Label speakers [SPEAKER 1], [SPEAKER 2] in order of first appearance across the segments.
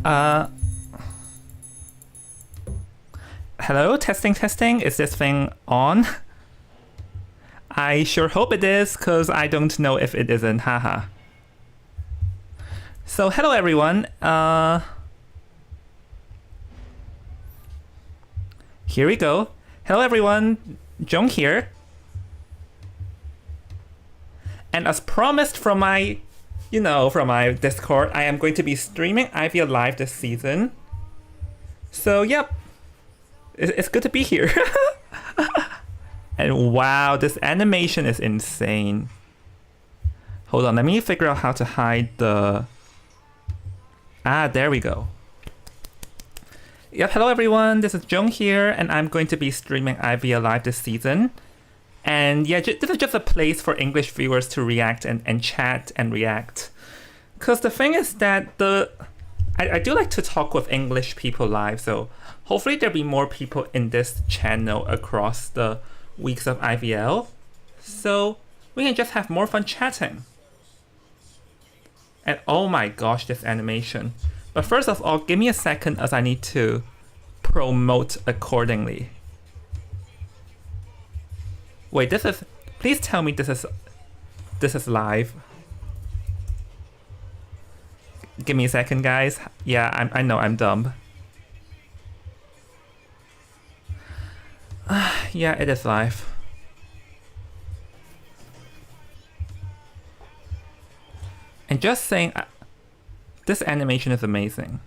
[SPEAKER 1] Uh, Hello, testing, testing. Is this thing on? I sure hope it is, cause I don't know if it isn't. Haha. So hello everyone. Here we go. Hello everyone. Jong here. And as promised from my Discord, I am going to be streaming IVL Live this season. So, yep. It's good to be here. And wow, this animation is insane. Hold on, let me figure out how to hide the... Ah, there we go. Yep, hello everyone, this is Jong here, and I'm going to be streaming IVL Live this season. And yeah, this is just a place for English viewers to react and chat and react. Because the thing is that I do like to talk with English people live, so hopefully there'll be more people in this channel across the weeks of IVL. So we can just have more fun chatting. And oh my gosh, this animation. But first of all, give me a second as I need to promote accordingly. Wait, this is... Please tell me this is live. Give me a second, guys. Yeah, I know I'm dumb. Yeah, it is live. And just saying, this animation is amazing.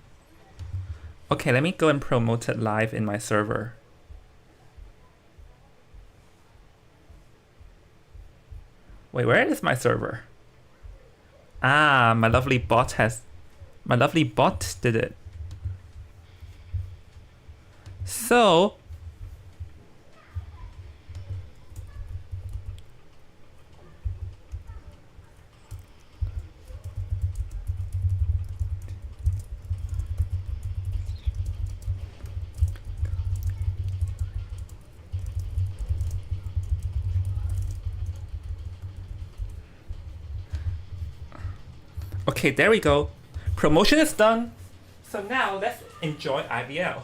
[SPEAKER 1] Okay, let me go and promote it live in my server. Wait, where is my server? Ah, my lovely bot did it. So, okay, there we go. Promotion is done. So now let's enjoy IVL.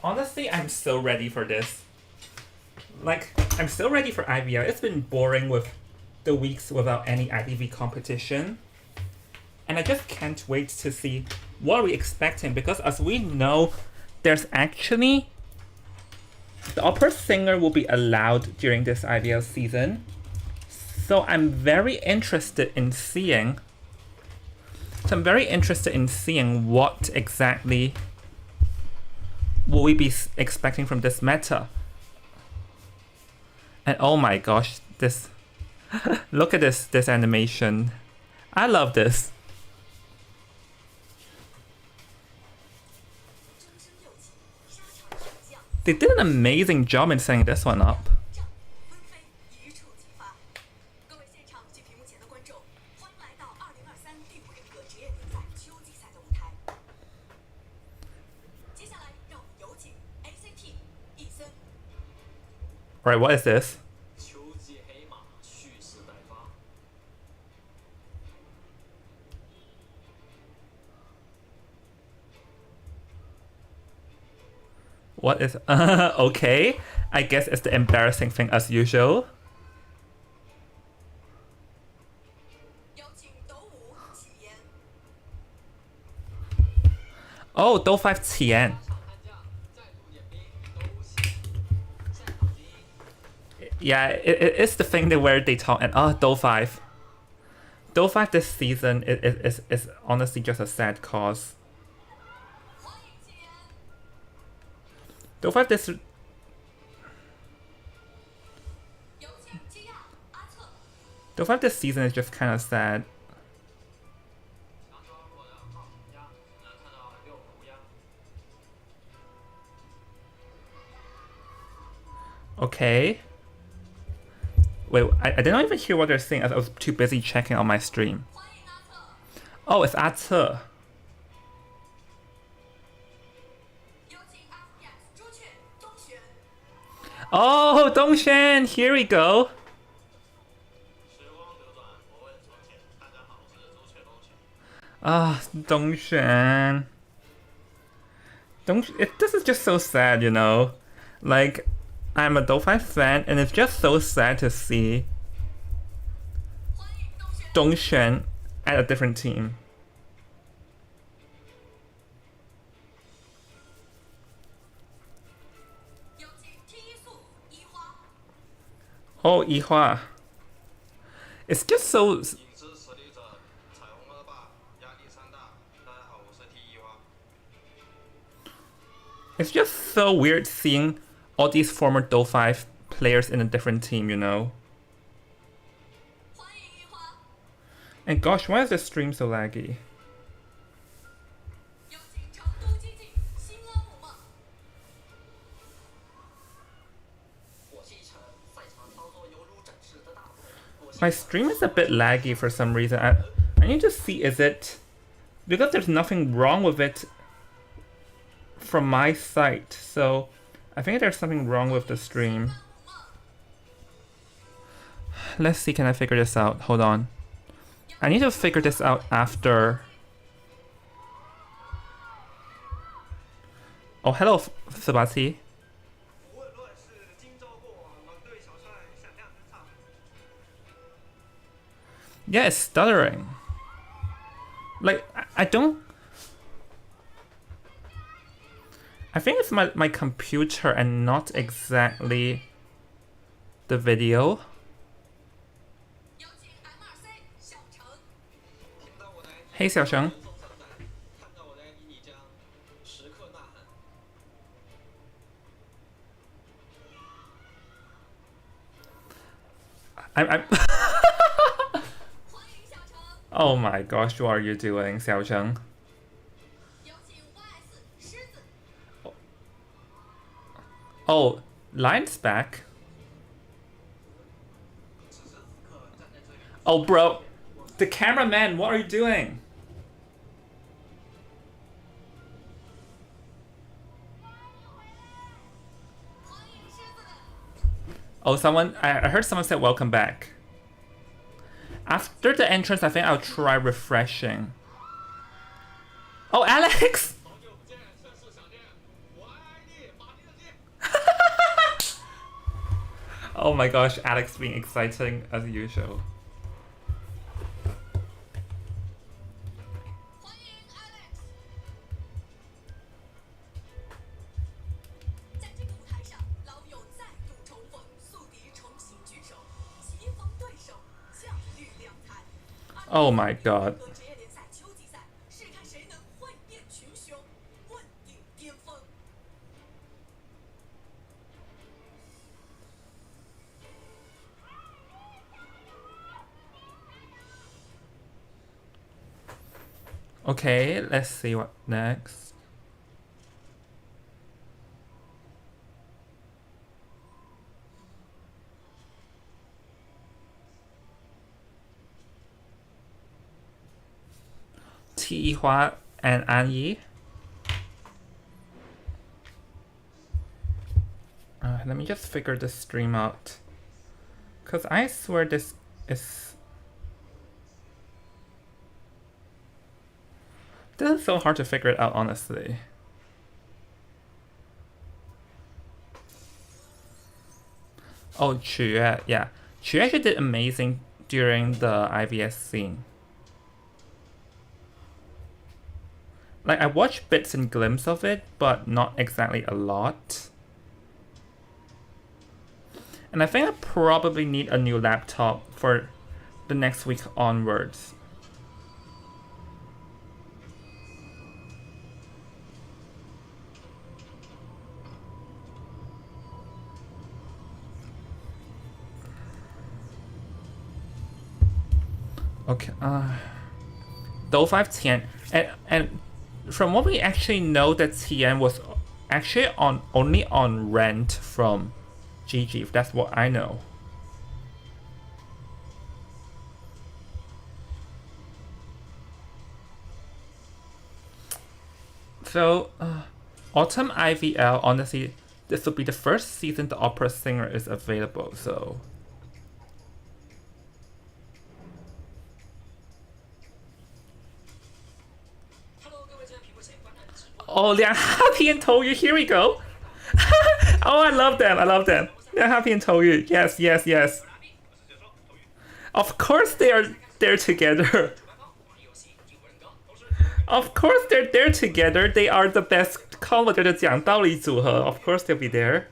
[SPEAKER 1] Honestly, I'm so ready for this. Like, I'm so ready for IVL. It's been boring with the weeks without any ITV competition. And I just can't wait to see what are we expecting, because as we know, there's actually... The opera singer will be allowed during this IVL season. So I'm very interested in seeing... what exactly will we be expecting from this meta. And oh my gosh, this... Look at this animation. I love this. They did an amazing job in setting this one up. Alright, what is this? What is... okay. I guess it's the embarrassing thing as usual. Oh, Do 5 Qian. Yeah, it's the thing that where they talk and Do 5. Do 5 this season is honestly just a sad cause. Do 5 this... Do 5 this season is just kind of sad. Okay. Wait, I didn't even hear what they're saying as I was too busy checking on my stream. Oh, it's Ah Ce. Oh, Dongshan, here we go. Ah, Dongshan. This is just so sad, you know? Like, I'm a Delphi fan, and it's just so sad to see Dongshan at a different team. Oh, Yihua. It's just so. It's just so weird seeing all these former Delphi players in a different team, you know? And gosh, why is the stream so laggy? My stream is a bit laggy for some reason. I need to see, is it... Because there's nothing wrong with it from my site, so I think there's something wrong with the stream. Let's see, can I figure this out? Hold on. I need to figure this out after... Oh, hello, Sabati. Yeah, it's stuttering. Like, I don't... I think it's my computer and not exactly the video. Hey, Xiaosheng. I'm Oh my gosh, what are you doing, Xiaosheng? Oh, Lion's back. Oh, bro. The cameraman, what are you doing? Oh, I heard someone said welcome back. After the entrance, I think I'll try refreshing. Oh, Alex! Oh my gosh, Alex being exciting as usual. Oh my god. Okay, let's see what next. Ti Yihua and An Yi. Let me just figure this stream out. Cause I swear this is... This is so hard to figure it out, honestly. Oh, Que, yeah. Que actually did amazing during the IVS scene. Like, I watched bits and glimpses of it, but not exactly a lot. And I think I probably need a new laptop for the next week onwards. Okay, Delphi Tian, and from what we actually know, that Tian was actually only on rent from GG. That's what I know. So, Autumn IVL, honestly, this will be the first season the opera singer is available, so. Oh, Liang Happy and Touyu, here we go. Oh, I love them, I love them. Liang Happy and Touyu, yes, yes, yes. Of course they're together. Of course they're together. They are the best combo. 的讲道理组合. Of course they'll be there.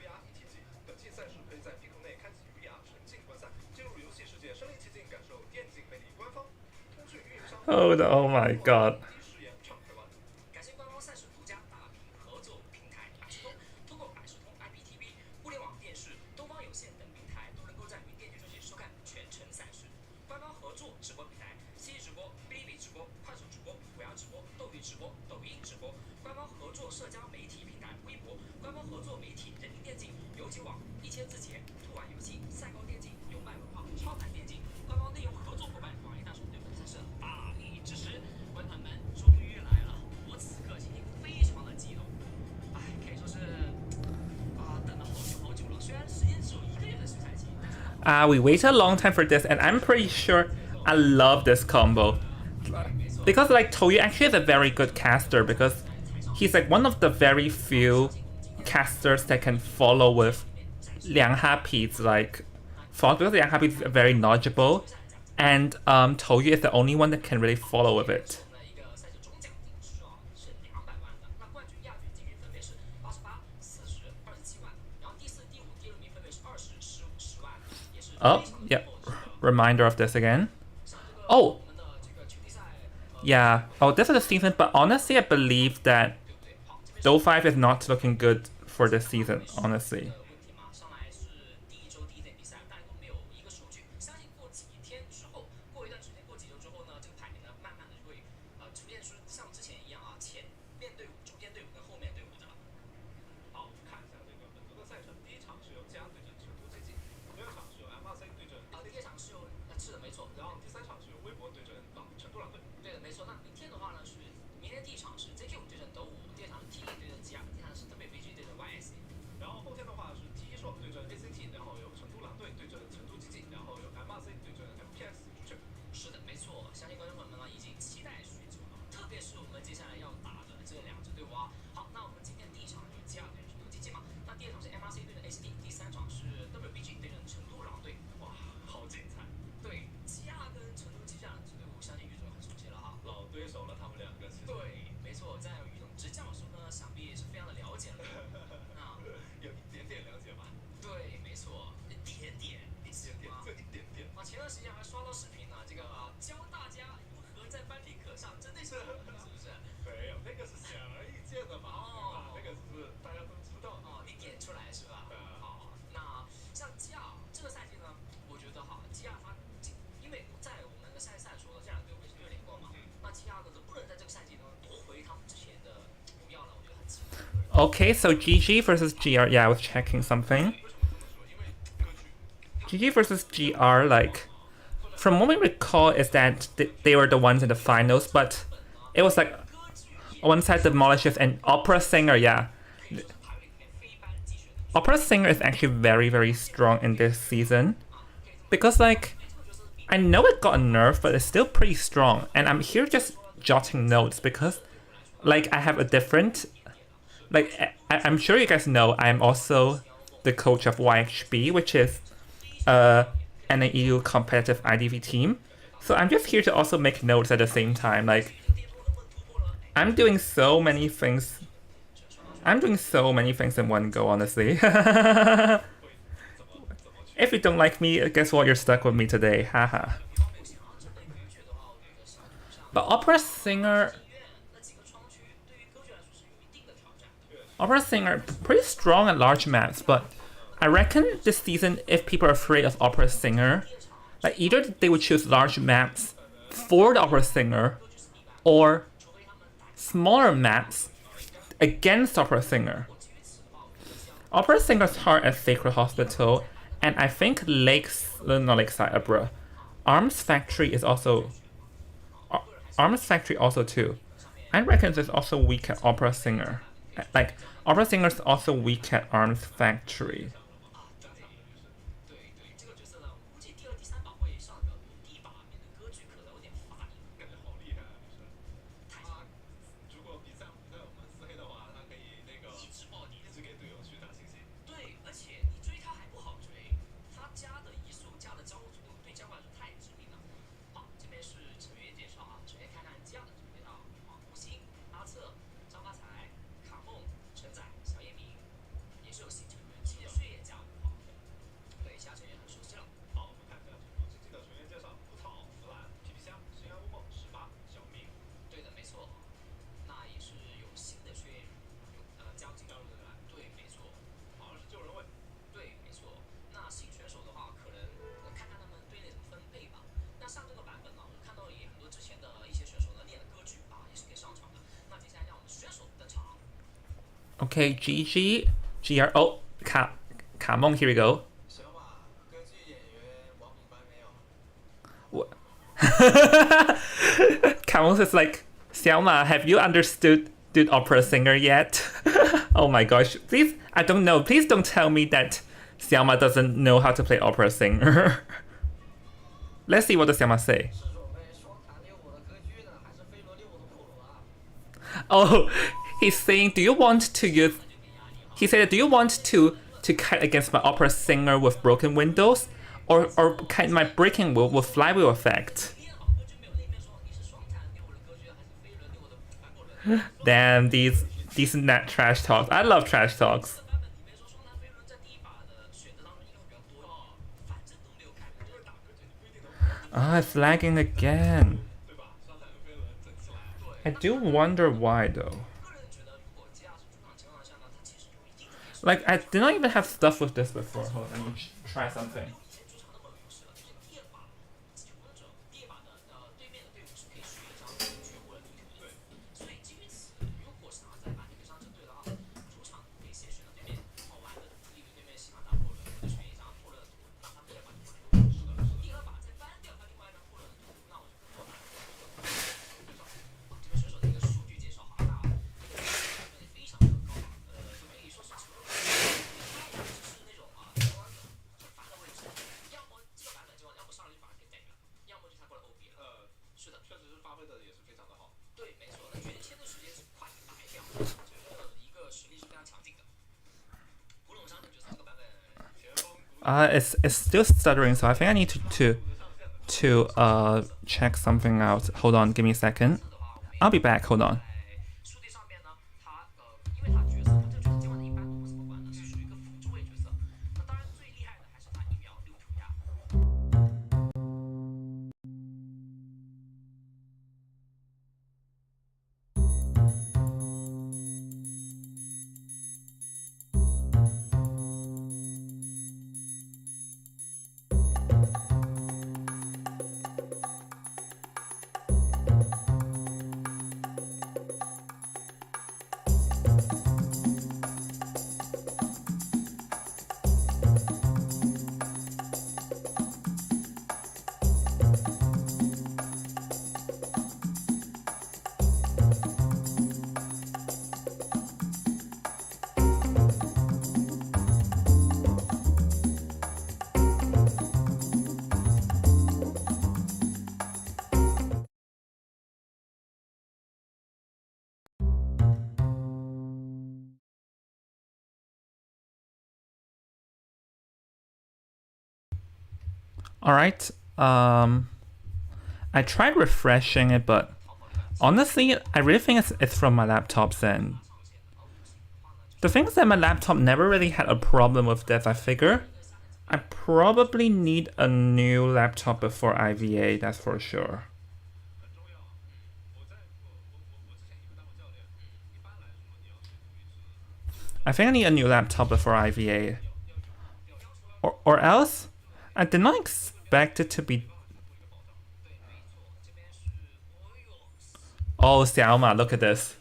[SPEAKER 1] Oh my god. We waited a long time for this, and I'm pretty sure I love this combo. Because like Touyu actually is a very good caster, because he's like one of the very few casters that can follow with Liang Happy's like fault, because Liang Happy is very knowledgeable, and Touyu is the only one that can really follow with it. Oh, yeah. Reminder of this again. Oh! Yeah. Oh, this is the season, but honestly, I believe that Do 5 is not looking good for this season, honestly. Okay, so GG versus GR. Yeah, I was checking something. GG versus GR, like, from what we recall, is that they were the ones in the finals, but it was like one side demolishes and opera singer. Yeah, opera singer is actually very, very strong in this season, because like I know it got a nerf, but it's still pretty strong. And I'm here just jotting notes because like I have a different, like I'm sure you guys know I'm also the coach of YHB, which is an EU competitive IDV team. So I'm just here to also make notes at the same time. Like I'm doing so many things. I'm doing so many things in one go, honestly. If you don't like me, guess what? You're stuck with me today. Haha. But opera singer, pretty strong at large maps, but I reckon this season, if people are afraid of opera singer, like either they would choose large maps for the opera singer, or smaller maps against opera singer. Opera singer's hard at Sacred Hospital, and I think not Lakeside, bruh. Arms Factory is also Arms Factory also too. I reckon it's also weak at opera singer. Like opera singers also weak at arms factory. Okay, GG, GR. Oh, Kamong, here we go. Kamong is like, Xiaoma, have you understood opera singer yet? Oh my gosh, please, I don't know. Please don't tell me that Xiaoma doesn't know how to play opera singer. Let's see what the Xiaoma say. Oh, he's saying, do you want to use... He said, do you want to cut against my opera singer with broken windows? Or cut my breaking wheel with flywheel effect? Damn, these net trash talks. I love trash talks. Ah, it's lagging again. I do wonder why though. Like, I did not even have stuff with this before. Hold on, let me try something. It's still stuttering, so I think I need to check something out. Hold on, give me a second. I'll be back. Hold on. All right. I tried refreshing it, but honestly, I really think it's from my laptop's end. The thing is that my laptop never really had a problem with this. I figure I probably need a new laptop before IVA. That's for sure. I think I need a new laptop before IVA. Or else, I did not expect it to be... Oh, Xiaoma, look at this.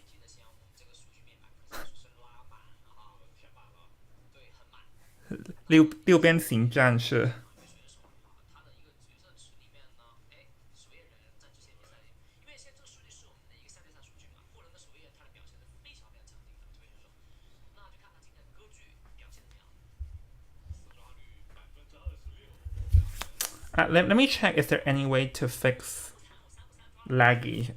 [SPEAKER 1] 六边形战士。Let me check, is there any way to fix laggy?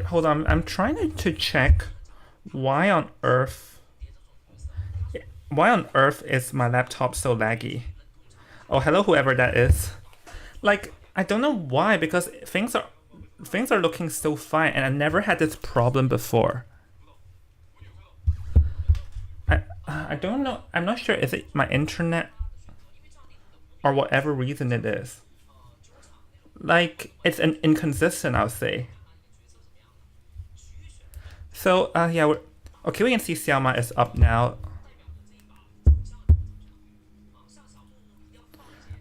[SPEAKER 1] Hold on, I'm trying to check why on earth is my laptop so laggy? Oh, hello, whoever that is. Like, I don't know why, because things are looking so fine, and I never had this problem before. I don't know. I'm not sure if it's my internet or whatever reason it is. Like, it's an inconsistent, I'll say. So, yeah, okay, we can see Xiaoma is up now.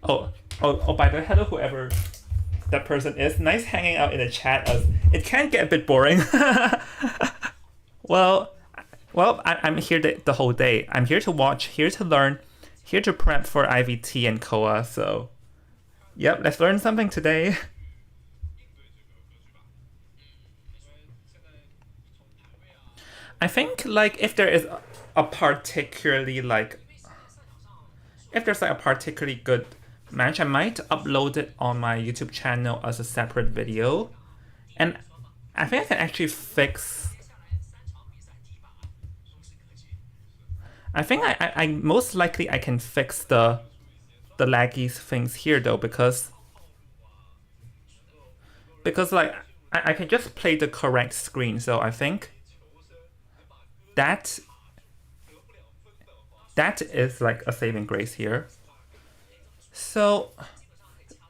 [SPEAKER 1] Oh, by the way, hello, whoever that person is. Nice hanging out in the chat. It can get a bit boring. Well, I'm here the whole day. I'm here to watch, here to learn, here to prep for IVT and COA, so... Yep, let's learn something today. I think, like, if there is a particularly, like... If there's, like, a particularly good match, I might upload it on my YouTube channel as a separate video. And I think I can actually fix... I think I most likely I can fix the laggy things here, though, because like I can just play the correct screen, so I think that is like a saving grace here. So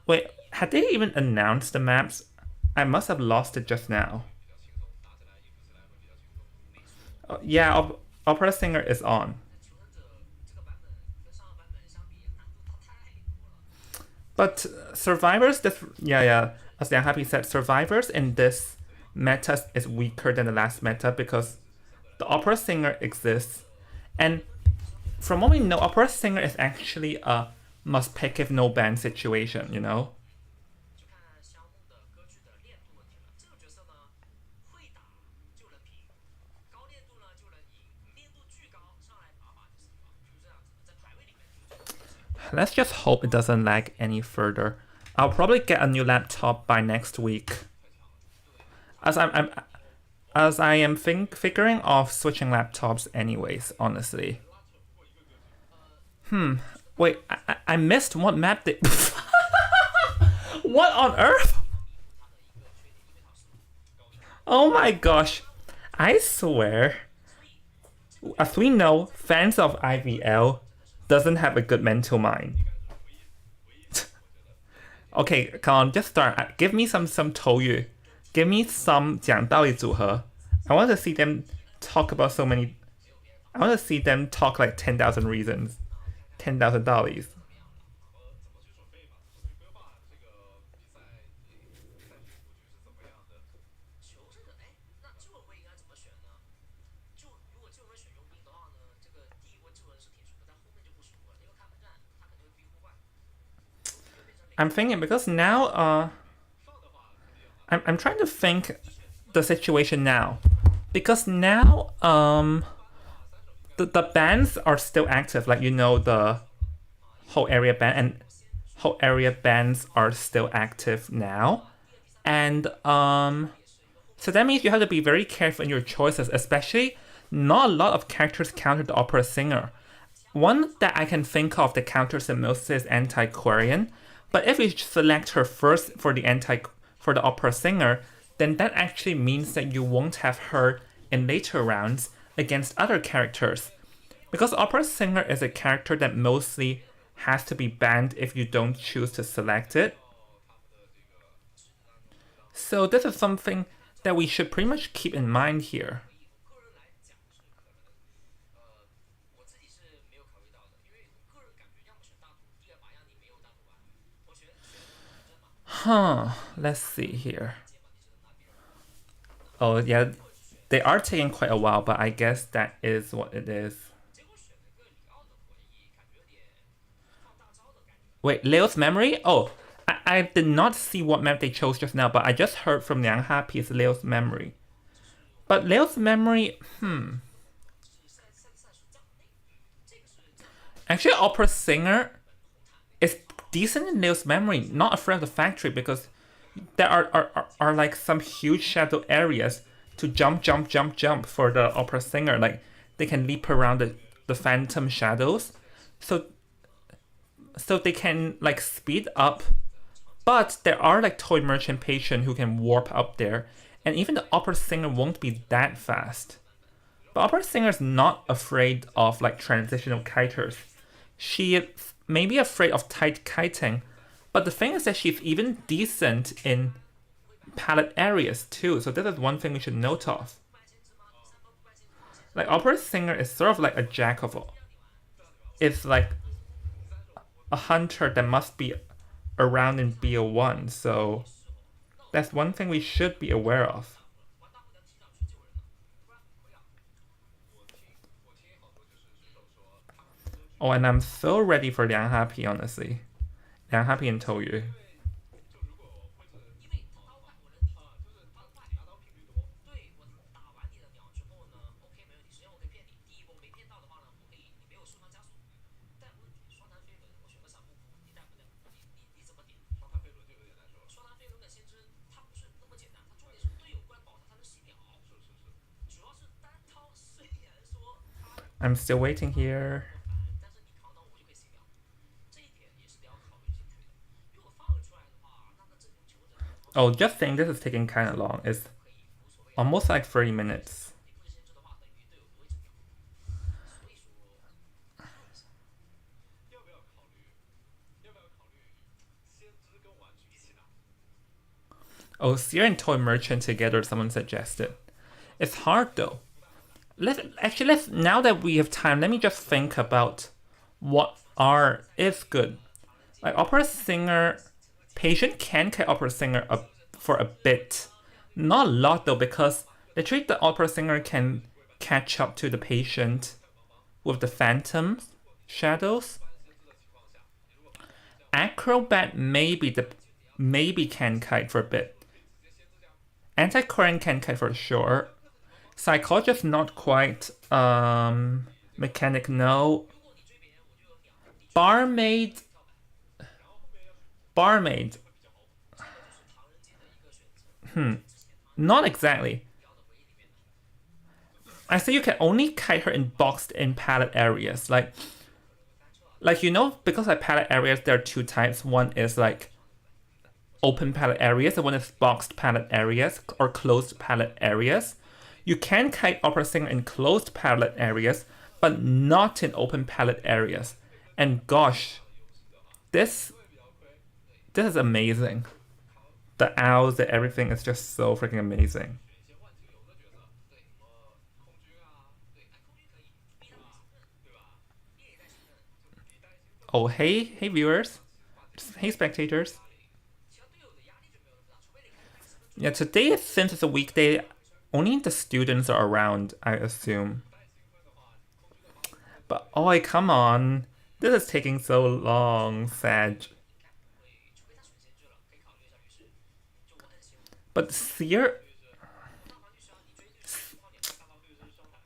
[SPEAKER 1] wait, had they even announced the maps? I must have lost it just now. Yeah, Opera Singer is on. But Survivors, as Liang Happy said, Survivors in this meta is weaker than the last meta because the Opera Singer exists. And from what we know, Opera Singer is actually a must pick if no ban situation, you know? Let's just hope it doesn't lag any further. I'll probably get a new laptop by next week, as I am figuring off switching laptops anyways. Honestly. Wait, I missed what map did. What on earth? Oh my gosh! I swear. As we know, fans of IVL doesn't have a good mental mind. Okay, come on, just start. Give me some 头语. Give me some 讲道理组合. I want to see them talk about so many. I want to see them talk like 10,000 reasons, 10,000 道理. I'm thinking because now I'm trying to think the situation now, because now the bans are still active, like, you know, the whole area ban and whole area bans are still active now, and so that means you have to be very careful in your choices, especially not a lot of characters counter the Opera Singer. One that I can think of that counters the most is Anti-Quarian. But if we select her first for the for the opera singer, then that actually means that you won't have her in later rounds against other characters. Because opera singer is a character that mostly has to be banned if you don't choose to select it. So this is something that we should pretty much keep in mind here. Let's see here. Oh, yeah, they are taking quite a while, but I guess that is what it is. Wait, Leo's memory? Oh, I did not see what map they chose just now, but I just heard from Liang Happy it's Leo's memory. But Leo's memory, Actually, opera singer is decent in Leo's memory, not afraid of the factory, because there are like some huge shadow areas to jump for the opera singer. Like they can leap around the phantom shadows. So they can like speed up. But there are like toy merchant patient who can warp up there. And even the opera singer won't be that fast. But opera singer is not afraid of like transitional kiters. She may be afraid of tight kiting, but the thing is that she's even decent in palette areas too, so this is one thing we should note of. Like opera singer is sort of like a jack of all. It's like a hunter that must be around in BO1, so that's one thing we should be aware of. Oh, and I'm so ready for Liang Happy, honestly. Liang Happy and Touyu. I'm still waiting here. Oh, just saying this is taking kind of long. It's almost like 30 minutes. Oh, Seer and Toy Merchant together, someone suggested. It's hard though. Let's now that we have time, let me just think about what is good. Like opera singer, patient can get opera singer for a bit, not a lot though, because literally the opera singer can catch up to the patient with the phantom shadows. Acrobat maybe can kite for a bit. Anti-current can kite for sure. Psychologist not quite. Mechanic no. Barmaid. Not exactly. I say you can only kite her in boxed in palette areas. Like you know, because like palette areas there are two types. One is like open palette areas, and one is boxed palette areas or closed palette areas. You can kite opera singer in closed palette areas, but not in open palette areas. And gosh, this is amazing. The owls, the everything is just so freaking amazing. Oh, hey viewers. Hey spectators. Yeah, today, since it's a weekday, only the students are around, I assume. But, oh, come on. This is taking so long, Sag. But Seer...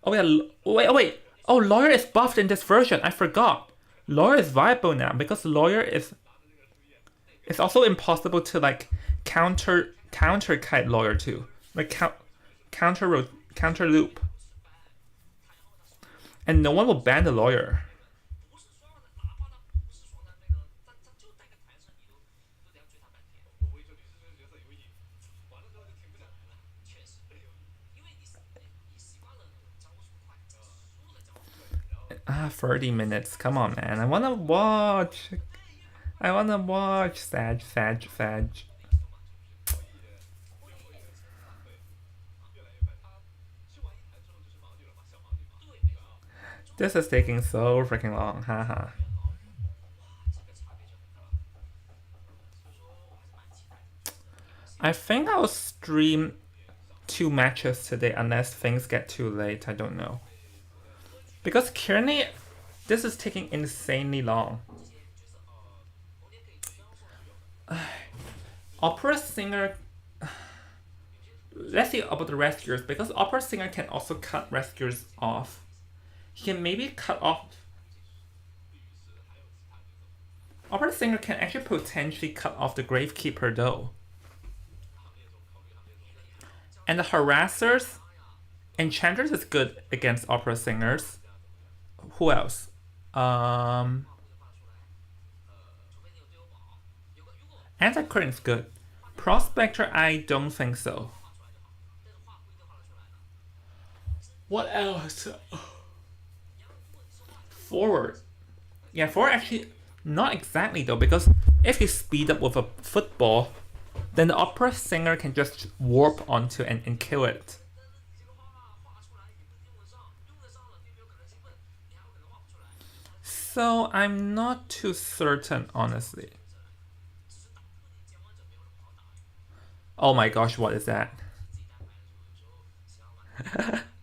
[SPEAKER 1] Oh, yeah. Wait. Oh, Lawyer is buffed in this version. I forgot. Lawyer is viable now because Lawyer is... It's also impossible to, like, counter kite Lawyer too. Like, counter loop. And no one will ban the Lawyer. 30 minutes. Come on, man. I wanna watch. I wanna watch. Fadge. This is taking so freaking long. Haha. I think I'll stream 2 matches today unless things get too late. I don't know. Because currently, this is taking insanely long. Opera singer. Let's see about the rescuers, because opera singer can also cut rescuers off. He can maybe cut off. Opera singer can actually potentially cut off the gravekeeper though. And the harassers, enchanters is good against opera singers. Who else? Anti-current's good. Prospector, I don't think so. What else? Forward. Yeah, forward actually, not exactly though, because if you speed up with a football, then the opera singer can just warp onto and kill it. So I'm not too certain, honestly. Oh my gosh, what is that?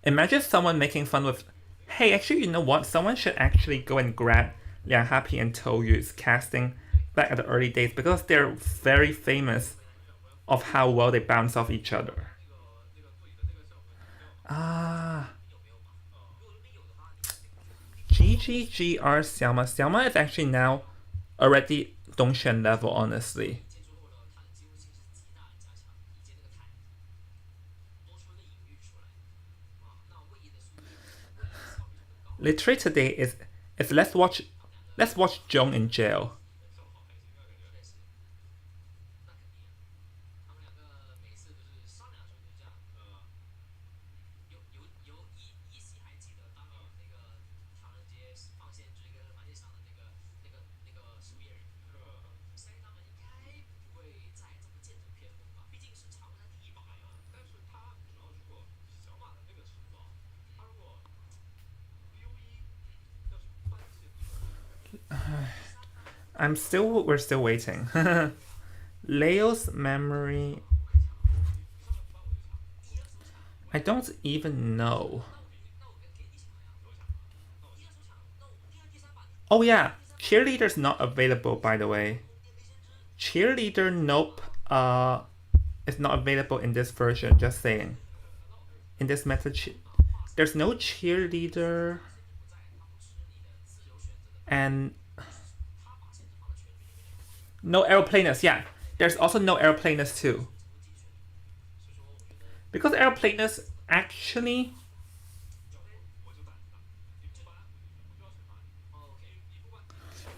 [SPEAKER 1] Imagine someone making fun with, hey, actually, you know what? Someone should actually go and grab Liang Happy and Toyu's casting back at the early days, because they're very famous of how well they bounce off each other. GGGR Xiaoma. Xiaoma is actually now already Dongshan level, honestly. Literally today is let's watch Jong in jail. We're still waiting. Leo's memory. I don't even know. Oh yeah, cheerleader's not available, by the way. Cheerleader, nope. It's not available in this version. Just saying. In this method, there's no cheerleader, and no aeroplanist. Yeah, there's also no aeroplanist too. Because aeroplanist actually.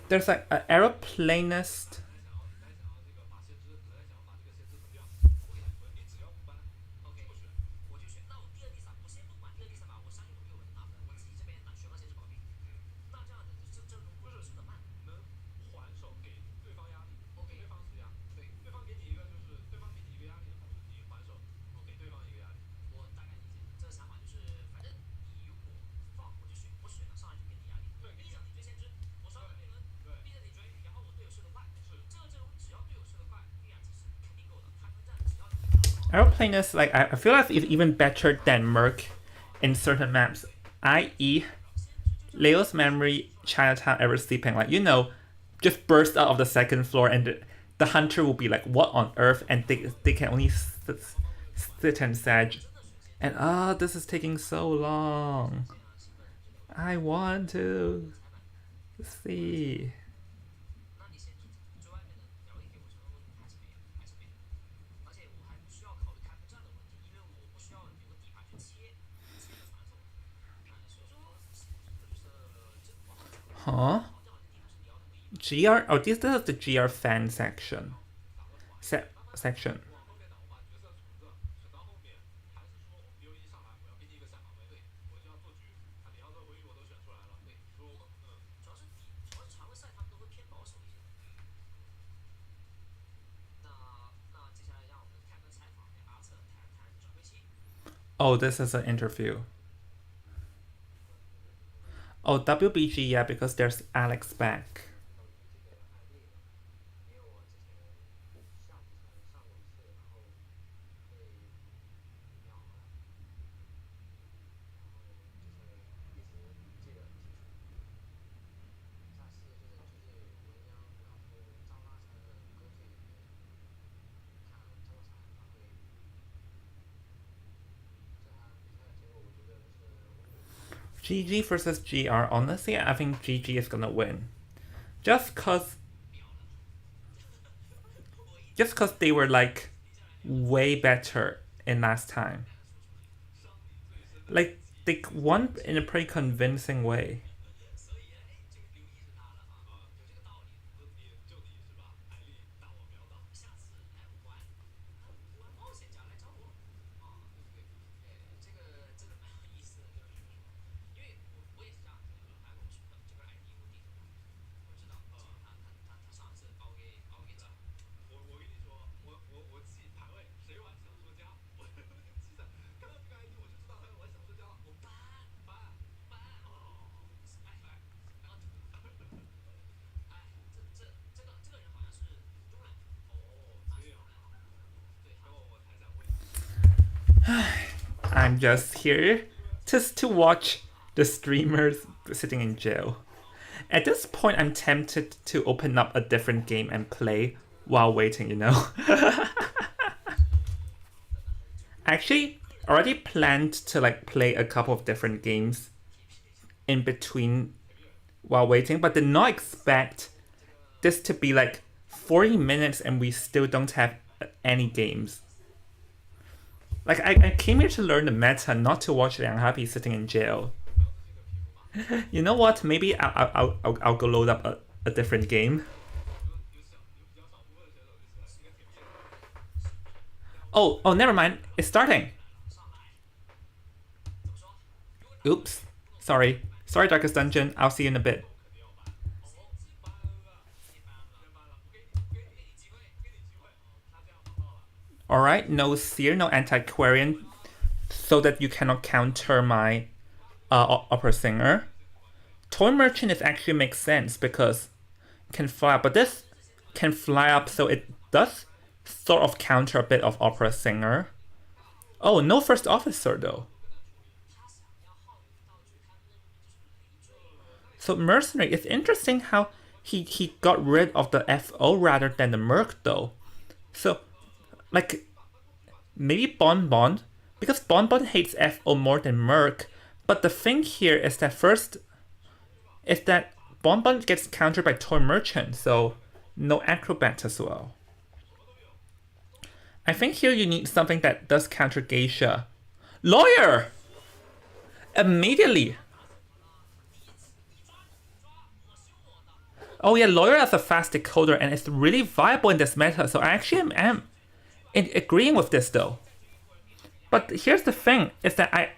[SPEAKER 1] There's like an aeroplanist. Aeroplanist, like I feel like it's even better than Merc in certain maps, i.e. Leo's memory, Chinatown, ever sleeping, like, you know, just burst out of the second floor, and the hunter will be like, what on earth? And they can only sit and sag. And this is taking so long. I want to see. Huh? GR? Oh, this is the GR fan section. Section. Oh, this is an interview. Oh, WBG, yeah, because there's Alex back. GG versus GR. Honestly, I think GG is gonna win. Just cause they were like way better in last time. Like they won in a pretty convincing way. I'm just here just to watch the streamers sitting in jail. At this point, I'm tempted to open up a different game and play while waiting, you know? Actually, already planned to like play a couple of different games in between while waiting, but did not expect this to be like 40 minutes and we still don't have any games. Like, I came here to learn the meta, not to watch Liang Happy sitting in jail. You know what? Maybe I'll go load up a different game. Oh, never mind. It's starting. Oops. Sorry, Darkest Dungeon. I'll see you in a bit. Alright, no Seer, no Antiquarian, so that you cannot counter my Opera Singer. Toy Merchant is actually makes sense because it can fly up, but this can fly up, so it does sort of counter a bit of Opera Singer. Oh, no First Officer though. So Mercenary, it's interesting how he got rid of the FO rather than the Merc though. So, like, maybe Bonbon, because Bonbon hates FO more than Merc, but the thing here is that first, is that Bonbon gets countered by Toy Merchant, so no Acrobat as well. I think here you need something that does counter Geisha. Lawyer! Immediately! Oh yeah, Lawyer as a fast decoder, and it's really viable in this meta, so I actually am agreeing with this though. But here's the thing, is that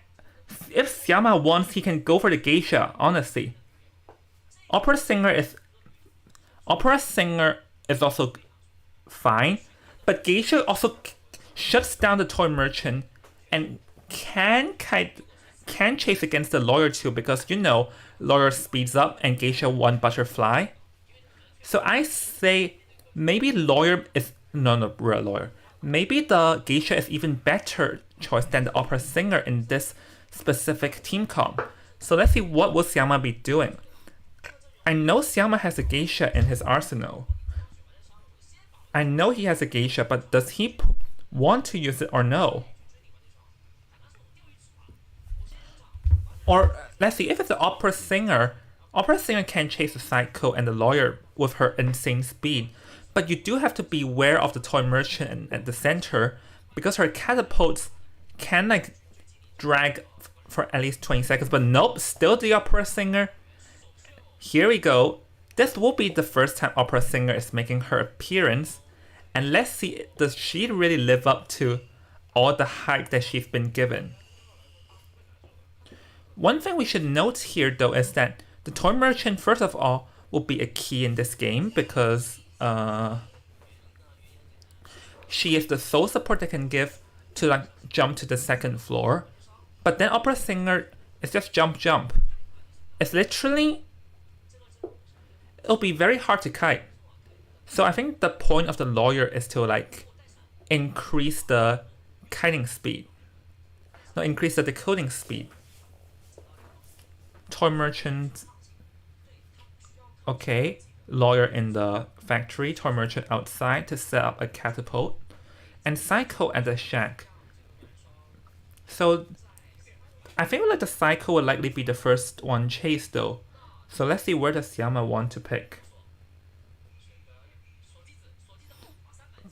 [SPEAKER 1] if Xiama wants, he can go for the Geisha, honestly. Opera Singer is also fine, but Geisha also shuts down the Toy Merchant and can chase against the Lawyer too, because you know Lawyer speeds up and Geisha 1 Butterfly. So I say maybe Lawyer is no real Lawyer. Maybe the Geisha is even better choice than the Opera Singer in this specific team comp. So let's see what will Xiama be doing. I know Xiama has a Geisha in his arsenal. I know he has a Geisha, but does he want to use it or no? Or let's see, if it's the Opera Singer can chase the Psycho and the Lawyer with her insane speed, but you do have to beware of the Toy Merchant at the center because her catapults can like drag for at least 20 seconds, but nope, still the Opera Singer. Here we go. This will be the first time Opera Singer is making her appearance, and let's see, does she really live up to all the hype that she's been given? One thing we should note here though is that the Toy Merchant, first of all, will be a key in this game because she is the sole support that can give to like jump to the second floor. But then opera singer is just jump jump. It's literally, it'll be very hard to kite. So I think the point of the lawyer is to like increase the kiting speed. No, increase the decoding speed. Toy merchant. Okay. Lawyer in the factory. Toy merchant outside to set up a catapult. And Psycho at the shack. So I think like the Psycho would likely be the first one chased though. So let's see where does Yama want to pick.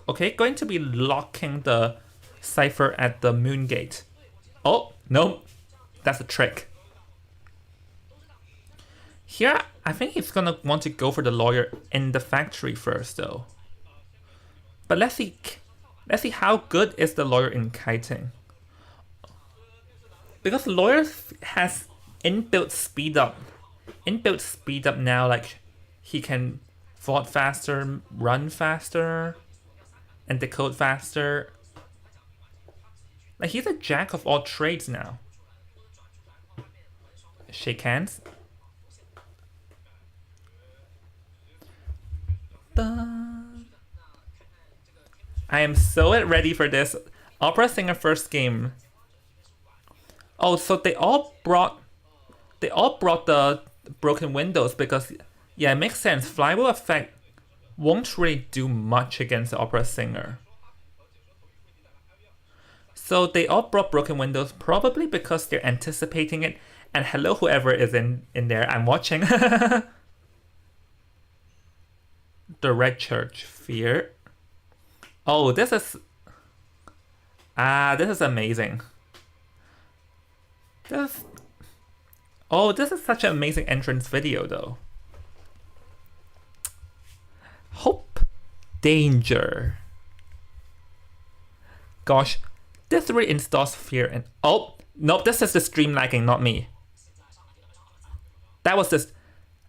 [SPEAKER 1] Okay, going to be locking the cipher at the moon gate. Oh, no, that's a trick. Here, I think he's gonna want to go for the lawyer in the factory first though. But let's see how good is the lawyer in kiting. Because lawyer has inbuilt speed up. Inbuilt speed up now, like he can vault faster, run faster, and decode faster. Like he's a jack of all trades now. Shake hands. I am so ready for this. Opera singer first game. Oh, so they all brought the broken windows because yeah, it makes sense. Flywheel effect won't really do much against the opera singer. So they all brought broken windows probably because they're anticipating it. And hello whoever is in there, I'm watching. The Red Church, Fear. Oh, this is amazing. This is such an amazing entrance video though. Hope, danger. Gosh, this really installs fear and oh nope, this is the stream lagging, not me. That was this.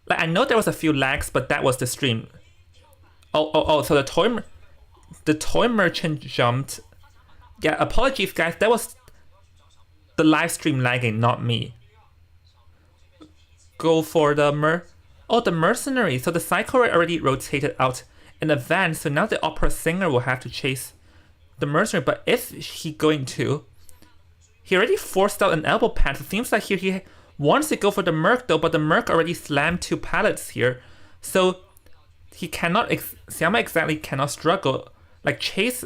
[SPEAKER 1] Like I know there was a few lags, but that was the stream. Oh, so the toy merchant jumped. Yeah, apologies guys, that was the live stream lagging, not me. Go for the the mercenary. So the Psycho already rotated out in advance, so now the opera singer will have to chase the mercenary, but is he going to? He already forced out an elbow pad. It seems like here he wants to go for the Merc though, but the Merc already slammed 2 pallets here. So he cannot, Syama exactly cannot struggle, like chase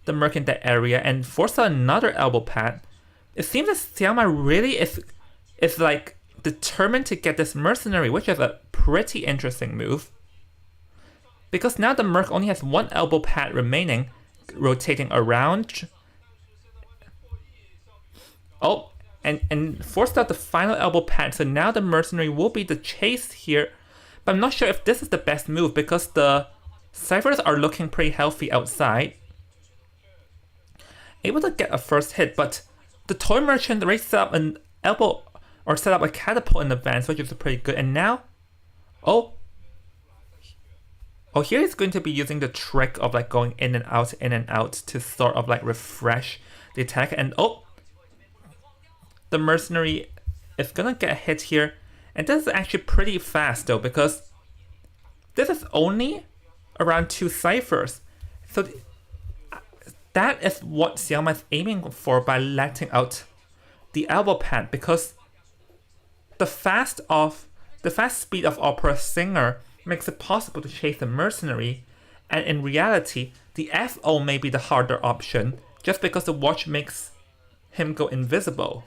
[SPEAKER 1] the Merc in that area and force out another elbow pad. It seems that Syama really is like determined to get this mercenary, which is a pretty interesting move. Because now the Merc only has 1 elbow pad remaining, rotating around. Oh, and forced out the final elbow pad, so now the mercenary will be the chase here. But I'm not sure if this is the best move because the ciphers are looking pretty healthy outside. Able to get a first hit, but the toy merchant already set up an elbow or set up a catapult in advance, which is pretty good. And now, oh, here he's going to be using the trick of like going in and out to sort of like refresh the attack. And oh, the mercenary is gonna get a hit here. And this is actually pretty fast though, because this is only around 2 ciphers. So that is what Syama is aiming for by letting out the elbow pad, because the fast speed of opera singer makes it possible to chase the mercenary, and in reality, the FO may be the harder option just because the watch makes him go invisible.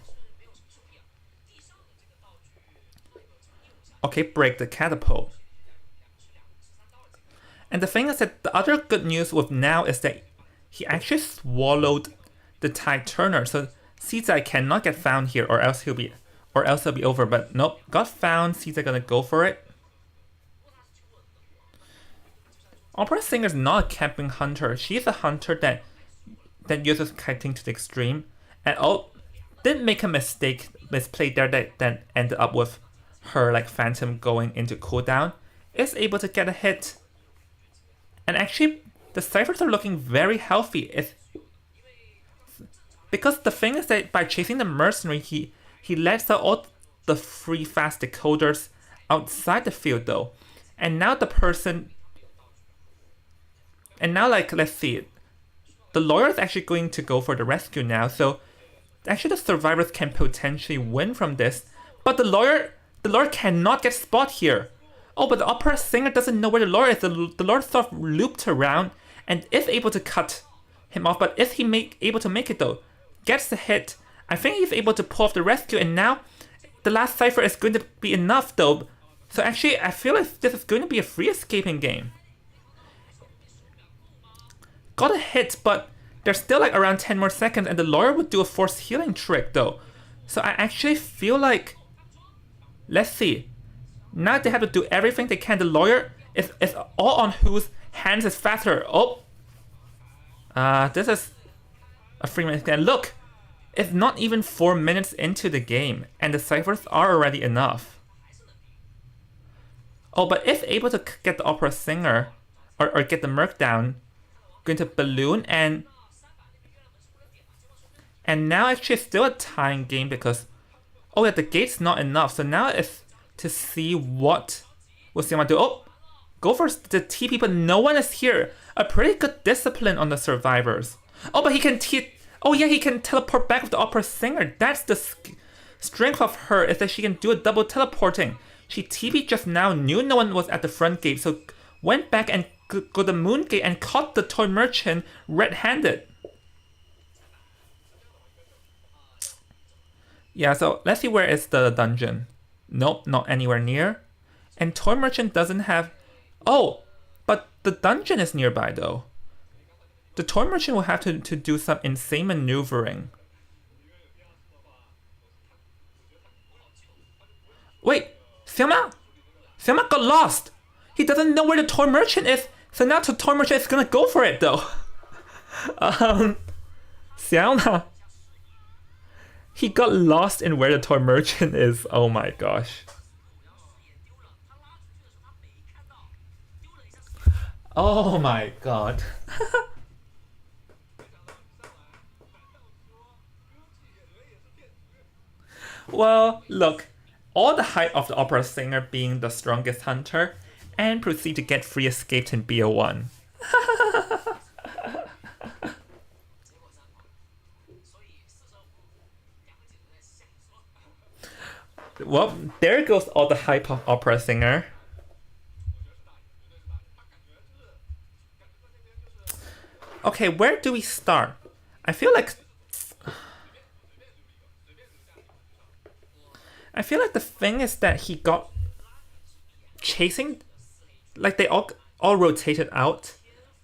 [SPEAKER 1] Okay, break the catapult. And the thing is that the other good news with now is that he actually swallowed the Tide Turner, so Caesar cannot get found here, or else he'll be over. But nope, got found. Caesar gonna go for it. Opera Singer's not a camping hunter. She's a hunter that uses kiting to the extreme. And oh, didn't make a misplay there that then ended up with her like Phantom going into cooldown. Is able to get a hit. And actually, the ciphers are looking very healthy. Because the thing is that by chasing the mercenary, he lets out all the free fast decoders outside the field though. And now the person, and now like let's see, the lawyer is actually going to go for the rescue now. So actually the survivors can potentially win from this, but the lawyer cannot get spot here. Oh, but the opera singer doesn't know where the lawyer is. The lawyer sort of looped around and is able to cut him off, but is he able to make it though? Gets the hit. I think he's able to pull off the rescue, and now the last cipher is going to be enough though. So actually, I feel like this is going to be a free escaping game. Got a hit, but there's still like around 10 more seconds, and the lawyer would do a forced healing trick though. So I actually feel like, let's see. Now they have to do everything they can. The lawyer is all on whose hands is faster. Oh. This is a 3 minute scan. Look, it's not even 4 minutes into the game, and the ciphers are already enough. Oh, but if able to get the opera singer, or get the merc down, going to balloon, and now actually it's still a tying game because, oh yeah, the gate's not enough. So now it's to see what will Siama do. Oh, go for the TP, but no one is here. A pretty good discipline on the survivors. Oh, but he can oh yeah, he can teleport back with the opera singer. That's the strength of her, is that she can do a double teleporting. She TP'd just now, knew no one was at the front gate, so went back and go the moon gate and caught the toy merchant red-handed. Yeah, so let's see where is the dungeon. Nope, not anywhere near. And toy merchant doesn't have... Oh, but the dungeon is nearby though. The toy merchant will have to do some insane maneuvering. Wait, Siama got lost. He doesn't know where the toy merchant is, so now the toy merchant is gonna go for it though. Siama, he got lost in where the toy merchant is. Oh my gosh. Oh my god. Well, look, all the hype of the opera singer being the strongest hunter, and proceed to get free escaped in BO1. Well, there goes all the hype of opera singer. Okay, where do we start? I feel like the thing is that he got chasing, like they all rotated out.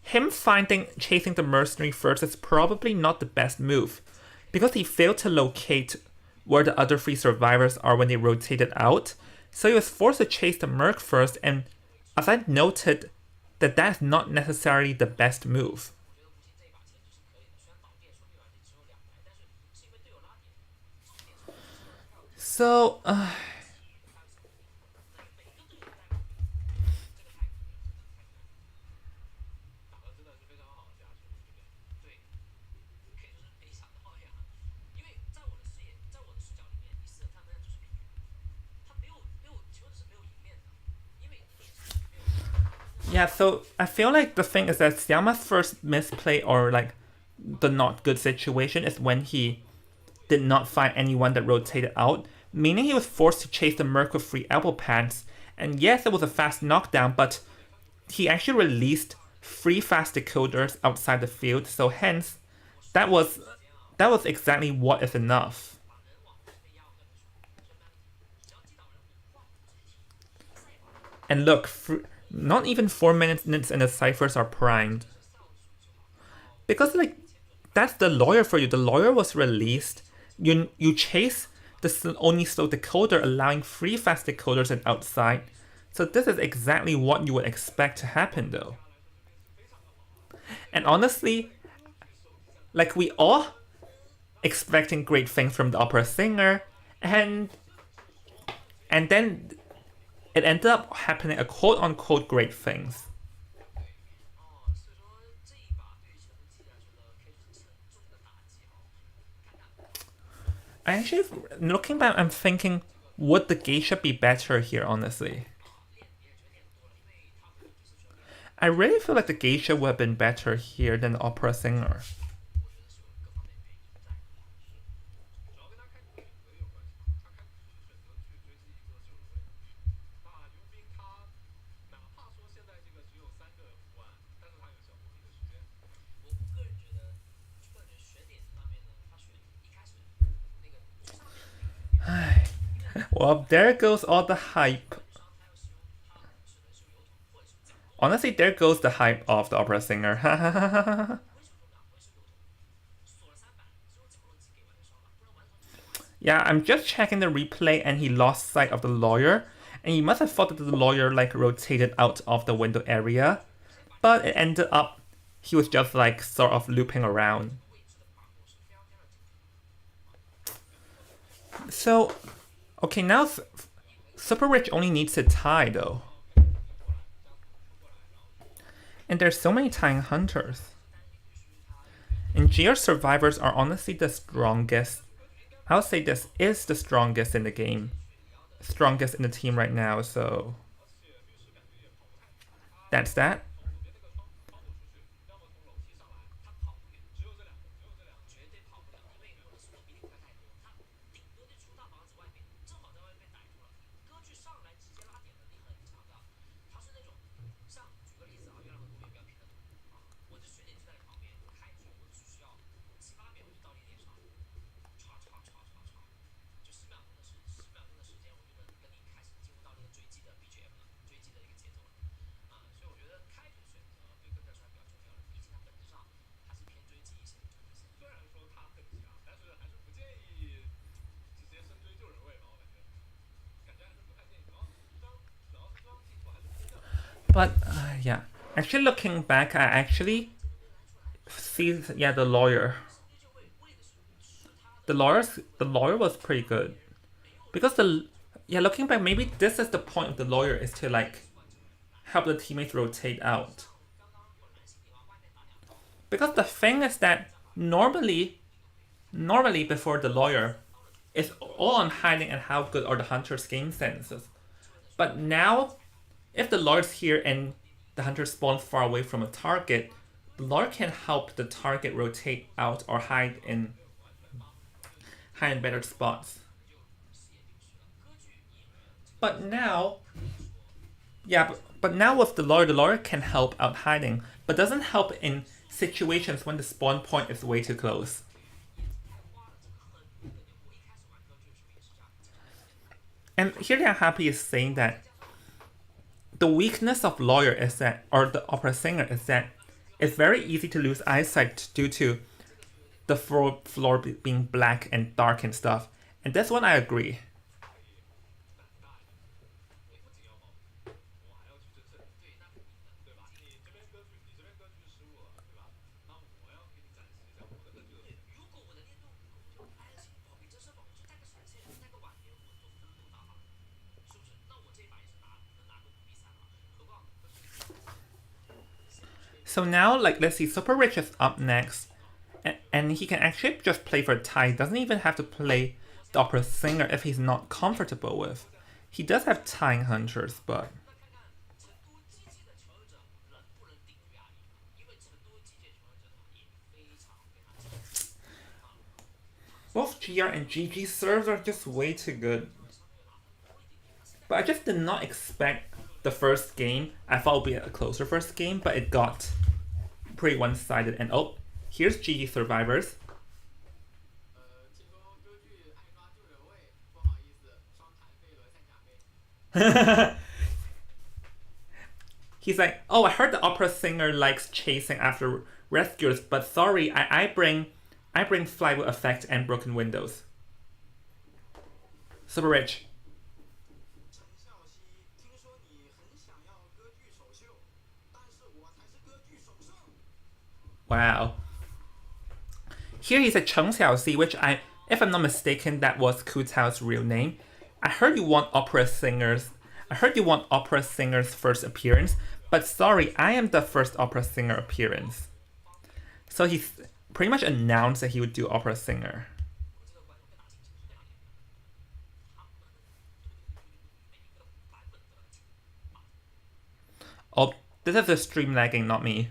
[SPEAKER 1] Him chasing the mercenary first is probably not the best move, because he failed to locate where the other 3 survivors are when they rotated out. So he was forced to chase the merc first, and as I noted, that's not necessarily the best move. So, yeah, so I feel like the thing is that Siama's first misplay, or like the not good situation, is when he did not find anyone that rotated out, meaning he was forced to chase the merc with 3 elbow pads. And yes, it was a fast knockdown, but he actually released 3 fast decoders outside the field, so hence that was exactly what is enough. And look, not even 4 minutes and the ciphers are primed. Because like, that's the lawyer for you. The lawyer was released. You chase the only slow decoder, allowing 3 fast decoders and outside. So this is exactly what you would expect to happen though. And honestly, like, we all expecting great things from the opera singer, and then it ended up happening a quote-unquote great things. I actually, looking back, I'm thinking, would the geisha be better here, honestly? I really feel like the geisha would have been better here than the opera singer. Well, there goes all the hype. Honestly, there goes the hype of the opera singer. Yeah, I'm just checking the replay and he lost sight of the lawyer. And he must have thought that the lawyer like rotated out of the window area. But it ended up he was just like sort of looping around. So, okay, now Super Rich only needs to tie though. And there's so many tying hunters. And GR survivors are honestly the strongest. I'll say this is the strongest in the game. Strongest in the team right now, so that's that. But yeah, actually looking back, I actually see the lawyer. The lawyer was pretty good because looking back, maybe this is the point of the lawyer is to like help the teammates rotate out. Because the thing is that normally before the lawyer, it's all on hiding and how good are the hunter's game senses. But now, if the lawyer's here and the hunter spawns far away from a target, the lawyer can help the target rotate out or hide in better spots. But now, but now with the lawyer can help out hiding, but doesn't help in situations when the spawn point is way too close. And here they are happy is saying that the weakness of lawyer is that, or the opera singer is that, it's very easy to lose eyesight due to the floor being black and dark and stuff. And this one I agree. So now, like, let's see, Super Rich is up next. And he can actually just play for tie. He doesn't even have to play the opera singer if he's not comfortable with. He does have tying hunters, but both GR and GG serves are just way too good. But I just did not expect the first game. I thought it would be a closer first game, but it got pretty one-sided. And oh, here's GG survivors. He's like, oh, I heard the opera singer likes chasing after rescuers, but sorry, I bring flywheel effect and broken windows. Super Rich. Wow. Here he's a Cheng Xiaoxi, which if I'm not mistaken, that was Ku Tao's real name. I heard you want opera singers first appearance, but sorry, I am the first opera singer appearance. So he's pretty much announced that he would do opera singer. Oh, this is the stream lagging, not me.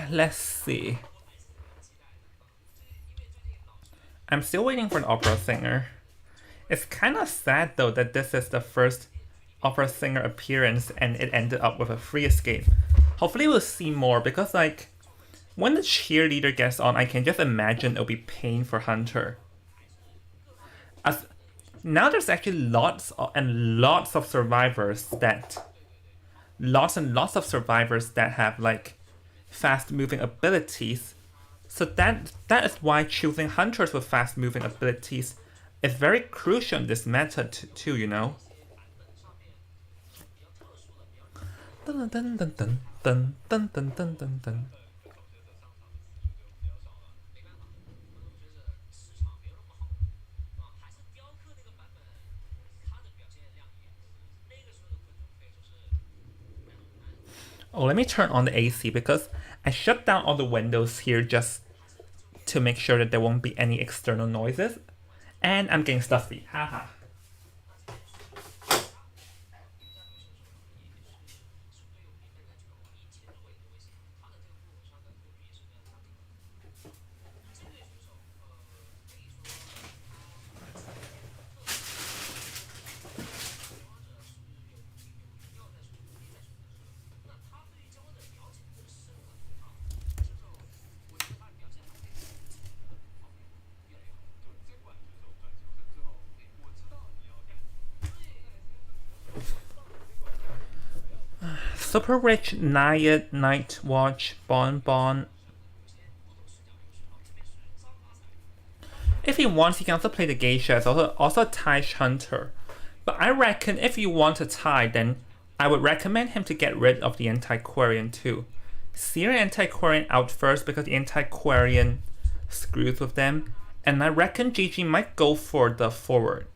[SPEAKER 1] Let's see. I'm still waiting for an opera singer. It's kind of sad though that this is the first opera singer appearance and it ended up with a free escape. Hopefully we'll see more because like when the cheerleader gets on, I can just imagine it'll be pain for Hunter. As now there's actually lots of survivors that lots and lots of survivors that have like fast moving abilities. So that is why choosing hunters with fast moving abilities is very crucial in this meta too, you know. Dun, dun, dun, dun, dun, dun, dun, dun, dun, dun. Oh, let me turn on the AC because I shut down all the windows here just to make sure that there won't be any external noises. And I'm getting stuffy. Haha. Super Rich, Nayad, Night Watch, Bon Bon. If he wants, he can also play the Geisha as also Taish Hunter. But I reckon if you want a tie, then I would recommend him to get rid of the Antiquarian too. Seer Antiquarian out first because the Antiquarian screws with them. And I reckon GG might go for the forward.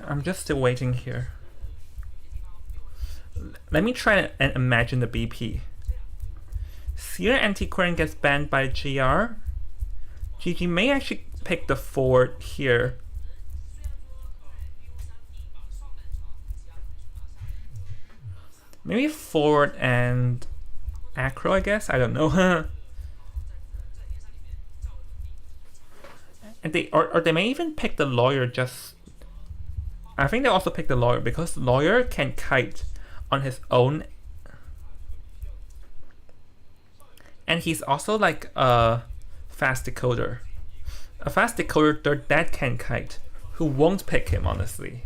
[SPEAKER 1] I'm just still waiting here. Let me try and imagine the BP. Seer Antiquarian gets banned by GR. GG may actually pick the forward here. Maybe forward and acro, I guess. I don't know. And they may even pick the lawyer just. I think they also pick the lawyer because lawyer can kite on his own. And he's also like a fast decoder. A fast decoder that can kite. Who won't pick him, honestly.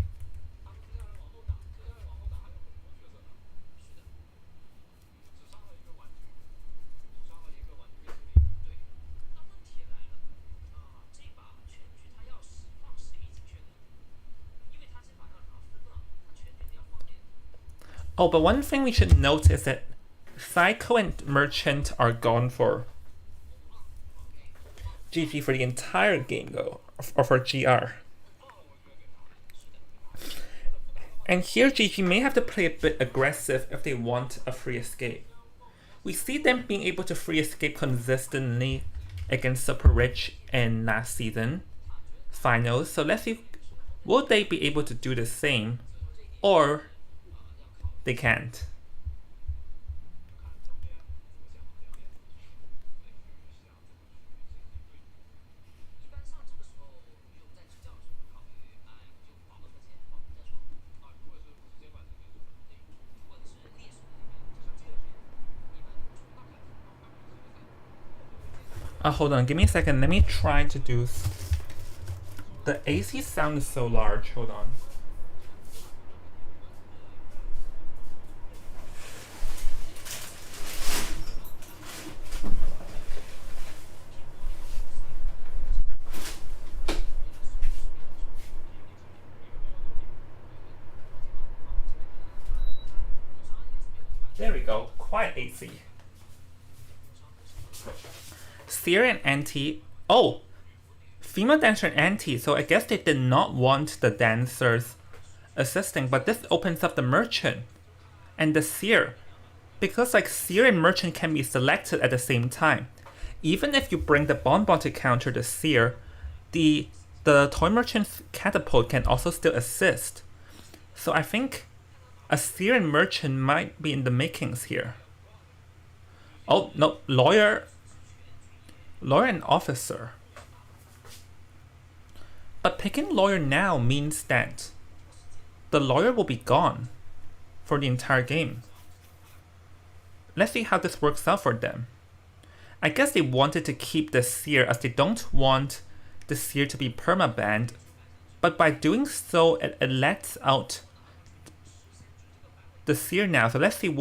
[SPEAKER 1] Oh, but one thing we should note is that Psycho and Merchant are gone for GG for the entire game though, or for GR. And here GG may have to play a bit aggressive if they want a free escape. We see them being able to free escape consistently against Super Rich in last season finals. So let's see, will they be able to do the same, or they can't? Hold on, give me a second. Let me try to do. The AC sound is so large. Hold on. There we go. Quite AC. Seer and anti. Oh! Female dancer and anti. So I guess they did not want the dancers assisting, but this opens up the merchant and the seer. Because like seer and merchant can be selected at the same time. Even if you bring the bonbon to counter the seer, the toy merchant's catapult can also still assist. So I think a seer and merchant might be in the makings here. Oh no, lawyer and officer. But picking lawyer now means that the lawyer will be gone for the entire game. Let's see how this works out for them. I guess they wanted to keep the seer as they don't want the seer to be permabanned, but by doing so it lets out the seer now. So let's see,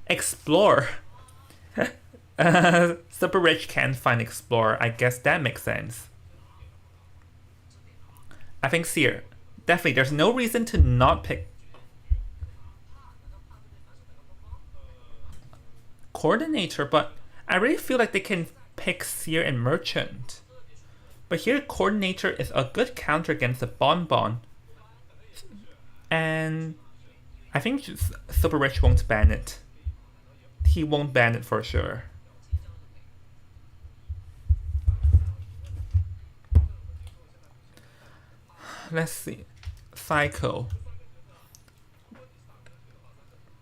[SPEAKER 1] explore. Super rich can't find explorer. I guess that makes sense. I think seer. Definitely, there's no reason to not pick coordinator, but I really feel like they can pick seer and merchant. But here coordinator is a good counter against the bonbon. And I think Super Rich won't ban it. He won't ban it for sure. Let's see. Psycho.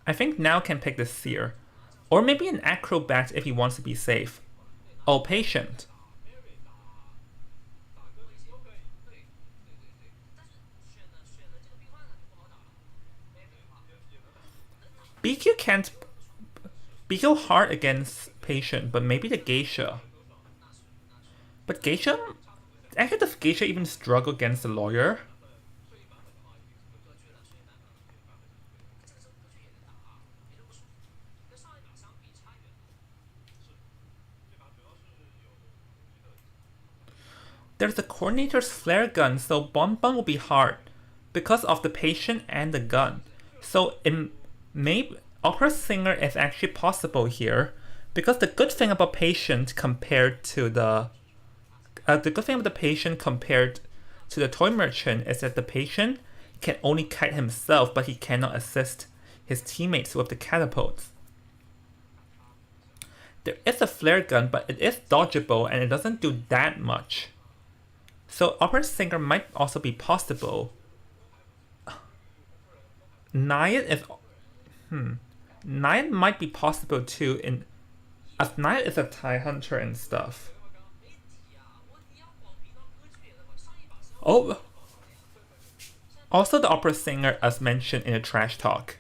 [SPEAKER 1] I think now can pick the seer. Or maybe an acrobat if he wants to be safe. Oh, patient. BQ can't. BQ hard against patient, but maybe the geisha. But geisha? Actually, does geisha even struggle against the lawyer? There's the coordinator's flare gun, so bonbon will be hard because of the patient and the gun. So it may opera singer is actually possible here because the good thing about patient compared to the toy merchant is that the patient can only kite himself, but he cannot assist his teammates with the catapults. There is a flare gun, but it is dodgeable and it doesn't do that much. So opera singer might also be possible. Nyan is Nyan might be possible too, as Nyan is a TIE hunter and stuff. Oh, also the opera singer as mentioned in the trash talk.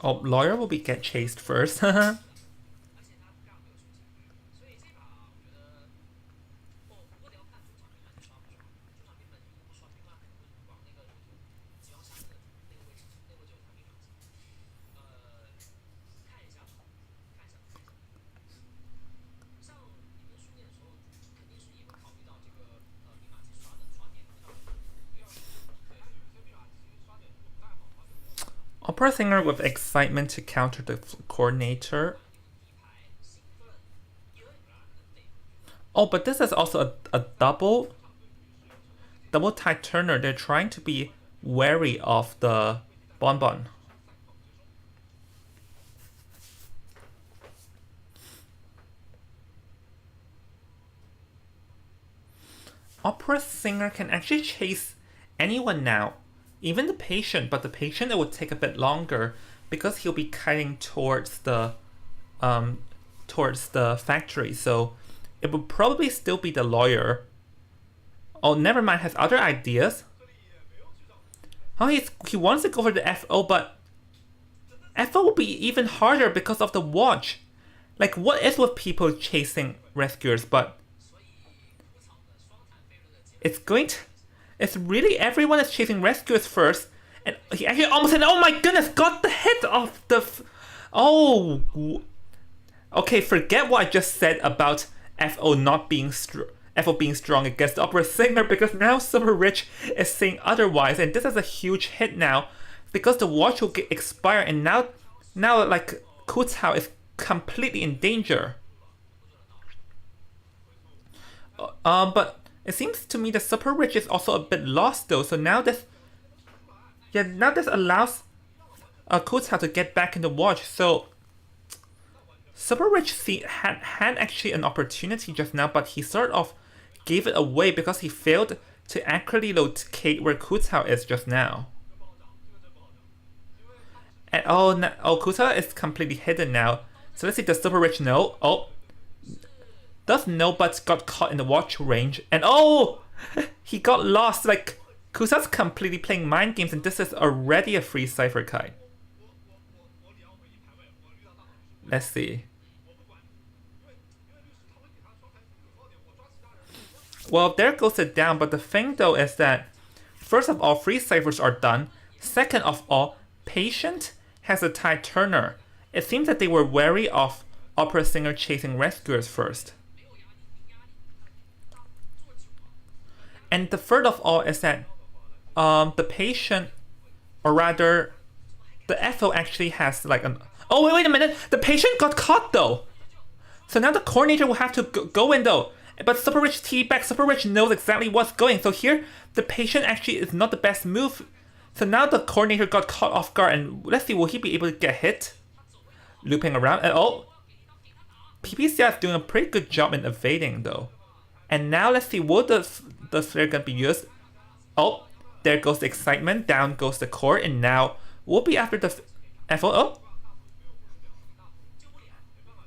[SPEAKER 1] Oh, lawyer will get chased first. Opera singer with excitement to counter the coordinator. Oh, but this is also a double. double tide turner, they're trying to be wary of the bonbon. Opera singer can actually chase anyone now, even the patient, but the patient, it would take a bit longer because he'll be kiting towards the factory. So it would probably still be the lawyer. Oh, never mind, has other ideas. Oh, he wants to go for the FO, but FO will be even harder because of the watch. Like, what is with people chasing rescuers? But it's really everyone is chasing rescuers first. And he actually almost said, oh my goodness, got the hit of the... Oh. Okay, forget what I just said about FO not being FO being strong against the opera singer, because now Super Rich is saying otherwise, and this is a huge hit now because the watch will expire, and now like Ku Cao is completely in danger. But it seems to me that Super Rich is also a bit lost though. So now this allows Ku Cao to get back in the watch. So Super Rich had actually an opportunity just now, but he sort of gave it away because he failed to accurately locate where Ku Cao is just now. And Ku Cao is completely hidden now. So let's see, does Super Rich know? Oh, does know, but got caught in the watch range. And he got lost. Like, Ku Cao's completely playing mind games, and this is already a free Cypher kite. Let's see. Well, there goes it down, but the thing though is that, first of all, free ciphers are done. Second of all, patient has a tide turner. It seems that they were wary of opera singer chasing rescuers first. And the third of all is that the patient, or rather, the FO actually has like an... Oh, wait a minute! The patient got caught though! So now the coordinator will have to go in though. But Super Rich teabag, Super Rich knows exactly what's going. So here, the patient actually is not the best move. So now the coordinator got caught off guard, and let's see, will he be able to get hit? Looping around, and PPCI is doing a pretty good job in evading though. And now let's see, will the flare gun be used? Oh, there goes the excitement, down goes the core, and now we'll be after the FO.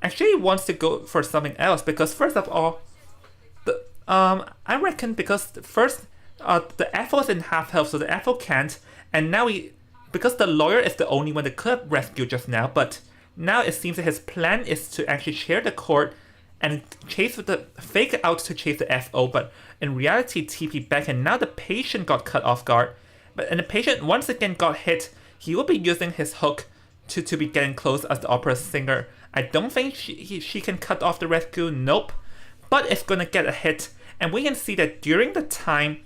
[SPEAKER 1] Actually, he wants to go for something else, because first of all, I reckon because first the FO is in half health, so the FO can't, and now because the lawyer is the only one that could have rescued just now, but now it seems that his plan is to actually share the court and chase with the fake out to chase the FO, but in reality TP back, and now the patient got cut off guard, and the patient once again got hit. He will be using his hook to be getting close as the opera singer. I don't think she can cut off the rescue, nope. But it's gonna get a hit, and we can see that during the time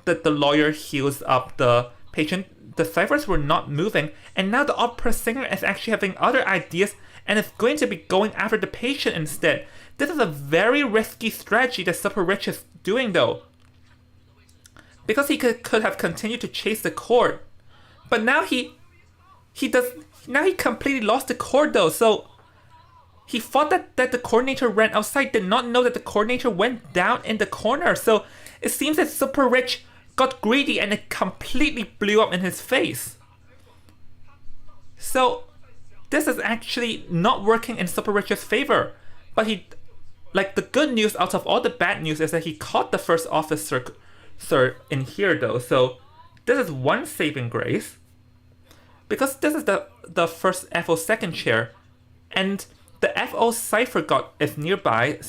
[SPEAKER 1] that the lawyer heals up the patient, the ciphers were not moving, and now the opera singer is actually having other ideas and is going to be going after the patient instead. This is a very risky strategy that Super Rich is doing though, because he could have continued to chase the cord, but now he completely lost the cord though. So he thought that the coordinator ran outside, did not know that the coordinator went down in the corner. So it seems that Super Rich got greedy and it completely blew up in his face. So this is actually not working in Super Rich's favor. But the good news out of all the bad news is that he caught the first officer in here though. So this is one saving grace, because this is the first FO second chair, and the FO cipher is nearby.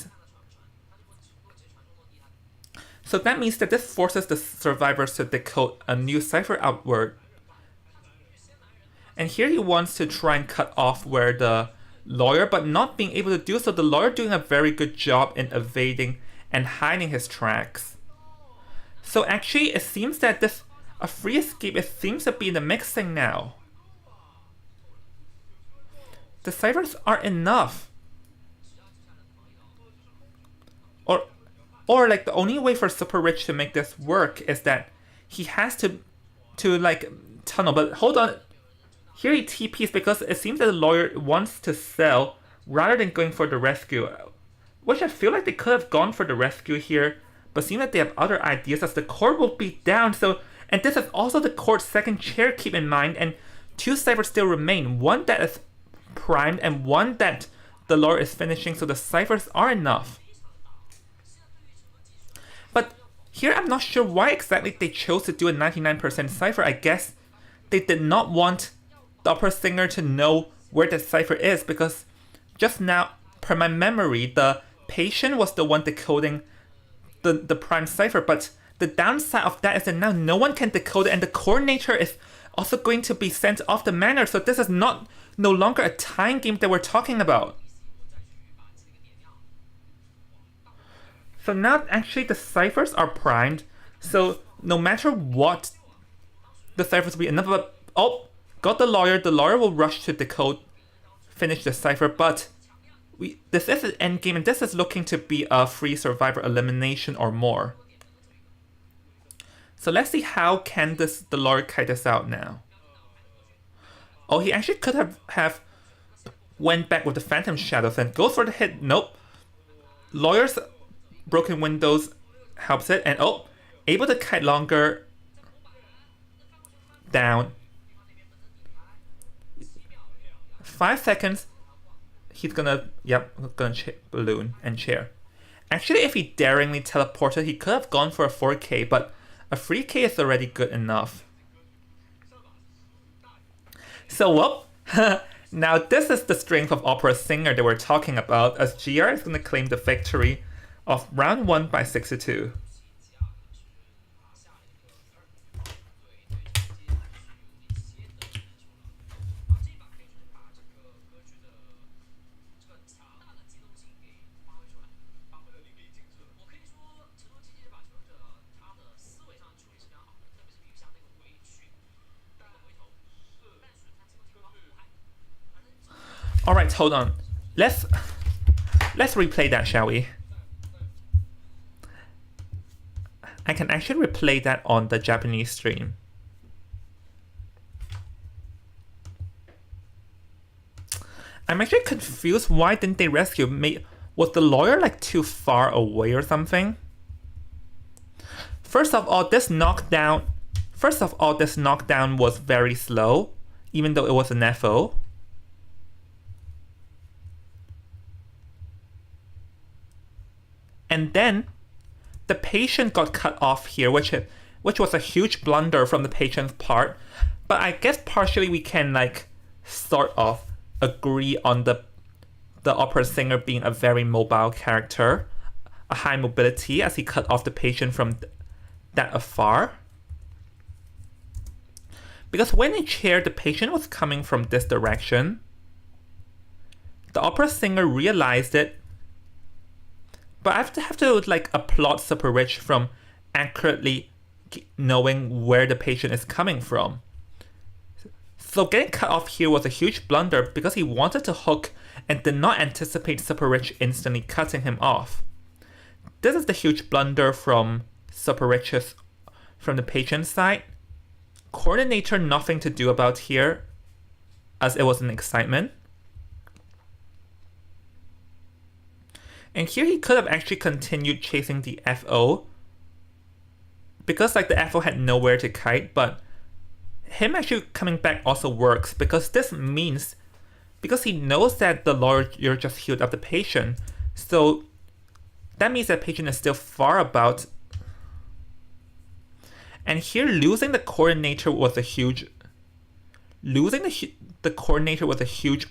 [SPEAKER 1] So that means that this forces the survivors to decode a new cipher outward. And here he wants to try and cut off where the lawyer, but not being able to do so. The lawyer doing a very good job in evading and hiding his tracks. So actually it seems that a free escape, it seems to be in the mixing now. The ciphers are enough. Or Or like the only way for Super Rich to make this work is that he has to like tunnel. But hold on, here he TPs because it seems that the lawyer wants to sell rather than going for the rescue, which I feel like they could have gone for the rescue here, but seems like they have other ideas as the court will be down. So, and this is also the court's second chair, keep in mind, and two ciphers still remain, one that is primed and one that the lawyer is finishing, so the ciphers are enough. But here I'm not sure why exactly they chose to do a 99% cipher. I guess they did not want the opera singer to know where the cipher is, because just now, per my memory, the patient was the one decoding the prime cipher, but the downside of that is that now no one can decode it, and the coordinator is also going to be sent off the manor, so this is no longer a time game that we're talking about. So now actually the ciphers are primed, so no matter what, the ciphers will be enough. But oh, got the lawyer will rush to decode, finish the cipher, but this is an endgame, and this is looking to be a free survivor elimination or more. So let's see how can the lawyer kite this out now. Oh, he actually could have went back with the Phantom Shadows and goes for the hit. Nope. Lawyer's broken windows helps it, and oh, able to kite longer. Down. 5 seconds. He's gonna balloon and chair. Actually, if he daringly teleported, he could have gone for a 4K, but a 3K is already good enough. So, well, now this is the strength of opera singer that we're talking about, as GR is gonna claim the victory of round 1 by 6-2. Alright, hold on. Let's replay that, shall we? I can actually replay that on the Japanese stream. I'm actually confused. Why didn't they rescue me? Was the lawyer like too far away or something? First of all, this knockdown was very slow, even though it was an FO. And then the patient got cut off here, which was a huge blunder from the patient's part. But I guess partially we can like sort of agree on the opera singer being a very mobile character, a high mobility, as he cut off the patient from that afar. Because when he chaired, the patient was coming from this direction. The opera singer realized it. But I have to like applaud Super Rich from accurately knowing where the patient is coming from. So getting cut off here was a huge blunder because he wanted to hook and did not anticipate Super Rich instantly cutting him off. This is the huge blunder from Super Rich's, from the patient's side. Coordinator nothing to do about here, as it was an excitement. And here he could have actually continued chasing the FO, because like the FO had nowhere to kite, but him actually coming back also works, because this means, because he knows that the lawyer just healed up the patient, so that means that patient is still far about. And here losing the coordinator was a huge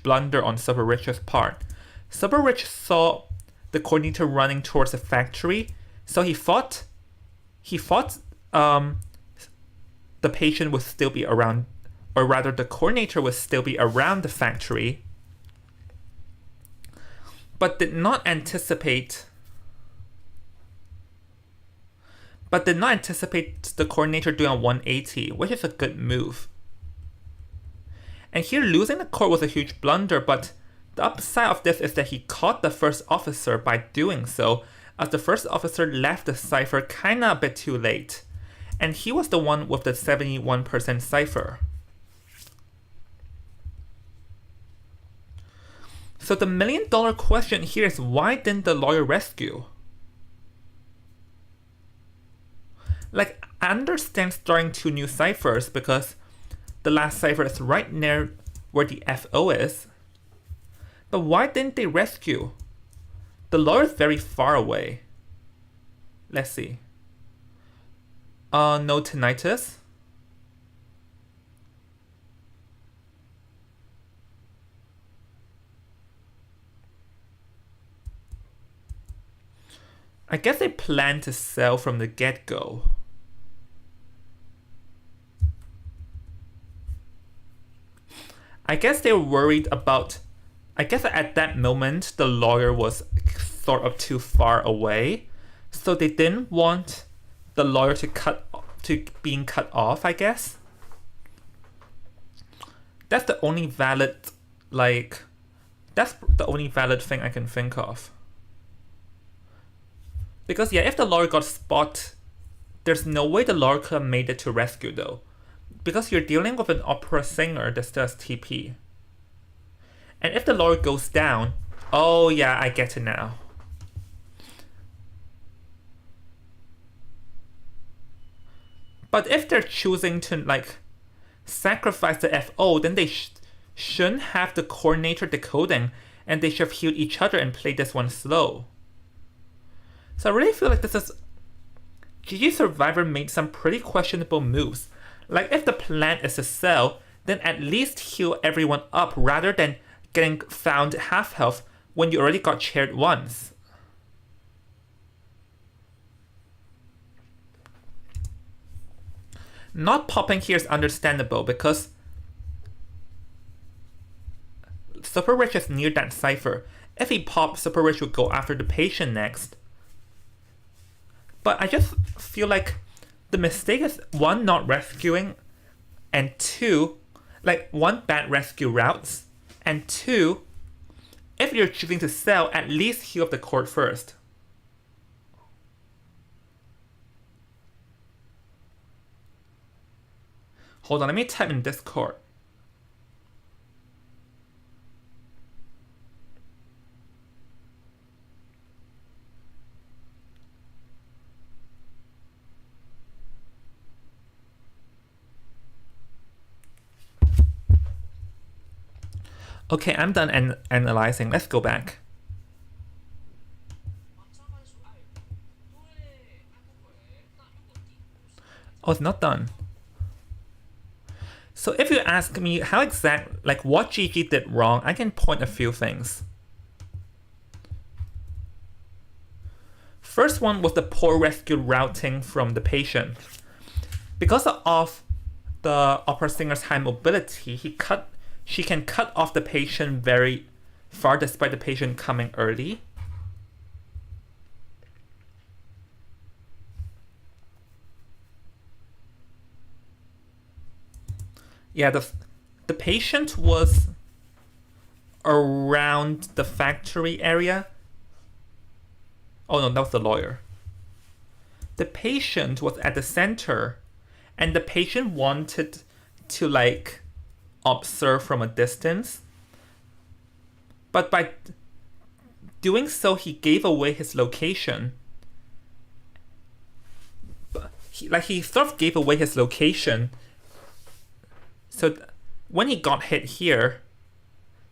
[SPEAKER 1] blunder on Super Rich's part. Super Rich saw the coordinator running towards the factory, so he thought the patient would still be around, or rather the coordinator would still be around the factory, but did not anticipate the coordinator doing a 180, which is a good move. And here losing the core was a huge blunder, but the upside of this is that he caught the first officer by doing so, as the first officer left the cipher kinda a bit too late, and he was the one with the 71% cipher. So the $1 million question here is, why didn't the lawyer rescue? Like, I understand starting 2 new ciphers because the last cipher is right near where the FO is. But why didn't they rescue? The lawyer is very far away. Let's see. No tinnitus. I guess they plan to sell from the get-go. I guess they were worried about, I guess at that moment the lawyer was sort of too far away, so they didn't want the lawyer to being cut off, I guess. That's the only valid, that's the only valid thing I can think of. Because yeah, if the lawyer got spot, there's no way the lawyer could have made it to rescue though. Because you're dealing with an opera singer that does TP. And if the lawyer goes down, oh yeah, I get it now. But if they're choosing to sacrifice the FO, then they shouldn't have the coordinator decoding, and they should have healed each other and play this one slow. So I really feel like this is... GG Survivor made some pretty questionable moves. Like, if the plan is to sell, then at least heal everyone up rather than getting found half health when you already got chaired once. Not popping here is understandable because Super Rich is near that cipher. If he pops, Super Rich would go after the patient next. But I just feel like the mistake is, 1, not rescuing, and 2, 1, bad rescue routes, and 2, if you're choosing to sell, at least heal up the court first. Hold on, let me type in Discord. Okay, I'm done analyzing. Let's go back. Oh, it's not done. So if you ask me how what GG did wrong, I can point a few things. First one was the poor rescue routing from the patient. Because of the opera singer's high mobility, she can cut off the patient very far despite the patient coming early. Yeah, the patient was around the factory area. Oh no, that was the lawyer. The patient was at the center, and the patient wanted to observe from a distance. But by doing so, he gave away his location. He sort of gave away his location. So when he got hit here,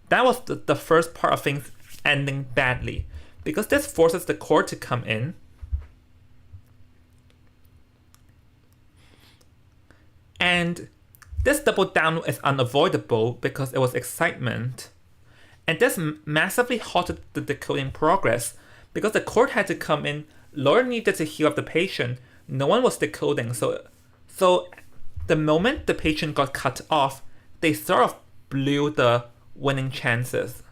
[SPEAKER 1] that was the first part of things ending badly. Because this forces the court to come in. And this double down is unavoidable because it was excitement. And this massively halted the decoding progress because the court had to come in, lawyer needed to heal up the patient, no one was decoding. So the moment the patient got cut off, they sort of blew the winning chances.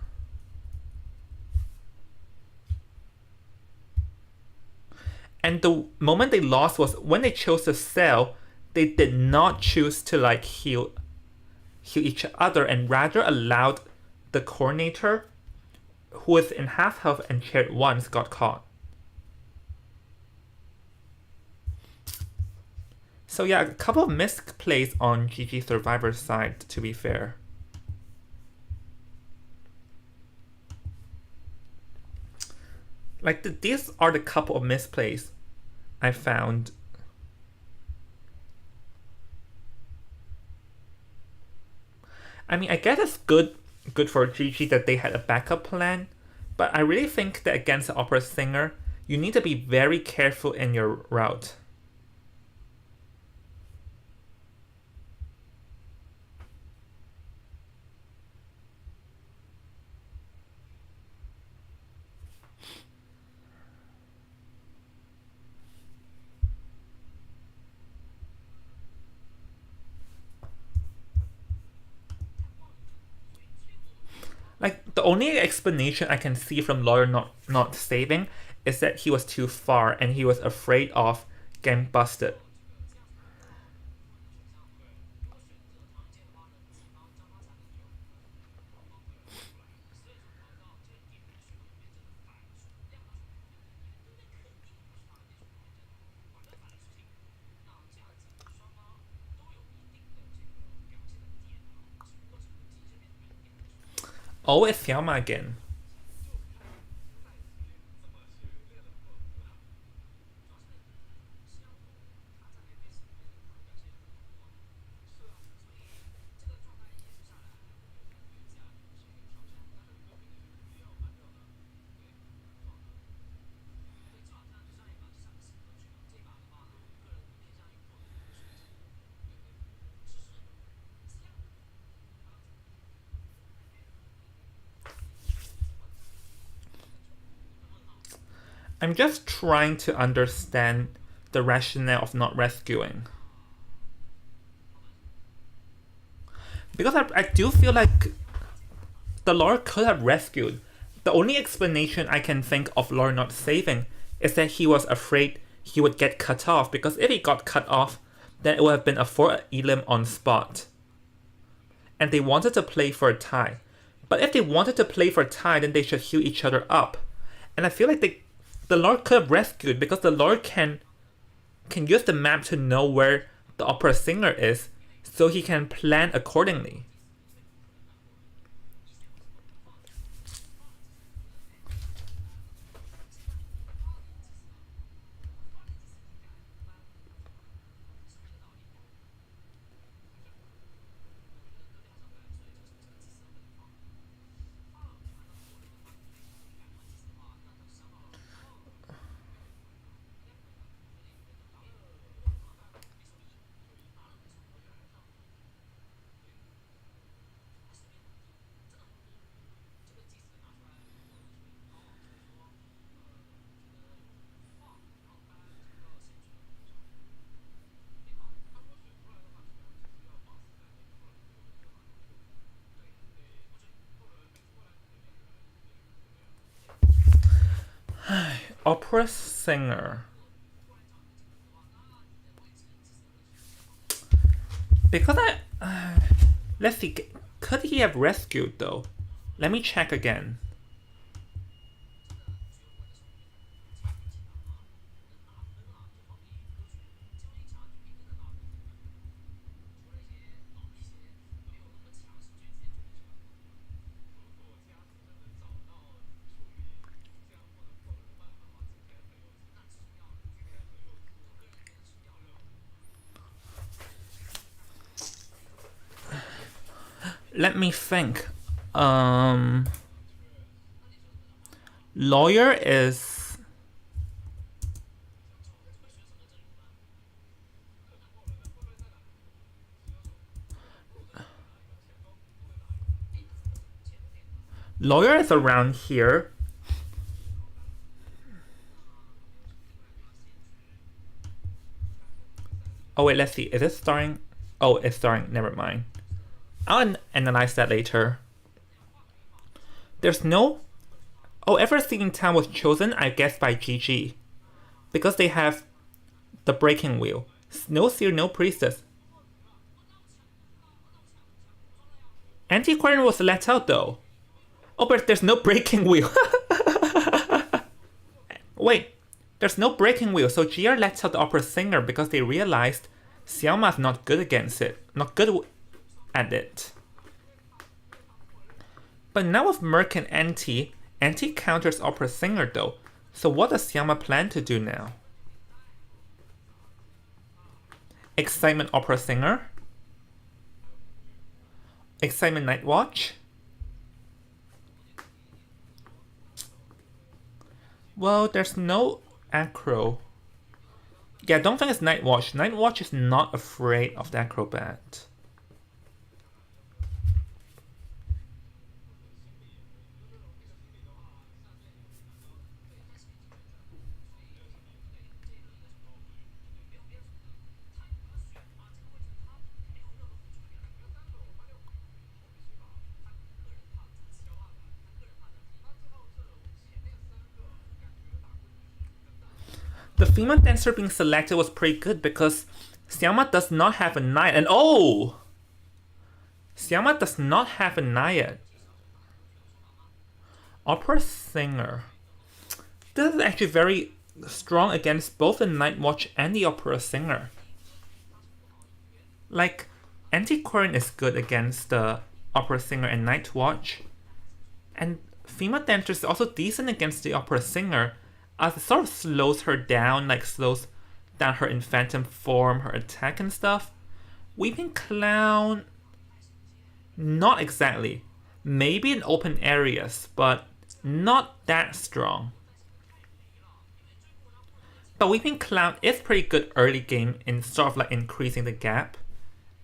[SPEAKER 1] And the moment they lost was when they chose to sell, they did not choose to heal each other and rather allowed the coordinator, who is in half health and chaired once, got caught. So yeah, a couple of misplays on GG Survivor's side, to be fair. Like, these are the couple of misplays I found. I mean, I guess it's good for GG that they had a backup plan, but I really think that against the opera singer, you need to be very careful in your route. Like, the only explanation I can see from Lawyer not saving is that he was too far and he was afraid of getting busted. Oh, it's Xiaoma again. I'm just trying to understand the rationale of not rescuing. Because I do feel like the lore could have rescued. The only explanation I can think of lore not saving is that he was afraid he would get cut off, because if he got cut off, then it would have been a 4 elim on spot. And they wanted to play for a tie. But if they wanted to play for a tie, then they should heal each other up. And I feel like the Lord could have rescued, because the Lord can use the map to know where the opera singer is, so he can plan accordingly. Opera singer. Because let's see, could he have rescued though? Let me check again. Let me think. Lawyer is... Lawyer is around here. Oh wait, let's see. Is it starring? Oh, it's starring. Never mind. I'll analyze that later. There's no... Oh, Ever Seeing Town was chosen, I guess, by GG. Because they have the breaking wheel. No Seer, no Priestess. Antiquarian was let out though. Oh, but there's no breaking wheel. Wait, there's no breaking wheel, so GR lets out the opera singer because they realized Xiaoma's not good against it. Not good at it. But now with Merc and Anti counters Opera Singer though. So what does Xiaoma plan to do now? Excitement Opera Singer? Excitement Night Watch? Well, there's no Acro. Yeah, don't think it's Night Watch. Night Watch is not afraid of the Acrobat. The female dancer being selected was pretty good because Xiaoma does not have a Naiad. And oh! Xiaoma does not have a Naiad. Opera Singer. This is actually very strong against both the Night Watch and the Opera Singer. Like, Antiquarian is good against the Opera Singer and Night Watch. And female dancer is also decent against the Opera Singer, as it sort of slows her down, like slows down her in phantom form, her attack and stuff. Weeping Clown, not exactly. Maybe in open areas, but not that strong. But Weeping Clown is pretty good early game in sort of like increasing the gap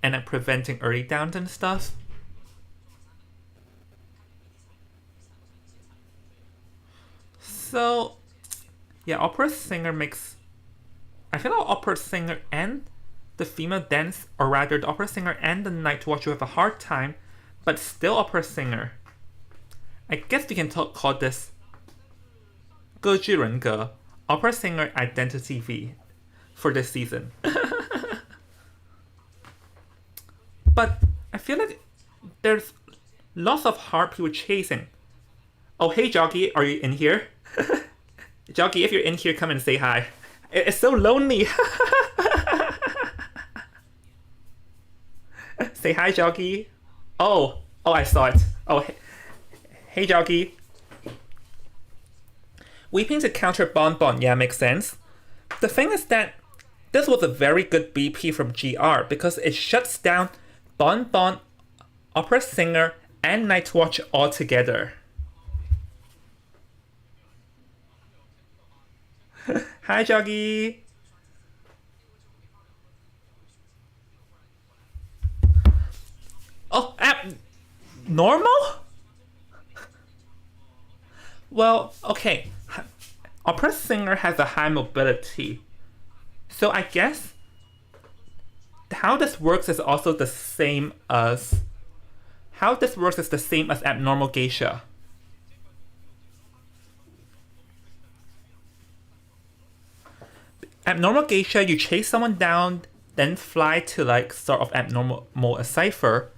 [SPEAKER 1] and like preventing early downs and stuff. So yeah, Opera Singer makes... I feel like Opera Singer and the female dance, or rather the Opera Singer and the Night Watch will have a hard time, but still Opera Singer. I guess we can call this 歌剧人格, Opera Singer Identity V for this season. But I feel like there's lots of hard people chasing. Oh, hey Joggy, are you in here? Joggy, if you're in here, come and say hi. It's so lonely. Say hi, Joggy. Oh, I saw it. Oh, hey, Joggy. Weeping to counter Bon Bon, yeah, makes sense. The thing is that this was a very good BP from GR because it shuts down Bon Bon, Opera Singer, and Night Watch all together. Hi, Joggy. Oh, normal? Well, okay. Opera Singer has a high mobility. So I guess how this works is also the same as... How this works is the same as Abnormal Geisha. Abnormal Geisha, you chase someone down, then fly to like sort of abnormal a cipher.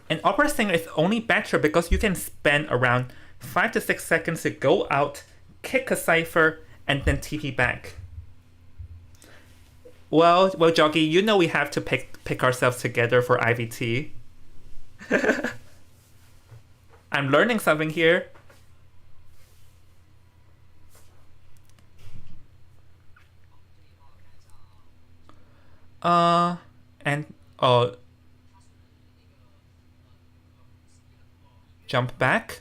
[SPEAKER 1] And Opera Singer is only better because you can spend around 5 to 6 seconds to go out, kick a cipher, and then TP back. Well, Joggy, you know we have to pick ourselves together for IVT. I'm learning something here. Jump back.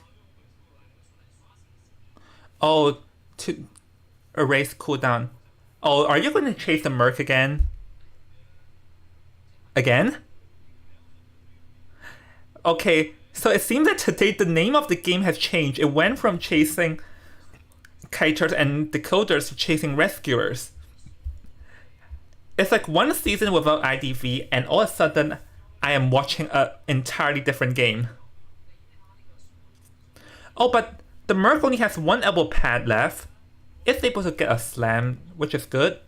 [SPEAKER 1] Oh, to erase cooldown. Oh, are you going to chase the Merc again? Again? Okay, so it seems that today the name of the game has changed. It went from chasing kiters and decoders to chasing rescuers. It's like one season without IDV, and all of a sudden, I am watching an entirely different game. Oh, but the Merc only has one elbow pad left. It's able to get a slam, which is good.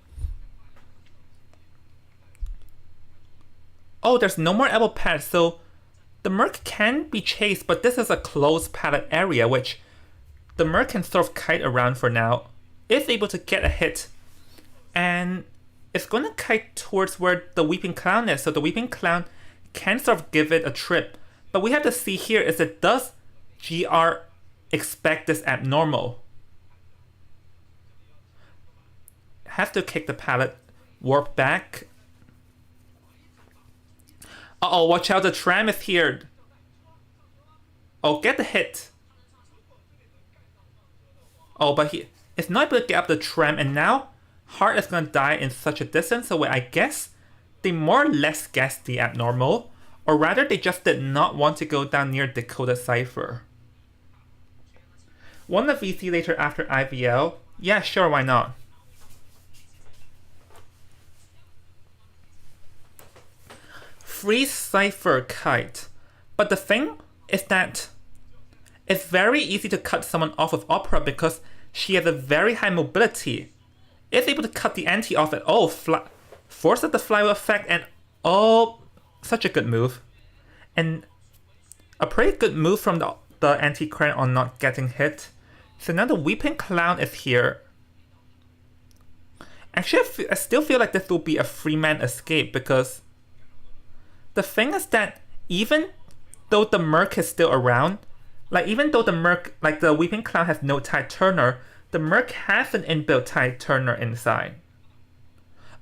[SPEAKER 1] Oh, there's no more elbow pad, so the Merc can be chased, but this is a closed pallet area, which the Merc can sort of kite around for now. It's able to get a hit, and it's going to kite towards where the Weeping Clown is. So the Weeping Clown can sort of give it a trip. But we have to see here is that does GR expect this abnormal? Have to kick the pallet, warp back. Uh-oh, watch out, the tram is here. Oh, get the hit. Oh, but he is not able to get up the tram, and now Hart is going to die in such a distance, so I guess they more or less guessed the abnormal, or rather they just did not want to go down near Dakota Cypher. Want the VC later after IVL? Yeah, sure, why not? Free Cypher kite. But the thing is that it's very easy to cut someone off with Opera because she has a very high mobility. It's able to cut the anti off at all, forces the flywheel effect, and oh, such a good move. And a pretty good move from the anti-crank on not getting hit. So now the Weeping Clown is here. Actually, I still feel like this will be a free-man escape because the thing is that even though the Merc is still around, like even though the Merc, like the Weeping Clown has no Tide Turner, the Merc has an inbuilt Tide Turner inside.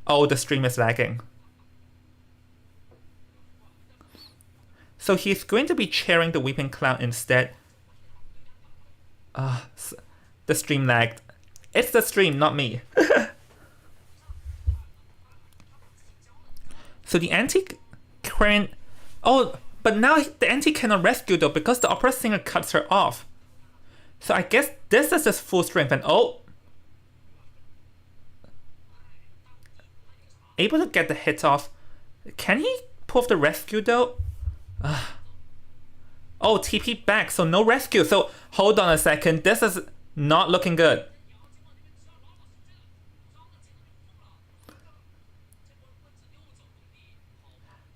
[SPEAKER 1] Oh, the stream is lagging. So he's going to be chairing the Weeping Clown instead. The stream lagged. It's the stream, not me. So the anti-crane... Oh, but now the anti cannot rescue though because the opera singer cuts her off. So I guess this is just full strength and oh! Able to get the hit off. Can he pull off the rescue though? Oh, TP back, so no rescue. So hold on a second, this is not looking good.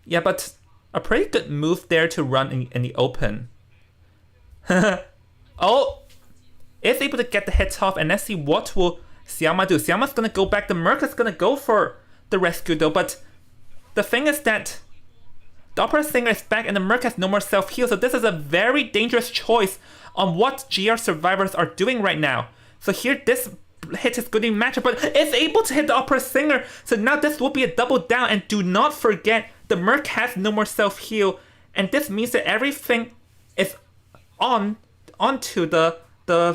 [SPEAKER 1] Yeah, but a pretty good move there to run in the open. Oh! Is able to get the hit off, and let's see what will Xiaoma do. Xiaoma's gonna go back, the Merc is gonna go for the rescue though, but the thing is that the opera singer is back and the Merc has no more self-heal, so this is a very dangerous choice on what GR survivors are doing right now. So here this hit is going to match up, but it's able to hit the opera singer, so now this will be a double down, and do not forget the Merc has no more self-heal, and this means that everything is onto the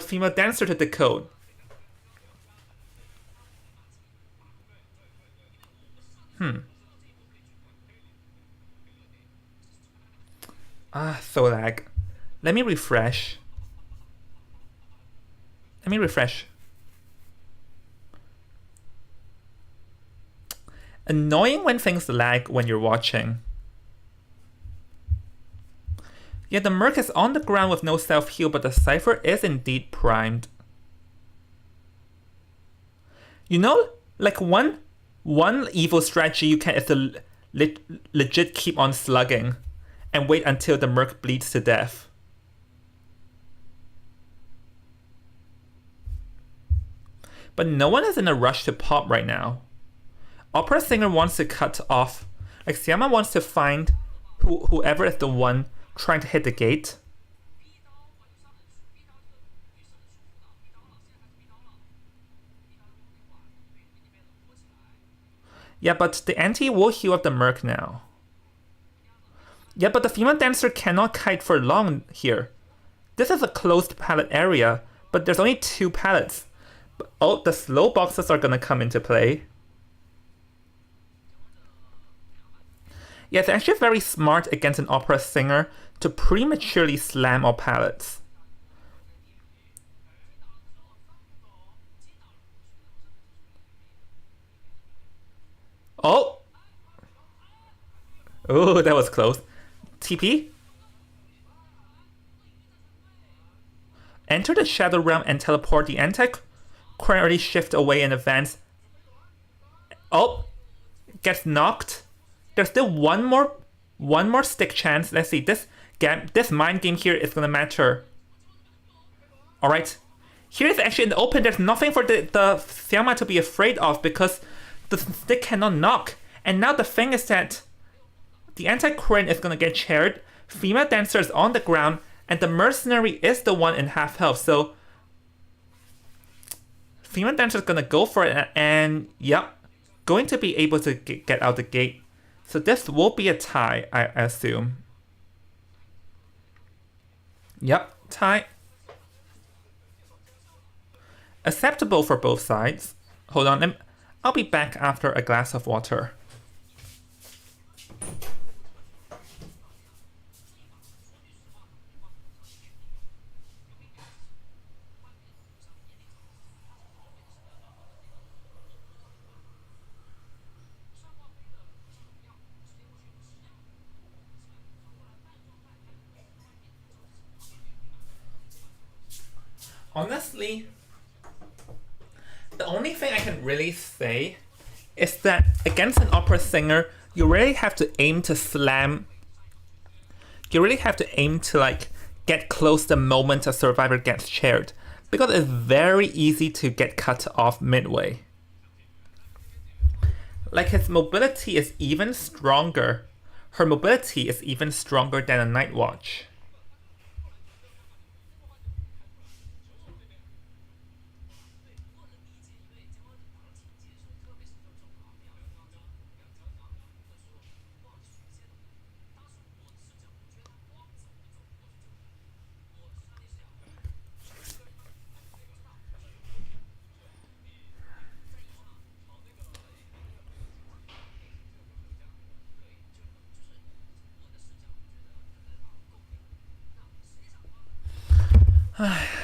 [SPEAKER 1] female dancer to decode. So lag. Let me refresh. Annoying when things lag when you're watching. Yeah, the Merc is on the ground with no self-heal, but the Cypher is indeed primed. You know, like one evil strategy you can is to legit keep on slugging and wait until the Merc bleeds to death. But no one is in a rush to pop right now. Opera singer wants to cut off. Like Xiaoma wants to find whoever is the one trying to hit the gate. Yeah, but the anti will heal up the Merc now. Yeah, but the female dancer cannot kite for long here. This is a closed pallet area, but there's only 2 pallets. Oh, the slow boxes are gonna come into play. Yeah, it's actually very smart against an opera singer to prematurely slam all pallets. Oh! Oh, that was close. TP? Enter the Shadow Realm and teleport. The anti-crane already shift away in advance. Oh! Gets knocked. There's still one more stick chance. Let's see. This mind game here is gonna matter. Alright. Here is actually in the open. There's nothing for the Xiaoma to be afraid of because the stick cannot knock. And now the thing is that the anti-queen is gonna get chaired, female dancer is on the ground, and the mercenary is the one in half health, so female dancer is gonna go for it, and yep, going to be able to get out the gate. So this will be a tie, I assume. Yep, tie. Acceptable for both sides. Hold on, I'll be back after a glass of water. Honestly, the only thing I can really say is that against an opera singer, you really have to aim to slam. You really have to aim to like get close the moment a survivor gets chaired, because it's very easy to get cut off midway. Like his mobility is even stronger. Her mobility is even stronger than a night watch.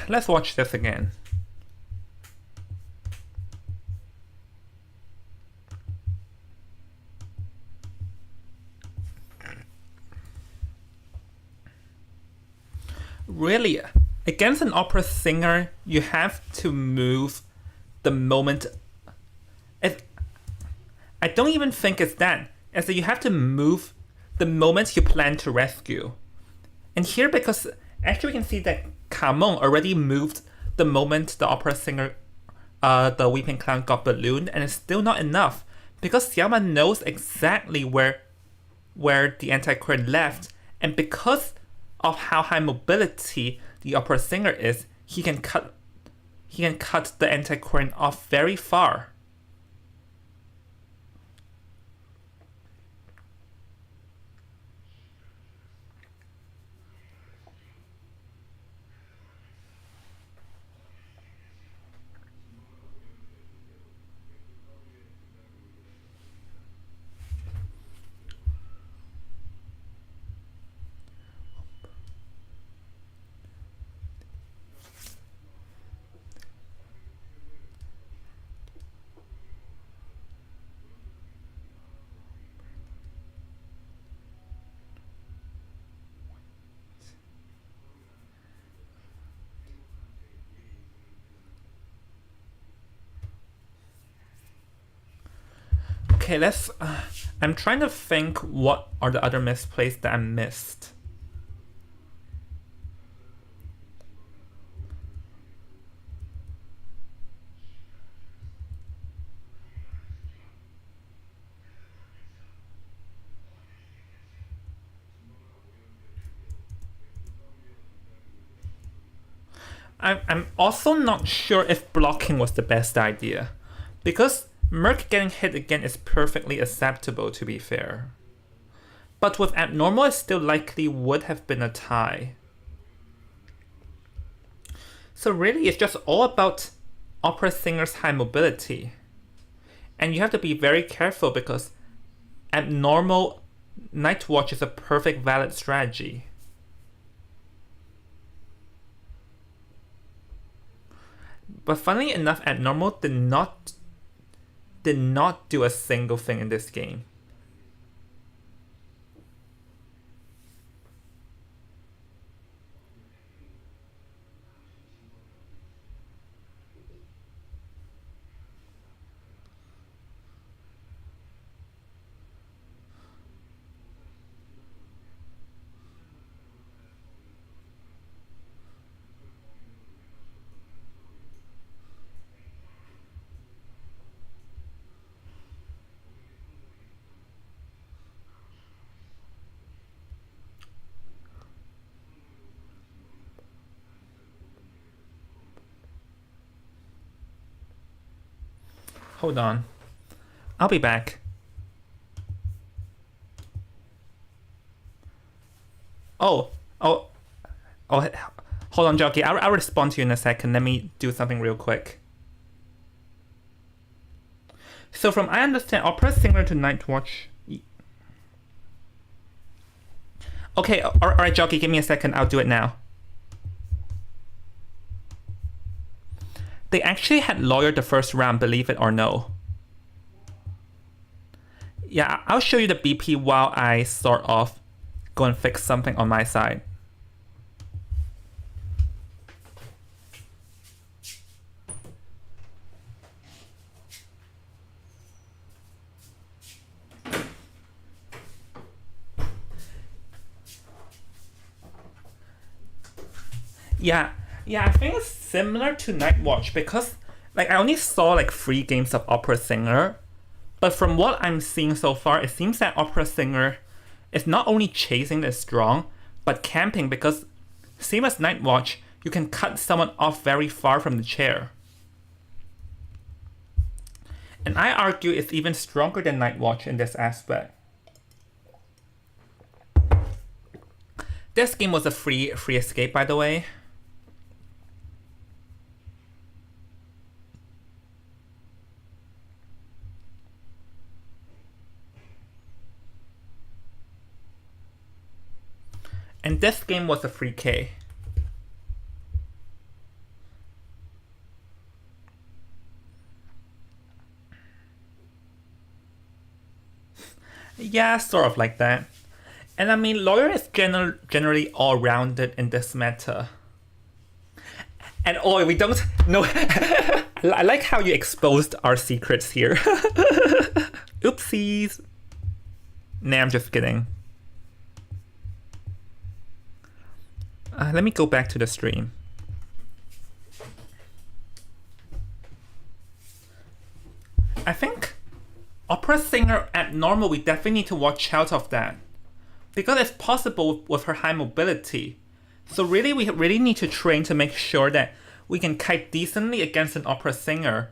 [SPEAKER 1] Let's watch this again. Really, against an opera singer, you have to move the moment. I don't even think it's that. It's that you have to move the moment you plan to rescue. And here, because actually we can see that Kamon already moved the moment the opera singer, the Weeping Clown, got ballooned, and it's still not enough. Because Xiaoma knows exactly where the anti-queen left, and because of how high mobility the opera singer is, he can cut the anti-queen off very far. Okay, let's. I'm trying to think what are the other misplays that I missed. I'm also not sure if blocking was the best idea, because Merc getting hit again is perfectly acceptable, to be fair. But with abnormal, it still likely would have been a tie. So really, it's just all about opera singer's high mobility. And you have to be very careful because abnormal night watch is a perfect valid strategy. But funnily enough, abnormal did not do a single thing in this game. Hold on. I'll be back. Oh, oh, oh, hold on, Jockey. I'll respond to you in a second. Let me do something real quick. So from I understand, opera singer to night watch. Okay, alright, Jockey, give me a second. I'll do it now. They actually had lawyer the first round, believe it or no. Yeah, I'll show you the BP while I sort of go and fix something on my side. Yeah, I think it's similar to Night Watch because like I only saw like 3 games of Opera Singer, but from what I'm seeing so far, it seems that Opera Singer is not only chasing the strong, but camping because same as Night Watch, you can cut someone off very far from the chair. And I argue it's even stronger than Night Watch in this aspect. This game was a free escape, by the way. And this game was a free K. Yeah, sort of like that. And I mean, lawyer is generally all-rounded in this meta. And oh, we don't know. I like how you exposed our secrets here. Oopsies. Nah, I'm just kidding. Let me go back to the stream. I think Opera Singer at normal, we definitely need to watch out of that. Because it's possible with her high mobility. So really, we really need to train to make sure that we can kite decently against an Opera Singer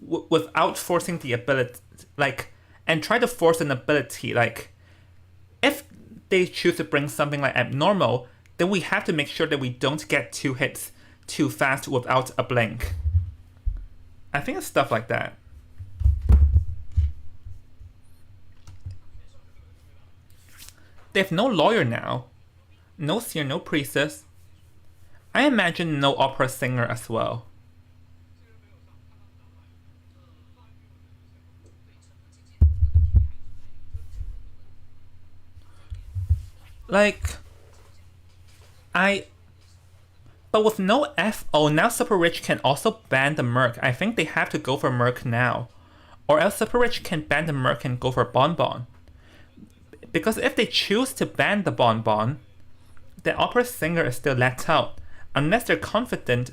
[SPEAKER 1] without forcing the ability, like, and try to force an ability. Like, if they choose to bring something like abnormal, then we have to make sure that we don't get 2 hits too fast without a blink. I think it's stuff like that. They have no lawyer now. No seer, no priestess. I imagine no opera singer as well. Like, but with no FO, now Super Rich can also ban the Merc. I think they have to go for Merc now. Or else Super Rich can ban the Merc and go for Bonbon. Because if they choose to ban the Bonbon, the Opera Singer is still let out. Unless they're confident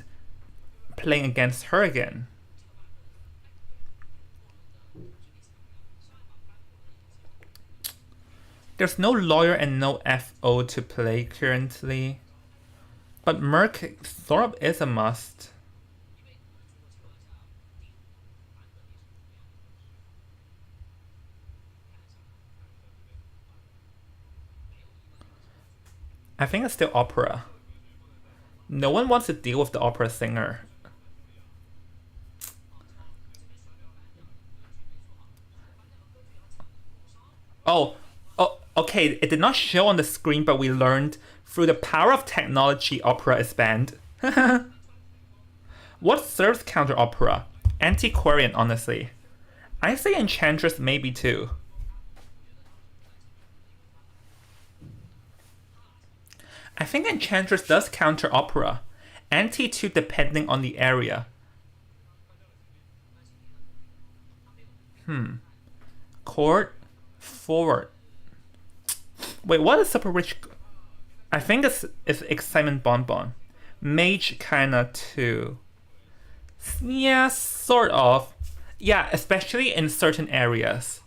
[SPEAKER 1] playing against her again. There's no lawyer and no FO to play currently. But Merc sort of is a must. I think it's still Opera. No one wants to deal with the Opera Singer. Oh, okay, it did not show on the screen, but we learned through the power of technology, Opera is banned. What serves counter Opera? Antiquarian, honestly. I say Enchantress maybe too. I think Enchantress does counter Opera. Anti too depending on the area. Court, forward. Wait, what is Super Rich? I think it's Excitement Bonbon. Mage kinda too. Yeah, sort of. Yeah, especially in certain areas.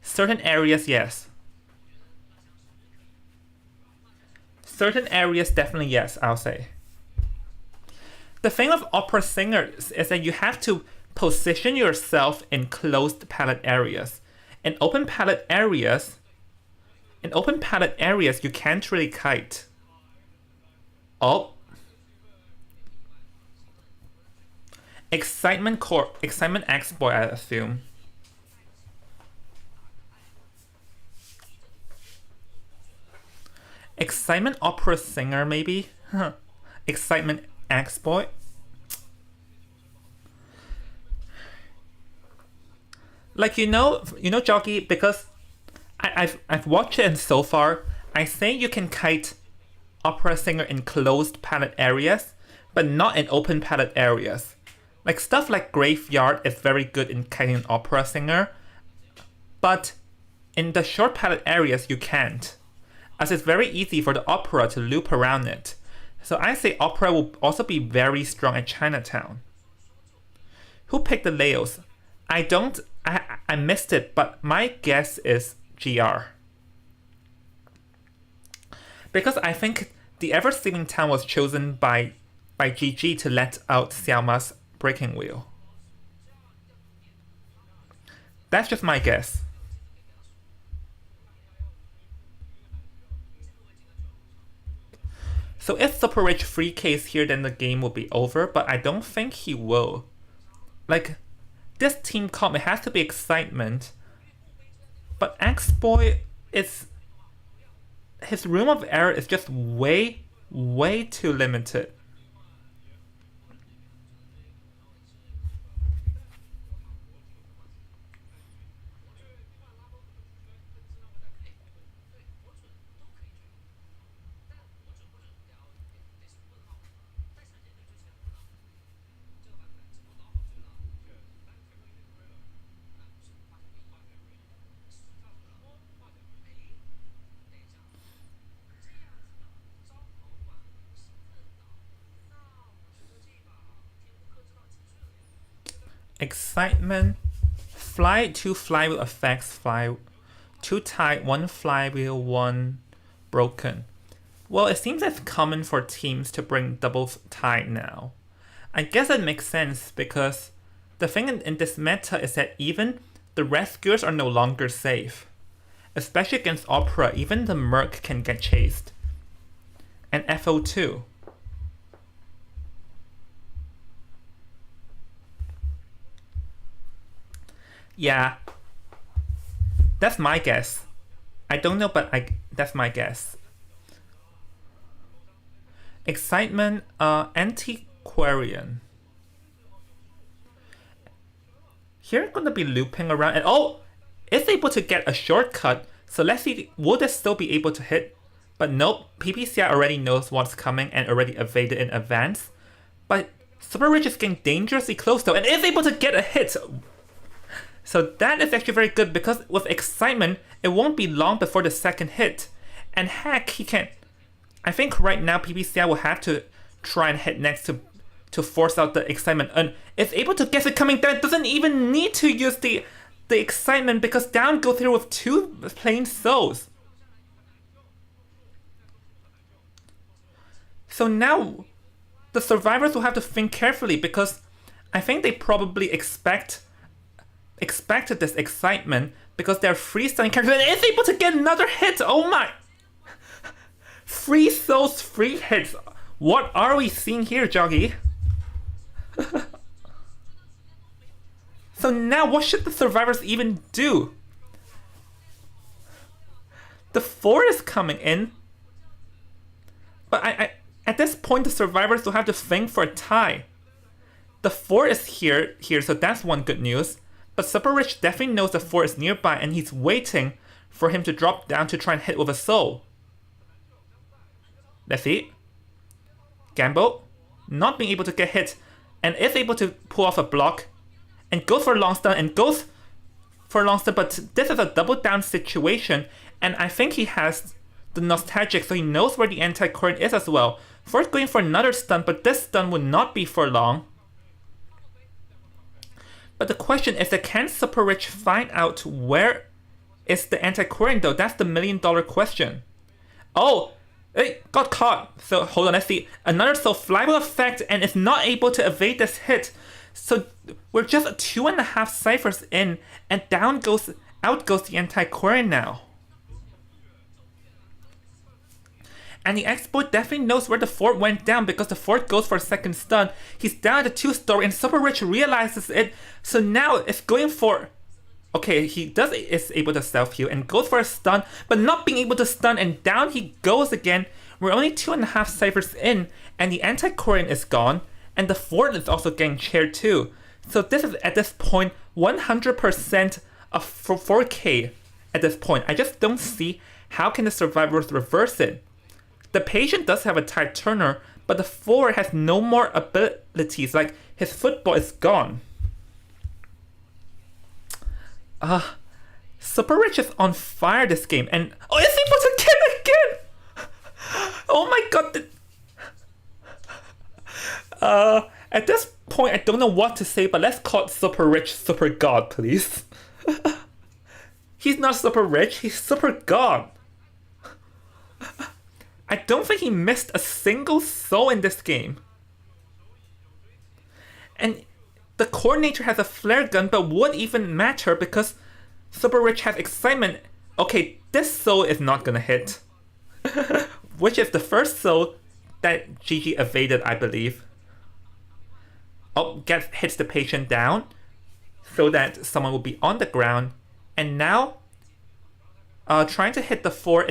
[SPEAKER 1] Certain areas, yes. Certain areas, definitely yes, I'll say. The thing of Opera Singers is that you have to position yourself in closed palette areas. In open palette areas, you can't really kite. Oh. Excitement X-Boy, I assume. Excitement Opera Singer, maybe? Huh. Excitement X-Boy? Like, Jockey, because I've watched it, and so far, I say you can kite Opera Singer in closed palette areas, but not in open palette areas. Like, stuff like Graveyard is very good in kiting an Opera Singer, but in the short palette areas you can't, as it's very easy for the opera to loop around it. So I say opera will also be very strong at Chinatown. Who picked the Leos? I missed it, but my guess is GR. Because I think the Ever Sleeping Town was chosen by GG to let out Xiaoma's Breaking Wheel. That's just my guess. So if Super Rich free case here, then the game will be over, but I don't think he will. Like, this team comp, it has to be excitement, but X-Boy is... his room of error is just way, way too limited. Excitement. Fly 2 flywheel effects, fly 2 tie, 1 flywheel, 1 broken. Well, it seems it's common for teams to bring double tie now. I guess it makes sense because the thing in this meta is that even the rescuers are no longer safe. Especially against Opera, even the Merc can get chased. And FO2. Yeah, that's my guess. I don't know, but that's my guess. Excitement, Antiquarian. Here gonna be looping around, and oh, it's able to get a shortcut. So let's see, would it still be able to hit? But nope, PPCI already knows what's coming and already evaded in advance. But Super Rich is getting dangerously close though, and is able to get a hit. So that is actually very good because with excitement, it won't be long before the second hit. And heck, he can... I think right now PPCI will have to try and hit next to force out the excitement. And it's able to guess it coming down. Doesn't even need to use the excitement because down go through with 2 plain souls. So now the survivors will have to think carefully because I think they probably expected this excitement because they're freestyling characters and is able to get another hit. Oh my! 3 souls, 3 hits. What are we seeing here, Joggy? So now what should the survivors even do? The 4 is coming in. But I at this point the survivors will have to think for a tie. The 4 is here, so that's one good news. But Super Rich definitely knows the 4 is nearby and he's waiting for him to drop down to try and hit with a soul. Let's see. Gamble. Not being able to get hit and is able to pull off a block and goes for a long stun and goes for a long stun, but this is a double down situation and I think he has the nostalgic so he knows where the anti-current is as well. First going for another stun, but this stun would not be for long. But the question is that can Super Rich find out where is the anti-current though? That's the $1 million question. Oh, it got caught. So hold on, let's see. Another so flywheel effect and is not able to evade this hit. So we're just 2.5 ciphers in, and out goes the anti-query now. And the expert definitely knows where the fort went down because the fort goes for a second stun. He's down at the 2-story and Super Rich realizes it. So now it's going for... Okay, he is able to self-heal and goes for a stun, but not being able to stun, and down he goes again. We're only 2.5 ciphers in, and the anti-Korean is gone, and the fort is also getting chaired too. So this is, at this point, 100% of 4K at this point. I just don't see how can the survivors reverse it. The patient does have a tight turner, but the forward has no more abilities, like his football is gone. Super Rich is on fire this game, and it's able to kill again! Oh my god! At this point, I don't know what to say, but let's call it Super Rich Super God, please. He's not Super Rich, he's Super God. I don't think he missed a single soul in this game. And the coordinator has a flare gun, but would even matter because Super Rich has excitement. Okay, this soul is not gonna hit. Which is the first soul that GG evaded, I believe. Oh, hits the patient down so that someone will be on the ground. And now, trying to hit the 4.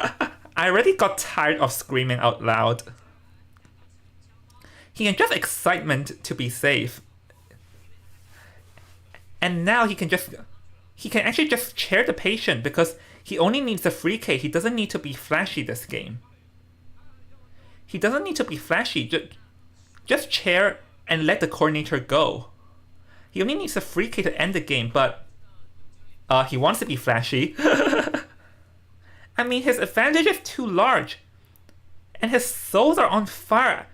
[SPEAKER 1] I already got tired of screaming out loud. He can just excitement to be safe. And now he can actually just chair the patient because he only needs a free K. He doesn't need to be flashy this game. He doesn't need to be flashy. Just chair and let the coordinator go. He only needs a free K to end the game, but he wants to be flashy. I mean, his advantage is too large. And his souls are on fire.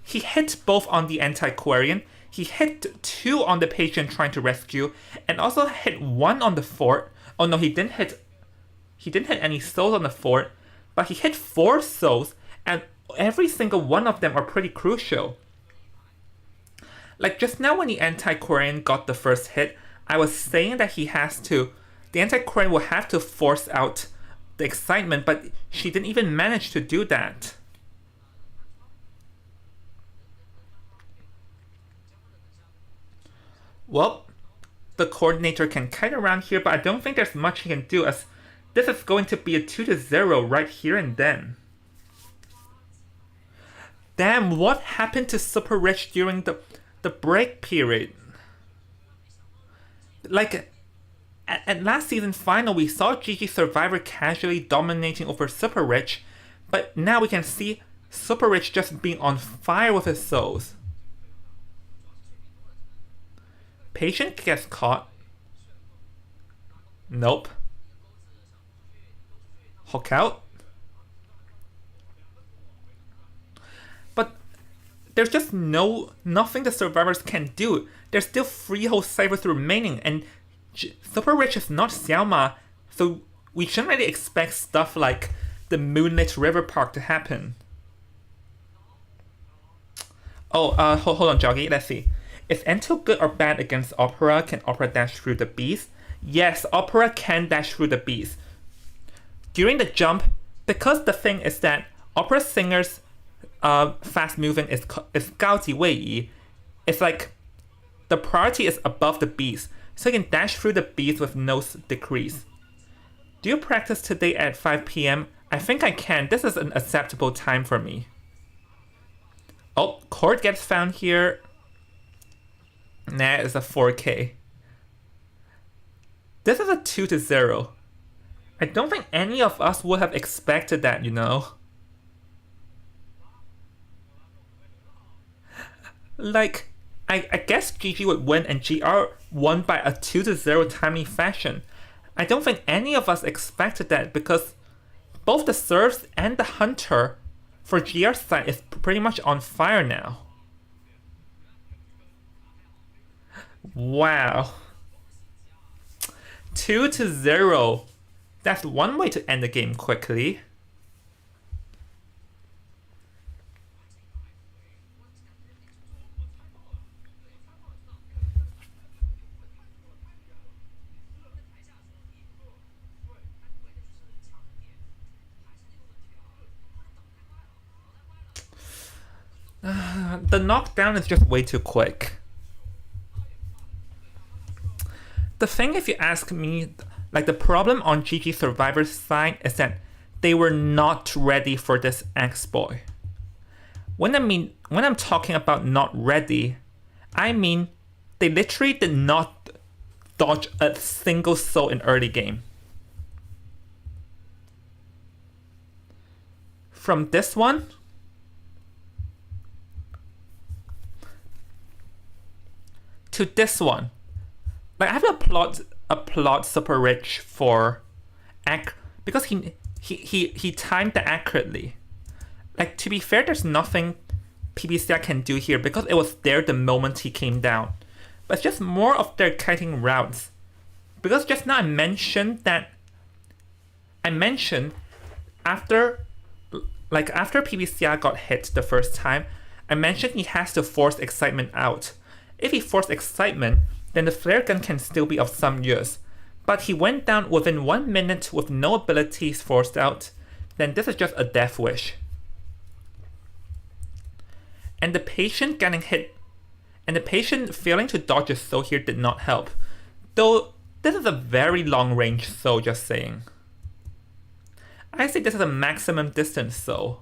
[SPEAKER 1] He hit both on the anti-Quarian. He hit 2 on the patient trying to rescue. And also hit 1 on the fort. Oh no, he didn't hit any souls on the fort. But he hit 4 souls. And every single one of them are pretty crucial. Like just now when the anti-Quarian got the first hit, I was saying that the anti-Quarian will have to force out the excitement, but she didn't even manage to do that. Well, the coordinator can kite around here, but I don't think there's much he can do as this is going to be a 2-0 right here and then. Damn, what happened to Super Rich during the break period? Like, at last season final, we saw GG Survivor casually dominating over Super Rich, but now we can see Super Rich just being on fire with his souls. Patient gets caught. Nope. Hook out. But there's just nothing the survivors can do. There's still 3 whole ciphers remaining, and Super Rich is not Xiaoma, so we shouldn't really expect stuff like the Moonlit River Park to happen. Oh, hold on, Joggy. Let's see. Is Ento good or bad against Opera? Can Opera dash through the beast? Yes, Opera can dash through the beast. During the jump, because the thing is that Opera Singer's fast moving is Gaoji Wei Yi. It's like the priority is above the beast, so you can dash through the beast with no decrease. Do you practice today at 5 p.m? I think I can. This is an acceptable time for me. Oh, Cord gets found here. Nah, it's a 4K. This is a 2-0. I don't think any of us would have expected that, you know. Like, I guess GG would win and GR won by a 2-0 timely fashion. I don't think any of us expected that because both the serfs and the hunter for GR's side is pretty much on fire now. Wow. 2-0. That's one way to end the game quickly. The knockdown is just way too quick. The thing, if you ask me, like the problem on GG Survivor's side is that they were not ready for this X-Boy. When I'm talking about not ready, I mean they literally did not dodge a single soul in early game. From this one to this one, like I have to applaud Super Rich for because he timed that accurately. Like, to be fair, there's nothing PBCI can do here because it was there the moment he came down. But it's just more of their kiting routes. Because just now I mentioned after PBCI got hit the first time, I mentioned he has to force excitement out. If he forced excitement, then the flare gun can still be of some use. But he went down within 1 minute with no abilities forced out, then this is just a death wish. And the patient getting hit, and the patient failing to dodge a soul here did not help. Though, this is a very long range soul, just saying. I say this is a maximum distance soul.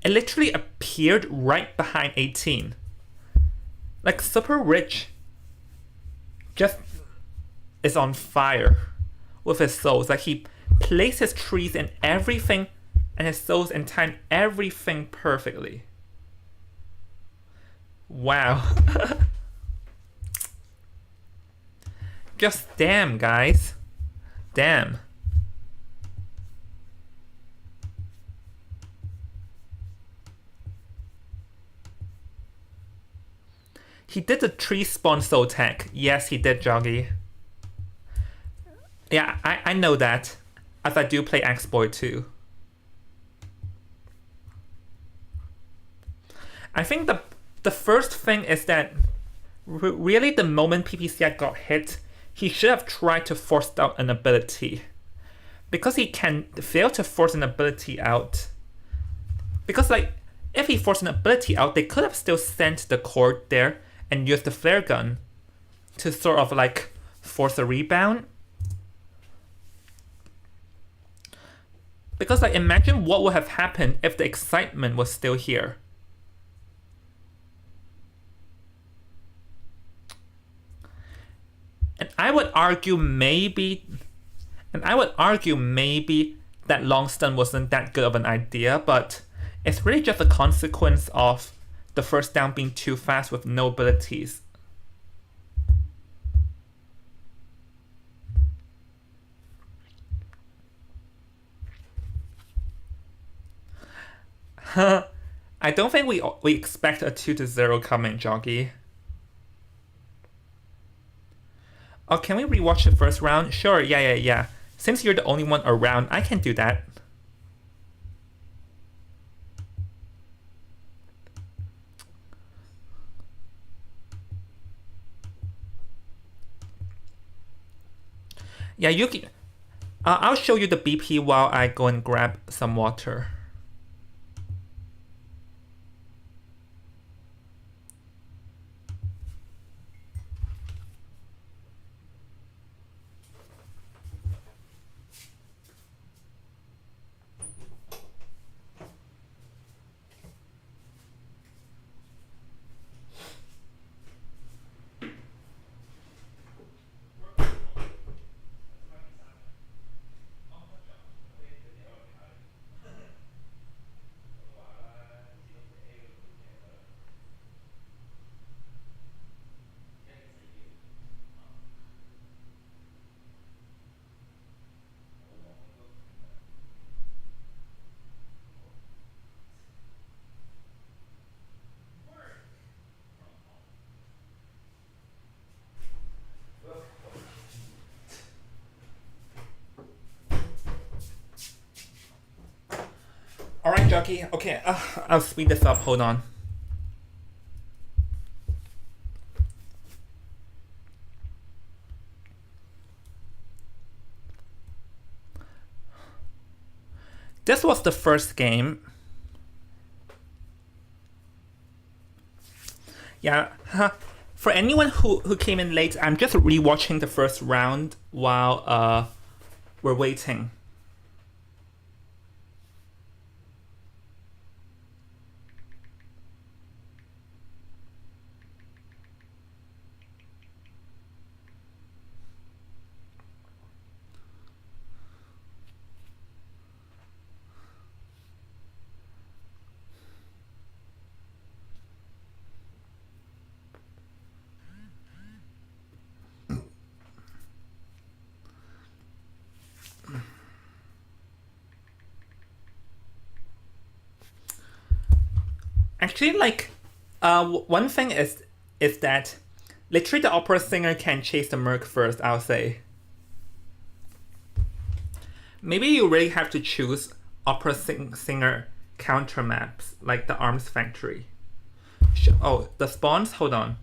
[SPEAKER 1] It literally appeared right behind 18. Like, Super Rich just is on fire with his souls. Like, he placed his trees and everything and his souls and timed everything perfectly. Wow. Just damn, guys. Damn. He did the tree spawn soul tech. Yes, he did, Joggy. Yeah, I know that, as I do play X-Boy too. I think the first thing is that really the moment PPCI got hit, he should have tried to force out an ability. Because he can fail to force an ability out. Because, like, if he forced an ability out, they could have still sent the cord there and used the flare gun to sort of, like, force a rebound. Because, like, imagine what would have happened if the excitement was still here. And I would argue maybe that long stun wasn't that good of an idea, but it's really just a consequence of the first down being too fast with no abilities. I don't think we expect a 2-0 coming, Joggy. Oh, can we rewatch the first round? Sure, yeah. Since you're the only one around, I can do that. Yeah, you can. I'll show you the BP while I go and grab some water. Alright, Jockey. Okay, I'll speed this up. Hold on. This was the first game. Yeah, for anyone who came in late, I'm just rewatching the first round while we're waiting. Actually, like, one thing is that literally the opera singer can chase the merc first, I'll say. Maybe you really have to choose opera singer counter maps, like the Arms Factory. Oh, the spawns? Hold on.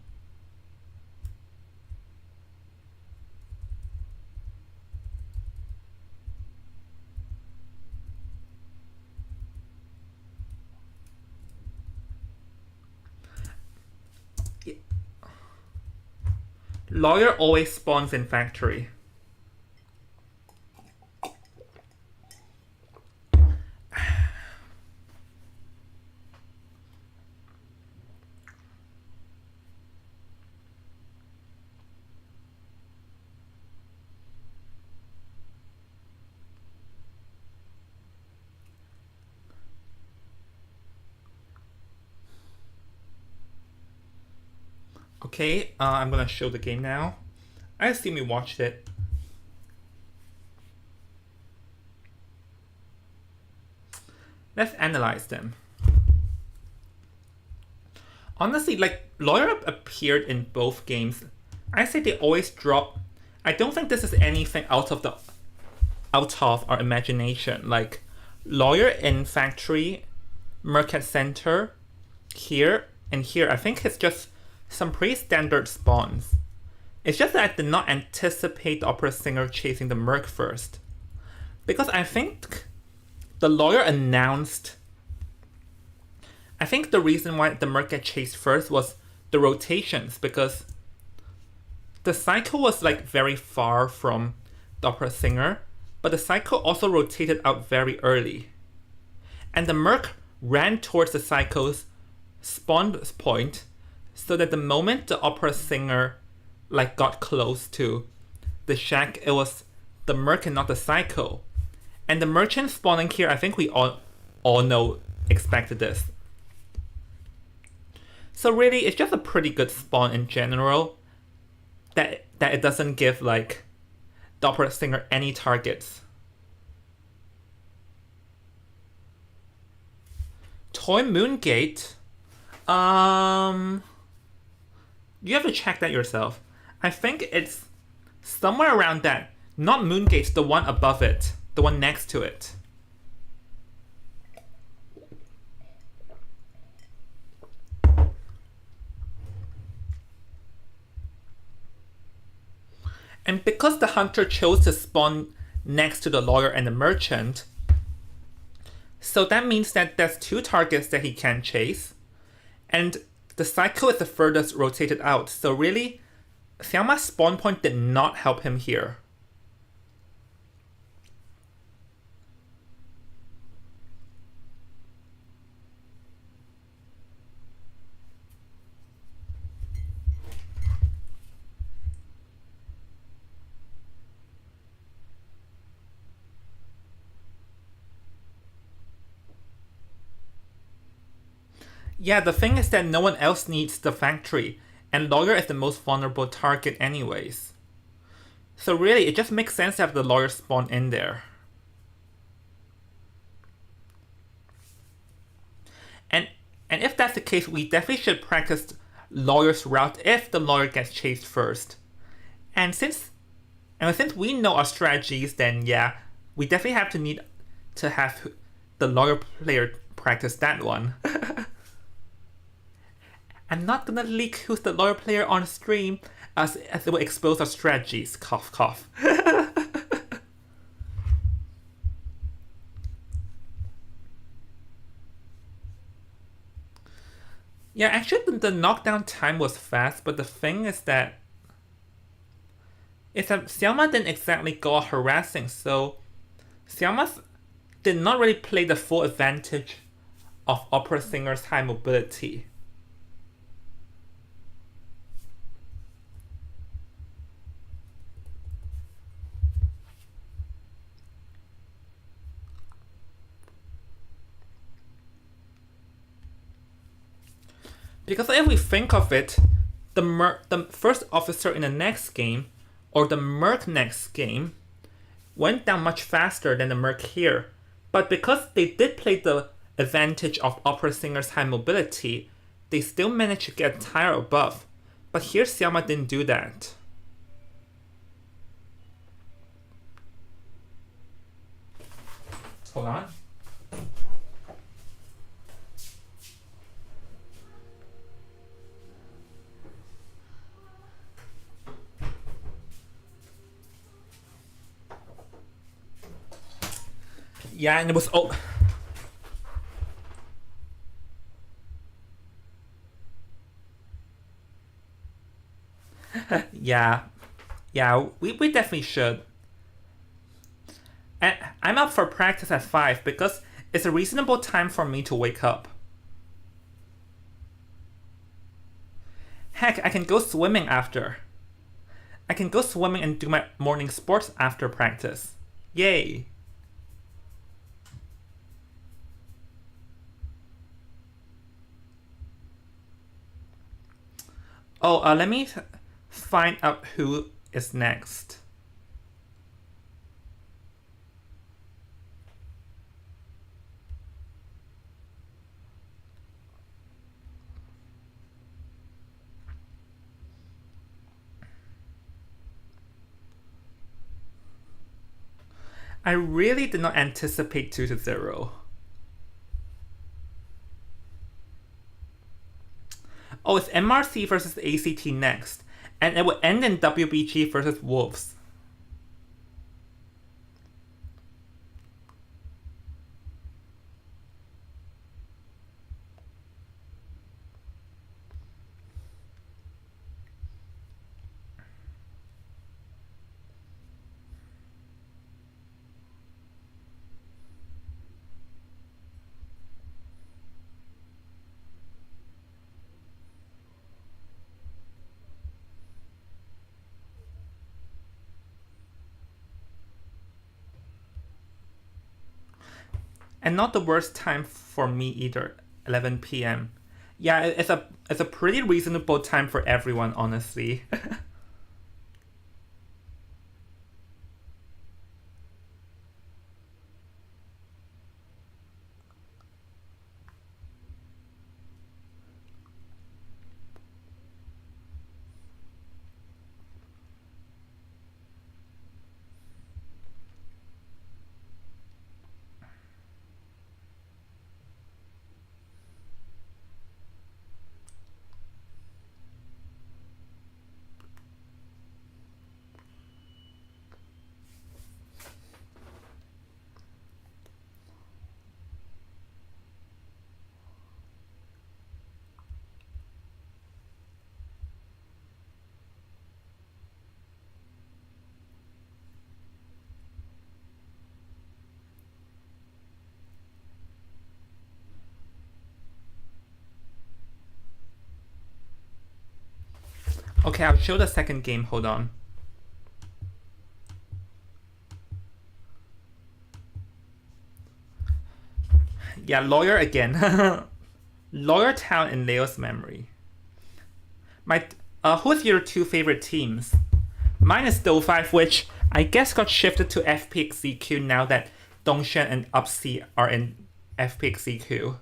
[SPEAKER 1] Lawyer always spawns in factory. Okay, I'm gonna show the game now. I assume you watched it. Let's analyze them. Honestly, like, Lawyer appeared in both games. I say they always drop. I don't think this is anything out of our imagination. Like, Lawyer in Factory, Merc at Center, here, and here. I think it's just some pretty standard spawns. It's just that I did not anticipate the opera singer chasing the merc first. Because I think the lawyer announced... I think the reason why the merc got chased first was the rotations, because the cycle was like very far from the opera singer, but the cycle also rotated out very early. And the merc ran towards the cycle's spawn point, so that the moment the opera singer like got close to the shack, it was the merc and not the cycle. And the merchant spawning here, I think we all know expected this. So really, it's just a pretty good spawn in general, that it doesn't give like the opera singer any targets. Toy Moongate. You have to check that yourself. I think it's somewhere around that. Not Moongate, the one above it. The one next to it. And because the hunter chose to spawn next to the lawyer and the merchant, so that means that there's two targets that he can chase. And the cycle is the furthest rotated out. So really, Xiaoma's spawn point did not help him here. Yeah, the thing is that no one else needs the factory, and lawyer is the most vulnerable target anyways. So really, it just makes sense to have the lawyer spawn in there. And if that's the case, we definitely should practice lawyer's route if the lawyer gets chased first. And since we know our strategies, then yeah, we definitely need to have the lawyer player practice that one. I'm not gonna leak who's the lawyer player on stream, as it will expose our strategies. Cough, cough. Yeah, actually the knockdown time was fast, but the thing is that Xiaoma didn't exactly go out harassing, so Xiaoma did not really play the full advantage of opera singer's high mobility. Because if we think of it, the first officer in the next game, or the Merc next game, went down much faster than the Merc here. But because they did play the advantage of opera singer's high mobility, they still managed to get a tire above. But here Xiaoma didn't do that. Hold on. Yeah, and it was yeah, we definitely should. And I'm up for practice at 5 because it's a reasonable time for me to wake up. Heck, I can go swimming after. I can go swimming and do my morning sports after practice. Yay! Oh, let me find out who is next. I really did not anticipate 2-0. Oh, it's MRC versus ACT next, and it will end in WBG versus Wolves. And not the worst time for me either, 11 p.m. Yeah, it's a pretty reasonable time for everyone, honestly. Okay, I'll show the second game, hold on. Yeah, Lawyer again. Lawyer Town in Leo's memory. Who's your two favorite teams? Mine is Do 5, which I guess got shifted to FPX now that Dongshan and Upsi are in FPX.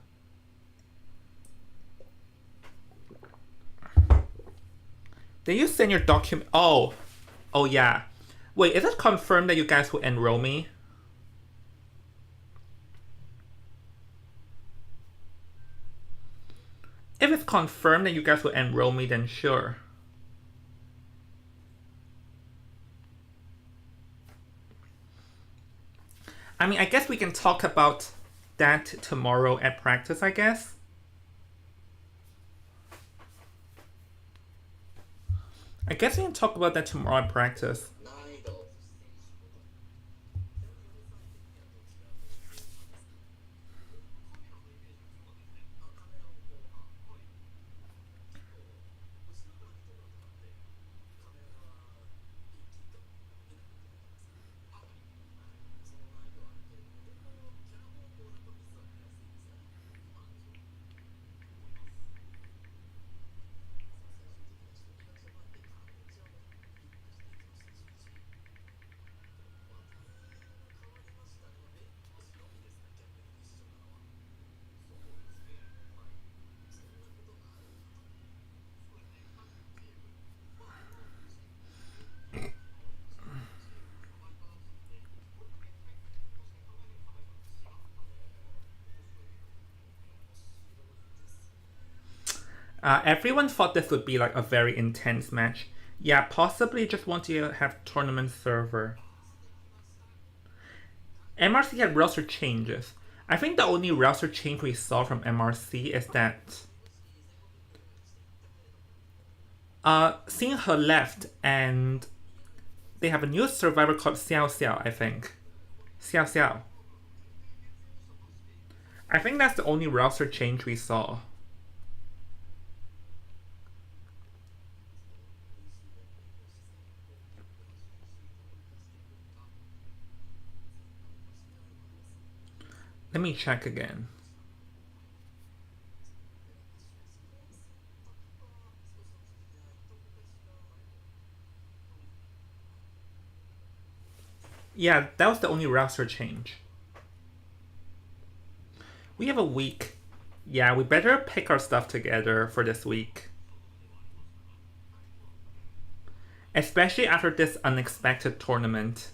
[SPEAKER 1] Did you send your document? Oh yeah. Wait, is it confirmed that you guys will enroll me? If it's confirmed that you guys will enroll me, then sure. I mean, I guess we can talk about that tomorrow at practice, I guess. guess we can talk about that tomorrow in practice. Everyone thought this would be like a very intense match. Yeah, possibly just want to have tournament server. MRC had roster changes. I think the only roster change we saw from MRC is that Xin He left and they have a new survivor called Xiao Xiao, I think. Xiao Xiao. I think that's the only roster change we saw. Let me check again. Yeah, that was the only roster change. We have a week. Yeah, we better pick our stuff together for this week. Especially after this unexpected tournament.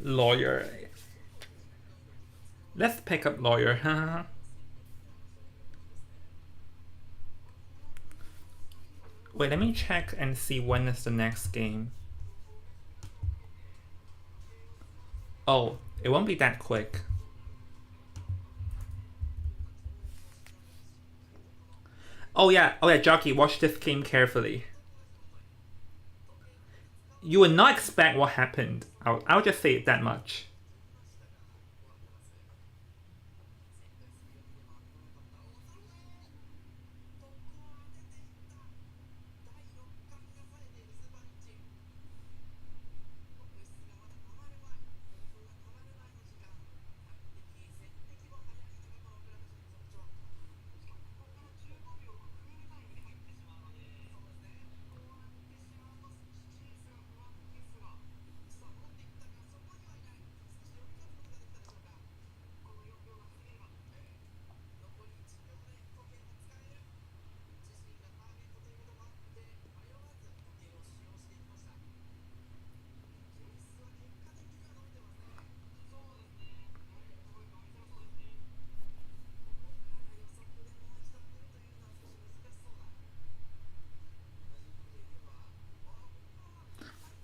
[SPEAKER 1] Lawyer. Let's pick up lawyer. Wait, let me check and see when is the next game. Oh, it won't be that quick. Oh yeah, Jockey, watch this game carefully. You would not expect what happened. I'll just say it that much.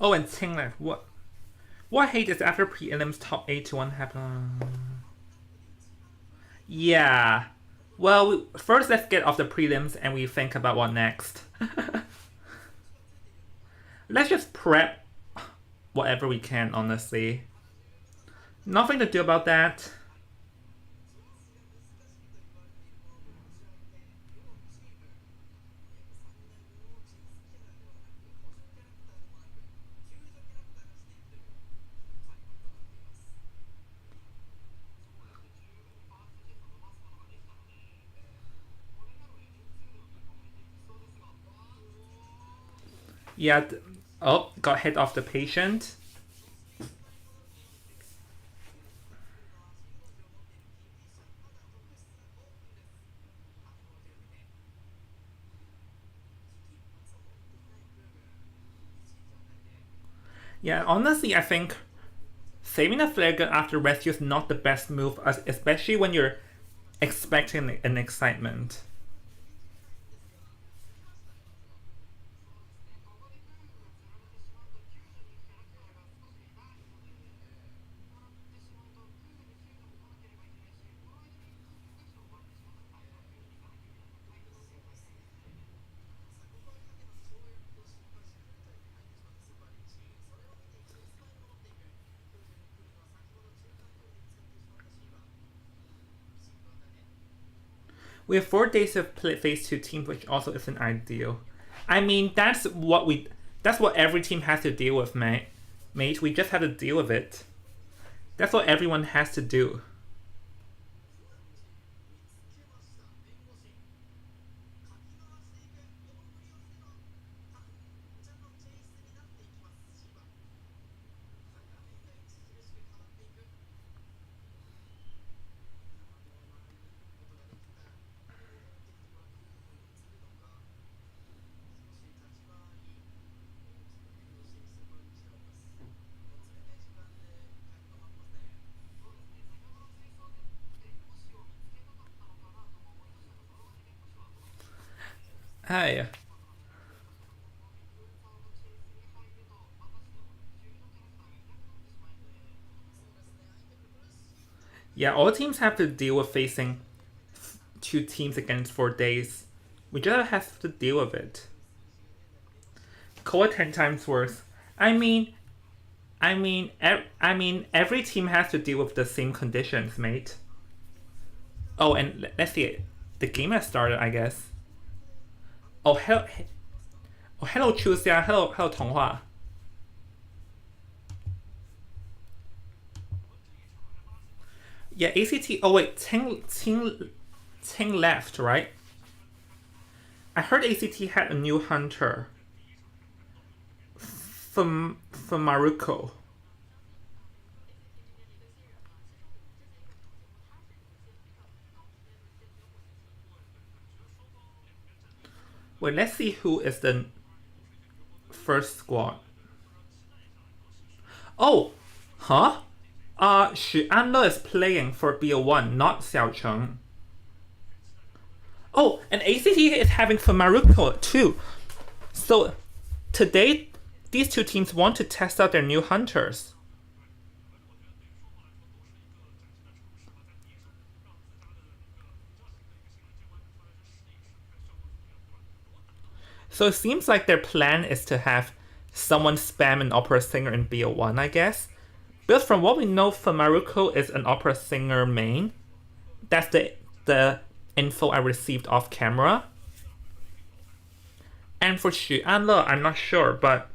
[SPEAKER 1] Oh, and Tingler, what? What I hate is after prelims top 8 to 1 happen. Yeah. Well, first let's get off the prelims and we think about what next. Let's just prep whatever we can, honestly. Nothing to do about that. Yeah. Oh, got hit off the patient. Yeah, honestly, I think saving the flare gun after rescue is not the best move, especially when you're expecting an excitement. We have 4 days of play phase 2 teams, which also isn't ideal. I mean, that's what every team has to deal with, mate. Mate, we just have to deal with it. That's what everyone has to do. Hi. Yeah, all teams have to deal with facing 2 teams against 4 days. We just have to deal with it. Koa 10 times worse. I mean, every team has to deal with the same conditions, mate. Oh, and let's see, the game has started, I guess. Oh, hello, Chuxia. Hello, 童话. Yeah, ACT. Oh wait, Ting left, right? I heard ACT had a new hunter from Maruko. Wait, let's see who is the first squad. Oh, huh? Xu Anle is playing for BO1, not Xiaocheng. Oh, and ACT is having for Maruko too. So today, these 2 teams want to test out their new hunters. So it seems like their plan is to have someone spam an opera singer in BO1, I guess. But from what we know, Maruko is an opera singer main. That's the info I received off camera. And for Xu Anle, I'm not sure, but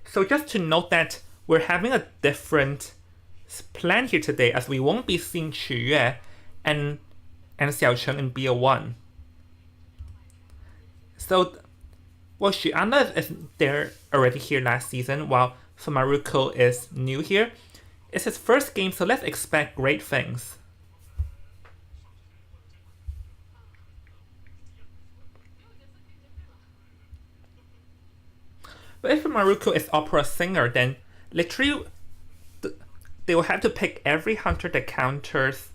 [SPEAKER 1] so just to note that we're having a different plan here today, as we won't be seeing Qu Yue and Xiaocheng in BO1. So, well, Xu Anle is there already here last season, while Maruko is new here. It's his first game, so let's expect great things. But if Maruko is opera singer, then literally they will have to pick every hunter that counters.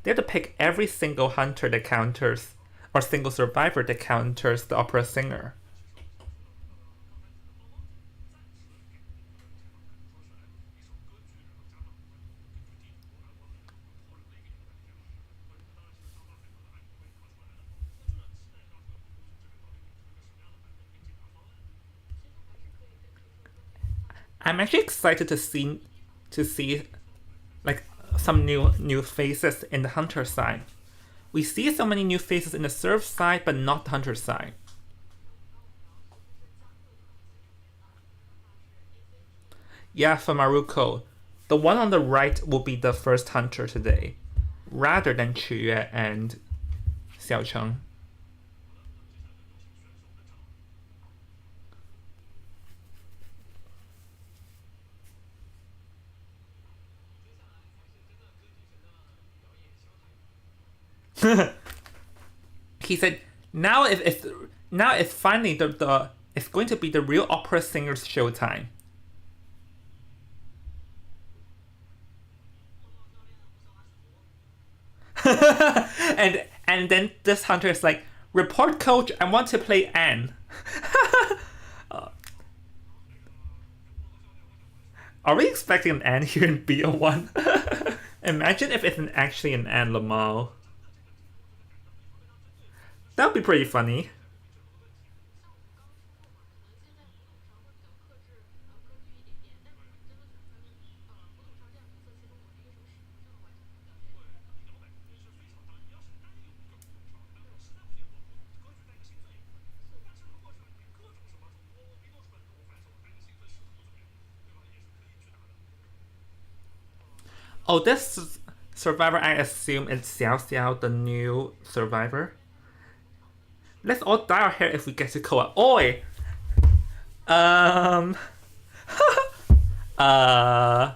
[SPEAKER 1] They have to pick every single hunter that counters, or single survivor that counters the opera singer. I'm actually excited to see like some new faces in the hunter side. We see so many new faces in the serve side, but not the hunter side. Yeah, for Maruko, the one on the right will be the first hunter today, rather than Qu Yue and Xiaocheng. He said, "Now it's finally the it's going to be the real opera singer's showtime." and then this hunter is like, report coach, I want to play Anne. Are we expecting an Anne here in BO1? Imagine if it's actually an Anne Lamau. That would be pretty funny. Oh, this Survivor, I assume it's Xiao Xiao, the new Survivor. Let's all dye our hair if we get to co-op. Oi! Um... uh...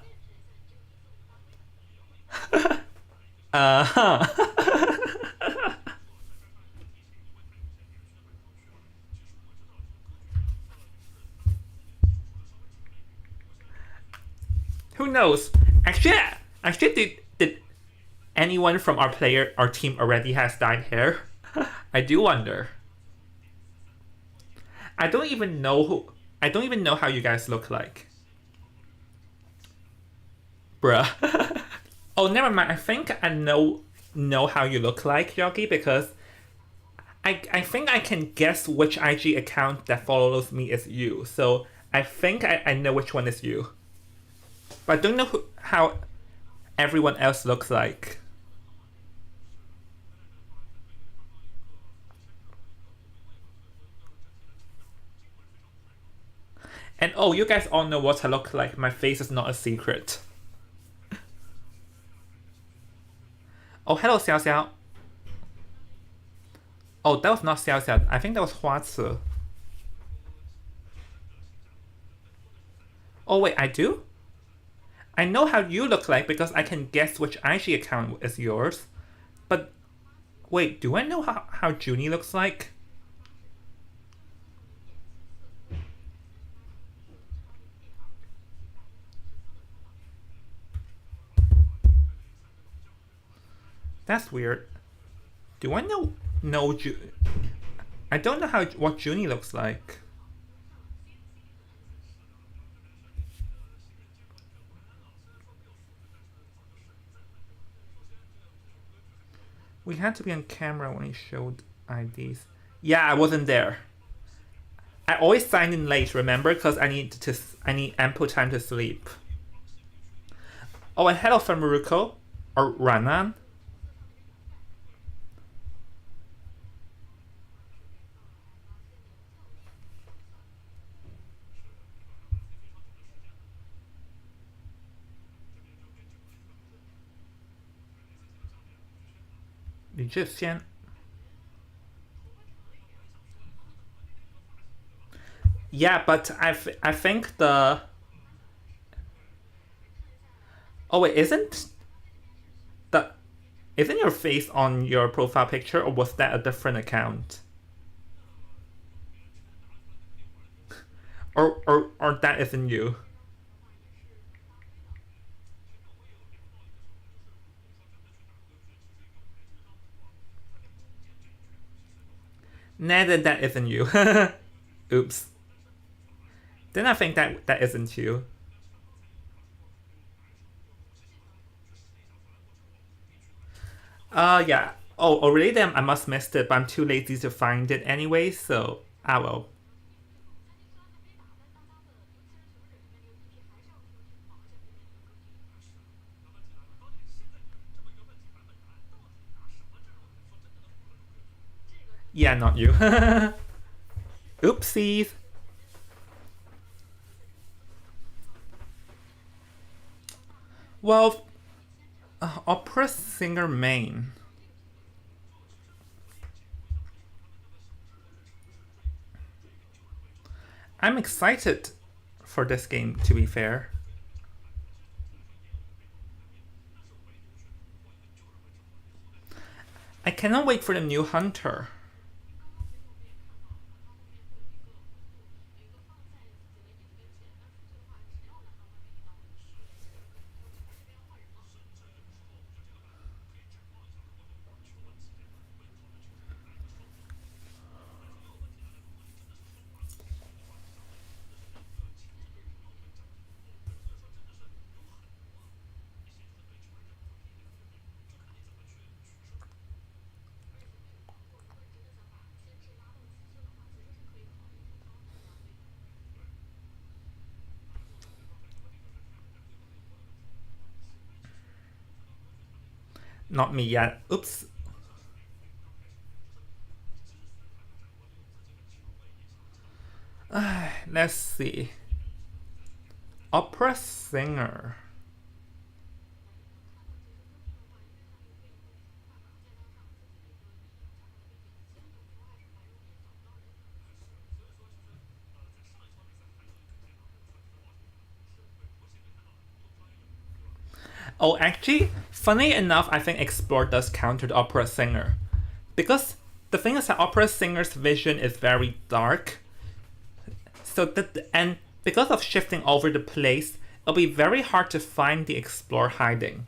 [SPEAKER 1] huh. Who knows? Actually, did anyone from our team already has dyed hair? I do wonder. I don't even know how you guys look like. Bruh. Oh, never mind. I think I know how you look like, Yogi, because I think I can guess which IG account that follows me is you. So I think I know which one is you. But I don't know how everyone else looks like. And oh, you guys all know what I look like. My face is not a secret. Oh, hello, Xiao Xiao. Oh, that was not Xiao Xiao. I think that was Hua Ce. Oh, wait, I do? I know how you look like because I can guess which IG account is yours. But wait, do I know how Junie looks like? That's weird. Do I know I don't know what Junie looks like. We had to be on camera when he showed IDs. Yeah, I wasn't there. I always sign in late, remember? Because I need ample time to sleep. Oh, and hello from Maruko or Ranan. Egyptian. Yeah, but I think the... Oh wait, isn't your face on your profile picture, or was that a different account? Or that isn't you? Nah, that isn't you. Oops. Then I think that isn't you. Yeah. Oh, really? Then I must missed it, but I'm too lazy to find it anyway. So I will. Yeah, not you. Oopsies. Well, opera singer main. I'm excited for this game, to be fair. I cannot wait for the new hunter. Not me yet. Oops. Let's see. Opera singer. Oh, actually, funny enough, I think Explore does counter the opera singer. Because the thing is that opera singer's vision is very dark. So that, and because of shifting over the place, it'll be very hard to find the Explore hiding.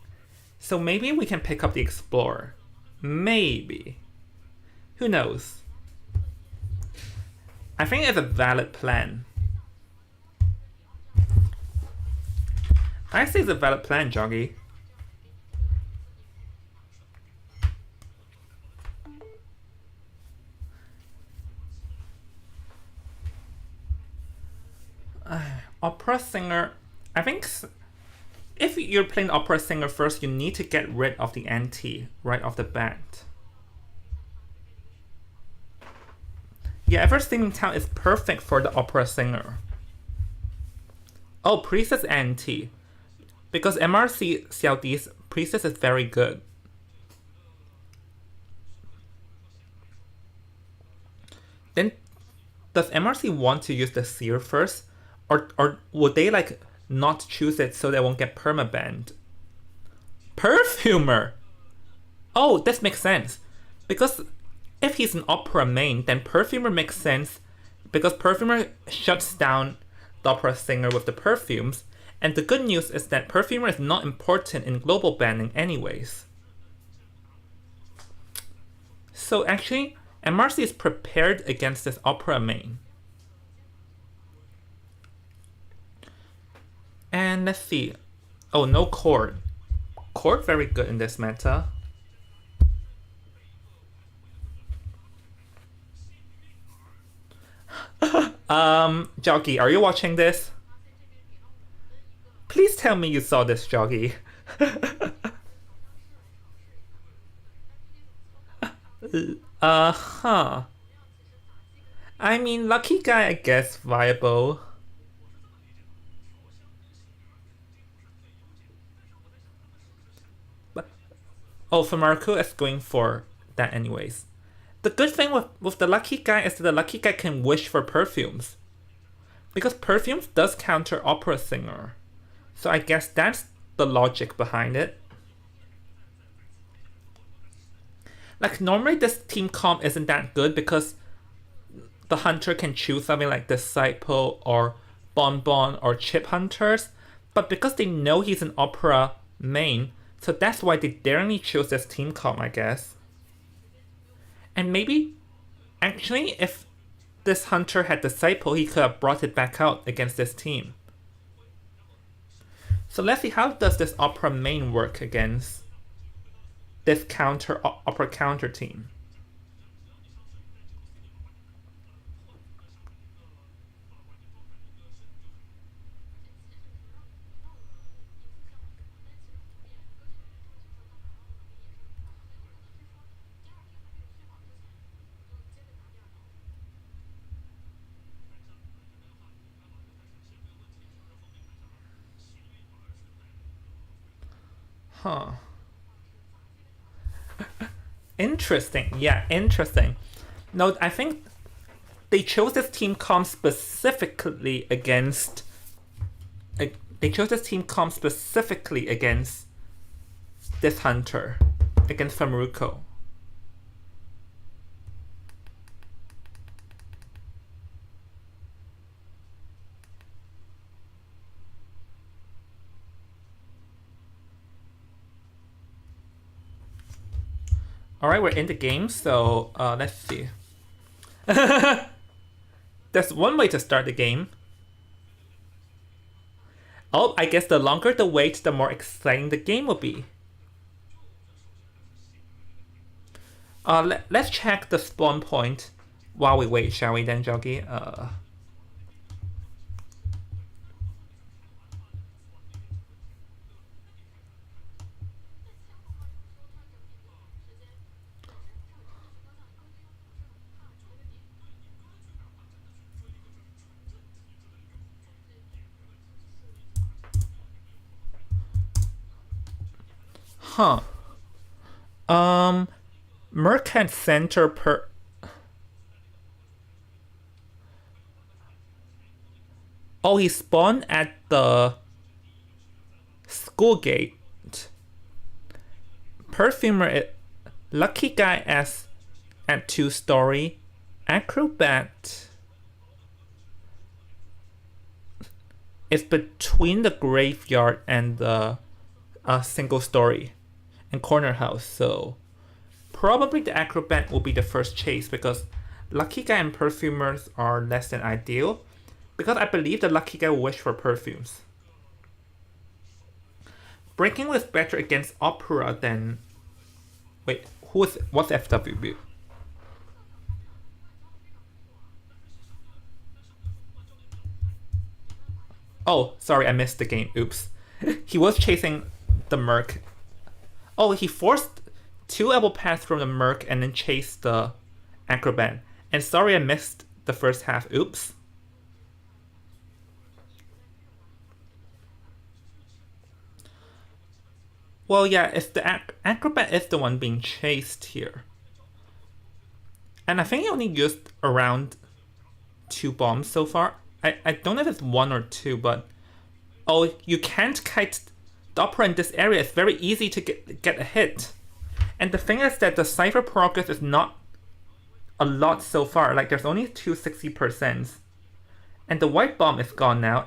[SPEAKER 1] So maybe we can pick up the Explorer. Maybe. Who knows? I think it's a valid plan. I say it's a valid plan, Joggy. Opera singer, I think if you're playing opera singer first, you need to get rid of the NT right off the bat. Yeah, Ever Steaming Town is perfect for the opera singer. Oh, Priestess NT. Because MRC Xiaodi's Priestess is very good. Then, does MRC want to use the Seer first? Or would they like not choose it so they won't get permabanned? Perfumer! Oh, this makes sense. Because if he's an opera main, then Perfumer makes sense because Perfumer shuts down the opera singer with the perfumes. And the good news is that Perfumer is not important in global banning anyways. So actually, MRC is prepared against this opera main. And let's see. Oh, no Chord. Chord very good in this meta. Joggy, are you watching this? Please tell me you saw this, Joggy. Huh. I mean, Lucky Guy, I guess, viable. But, oh, Marco is going for that anyways. The good thing with the Lucky Guy is that the Lucky Guy can wish for perfumes. Because perfumes does counter opera singer. So I guess that's the logic behind it. Like normally this team comp isn't that good because the hunter can choose something like Disciple or Bonbon or Chip Hunters. But because they know he's an opera main, so that's why they daringly chose this team comp, I guess. And maybe, actually, if this hunter had Disciple, he could have brought it back out against this team. So let's see, how does this opera main work against this opera counter team? Huh. Interesting. Yeah, interesting. No, I think they chose this team comp specifically against. They chose this team comp specifically against this hunter, against Famuruko. Alright, we're in the game, so let's see. There's one way to start the game. Oh, I guess the longer the wait, the more exciting the game will be. Let's check the spawn point while we wait, shall we then, Joggy? Huh. Um, Merc Center per. Oh, he spawned at the school gate. Perfumer, Lucky Guy S at 2-story. Acrobat is between the graveyard and the single story and corner house. So probably the Acrobat will be the first chase because Lucky Guy and Perfumers are less than ideal. Because I believe the Lucky Guy will wish for perfumes. Breaking was better against Opera than. Wait, what's FWB? Oh, sorry, I missed the game. Oops. He was chasing the Merc. Oh, he forced 2 elbow pads from the Merc and then chased the Acrobat. And sorry, I missed the first half. Oops. Well, yeah, it's the Acrobat is the one being chased here. And I think he only used around 2 bombs so far. I don't know if it's 1 or 2, but... Oh, you can't kite the Opera in this area. It's very easy to get a hit. And the thing is that the Cypher progress is not a lot so far. Like, there's only 260%. And the white bomb is gone now.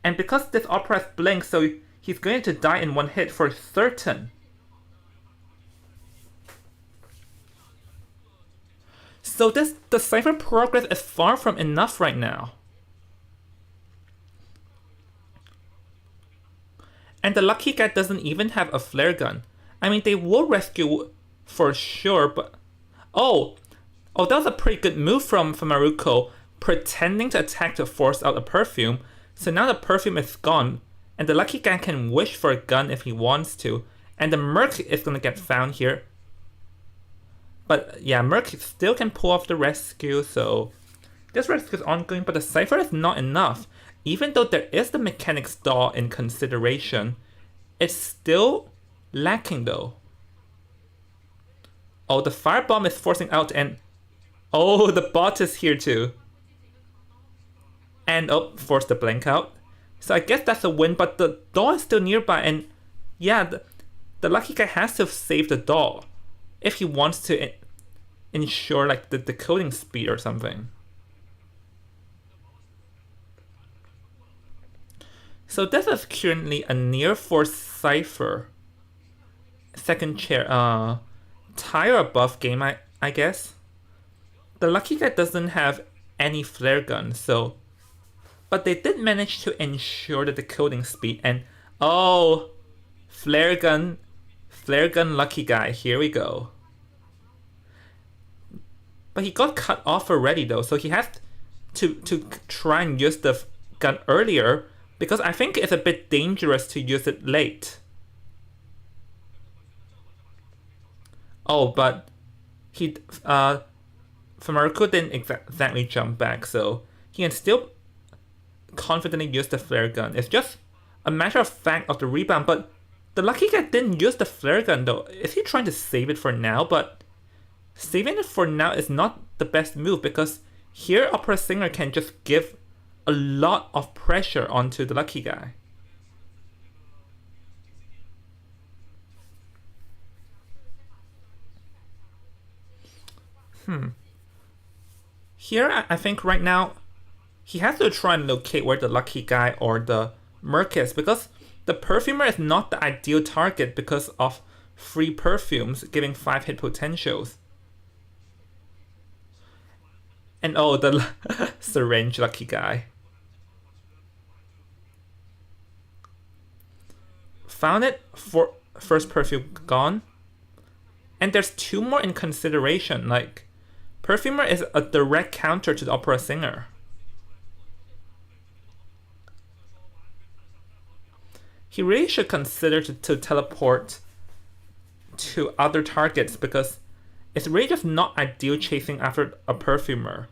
[SPEAKER 1] And because this Opera is blink, so he's going to die in 1 hit for certain. So the Cypher progress is far from enough right now. And the Lucky Guy doesn't even have a flare gun. I mean, they will rescue for sure, but... Oh, that was a pretty good move from Maruko, pretending to attack to force out a perfume. So now the perfume is gone, and the Lucky Guy can wish for a gun if he wants to. And the Merc is going to get found here. But yeah, Merc still can pull off the rescue, so... This rescue is ongoing, but the Cypher is not enough. Even though there is the mechanic stall in consideration, it's still lacking though. Oh, the firebomb is forcing out and... Oh, the bot is here too. And oh, force the blink out. So I guess that's a win, but the doll is still nearby and... Yeah, the Lucky Guy has to save the doll if he wants to ensure like the decoding speed or something. So this is currently a near for Cypher. Second chair, tie or above game, I guess. The Lucky Guy doesn't have any flare gun, so... But they did manage to ensure the decoding speed and... Oh! Flare gun Lucky Guy, here we go. But he got cut off already though, so he has to try and use the gun earlier, because I think it's a bit dangerous to use it late. Oh, but he Fumaruku didn't exactly jump back, so he can still confidently use the flare gun. It's just a matter of fact of the rebound, but the Lucky Guy didn't use the flare gun though. Is he trying to save it for now? But saving it for now is not the best move, because here Opera Singer can just give a lot of pressure onto the Lucky Guy. Here, I think right now, he has to try and locate where the Lucky Guy or the Merc is, because the Perfumer is not the ideal target because of free perfumes giving 5 hit potentials. And oh, the syringe Lucky Guy. Found it, for first perfume gone. And there's 2 more in consideration, like Perfumer is a direct counter to the Opera Singer. He really should consider to teleport to other targets, because it's really just not ideal chasing after a Perfumer.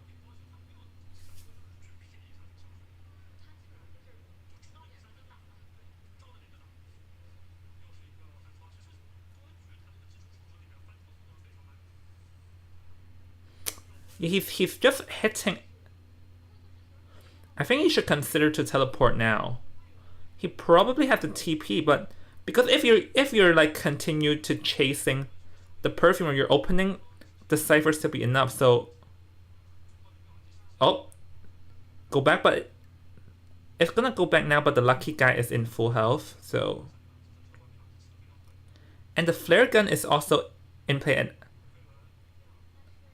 [SPEAKER 1] He's just hitting. I think he should consider to teleport now. He probably has the TP, but because if you're like continue to chasing the perfumer, you're opening the ciphers to be enough. So, oh, go back, but it's gonna go back now. But the lucky guy is in full health, so. And the flare gun is also in play. And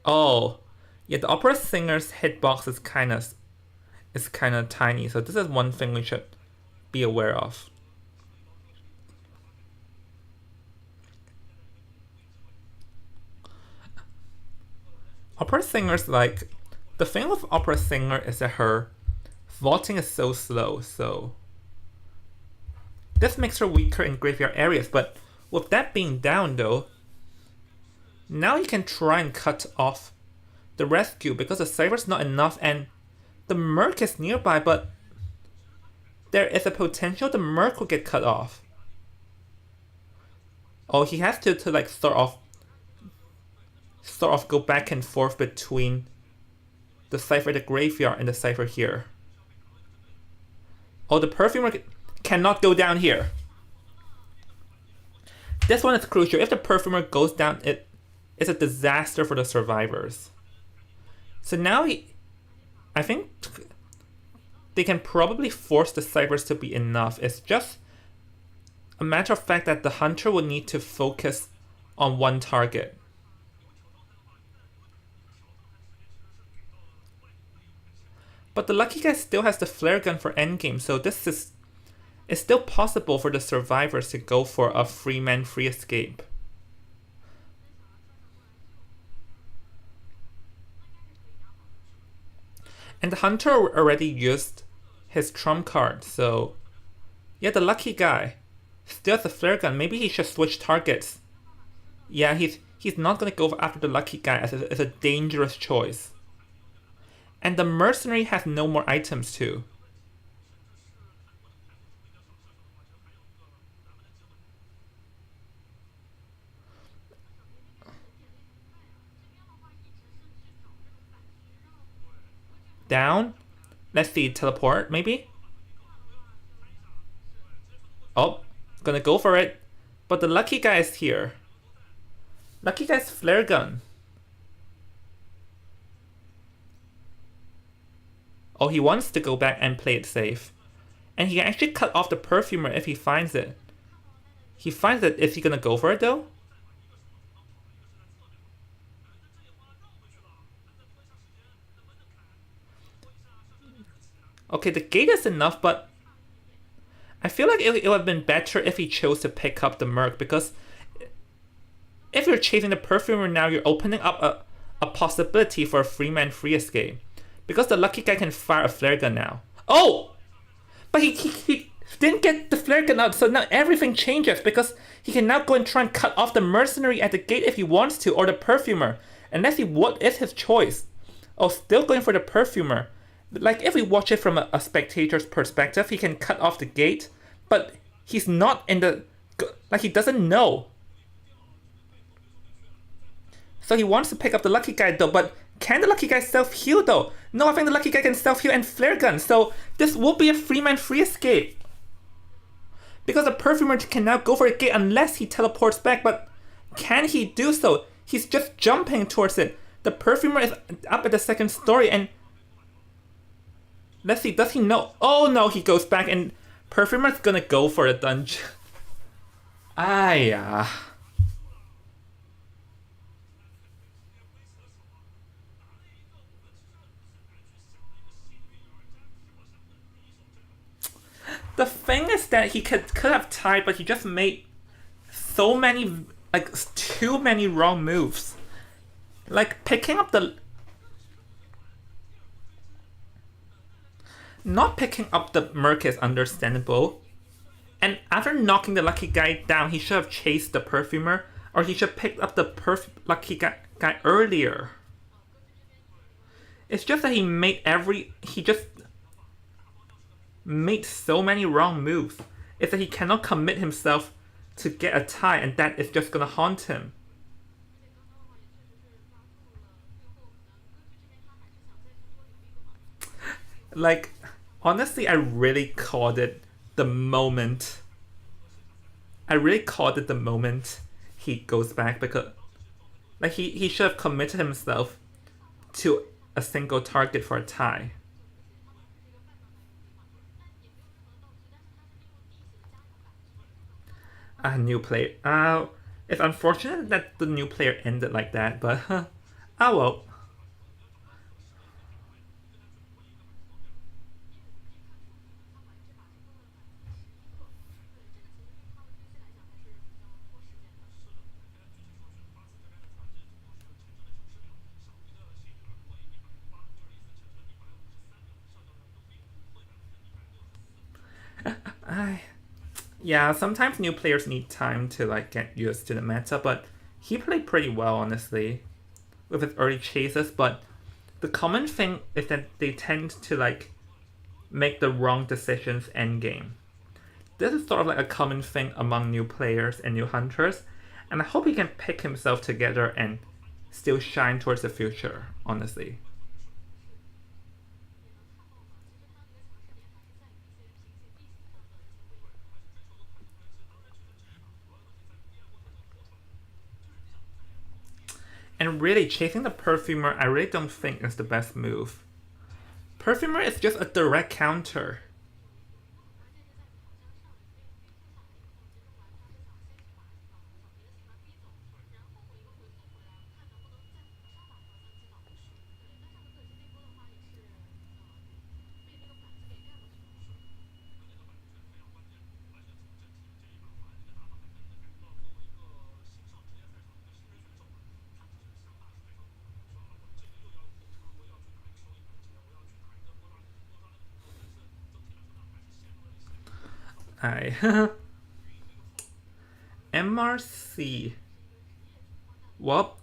[SPEAKER 1] oh, yeah, the opera singer's hitbox is kind of tiny. So this is one thing we should be aware of. Opera singer's like the thing with opera singer is that her vaulting is so slow. So this makes her weaker in graveyard areas, but with that being down though, now you can try and cut off the rescue because the cypher's not enough and the merc is nearby, but there is a potential the merc will get cut off. Oh, he has to like sort of go back and forth between the cipher at the graveyard and the cipher here. Oh, the perfumer cannot go down here. This one is crucial. If the perfumer goes down, it's a disaster for the survivors. So now I think they can probably force the ciphers to be enough. It's just a matter of fact that the hunter will need to focus on one target. But the lucky guy still has the flare gun for endgame, so this is it's still possible for the survivors to go for a free man free escape. And the hunter already used his trump card, so yeah, the lucky guy still has a flare gun. Maybe he should switch targets. Yeah, he's not gonna go after the lucky guy as it's a dangerous choice. And the mercenary has no more items too. Down. Let's see, teleport maybe? Oh, gonna go for it. But the lucky guy is here. Lucky guy's flare gun. Oh, he wants to go back and play it safe. And he can actually cut off the perfumer if he finds it. He finds it. Is he gonna go for it though? Okay, the gate is enough, but I feel like it would have been better if he chose to pick up the merc, because if you're chasing the perfumer now, you're opening up a possibility for a free man free escape. Because the lucky guy can fire a flare gun now. Oh! But he didn't get the flare gun out, so now everything changes because he can now go and try and cut off the mercenary at the gate if he wants to, or the perfumer. And let's see what is his choice. Oh, still going for the perfumer. Like, if we watch it from a spectator's perspective, he can cut off the gate, but he's not in the... Like, he doesn't know. So he wants to pick up the lucky guy though, but can the lucky guy self-heal though? No, I think the lucky guy can self-heal and flare gun, so this will be a free man free escape. Because the perfumer can now go for a gate unless he teleports back, but can he do so? He's just jumping towards it. The perfumer is up at the second story and... Let's see, does he know? Oh no, he goes back and perfumer's gonna go for the dungeon. Yeah. The thing is that he could have tied, but he just made so many, like, too many wrong moves. Like, picking up the... Not picking up the merc is understandable. And after knocking the lucky guy down, he should have chased the perfumer, or he should have picked up the lucky guy earlier. It's just that he just made so many wrong moves. It's that he cannot commit himself to get a tie, and that is just gonna haunt him. Like, honestly, I really called it the moment. I really called it the moment he goes back because, like, he should have committed himself to a single target for a tie. A new player. It's unfortunate that the new player ended like that, but oh well. I Yeah, sometimes new players need time to like get used to the meta, but he played pretty well honestly with his early chases, but the common thing is that they tend to like make the wrong decisions endgame. This is sort of like a common thing among new players and new hunters, and I hope he can pick himself together and still shine towards the future, honestly. And really, chasing the perfumer, I really don't think is the best move. Perfumer is just a direct counter. I MRC. Well,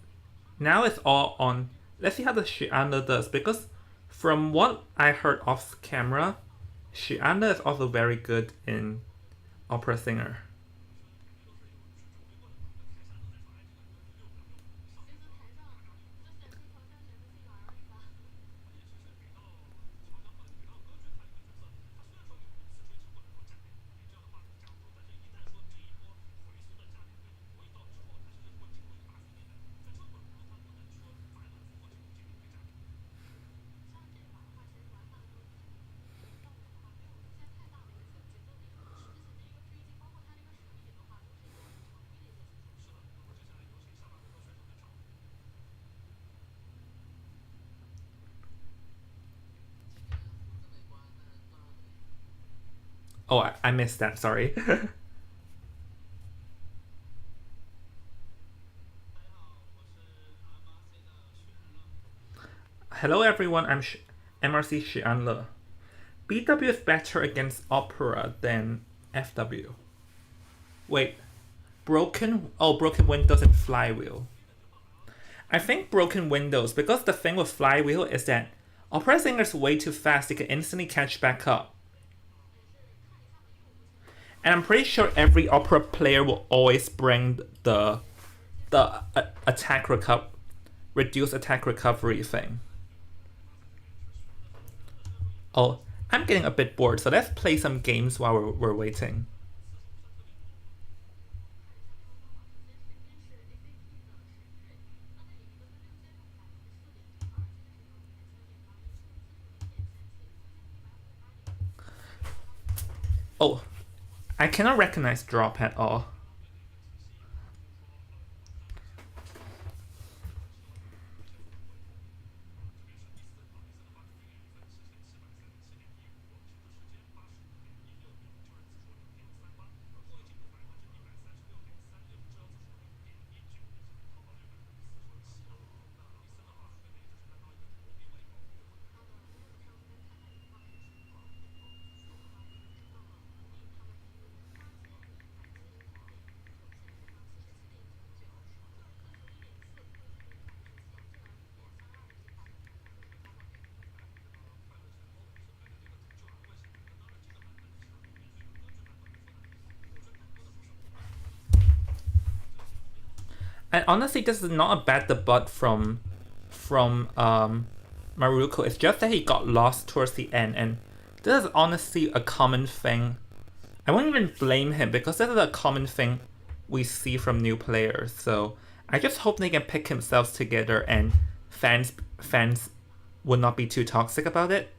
[SPEAKER 1] now it's all on. Let's see how the Shiana does because from what I heard off camera, Shiana is also very good in opera singer. Oh, I missed that. Sorry. Hello, everyone. MRC Shianle. BW is better against opera than FW. Wait, broken windows and flywheel. I think broken windows because the thing with flywheel is that opera singer's way too fast. They can instantly catch back up. And I'm pretty sure every opera player will always bring the attack reduce attack recovery thing. Oh, I'm getting a bit bored, so let's play some games while we're waiting. Oh, I cannot recognize drop at all. And honestly, this is not a bad debut from Maruko. It's just that he got lost towards the end, and this is honestly a common thing. I won't even blame him because this is a common thing we see from new players. So I just hope they can pick themselves together and fans will not be too toxic about it.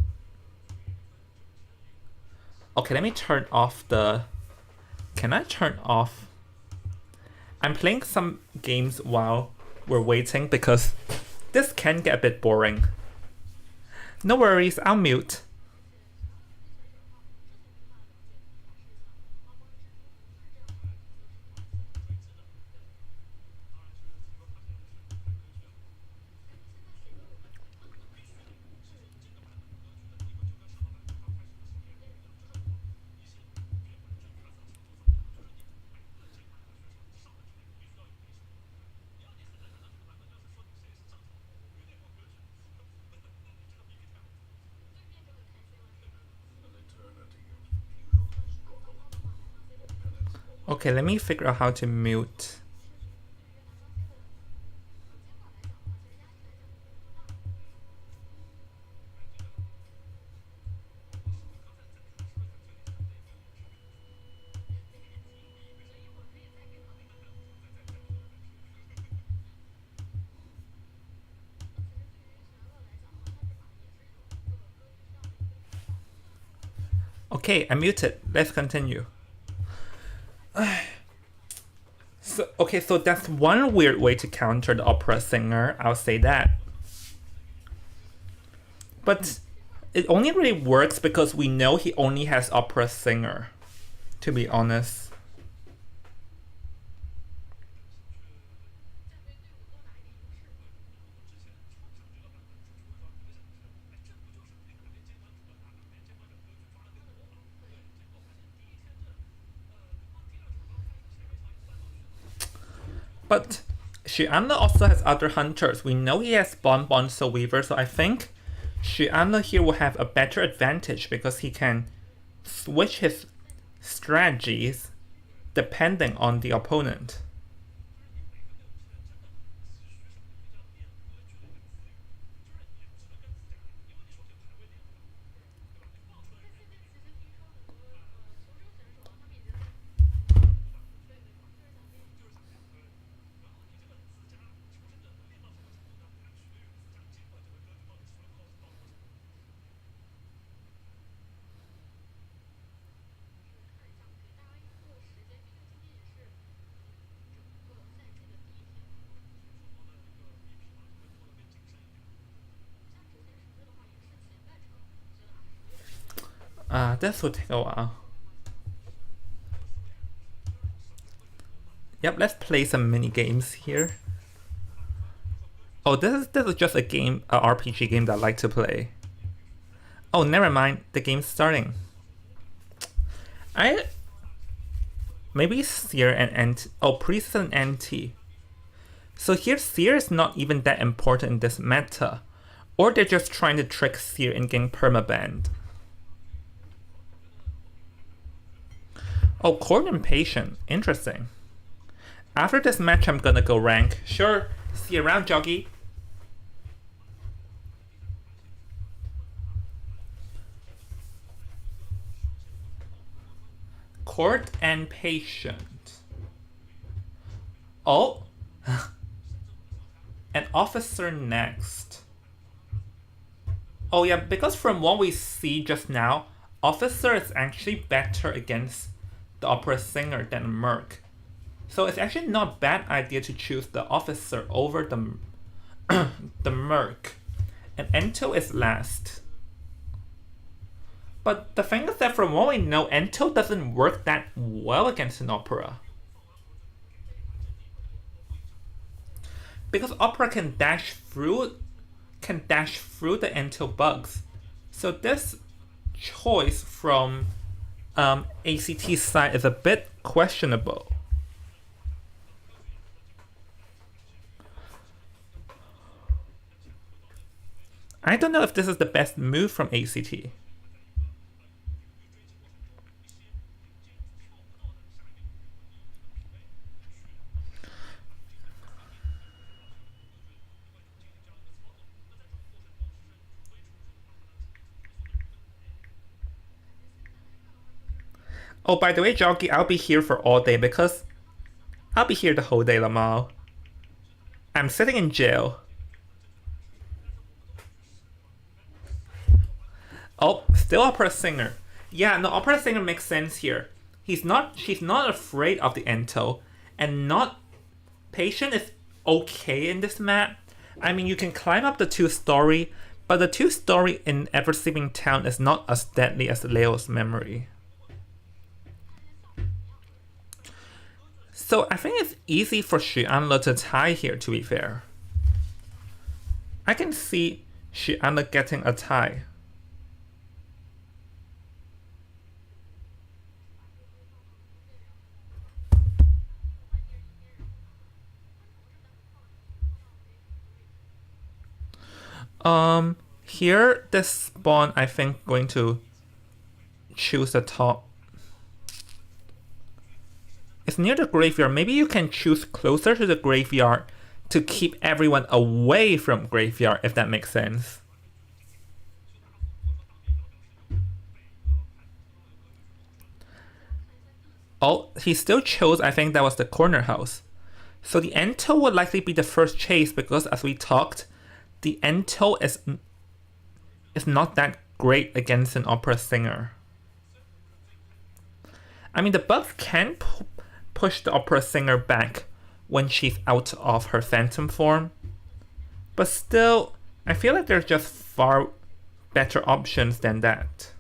[SPEAKER 1] Okay, let me turn off the... Can I turn off... I'm playing some games while we're waiting because this can get a bit boring. No worries, I'll mute. Okay, let me figure out how to mute. Okay, I'm muted. Let's continue. So that's one weird way to counter the opera singer, I'll say that. But it only really works because we know he only has opera singer, to be honest. But Shiana also has other hunters. We know he has Bonbon Soul Weaver, so I think Shiana here will have a better advantage because he can switch his strategies depending on the opponent. This will take a while. Yep, let's play some mini games here. Oh, this is just a game, a RPG game that I like to play. Oh, never mind, the game's starting. Maybe Seer and NT. Oh, Priest and NT. So here, Seer is not even that important in this meta. Or they're just trying to trick Seer and getting permabanned. Oh, Court Impatient. Interesting. After this match, I'm gonna go rank. Sure, see you around, Joggy. Court and Patient. Oh. An officer next. Oh yeah, because from what we see just now, officer is actually better against the opera singer than Merc. So it's actually not a bad idea to choose the officer over the Merc. And Ento is last. But the thing is that from what we know, Ento doesn't work that well against an opera. Because opera can dash through the Ento bugs. So this choice from ACT's side is a bit questionable. I don't know if this is the best move from ACT. Oh, by the way, Jockey, I'll be here for all day because I'll be here the whole day, Lamal. I'm sitting in jail. Oh, still opera singer. Yeah, no, opera singer makes sense here. She's not afraid of the ento, and not patient is okay in this map. I mean, you can climb up the 2-story, but the 2-story in Ever Sleeping Town is not as deadly as Leo's memory. So I think it's easy for Xuanle to tie here, to be fair. I can see Xuanle getting a tie. Here, this spawn, I think, going to choose the top. It's near the graveyard. Maybe you can choose closer to the graveyard to keep everyone away from graveyard, if that makes sense. Oh, he still chose, I think that was the corner house. So the ento would likely be the first chase because, as we talked, the ento is not that great against an opera singer. I mean, the bugs can push the opera singer back when she's out of her phantom form, but still, I feel like there's just far better options than that.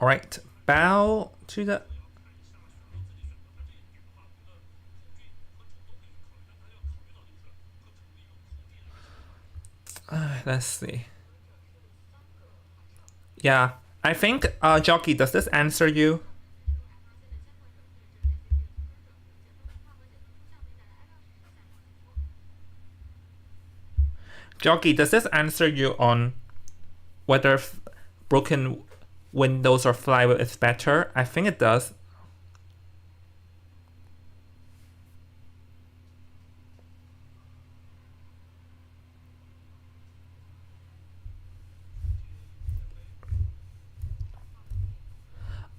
[SPEAKER 1] Alright, bow to the... let's see. Yeah, I think, Jockey, does this answer you? Jockey, does this answer you on whether broken windows or flywheel is better? I think it does.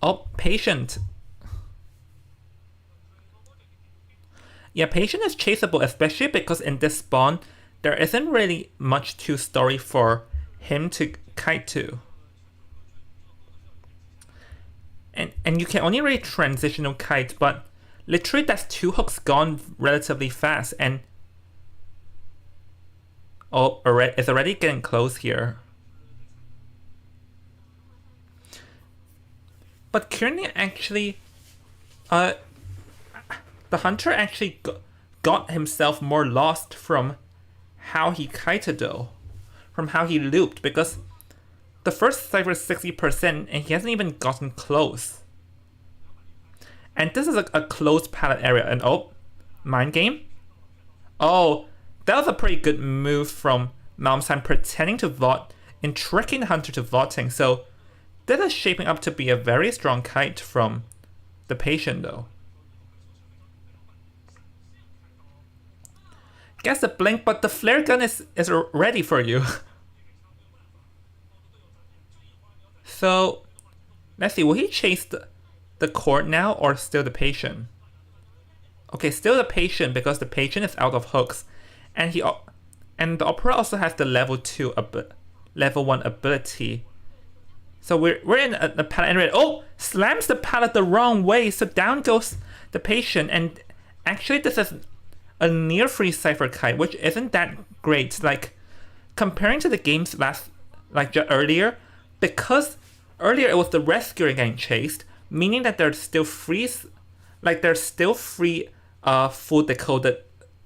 [SPEAKER 1] Oh, patient. Yeah, patient is chaseable, especially because in this spawn, there isn't really much 2-story for him to kite to. And you can only really transitional kite, but literally that's 2 hooks gone relatively fast, and oh, it's already getting close here. But currently, actually, the hunter actually got himself more lost from how he kited though, from how he looped, because the first cipher is 60% and he hasn't even gotten close. And this is a closed pallet area, and oh, mind game? Oh, that was a pretty good move from Malmsheim, pretending to vault and tricking the hunter to vaulting, so this is shaping up to be a very strong kite from the patient though. Guess the blink, but the flare gun is ready for you. So, let's see, will he chase the cord now or still the patient? Okay, still the patient because the patient is out of hooks. And the opera also has the level 1 ability. So we're in a pallet area. Oh, slams the pallet the wrong way, so down goes the patient. And actually this is a near free cipher kite, which isn't that great. Like, comparing to the games earlier, because earlier it was the rescuer getting chased, meaning that there's still free, full decoded,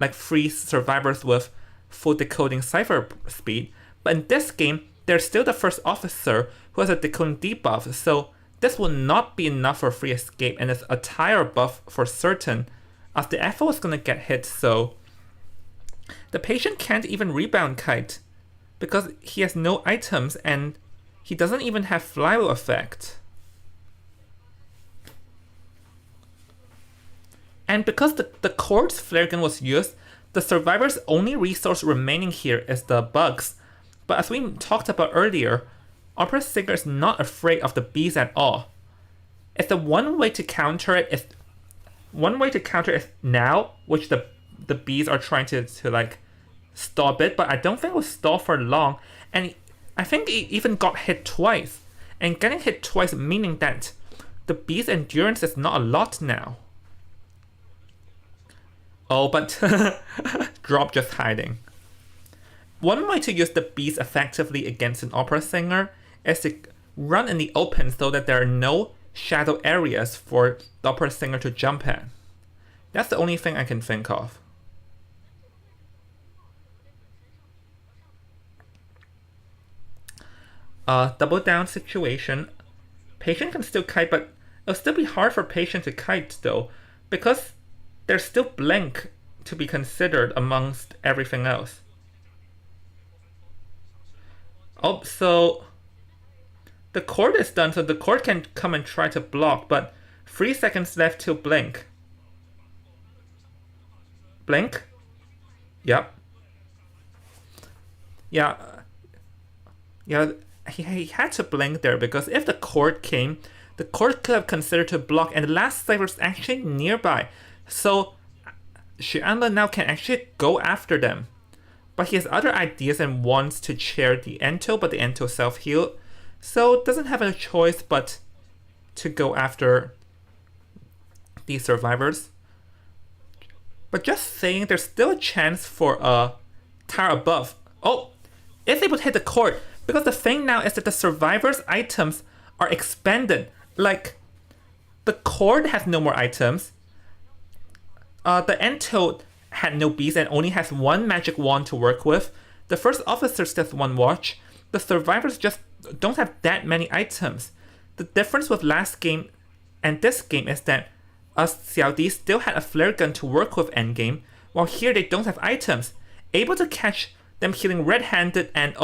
[SPEAKER 1] like free survivors with full decoding cipher speed. But in this game, there's still the first officer who has a decoding debuff, so this will not be enough for free escape, and it's a tire buff for certain, as the FO is gonna get hit, so the patient can't even rebound kite because he has no items and he doesn't even have flywheel effect. And because the cord's flare gun was used, the survivor's only resource remaining here is the bugs. But as we talked about earlier, Opera Singer is not afraid of the bees at all. It's the one way to counter it is now, which the bees are trying to like stop it, but I don't think it will stall for long. And I think it even got hit twice. And getting hit twice meaning that the bee's endurance is not a lot now. Oh, but Drop just hiding. One way to use the bees effectively against an opera singer is to run in the open so that there are no shadow areas for the opera singer to jump at. That's the only thing I can think of. Double down situation. Patient can still kite, but it'll still be hard for Patient to kite though, because there's still Blink to be considered amongst everything else. Oh, so the cord is done, so the cord can come and try to block, but 3 seconds left till Blink. Blink? Yep. Yeah. Yeah, he had to blink there because if the cord came, the cord could have considered to block, and the last cypher is actually nearby. So Xuanle now can actually go after them. But he has other ideas and wants to chair the Ento, but the Ento self-heal. So doesn't have a choice but to go after these survivors. But just saying, there's still a chance for a tower above. Oh, is able to hit the cord. Because the thing now is that the survivors' items are expanded. Like, the cord has no more items. The Ento had no bees and only has one magic wand to work with. The first officer still has one watch. The survivors just don't have that many items. The difference with last game and this game is that Xiao Di still had a flare gun to work with endgame, while here they don't have items. Able to catch them healing red-handed and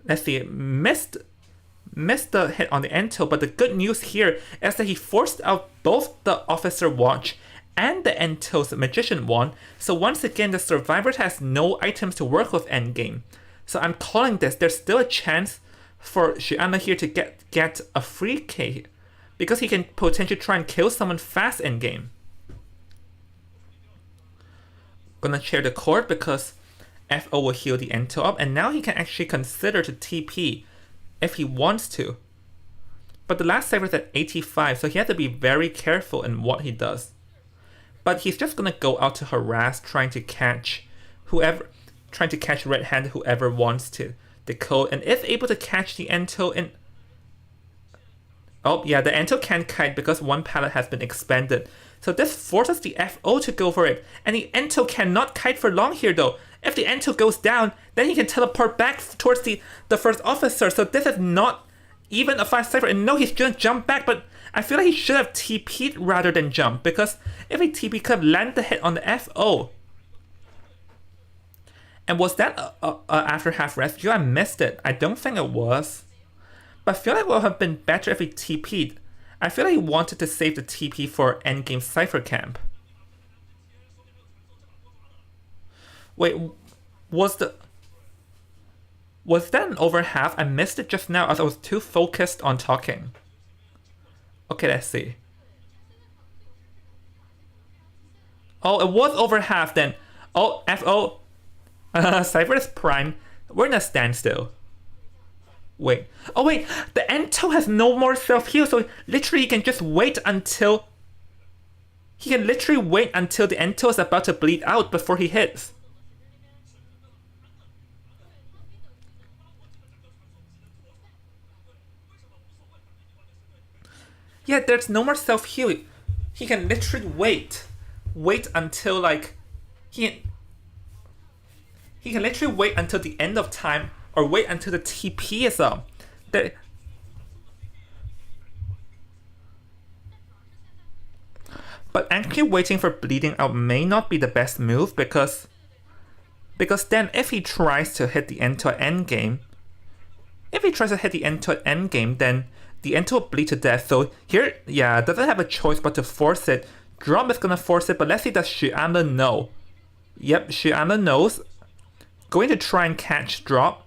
[SPEAKER 1] let's see, missed the hit on the Ento, but the good news here is that he forced out both the Officer Watch and the Ento's Magician Wand, so once again the survivors has no items to work with endgame. So I'm calling this, there's still a chance for Xuanle here to get a free K, because he can potentially try and kill someone fast endgame. Gonna chair the cord because FO will heal the Ento up, and now he can actually consider to TP if he wants to. But the last cypher is at 85, so he has to be very careful in what he does. But he's just gonna go out to harass, trying to catch red-handed whoever wants to decode, and if able to catch the Ento in... Oh yeah, the Ento can't kite because one pallet has been expanded. So this forces the FO to go for it, and the Ento cannot kite for long here though. If the Ento goes down, then he can teleport back towards the first officer, so this is not even a fast cypher. And no, he's gonna jump back, but I feel like he should have TP'd rather than jump, because if he TP, could have landed the hit on the FO. And was that a after half rescue? I missed it. I don't think it was. But I feel like it would have been better if he TP'd. I feel like he wanted to save the TP for endgame cypher camp. Wait, was that an over half? I missed it just now as I was too focused on talking. Okay, let's see. Oh, it was over half then. Oh, FO. Cypher is prime. We're in a standstill. Wait. Oh wait, the Ento has no more self-heal, so literally he can just wait until... He can literally wait until the Ento is about to bleed out before he hits. Yeah, there's no more self-heal. He can literally wait until like... He can literally wait until the end of time, or wait until the TP is up. But actually waiting for bleeding out may not be the best move, because then if he tries to hit the Ento at endgame, then the Ento will bleed to death. So here, yeah, doesn't have a choice but to force it. Drop is gonna force it, but let's see, does Xuanle know? Yep, she on the nose. Going to try and catch Drop.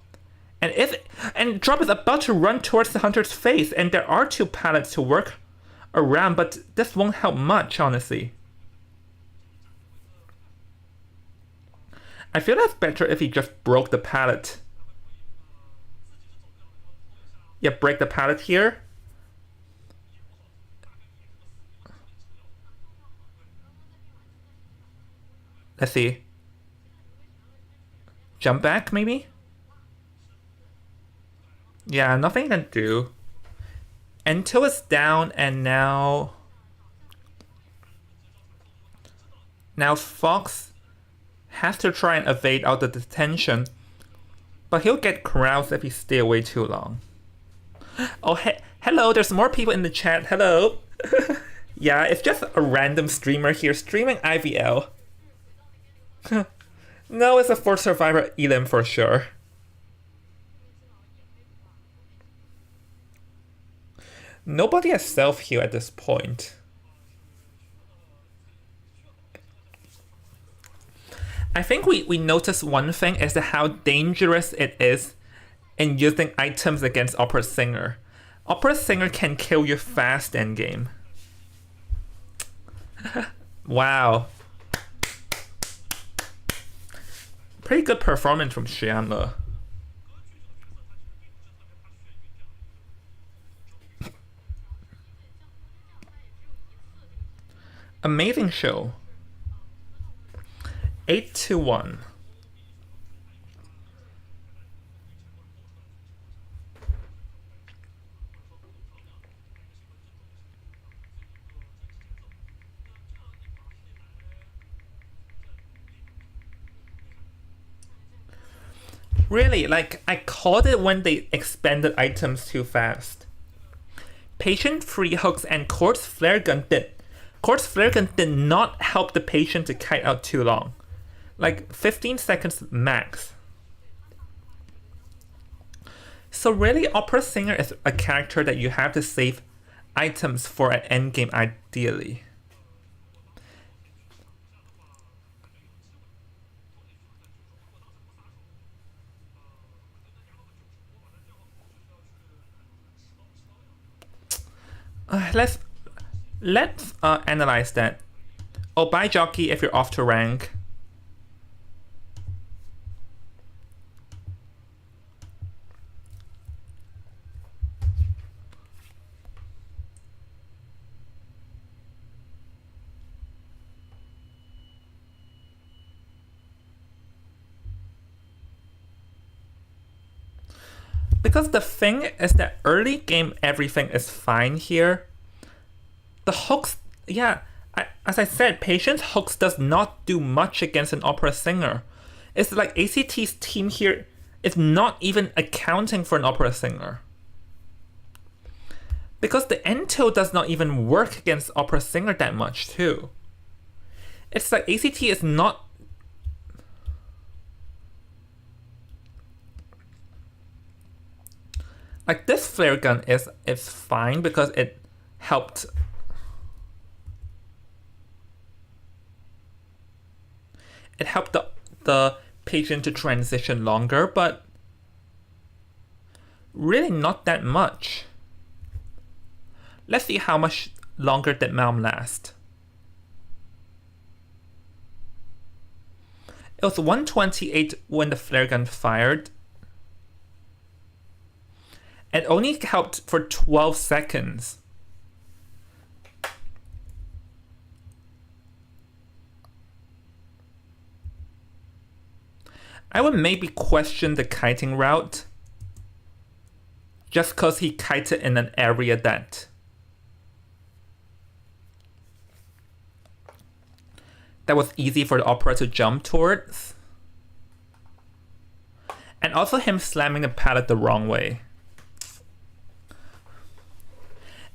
[SPEAKER 1] And Drop is about to run towards the hunter's face, and there are 2 pallets to work around, but this won't help much, honestly. I feel that's better if he just broke the pallet. Yeah, break the pallet here. Let's see. Jump back, maybe? Yeah, nothing can do. Until it's down, and now Fox has to try and evade out the detention, but he'll get crowds if he stay away too long. Oh, hello, there's more people in the chat. Hello. Yeah, it's just a random streamer here streaming IVL. No, it's a Fourth Survivor Elim for sure. Nobody has self-heal at this point. I think we noticed one thing is that how dangerous it is in using items against Opera Singer. Opera Singer can kill you fast endgame. Wow. Pretty good performance from Xianle. Amazing show. 8-1. Really, like, I called it when they expanded items too fast. Patient free hooks and Quartz flare gun did not help the patient to kite out too long. Like 15 seconds max. So really, Opera Singer is a character that you have to save items for an endgame ideally. Let's analyze that. Oh, bye jockey if you're off to rank. Because the thing is that early game everything is fine here. The hooks, yeah, as I said, Patience hooks does not do much against an Opera Singer. It's like ACT's team here is not even accounting for an Opera Singer. Because the Ento does not even work against Opera Singer that much too. It's like ACT is not... Like this flare gun is fine because it helped... It helped the patient to transition longer, but really not that much. Let's see how much longer that Malm lasts. It was 128 when the flare gun fired. It only helped for 12 seconds. I would maybe question the kiting route just because he kited in an area that was easy for the Opera to jump towards. And also him slamming the pallet the wrong way.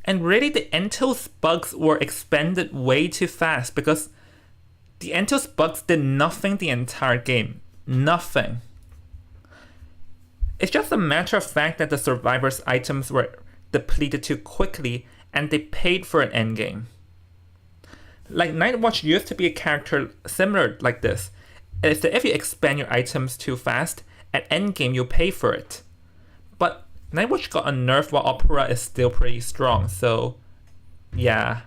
[SPEAKER 1] And really the Ento's bugs were expanded way too fast because the Ento's bugs did nothing the entire game. Nothing. It's just a matter of fact that the survivors' items were depleted too quickly and they paid for an endgame. Like Nightwatch used to be a character similar like this. is that if you expand your items too fast, at endgame you'll pay for it. But Nightwatch got unnerved while Opera is still pretty strong, so yeah.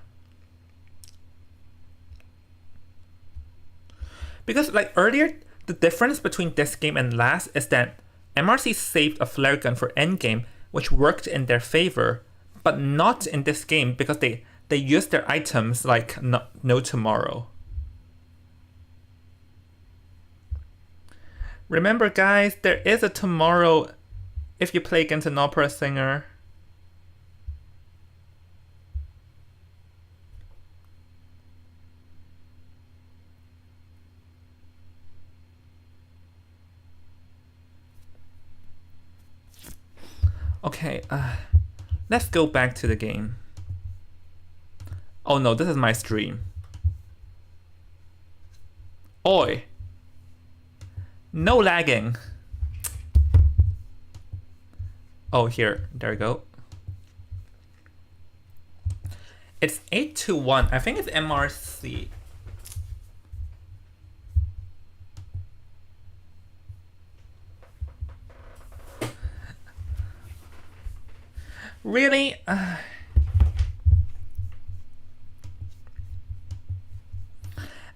[SPEAKER 1] Because like earlier, the difference between this game and last is that MRC saved a flare gun for endgame, which worked in their favor, but not in this game because they used their items like no tomorrow. Remember guys, there is a tomorrow if you play against an opera singer. Okay, let's go back to the game. Oh no, this is my stream. Oi! No lagging. Oh, here, there we go. It's 8-1. I think it's MRC. Really?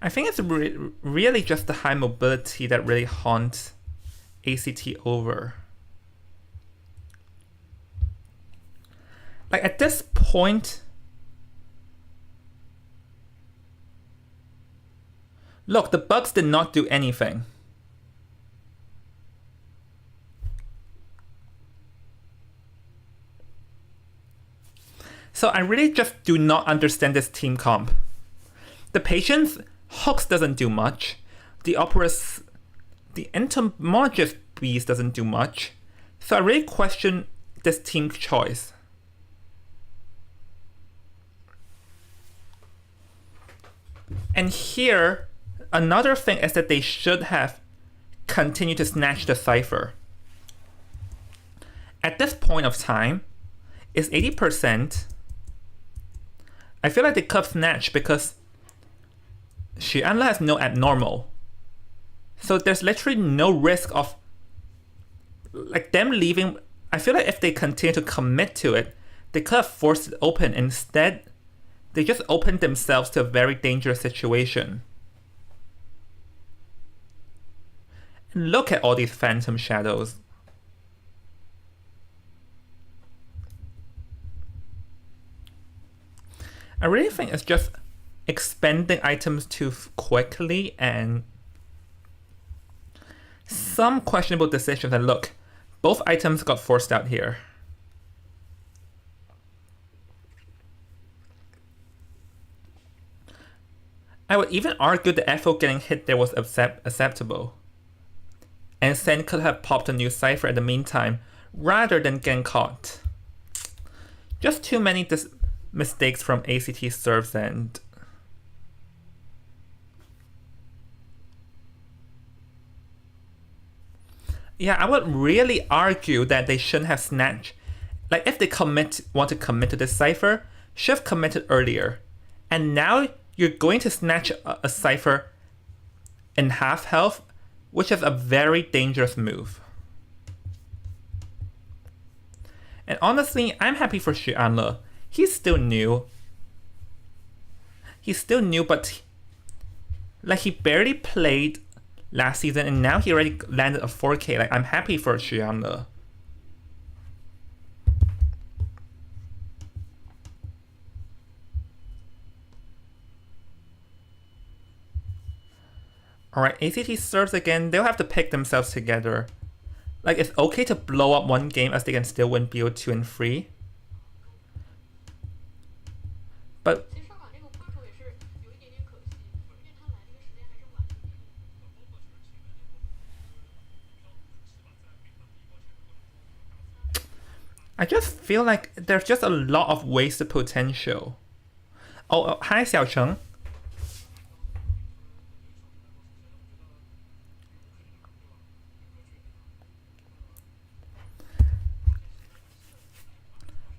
[SPEAKER 1] I think it's really just the high mobility that really haunts ACT over. Like at this point, look, the bugs did not do anything. So I really just do not understand this team comp. The Patience Hooks doesn't do much. The Opera's, the Entomologist Beast doesn't do much. So I really question this team choice. And here, another thing is that they should have continued to snatch the Cypher. At this point of time, it's 80%. I feel like they could have snatched because Xuanle has no abnormal. So there's literally no risk of like them leaving. I feel like if they continue to commit to it, they could have forced it open. Instead, they just opened themselves to a very dangerous situation. And look at all these phantom shadows. I really think it's just expanding items too quickly and some questionable decisions. And look, both items got forced out here. I would even argue the FO getting hit there was acceptable. And Sen could have popped a new Cypher in the meantime, rather than getting caught. Just too many mistakes from ACT serves end. Yeah, I would really argue that they shouldn't have snatched. Like if they want to commit to this Cypher, should have committed earlier. And now you're going to snatch a Cypher in half health, which is a very dangerous move. And honestly, I'm happy for Xuanle. He's still new. But like he barely played last season and now he already landed a 4K. Like I'm happy for Xuanle. Alright, ACT serves again. They'll have to pick themselves together. Like it's okay to blow up one game as they can still win BO2 and 3. But I just feel like there's just a lot of wasted potential. Oh, hi Xiaocheng.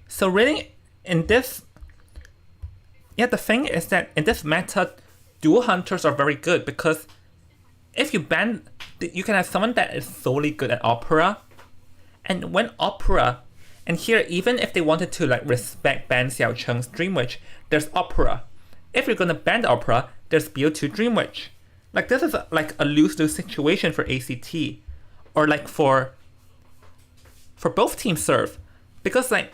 [SPEAKER 1] So really, in this, yeah, the thing is that in this meta, dual hunters are very good because if you ban, you can have someone that is solely good at opera, and when opera, and here even if they wanted to like respect ban Xiao Cheng's Dream Witch, there's opera. If you're gonna ban the opera, there's BO2 Dream Witch. Like this is like a lose-lose situation for ACT, or like for both teams serve, because like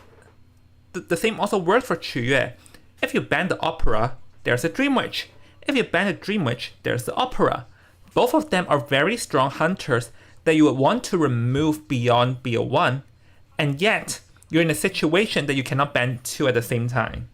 [SPEAKER 1] the same also works for Qiyue. If you ban the opera, there's a Dream Witch. If you ban the Dream Witch, there's the opera. Both of them are very strong hunters that you would want to remove beyond BO1, and yet you're in a situation that you cannot ban two at the same time.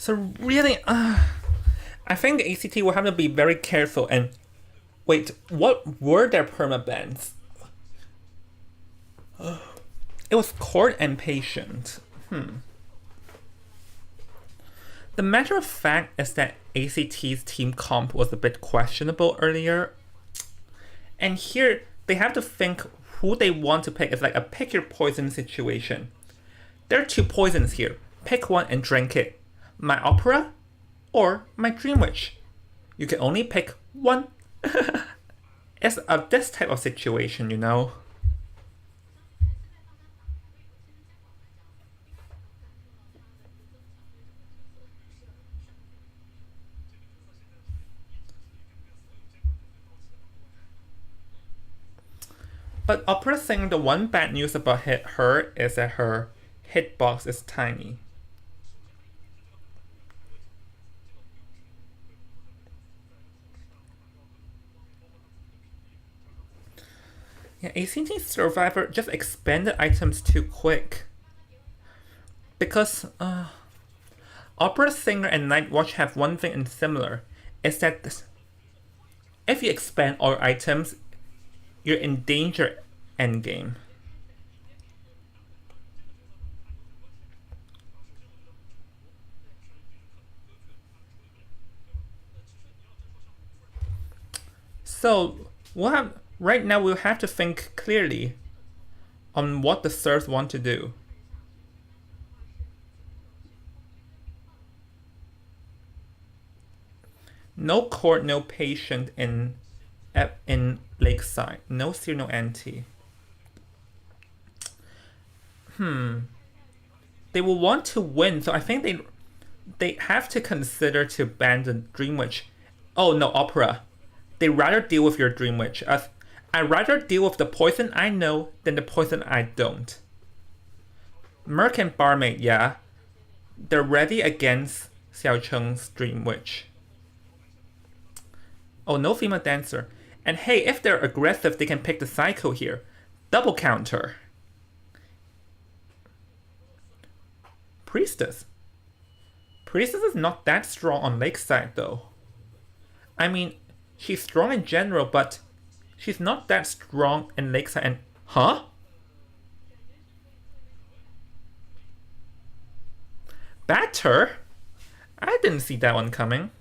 [SPEAKER 1] So really, I think the ACT will have to be very careful and wait, what were their permabans? It was Court and Patient. The matter of fact is that ACT's team comp was a bit questionable earlier. And here, they have to think who they want to pick. It's like a pick your poison situation. There are two poisons here. Pick one and drink it. My opera or my Dream Witch. You can only pick one. It's this type of situation, you know. But opera singer, the one bad news about her is that her hitbox is tiny. Yeah, ACT Survivor just expanded items too quick. Because Opera Singer and Night Watch have one thing in similar. Is that if you expand all items, you're in danger endgame. So right now we'll have to think clearly on what the serfs want to do. No Court, no Patient in Lakeside. No Seer, no Anti. They will want to win, so I think they have to consider to ban the Dream Witch. Oh no, Opera. They rather deal with your Dream Witch. I'd rather deal with the poison I know than the poison I don't. Merc and Barmaid, yeah. They're ready against Xiao Cheng's Dream Witch. Oh, no female dancer. And hey, if they're aggressive, they can pick the Psycho here. Double counter. Priestess. Priestess is not that strong on Lakeside, though. I mean, she's strong in general, but she's not that strong in Lakeside and... Huh? Batter? I didn't see that one coming.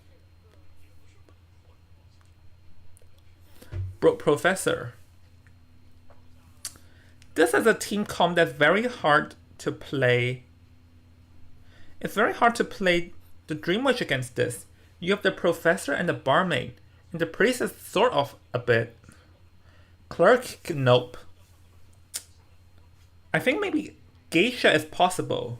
[SPEAKER 1] Professor. This is a team comp that's very hard to play. It's very hard to play the Dream Witch against this. You have the Professor and the Barmaid. And the Priest is sort of a bit. Clerk, nope. I think maybe Geisha is possible.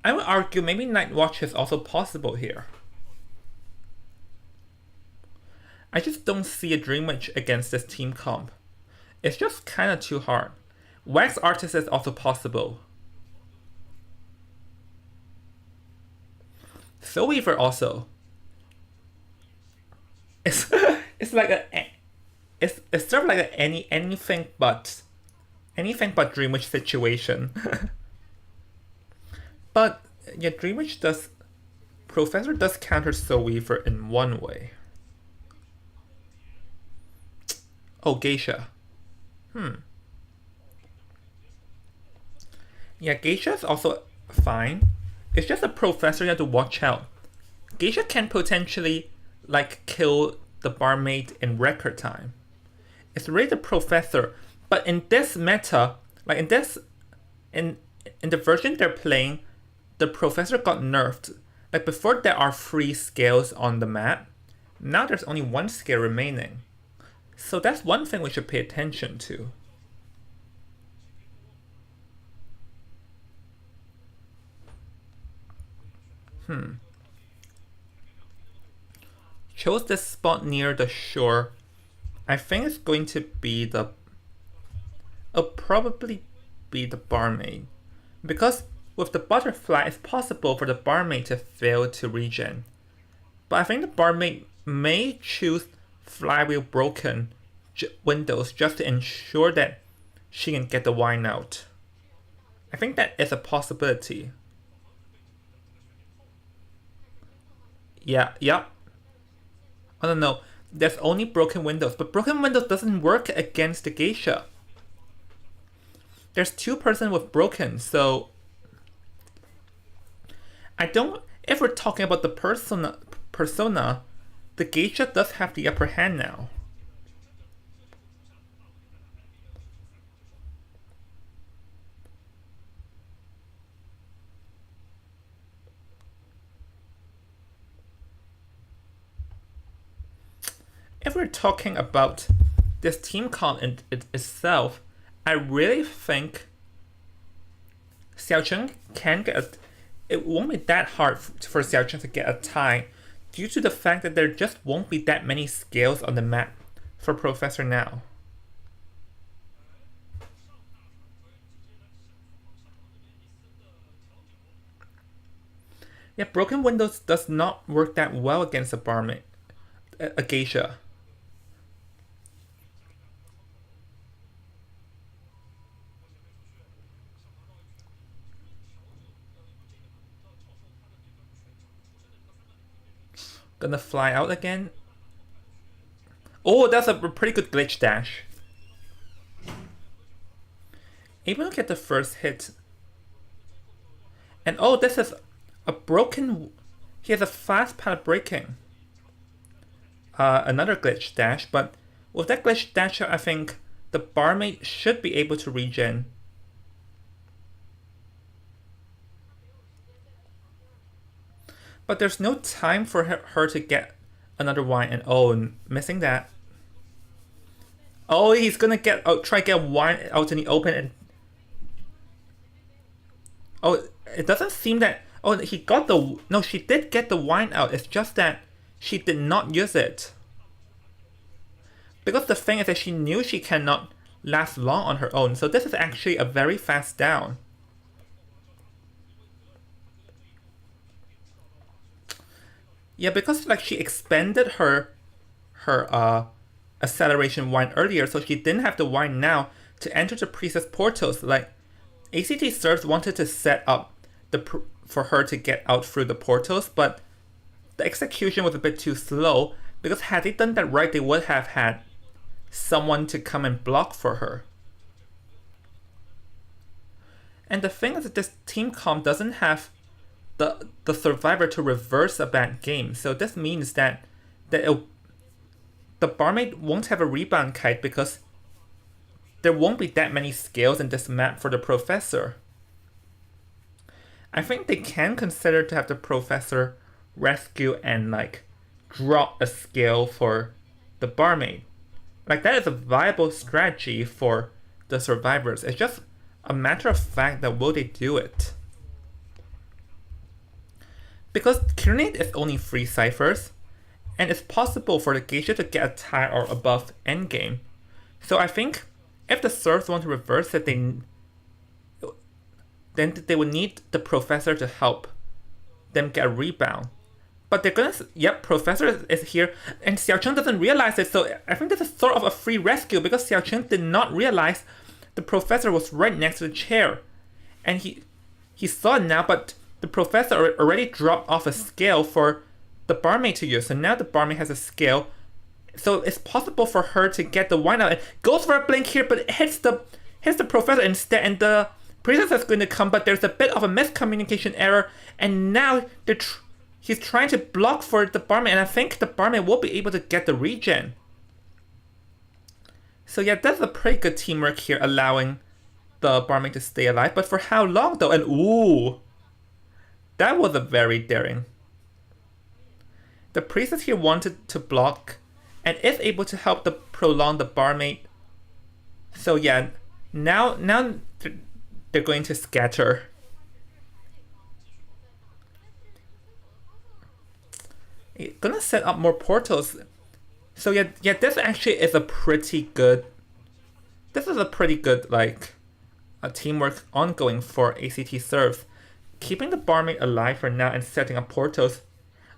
[SPEAKER 1] I would argue maybe Night Watch is also possible here. I just don't see a Dream Witch against this team comp. It's just kinda too hard. Wax Artist is also possible. Soul Weaver also. It's like it's sort of like a anything but Dream Witch situation. But yeah, Dream Witch does. Professor does counter Soul Weaver in one way. Oh, geisha. Yeah, geisha is also fine. It's just a professor you have to watch out. Geisha can potentially like kill the barmaid in record time. It's really the professor. But in this meta, like in the version they're playing, the professor got nerfed. Like before there are 3 scales on the map. Now there's only 1 scale remaining. So that's one thing we should pay attention to. Chose this spot near the shore. I think it's going to be the... It'll probably be the barmaid. Because with the butterfly, it's possible for the barmaid to fail to regen. But I think the barmaid may choose flywheel broken windows just to ensure that she can get the wine out. I think that is a possibility. Yeah. Oh no, there's only broken windows, but broken windows doesn't work against the geisha. There's 2 persons with broken, so I don't. If we're talking about the persona, the geisha does have the upper hand now. If we're talking about this team comp in itself, I really think Xiaocheng can get it won't be that hard for Xiaocheng to get a tie due to the fact that there just won't be that many scales on the map for Professor now. Yeah, broken windows does not work that well against a barmaid, a geisha. Gonna fly out again. Oh, that's a pretty good glitch dash. Able to get the first hit. And oh, this is a broken... He has a fast pallet breaking. Another glitch dash, but with that glitch dash, I think the barmaid should be able to regen. But there's no time for her to get another wine, and oh, missing that. Oh, he's gonna try to get wine out in the open, and oh, it doesn't seem that. Oh, he got the no. She did get the wine out. It's just that she did not use it because the thing is that she knew she cannot last long on her own. So this is actually a very fast down. Yeah, because like she expended her acceleration wine earlier, so she didn't have the wine now to enter the priestess portals. Like ACT Serves wanted to set up for her to get out through the portals, but the execution was a bit too slow because had they done that right, they would have had someone to come and block for her. And the thing is that this team comp doesn't have the survivor to reverse a bad game. So this means that the barmaid won't have a rebound kite because there won't be that many scales in this map for the professor. I think they can consider to have the professor rescue and like drop a scale for the barmaid. Like that is a viable strategy for the survivors. It's just a matter of fact that will they do it? Because Kirinate is only 3 ciphers, and it's possible for the geisha to get a tie or above endgame. So I think if the serfs want to reverse it, then they would need the professor to help them get a rebound. But they're gonna, yep, professor is here, and Xiaocheng doesn't realize it, so I think this is sort of a free rescue because Xiaocheng did not realize the professor was right next to the chair. And he saw it now, but the professor already dropped off a scale for the barmaid to use, so now the barmaid has a scale So it's possible for her to get the wine out. It goes for a blink here, but it hits the professor instead, and the princess is going to come, but there's a bit of a miscommunication error, and now he's trying to block for the barmaid, and I think the barmaid will be able to get the regen. So yeah, that's a pretty good teamwork here, allowing the barmaid to stay alive. But for how long though? And ooh, that was a very daring. The priestess here wanted to block and is able to help the prolong the barmaid. So yeah, now they're going to scatter. Gonna set up more portals. So yeah, this actually is a pretty good. This is a pretty good like a teamwork ongoing for ACT serves, keeping the barmaid alive for now and setting up portals.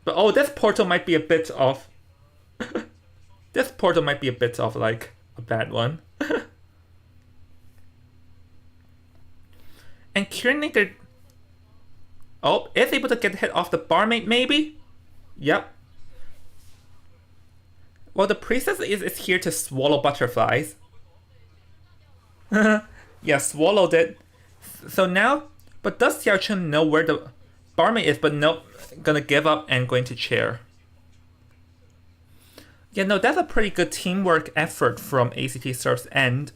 [SPEAKER 1] But oh, this portal might be a bit of. This portal might be a bit of like a bad one. And Kieran oh, is able to get hit off the barmaid maybe? Yep. Well, the priestess is here to swallow butterflies. Yeah, swallowed it. So now, but does Xiao Chen know where the barmaid is? But no, gonna give up and going to chair. Yeah, no, that's a pretty good teamwork effort from ACT Serve's end,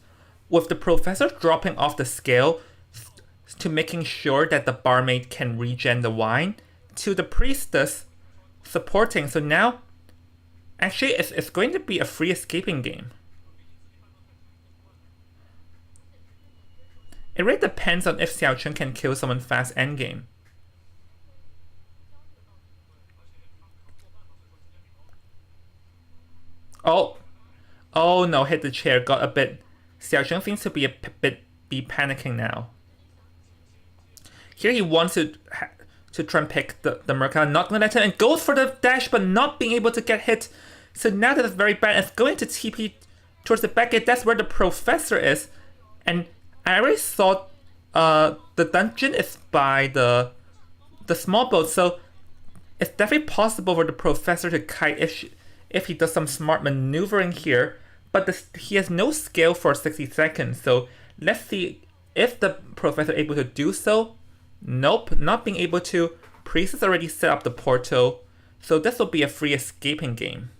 [SPEAKER 1] with the professor dropping off the scale to making sure that the barmaid can regen the wine, to the priestess supporting. So now, actually, it's going to be a free escaping game. It really depends on if Xiao Chen can kill someone fast endgame. Oh no, hit the chair, got a bit. Xiao Chen seems to be be panicking now. Here he wants to try and pick the Mercado, not gonna let him, and goes for the dash, but not being able to get hit. So now that it's very bad, it's going to TP towards the back gate. That's where the professor is. And I already thought the dungeon is by the small boat, so it's definitely possible for the professor to kite if he does some smart maneuvering here. But he has no scale for 60 seconds, so let's see if the professor is able to do so. Nope, not being able to. Priestess already set up the portal, so this will be a free escaping game.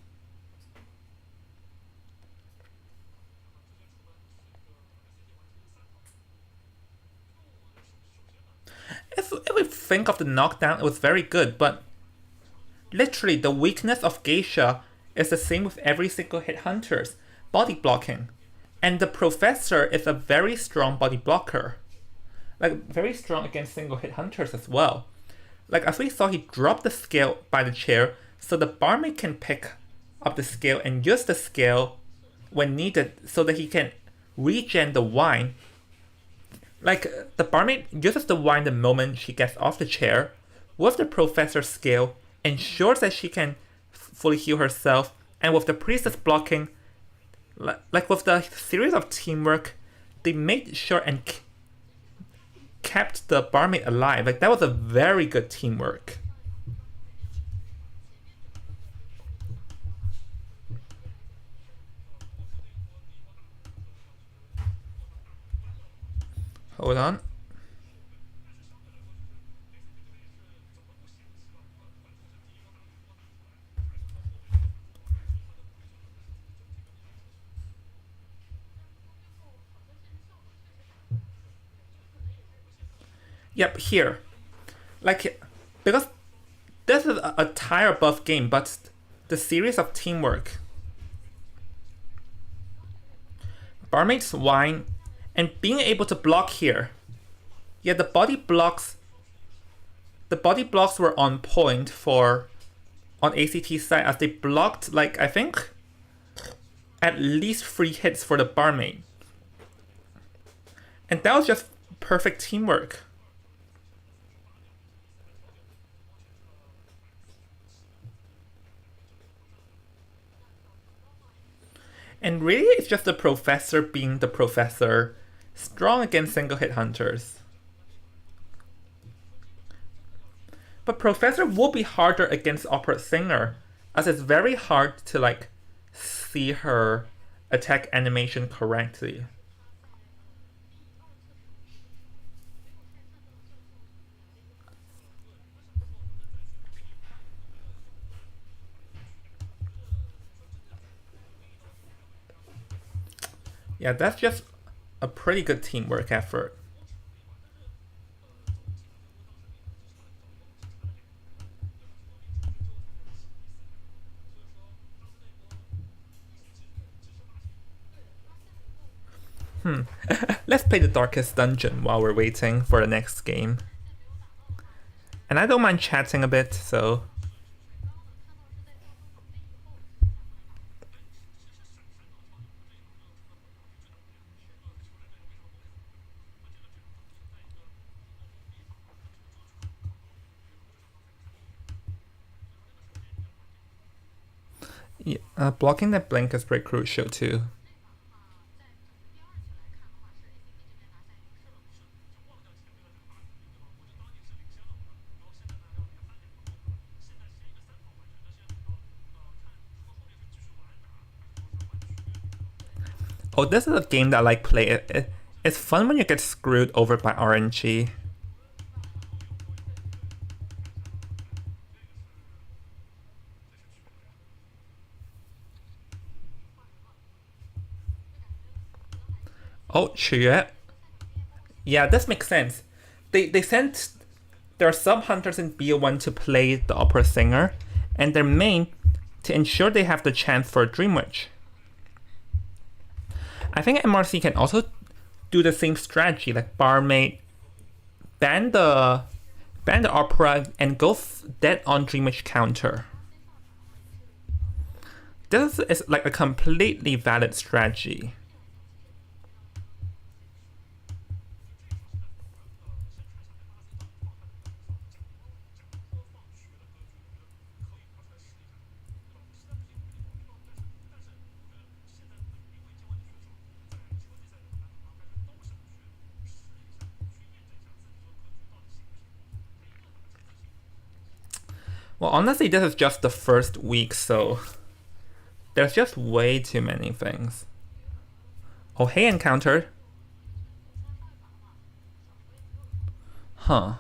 [SPEAKER 1] If we think of the knockdown, it was very good, but literally the weakness of Geisha is the same with every single hit hunters, body blocking. And the professor is a very strong body blocker. Like, very strong against single hit hunters as well. Like, as we saw, he dropped the scale by the chair, so the barmaid can pick up the scale and use the scale when needed so that he can regen the wine. Like, the barmaid uses the wine the moment she gets off the chair. With the professor's scale, ensures that she can fully heal herself. And with the priestess blocking, like with the series of teamwork, they made sure and kept the barmaid alive. Like, that was a very good teamwork. Hold on. Yep, here. Like, because this is a tire above game, but the series of teamwork. Barmaid's wine and being able to block here. Yeah, the body blocks were on point for on ACT's side, as they blocked, like, I think at least 3 hits for the barmaid. And that was just perfect teamwork. And really, it's just the professor being the professor, strong against single hit hunters. But professor will be harder against opera singer, as it's very hard to like see her attack animation correctly. Yeah, that's just a pretty good teamwork effort. Let's play the Darkest Dungeon while we're waiting for the next game. And I don't mind chatting a bit, so... Yeah, blocking that blink is pretty crucial too. Oh, this is a game that I like play. It's fun when you get screwed over by RNG. Oh, Chue. Yeah, this makes sense. They sent their sub hunters in BO1 to play the opera singer, and their main to ensure they have the chance for a Dream Witch. I think MRC can also do the same strategy, like barmaid, ban the opera, and go dead on Dream Witch counter. This is like a completely valid strategy. Well, honestly, this is just the first week, so there's just way too many things. Oh, hey, encountered. Huh.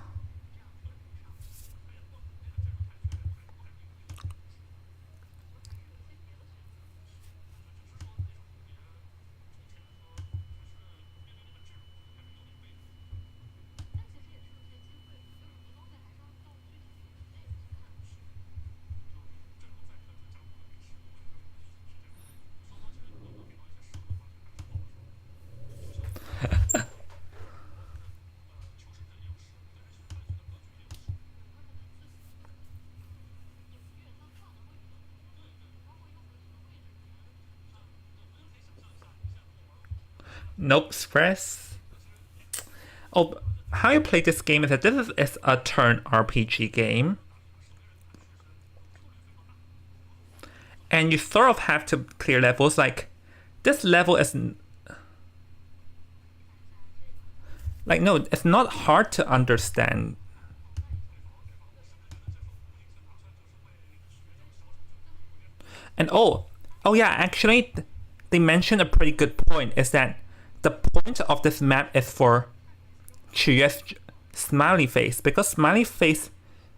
[SPEAKER 1] Nope, Express. Oh, how you play this game is that this is a turn RPG game. And you sort of have to clear levels. Like, this level is... Like, no, it's not hard to understand. And oh yeah, actually, they mentioned a pretty good point, is that the point of this map is for Chuye's smiley face, because smiley face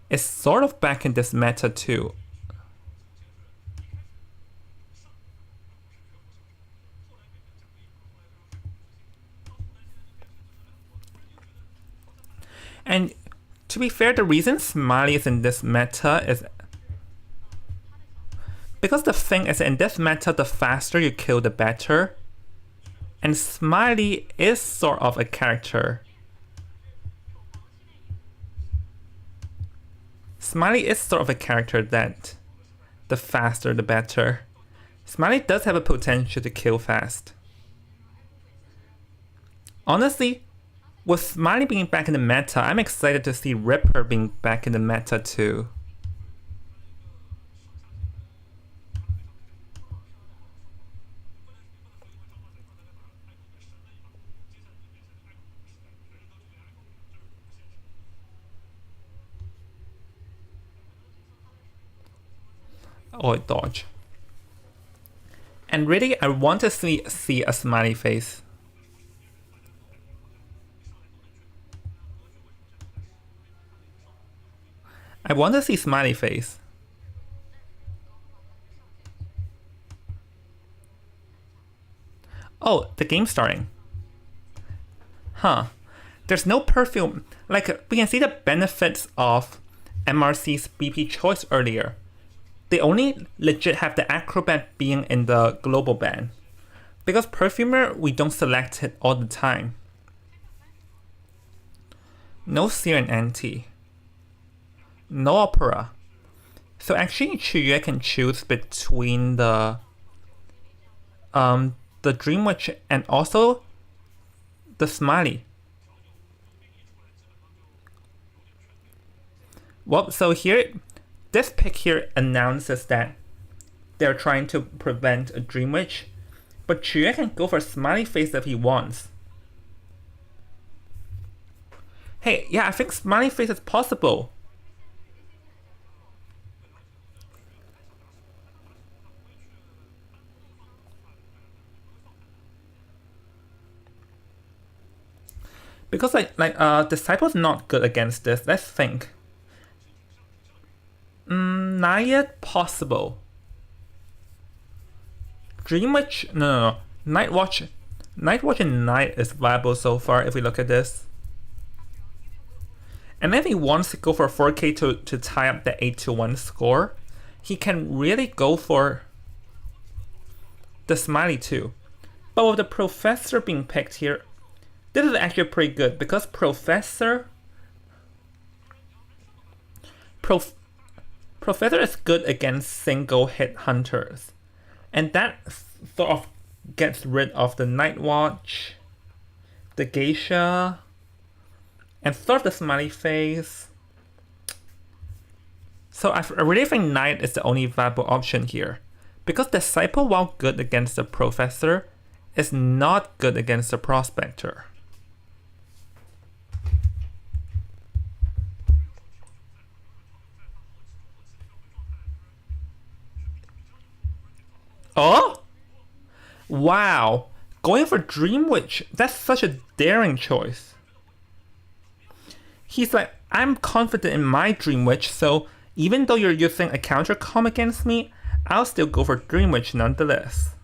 [SPEAKER 1] is sort of back in this meta too. And to be fair, the reason smiley is in this meta is because the thing is, in this meta, the faster you kill, the better. And Smiley is sort of a character. Smiley is sort of a character that the faster, the better. Smiley does have a potential to kill fast. Honestly, with Smiley being back in the meta, I'm excited to see Ripper being back in the meta too. Oh, dodge. And really, I want to see a smiley face. I want to see smiley face. Oh, the game's starting. Huh. There's no perfume. Like, we can see the benefits of MRC's BP choice earlier. They only legit have the Acrobat being in the global ban. Because Perfumer, we don't select it all the time. No Seer and Anti. No Opera. So actually, Chiyue can choose between the Dream Witch and also the Smiley. Well, so here, this pick here announces that they're trying to prevent a Dream Witch, but Chiyue can go for a Smiley face if he wants. Hey, yeah, I think Smiley face is possible. Because Disciple's not good against this. Let's think. Naya possible. Dream Witch, no. Nightwatch and Night is viable so far if we look at this. And if he wants to go for 4K to tie up the 8-1 score, he can really go for the Smiley too. But with the Professor being picked here, this is actually pretty good because Professor is good against single hit hunters. And that sort of gets rid of the Night Watch, the Geisha, and sort of the Smiley face. So I really think Night is the only viable option here. Because Disciple, while good against the Professor, is not good against the Prospector. Oh? Wow. Going for Dream Witch, that's such a daring choice. He's like, I'm confident in my Dream Witch, so even though you're using a counter comm against me, I'll still go for Dream Witch nonetheless.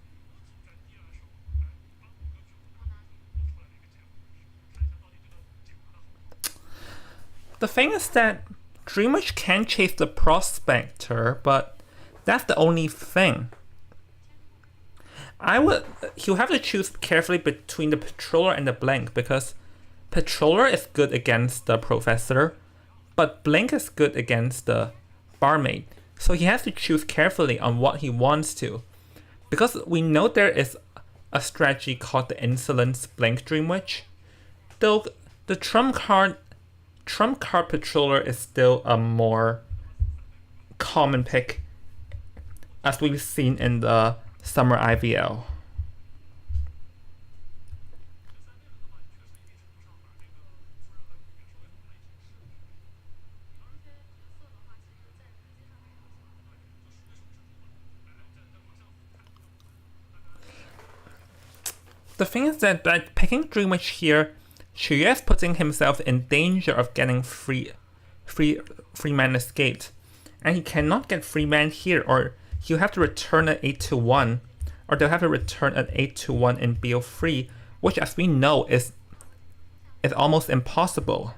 [SPEAKER 1] The thing is that Dream Witch can chase the Prospector, but that's the only thing. He'll have to choose carefully between the Patroller and the Blink, because Patroller is good against the Professor, but Blink is good against the Barmaid. So he has to choose carefully on what he wants to. Because we know there is a strategy called the Insolence Blink Dream Witch. Though the Trump card Patroller is still a more common pick, as we've seen in the Summer IVL. The thing is that by picking Dream Witch here, Chiyue is putting himself in danger of getting free man escaped. And he cannot get free man here, or he'll have to return an 8-1, or they'll have to return an 8-1 in BO3, which as we know is almost impossible.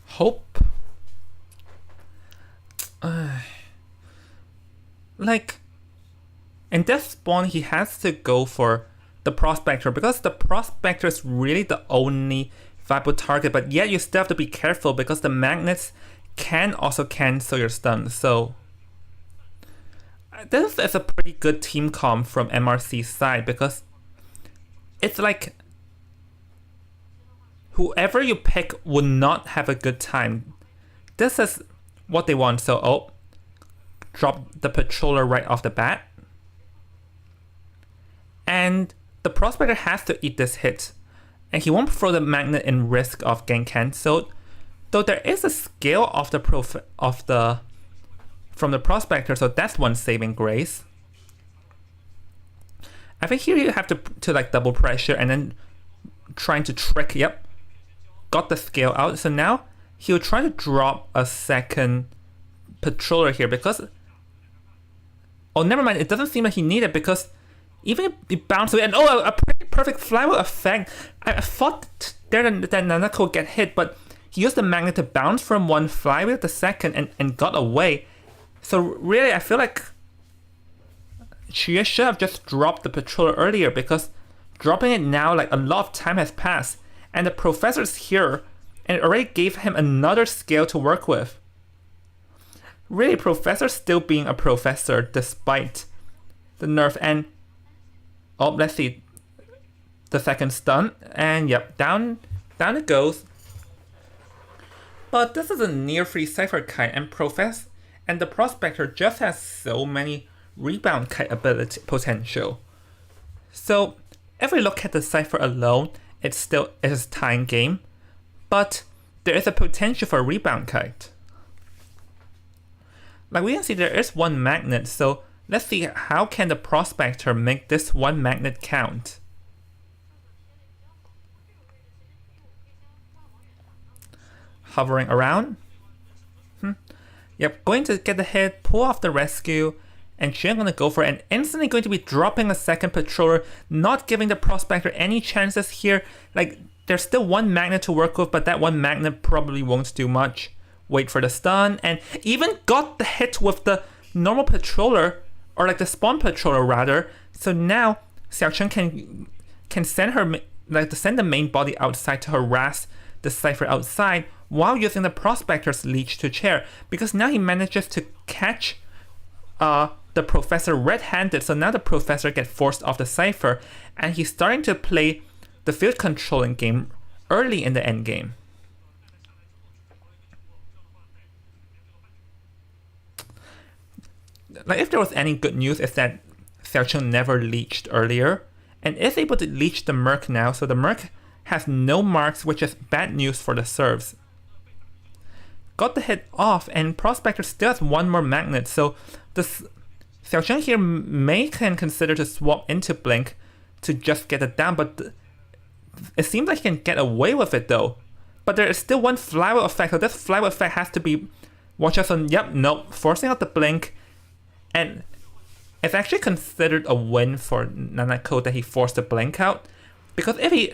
[SPEAKER 1] Hope. Like, in this spawn, he has to go for the Prospector, because the Prospector is really the only viable target, but yet you still have to be careful because the magnets can also cancel your stun. So this is a pretty good team comp from MRC's side, because it's like whoever you pick will not have a good time. This is what they want. So, oh, drop the patroller right off the bat. And the prospector has to eat this hit. And he won't throw the magnet in risk of getting cancelled. Though there is a skill of the from the prospector, so that's one saving grace. I think here you have to like double pressure and then trying to trick. Yep, got the scale out. So now he'll try to drop a second patroller here because, oh, never mind. It doesn't seem like he needed, because even if he bounced away and oh, a perfect flywheel effect. I thought there that Nanako would get hit, but he used the magnet to bounce from one flywheel to second and got away. So really, I feel like Chie should have just dropped the patroller earlier, because dropping it now, like, a lot of time has passed and the professor's here and it already gave him another scale to work with. Really, professor still being a professor despite the nerf. And oh, let's see, the second stun, and yep, down it goes. But this is a near free Cypher Kite, and the prospector just has so many rebound kite ability potential. So if we look at the Cypher alone, it still is a tying game, but there is a potential for a rebound kite. Like we can see there is one magnet, so let's see how can the prospector make this one magnet count. Hovering around. Yep, going to get the hit, pull off the rescue, and Jong gonna go for it, and instantly going to be dropping a second patroller, not giving the prospector any chances here. Like, there's still one magnet to work with, but that one magnet probably won't do much. Wait for the stun, and even got the hit with the normal patroller, or like the spawn patroller rather. So now Xiaocheng can send her, like, to send the main body outside to harass the Cypher outside, while using the prospector's leech to chair, because now he manages to catch the professor red-handed. So now the professor gets forced off the Cypher, and he's starting to play the field controlling game early in the end game. Like, if there was any good news, is that Xiaocheng never leeched earlier and is able to leech the Merc now, so the Merc has no marks, which is bad news for the serves. Got the hit off, and prospector still has one more magnet, so this Xiaocheng here may consider to swap into Blink to just get it down, but it seems like he can get away with it though. But there is still one flywheel effect, so this flywheel effect has to be watch out on. Yep, nope, forcing out the Blink, and it's actually considered a win for Nanako that he forced the Blink out, because if he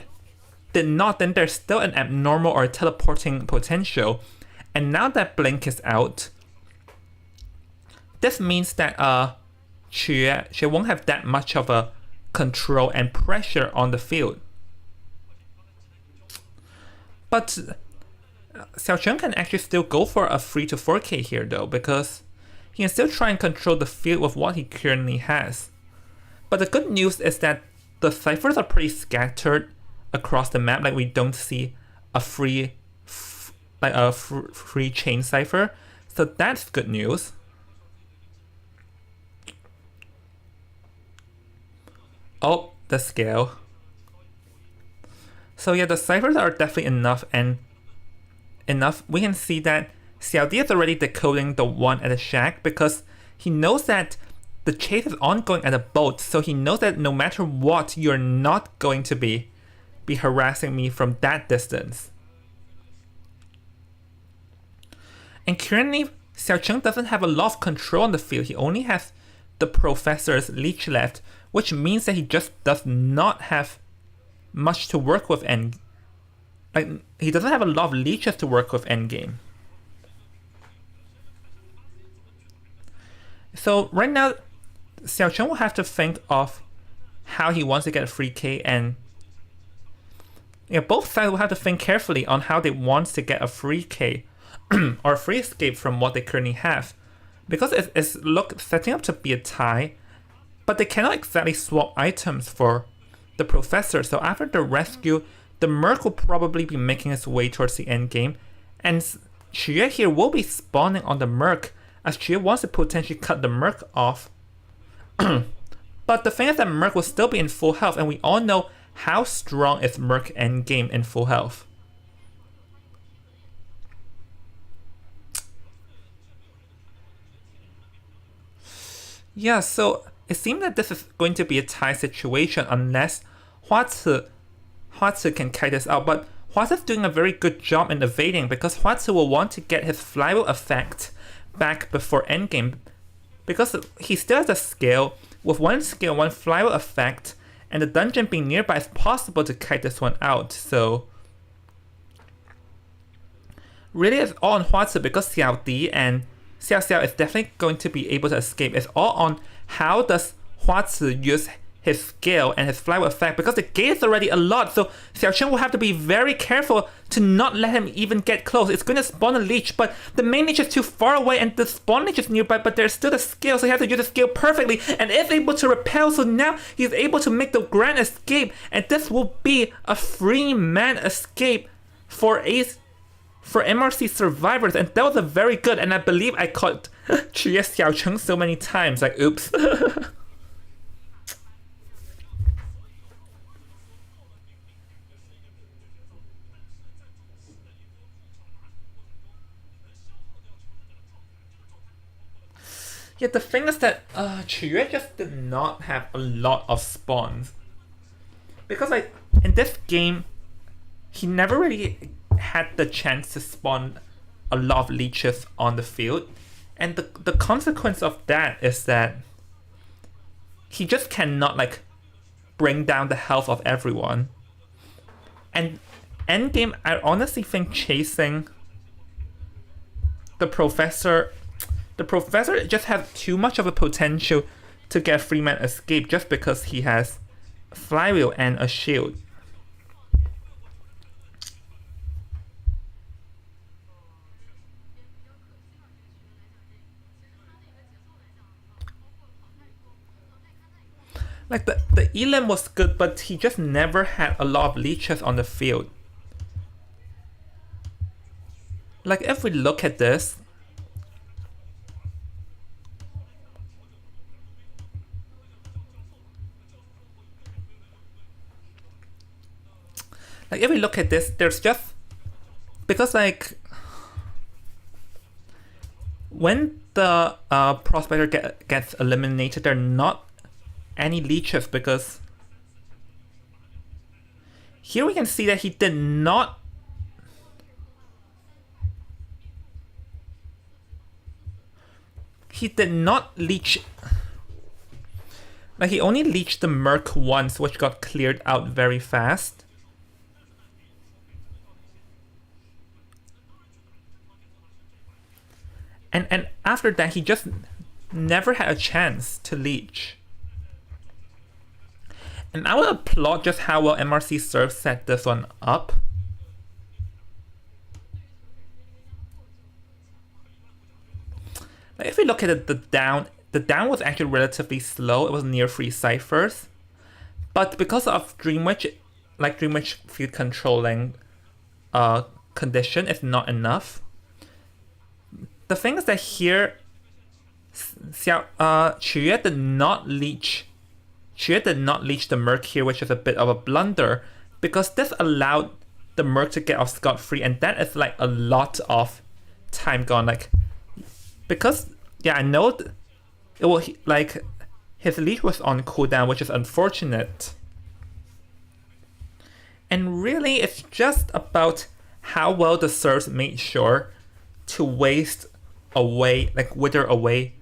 [SPEAKER 1] did not, then there's still an abnormal or teleporting potential. And now that Blink is out, this means that she won't have that much of a control and pressure on the field. But Xiaocheng can actually still go for a 3 to 4k here though, because he can still try and control the field with what he currently has. But the good news is that the ciphers are pretty scattered across the map. Like, we don't see a free chain cipher, so that's good news. Oh, the scale. So yeah, the ciphers are definitely enough, and we can see that Xiaodi is already decoding the one at the shack, because he knows that the chase is ongoing at the boat, so he knows that no matter what, you're not going to be harassing me from that distance. And currently, Xiaocheng doesn't have a lot of control on the field. He only has the professor's leech left, which means that he just does not have much to work with he doesn't have a lot of leeches to work with endgame. So right now, Xiaocheng will have to think of how he wants to get a free K, and both sides will have to think carefully on how they want to get a free K or a free escape from what they currently have, because it's setting up to be a tie, but they cannot exactly swap items for the professor. So after the rescue, the Merc will probably be making its way towards the end game, and Chue here will be spawning on the Merc, as Chue wants to potentially cut the Merc off. But the thing is that Merc will still be in full health, and we all know how strong is Merc endgame in full health. Yeah, so it seems that this is going to be a tie situation unless Huazi can carry this out, but Huazi's doing a very good job in evading because Huazi will want to get his flywheel effect back before endgame because he still has a skill. With one skill, one flywheel effect, and the dungeon being nearby, it's possible to kite this one out. So really it's all on Huazi because Xiao Di and Xiao Xiao is definitely going to be able to escape. It's all on how does Huazi use his skill and his flywheel effect, because the gate is already a lot, so Xiao Chen will have to be very careful to not let him even get close. It's going to spawn a leech, but the main leech is too far away and the spawn leech is nearby, but there's still the skill, so he has to use the skill perfectly and is able to repel, so now he's able to make the grand escape, and this will be a free man escape for MRC survivors, and that was a very good, and I believe I caught Chue Xiao Cheng so many times, like oops. Yeah, the thing is that Chue just did not have a lot of spawns. Because like in this game, he never really had the chance to spawn a lot of leeches on the field. And the consequence of that is that he just cannot like bring down the health of everyone. And endgame, I honestly think chasing the Professor just has too much of a potential to get free man escape just because he has a flywheel and a shield. Like the Elam was good, but he just never had a lot of leeches on the field. Like if we look at this, there's just because like when the prospector gets eliminated, there are not any leeches because here we can see that he did not leech. Like he only leeched the Merc once, which got cleared out very fast. And after that, he just never had a chance to leech. And I will applaud just how well MRC Serve set this one up. Like if we look at it, the down was actually relatively slow. It was near 3 ciphers. But because of Dreamwitch field controlling condition, it's not enough. The thing is that here, Chue did not leech the Merc here, which is a bit of a blunder, because this allowed the Merc to get off scot-free, and that is like a lot of time gone. Like, because, yeah, I know it will, like, his leech was on cooldown, which is unfortunate. And really, it's just about how well the serves made sure to wither away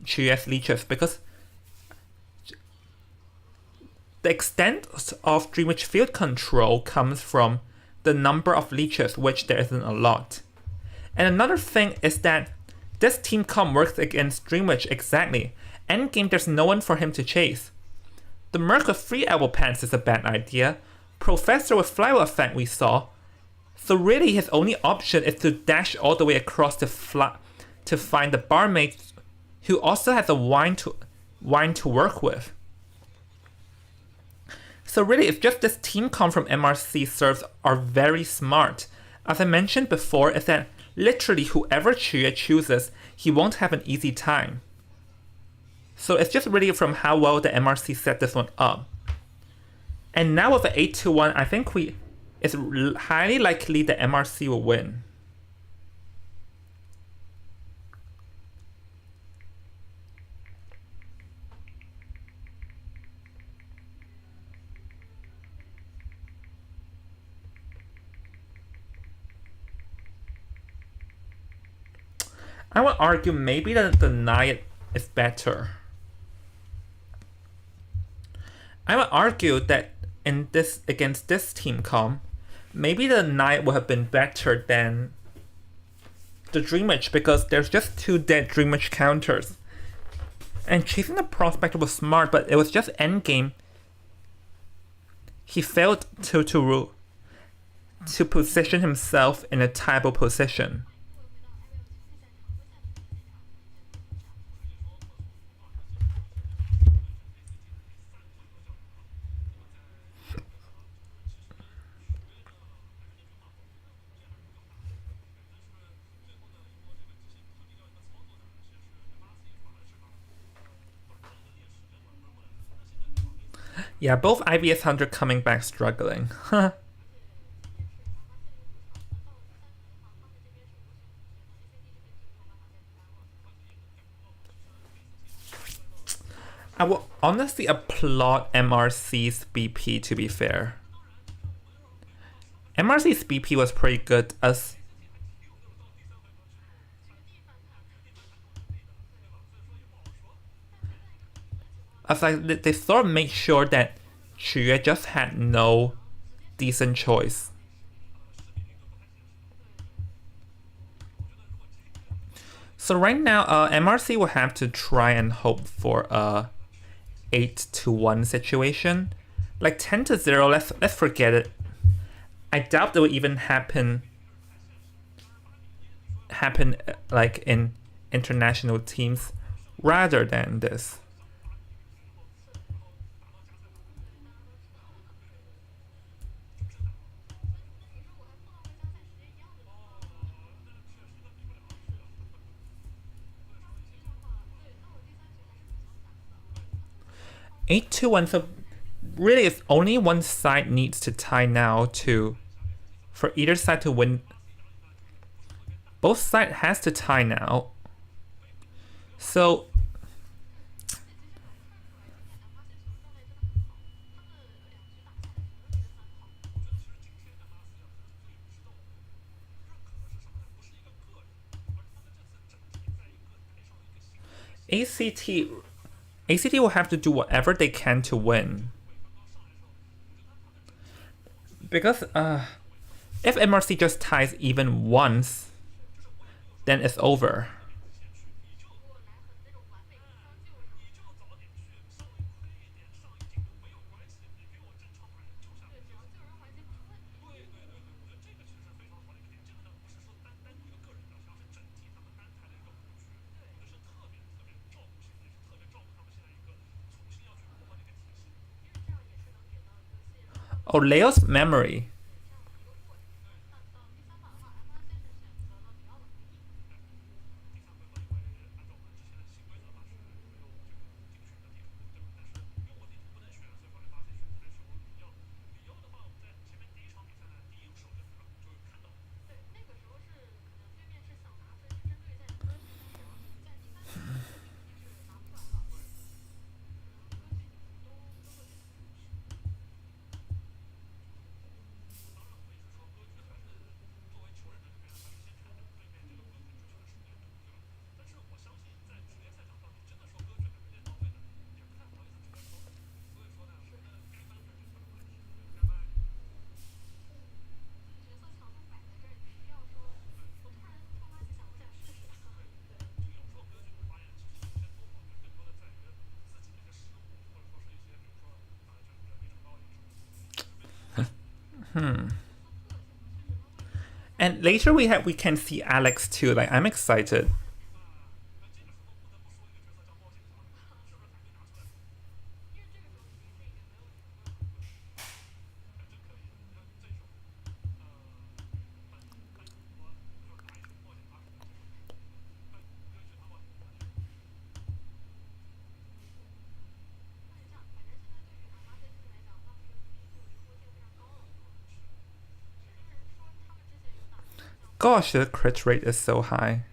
[SPEAKER 1] Chue's leeches, because the extent of Dreamwitch field control comes from the number of leeches, which there isn't a lot. And another thing is that this team comp works against Dreamwitch exactly. Endgame, there's no one for him to chase. The Merc with 3 elbow pants is a bad idea. Professor with flywheel effect we saw. So really his only option is to dash all the way across to find the barmaid, who also has a wine to work with. So really, it's just this team comp from MRC serves are very smart. As I mentioned before, is that literally whoever Chuya chooses, he won't have an easy time. So it's just really from how well the MRC set this one up. And now with the 8-1, I think it's highly likely the MRC will win. I would argue maybe the knight is better. I would argue that in this against this team comp, maybe the knight would have been better than the Dream Witch because there's just 2 dead Dream Witch counters. And chasing the prospect was smart, but it was just endgame. He failed to position himself in a tiable position. Yeah, both IVS Hunter coming back struggling. I will honestly applaud MRC's BP, to be fair. MRC's BP was pretty good as like they sort of made sure that Chuya just had no decent choice. So right now, MRC will have to try and hope for a 8-1 situation. Like 10-0, let's forget it. I doubt that will even happen like in international teams rather than this. Eight to 1, so really it's only one side needs to tie now for either side to win. Both sides has to tie now. So ACT will have to do whatever they can to win. Because if MRC just ties even once, then it's over. Oh, Leo's memory. And later we can see Alex too. Like I'm excited. Gosh, the crit rate is so high.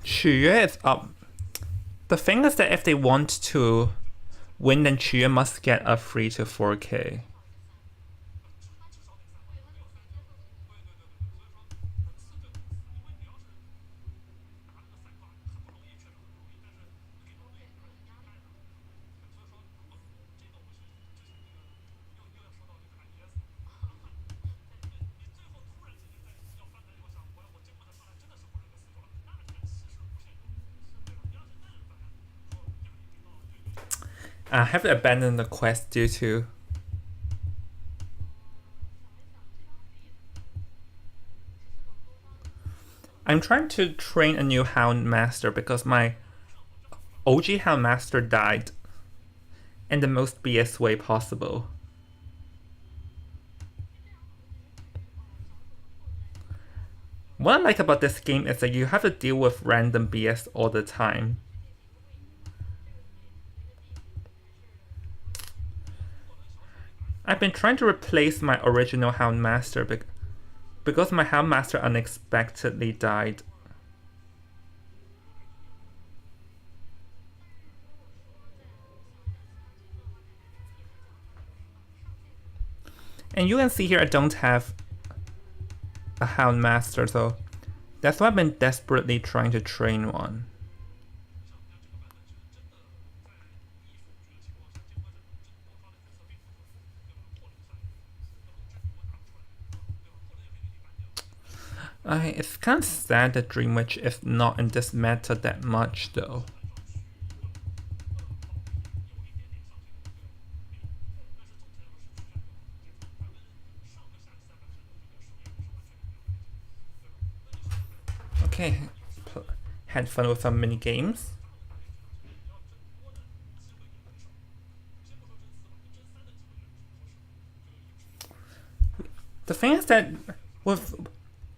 [SPEAKER 1] Qiyue is up. The thing is that if they want to win, then Qiyue must get a 3 to 4k. I have to abandon the quest due to I'm trying to train a new Hound Master because my OG Hound Master died in the most BS way possible. What I like about this game is that you have to deal with random BS all the time. I've been trying to replace my original Hound Master because my Hound Master unexpectedly died. And you can see here I don't have a Hound Master, so that's why I've been desperately trying to train one. It's kind of sad that Dream Witch is not in this meta that much though. Okay, had fun with some mini games. The thing is that with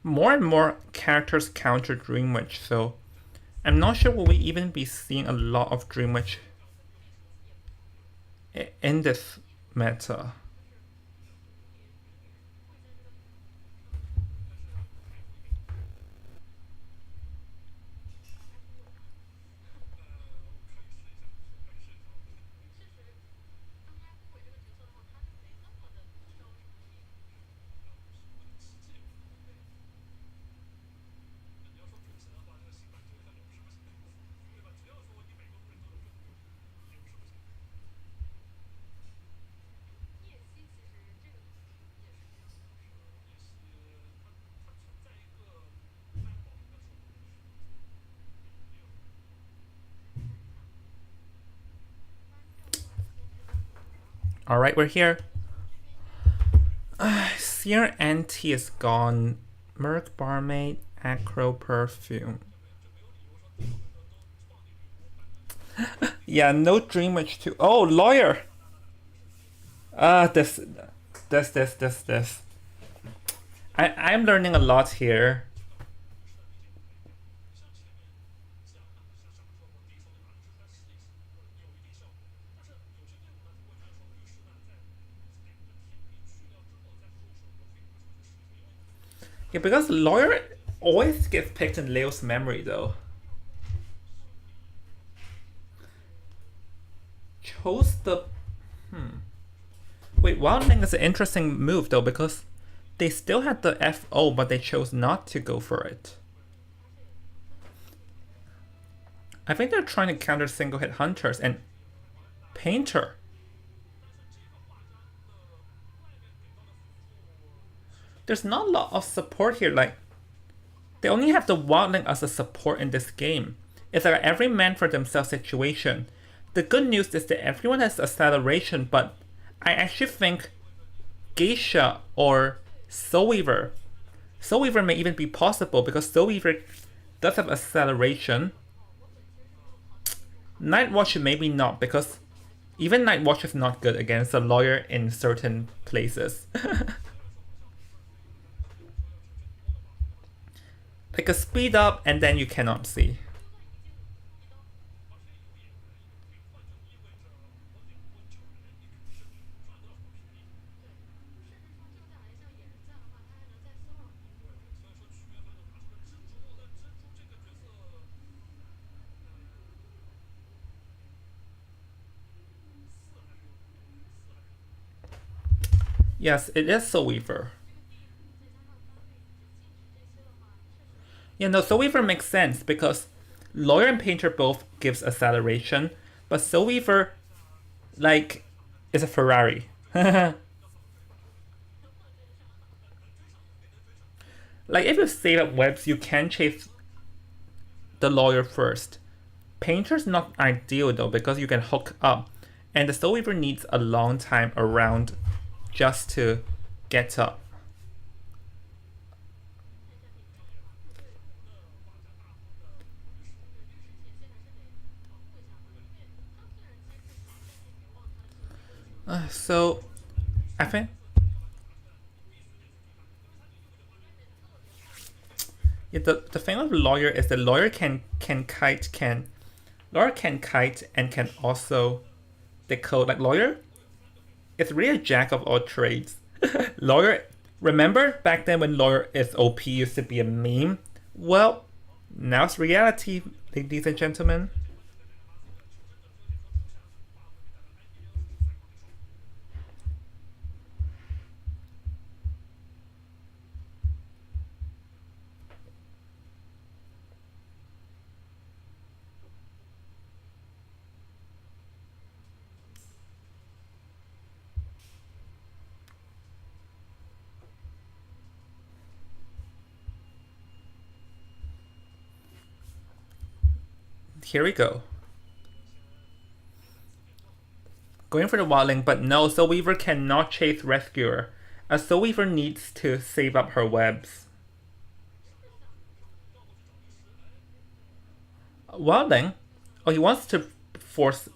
[SPEAKER 1] more and more characters counter Dream Witch, so I'm not sure will we even be seeing a lot of Dream Witch in this meta. Alright, we're here. Seer Anti is gone. Merc Barmaid, Acro Perfume. Yeah, no Dream Witch too. Oh, Lawyer! This. I'm learning a lot here. Yeah, because Lawyer always gets picked in Leo's memory though. Chose the... Wait, Wildling is an interesting move though because they still had the FO but they chose not to go for it. I think they're trying to counter single hit hunters and Painter. There's not a lot of support here, like they only have the Wildling as a support in this game. It's like every man for themselves situation. The good news is that everyone has acceleration, but I actually think Geisha or Soul Weaver may even be possible because Soul Weaver does have acceleration. Night Watch maybe not, because even Night Watch is not good against a lawyer in certain places. Like a speed up and then you cannot see. Yes, it is Soul Weaver. Yeah, no, Soul Weaver makes sense because Lawyer and Painter both gives acceleration, but Soul Weaver, like, is a Ferrari. Like, if you save up webs, you can chase the Lawyer first. Painter's not ideal though because you can hook up, and the Soul Weaver needs a long time around just to get up. So, I think yeah, the thing with Lawyer is the Lawyer can kite and can also decode. Like Lawyer, it's really a jack of all trades. Lawyer, remember back then when Lawyer is OP used to be a meme? Well, now it's reality, ladies and gentlemen. Here we go. Going for the wildling, but no, Soul Weaver cannot chase Rescuer. A Soul Weaver needs to save up her webs. Wildling? Oh, he wants to force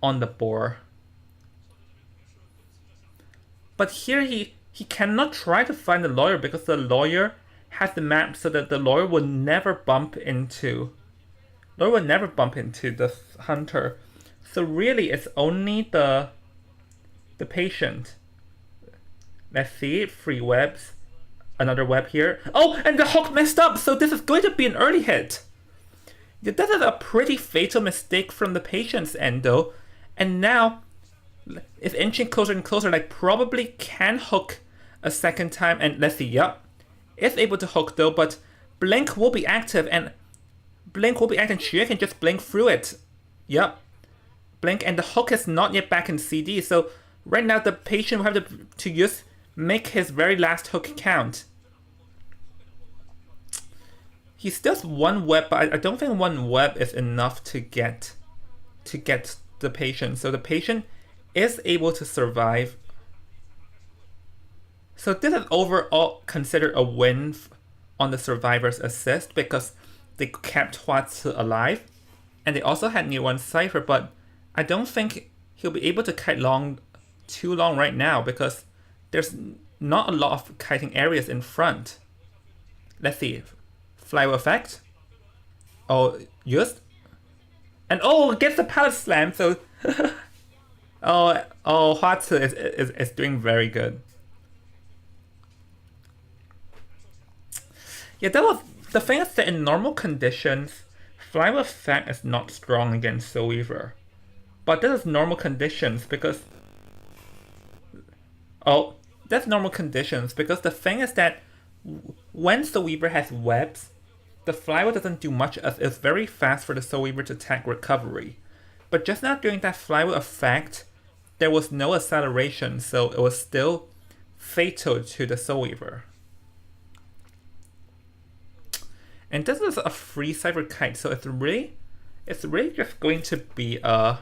[SPEAKER 1] on the boar. But here he cannot try to find the Lawyer because the Lawyer has the map so that the Lawyer will never bump into the hunter. So really it's only the patient. Let's see, 3 webs. Another web here. Oh, and the hook messed up, so this is going to be an early hit. That is a pretty fatal mistake from the patient's end though. And now it's inching closer and closer, like probably can hook a second time, and let's see, yep. It's able to hook though, but Blink will be active and Xue can just blink through it. Yep. Blink, and the hook is not yet back in CD, so right now the patient will have to make his very last hook count. He still has 1 web, but I don't think 1 web is enough to get the patient. So the patient is able to survive. So this is overall considered a win on the survivor's assist because they kept Huazi alive, and they also had near 1 Cypher, but I don't think he'll be able to kite too long right now because there's not a lot of kiting areas in front. Let's see. Flywheel effect. Oh, used. And oh, gets the pallet slam, so oh, Huazi is doing very good. Yeah, that was the thing is that in normal conditions, Flywheel effect is not strong against Soul Weaver. But this is normal conditions because that's normal conditions because the thing is that when Soul Weaver has webs, the Flywheel doesn't do much as it's very fast for the Soul Weaver to tag recovery. But just now during that Flywheel effect, there was no acceleration, so it was still fatal to the Soul Weaver. And this is a free Cypher Kite, so it's really just going to be a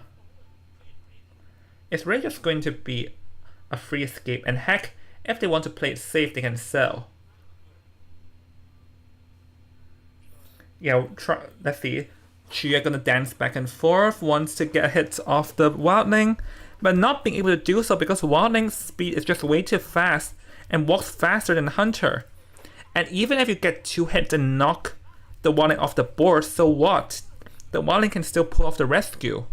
[SPEAKER 1] free escape. And heck, if they want to play it safe, they can sell. Yeah, let's see. Chia gonna dance back and forth, wants to get hits off the wildling, but not being able to do so because wildling's speed is just way too fast and walks faster than Hunter. And even if you get 2 hits and knock the wildling off the board, so what? The wildling can still pull off the rescue.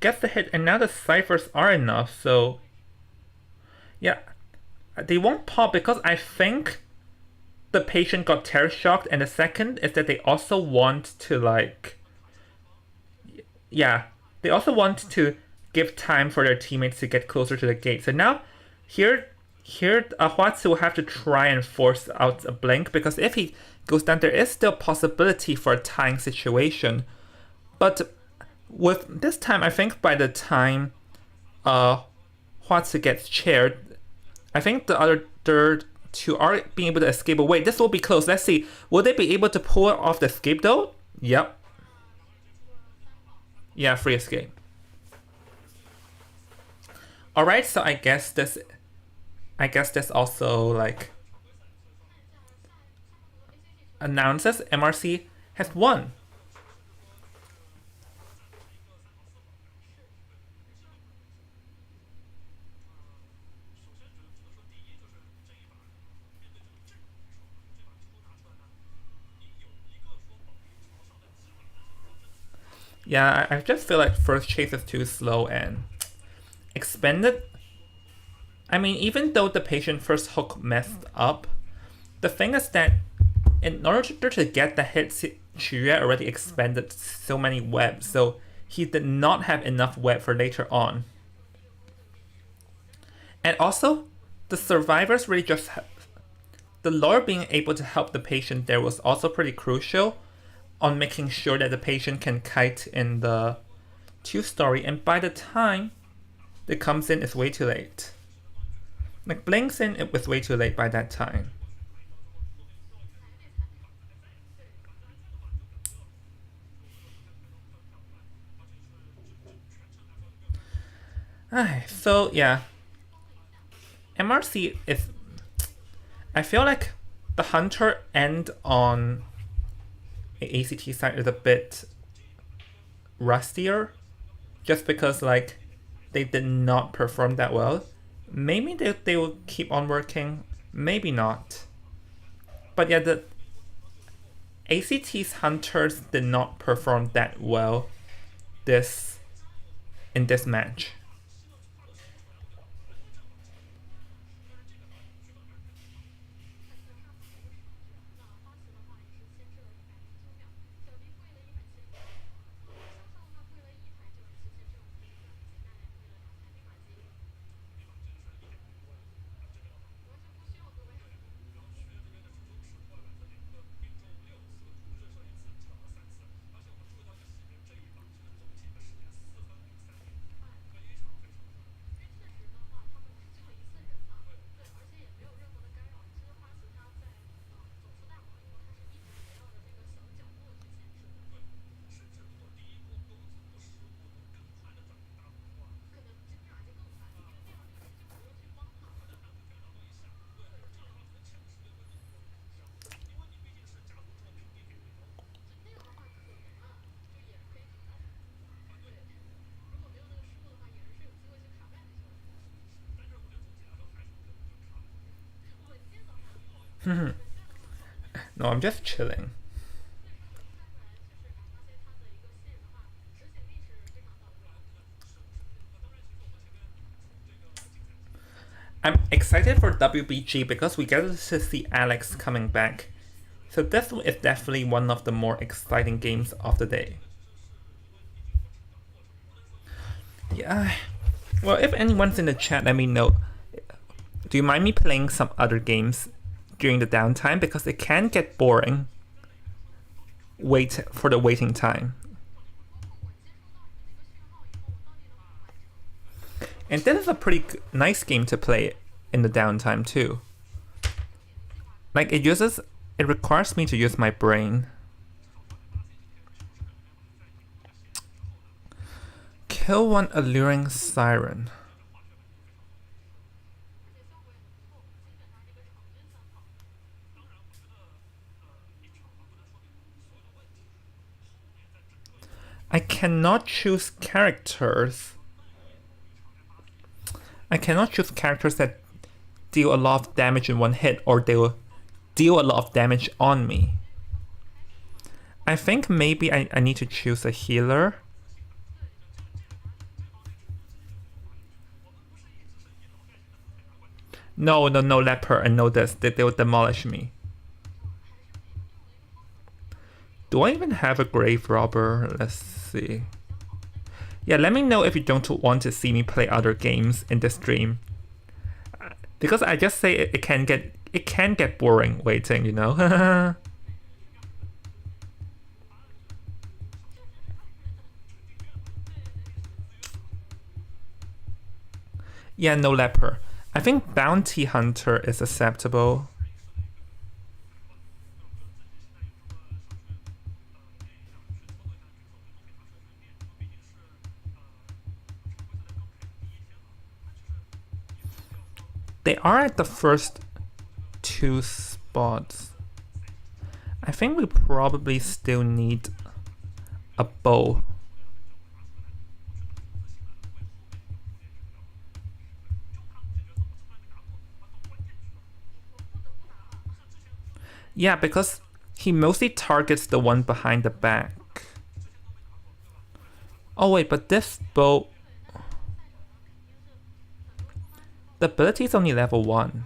[SPEAKER 1] Gets the hit, and now the ciphers are enough, so yeah, they won't pop because I think the patient got terror shocked, and the second is that they also want to they also want to give time for their teammates to get closer to the gate. So now here Huatsu will have to try and force out a blink, because if he goes down, there is still possibility for a tying situation. But with this time, I think by the time Huatsu gets chaired, I think the other third two are being able to escape away. This will be close. Let's see. Will they be able to pull off the escape though? Yep. Yeah, free escape. Alright, so I guess this also like announces MRC has won. Yeah, I just feel like first chase is too slow and expanded. I mean, even though the patient first hook messed up, the thing is that in order to get the hits, Chiyue already expended so many webs, so he did not have enough web for later on. And also, the survivors really just the lore being able to help the patient there was also pretty crucial on making sure that the patient can kite in the 2-story, and by the time it comes in, it's way too late. Like blinks in, it was way too late by that time. So yeah, MRC is. I feel like the Hunter end on ACT side is a bit rustier, just because like they did not perform that well. Maybe they will keep on working, maybe not. But yeah, the ACT's Hunters did not perform that well in this match. No, I'm just chilling. I'm excited for WBG because we get to see Alex coming back. So this is definitely one of the more exciting games of the day. Yeah. Well, if anyone's in the chat, let me know. Do you mind me playing some other games during the downtime? Because it can get boring. Wait for the waiting time. And this is a pretty nice game to play in the downtime too. Like it requires me to use my brain. Kill one alluring siren. cannot choose characters. I cannot choose characters that deal a lot of damage in one hit, or they will deal a lot of damage on me. I think maybe I need to choose a healer. No, leper, I know this. They will demolish me. Do I even have a grave robber? Let's see. Yeah, let me know if you don't want to see me play other games in this stream. Because I just say it can get boring waiting, you know? Yeah, no leper. I think bounty hunter is acceptable. They are at the first 2 spots. I think we probably still need a bow. Yeah, because he mostly targets the one behind the back. Oh wait, but this bow... The ability is only level 1.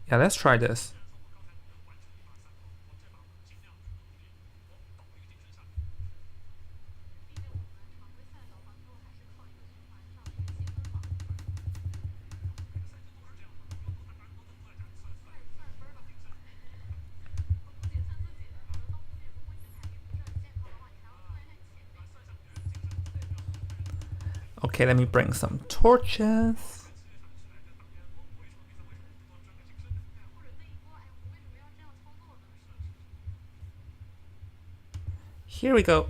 [SPEAKER 1] Yeah, let's try this. Okay, let me bring some torches. Here we go.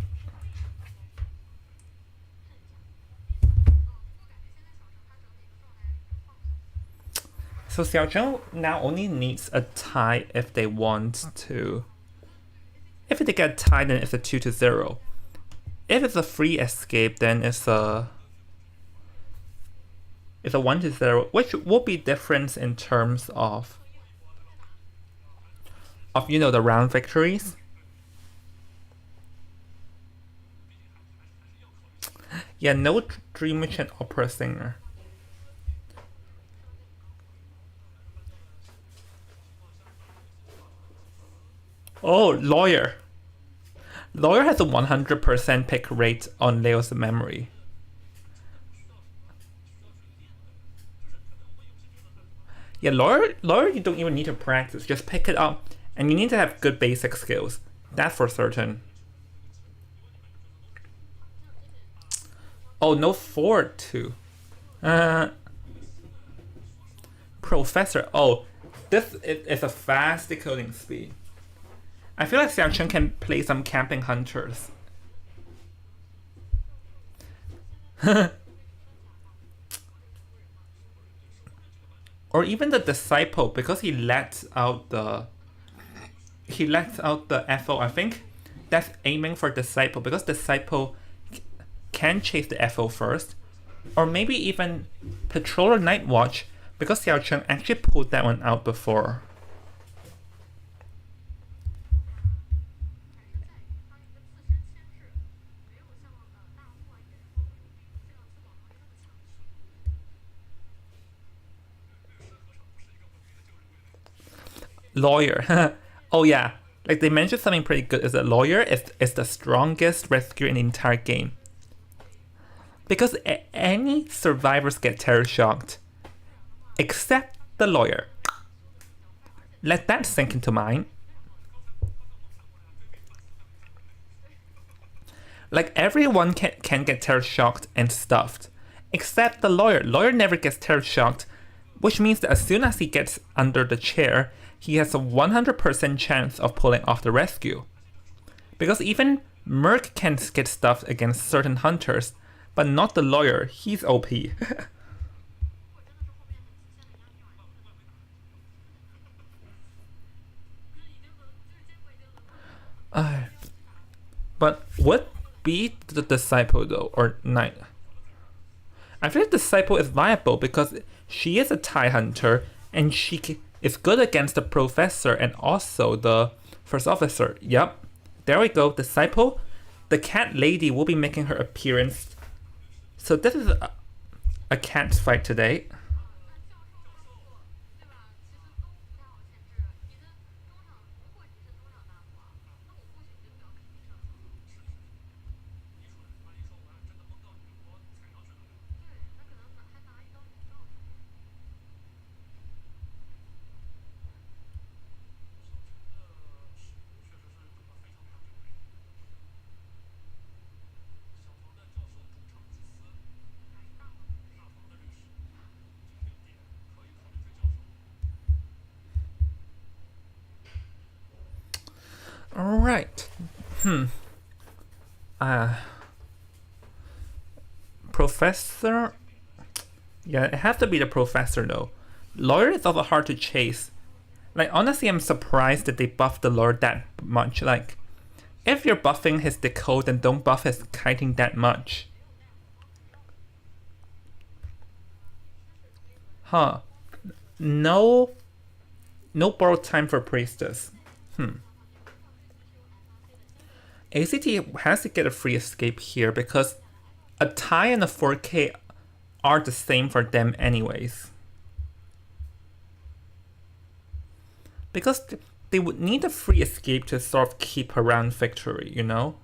[SPEAKER 1] So Xiao Zheng now only needs a tie if they want to. If they get tied, then it's a 2-0. If it's a free escape, then it's a 1-0, which will be different in terms of you know, the round victories. Yeah, no Dream Merchant Opera Singer. Oh, Lawyer. Lawyer has a 100% pick rate on Leo's memory. Yeah, Lawyer you don't even need to practice. Just pick it up, and you need to have good basic skills. That's for certain. Oh, no Ford too. Professor. Oh, this is a fast decoding speed. I feel like Xiao Zheng can play some camping hunters. Or even the disciple, because he lets out the FO. I think that's aiming for disciple, because disciple can chase the FO first. Or maybe even Patroller Night Watch, because Xiao Zheng actually pulled that one out before. Lawyer. Oh yeah, like they mentioned something pretty good, is that Lawyer is the strongest rescue in the entire game. Because any survivors get terror shocked, except the Lawyer. Let that sink into mind. Like everyone can get terror shocked and stuffed, except the Lawyer. Lawyer never gets terror shocked, which means that as soon as he gets under the chair, he has a 100% chance of pulling off the rescue. Because even Merc can get stuffed against certain hunters, but not the Lawyer. He's OP. But would be the disciple though, or knight? I feel like disciple is viable because she is a TIE hunter and she is good against the professor and also the first officer. Yep, there we go. Disciple, the cat lady will be making her appearance. So this is a cat fight today. Alright. Professor? Yeah, it has to be the professor though. Lawyer is also hard to chase. Like, honestly, I'm surprised that they buffed the lawyer that much. Like, if you're buffing his decode, then don't buff his kiting that much. Huh. No borrowed time for priestess. ACT has to get a free escape here because a TIE and a 4K are the same for them anyways. Because they would need a free escape to sort of keep around victory, you know?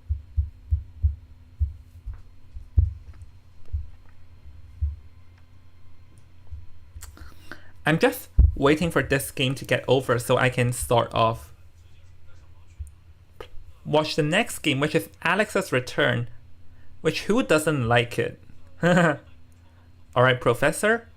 [SPEAKER 1] I'm just waiting for this game to get over so I can start off. Watch the next game, which is Alex's return. Which, who doesn't like it? Alright, Professor.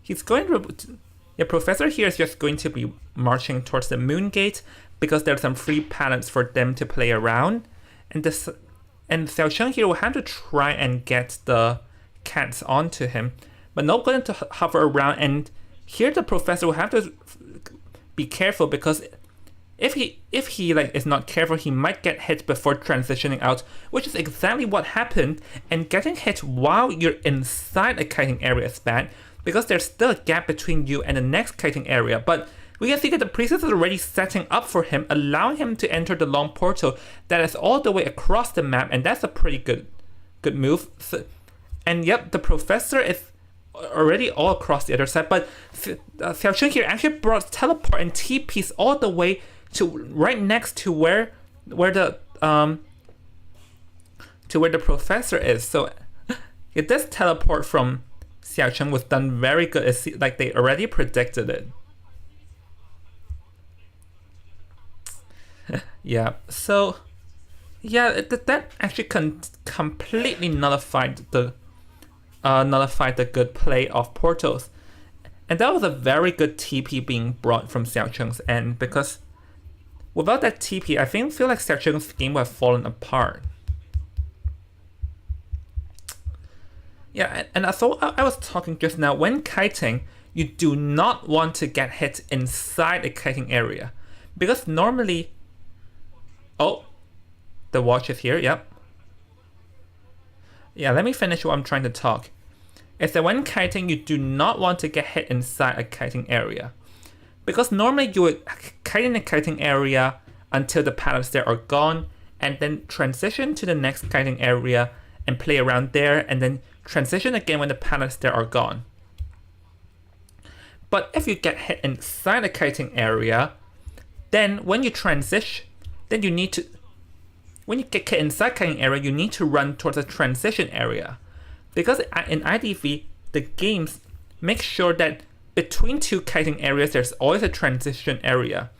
[SPEAKER 1] He's going to... Yeah, Professor here is just going to be marching towards the Moon Gate because there's some free planets for them to play around. And Xiao Cheng here will have to try and get the cats onto him. But not going to hover around, and here the Professor will have to be careful because if he like is not careful, he might get hit before transitioning out, which is exactly what happened. And getting hit while you're inside a kiting area is bad because there's still a gap between you and the next kiting area. But we can see that the priestess is already setting up for him, allowing him to enter the long portal that is all the way across the map, and that's a pretty good move. So, and yep, the Professor is already all across the other side, but Xiao Cheng here actually brought teleport and TPs all the way to right next to where the Professor is. So this teleport from Xiao Cheng was done very good. It's like they already predicted it. Yeah. So yeah, that actually completely nullified the good play of portals, and that was a very good TP being brought from Xiao Cheng's end because without that TP, I feel like Xiao Cheng's game would have fallen apart. Yeah, and so I was talking just now, when kiting, you do not want to get hit inside a kiting area. Because normally... Oh, the watch is here, yep. Yeah, let me finish what I'm trying to talk. Is that when kiting, you do not want to get hit inside a kiting area. Because normally you would kite in the kiting area until the pallets there are gone, and then transition to the next kiting area and play around there, and then transition again when the pallets there are gone. But if you get hit inside a kiting area, then when you transition, then you need to... When you get hit inside kiting area, you need to run towards a transition area. Because in IDV, the games make sure that between two kiting areas, there's always a transition area.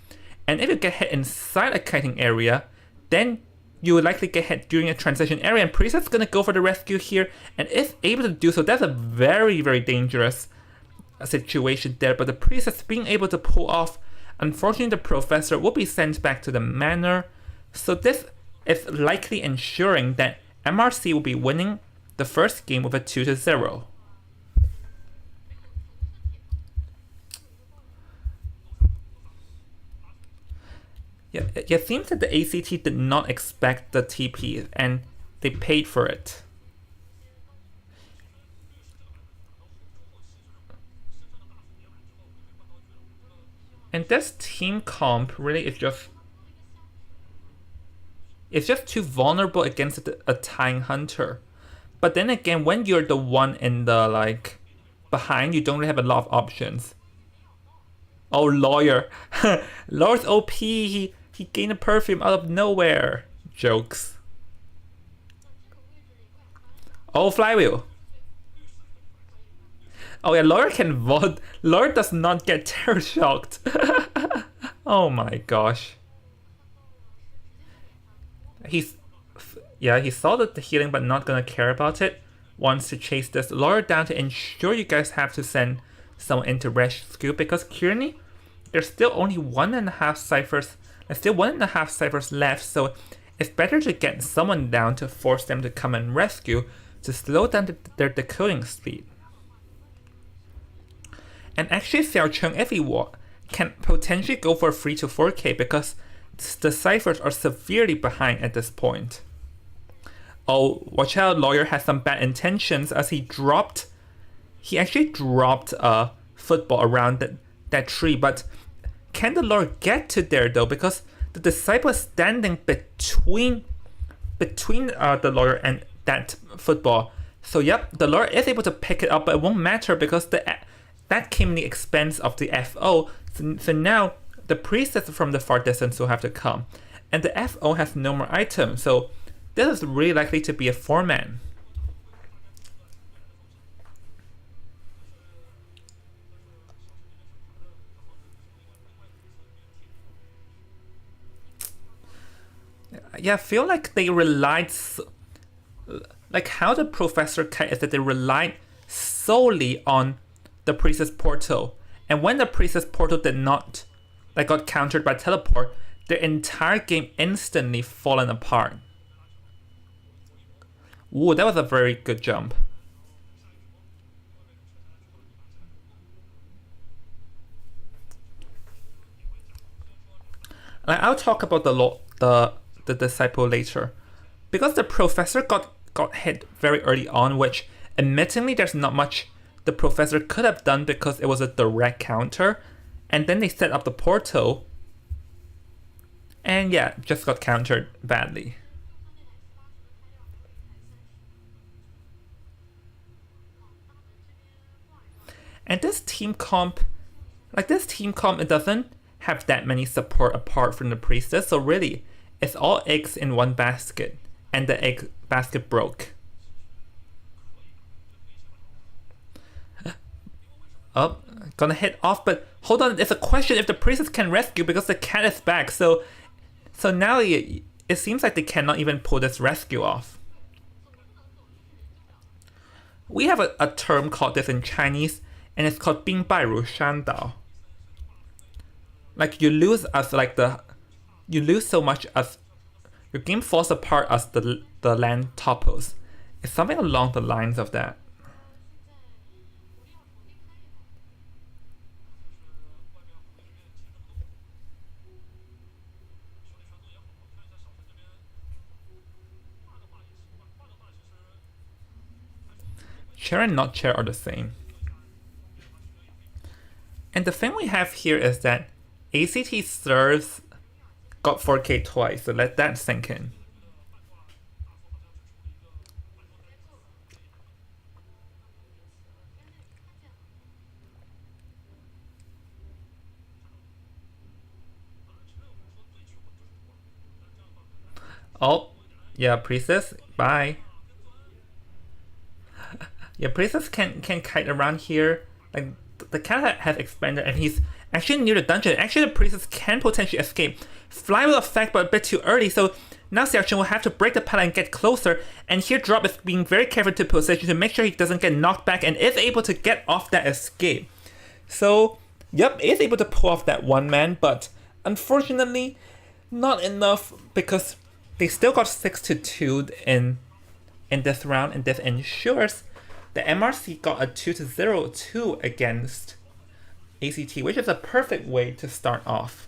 [SPEAKER 1] And if you get hit inside a kiting area, then you will likely get hit during a transition area, and Priestess is going to go for the rescue here, and if able to do so, that's a very, very dangerous situation there. But the Priestess being able to pull off, unfortunately the Professor will be sent back to the manor. So this is likely ensuring that MRC will be winning the first game with a 2-0. Yeah, it seems that the ACT did not expect the TP and they paid for it. And this team comp really is just... It's just too vulnerable against a Tying Hunter. But then again, when you're the one in the, like, behind, you don't really have a lot of options. Oh, Lawyer. Lawyer's OP. He gained a perfume out of nowhere. Jokes. Oh, Flywheel. Oh yeah, Lawyer can vote. Lawyer does not get terror shocked. Oh my gosh. He saw the healing but not gonna care about it. Wants to chase this Lawyer down to ensure you guys have to send someone into rescue because currently there's still only 1.5 ciphers. There's still 1.5 ciphers left, so it's better to get someone down to force them to come and rescue to slow down their decoding speed. And actually, Xiao Cheng, if he can potentially go for 3 to 4K because the ciphers are severely behind at this point. Oh, watch out, Lawyer has some bad intentions as he actually dropped a football around that tree, but can the Lawyer get to there though? Because the disciple is standing between the Lawyer and that football. So yep, the Lawyer is able to pick it up, but it won't matter because that came at the expense of the FO. So now the priestess from the far distance will have to come. And the FO has no more items, so this is really likely to be a 4-man. Yeah, I feel like they relied... Like how the Professor Kite is that they relied solely on the Priestess Portal. And when the Priestess Portal got countered by Teleport, their entire game instantly fallen apart. Ooh, that was a very good jump. I'll talk about the disciple later. Because the Professor got hit very early on, which admittingly there's not much the Professor could have done because it was a direct counter, and then they set up the portal, and yeah, just got countered badly. And this team comp, it doesn't have that many support apart from the Priestess, so really, it's all eggs in one basket, and the egg basket broke. Oh, gonna hit off, but hold on, it's a question if the Priestess can rescue because the cat is back, so now it seems like they cannot even pull this rescue off. We have a term called this in Chinese, and it's called 兵败如山倒. Like you lose so much as your game falls apart as the land topples. It's something along the lines of that. Chair and not chair are the same. And the thing we have here is that ACT serves got 4K twice, so let that sink in. Oh, yeah, Priestess, bye. Yeah, Priestess can kite around here. Like, the cat has expanded and he's actually near the dungeon. Actually, the Priestess can potentially escape. Fly will affect, but a bit too early, so now Xiao Cheng will have to break the pallet and get closer. And here Drop is being very careful to position to make sure he doesn't get knocked back and is able to get off that escape. So, yep, is able to pull off that 1-man, but unfortunately, not enough because they still got 6-2 in this round, and this ensures the MRC got a 2-0-2 against ACT, which is a perfect way to start off.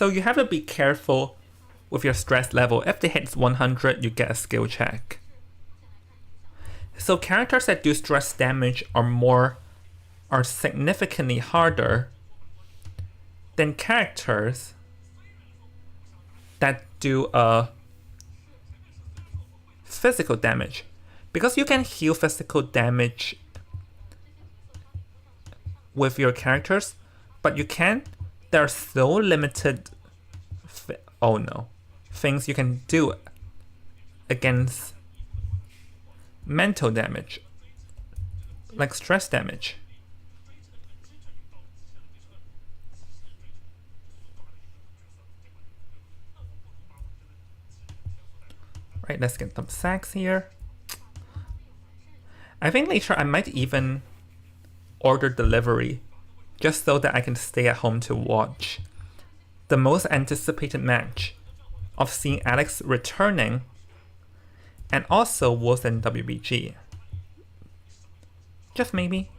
[SPEAKER 1] So you have to be careful with your stress level. If it hits 100, you get a skill check. So characters that do stress damage are significantly harder than characters that do physical damage. Because you can heal physical damage with your characters, but there are so limited things you can do against mental damage, like stress damage. Right, let's get some sacks here. I think later I might even order delivery just so that I can stay at home to watch the most anticipated match of seeing Alex returning and also Wolves and WBG. Just maybe.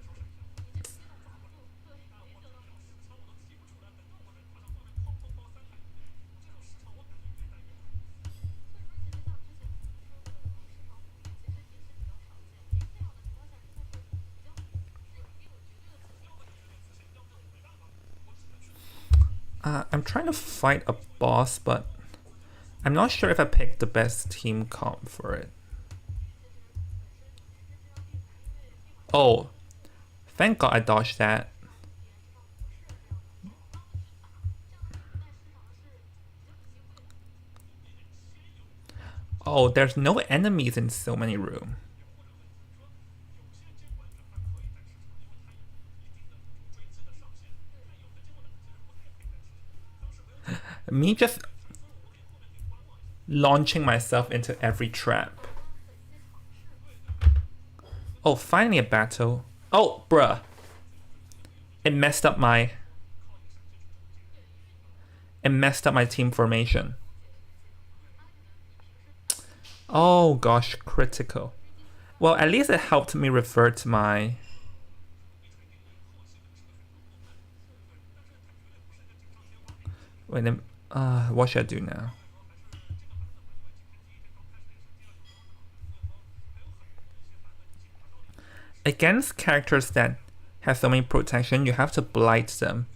[SPEAKER 1] I'm trying to fight a boss, but I'm not sure if I picked the best team comp for it. Oh, thank God I dodged that. Oh, there's no enemies in so many rooms. Me just launching myself into every trap. Oh, finally a battle. Oh, bruh. It messed up my team formation. Oh gosh, critical. Well, at least it helped me refer to my... Wait, what should I do now? Against characters that have so many protection, you have to blight them.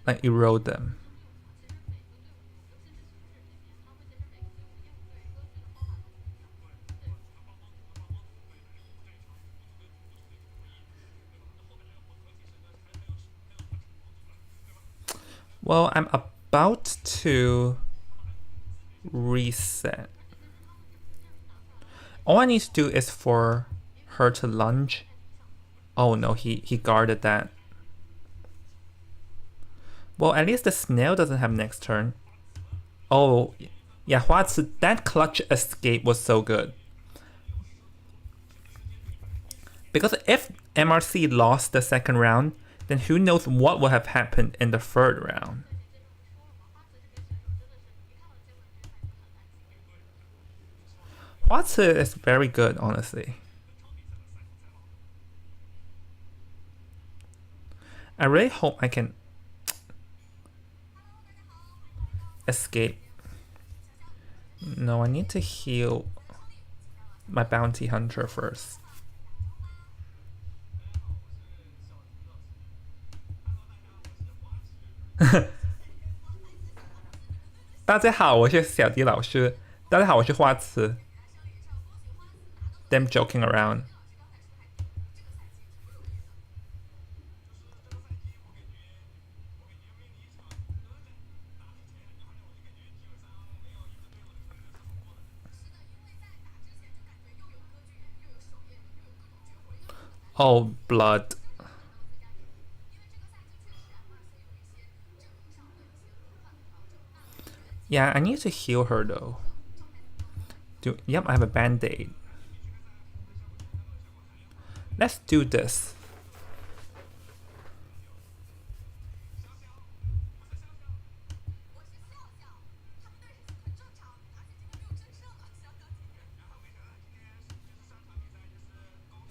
[SPEAKER 1] Like erode them. Well, I'm about to reset. All I need to do is for her to lunge. Oh no, he guarded that. Well, at least the snail doesn't have next turn. Oh, yeah, Huazi, that clutch escape was so good. Because if MRC lost the second round, then who knows what would have happened in the third round. Huazi is very good, honestly. I really hope I can escape. No, I need to heal my bounty hunter first.大家好，我是小迪老师。大家好，我是花慈。Them joking around. Oh, blood. Yeah, I need to heal her though. Yep, I have a band-aid. Let's do this.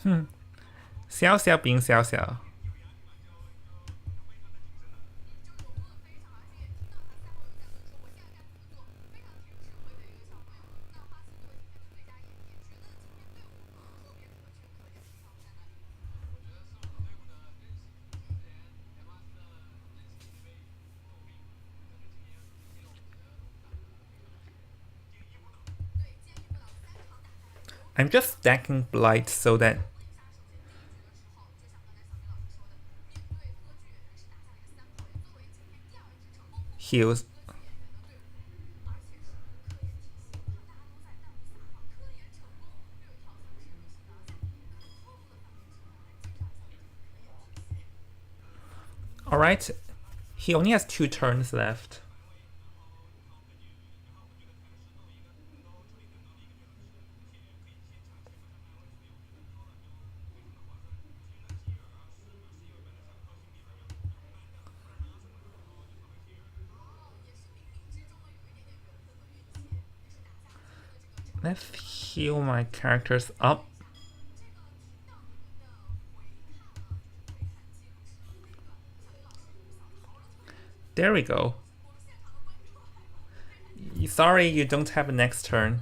[SPEAKER 1] Xiao Xiao being Xiao Xiao. I'm just stacking Blight so that heals. Alright, he only has 2 turns left. Let's heal my characters up. There we go. Sorry, you don't have a next turn.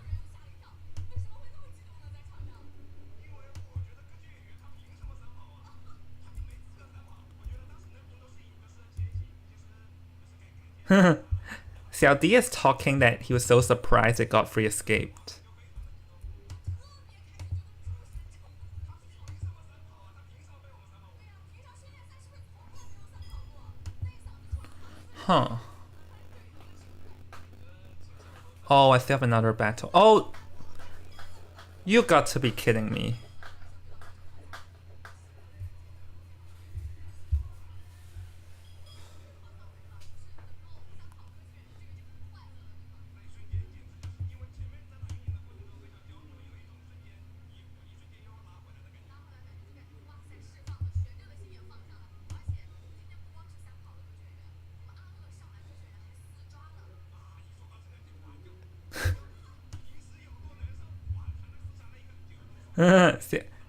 [SPEAKER 1] Xiao Di is talking that he was so surprised that Godfrey escaped. Huh. Oh, I still have another battle. Oh! You got to be kidding me.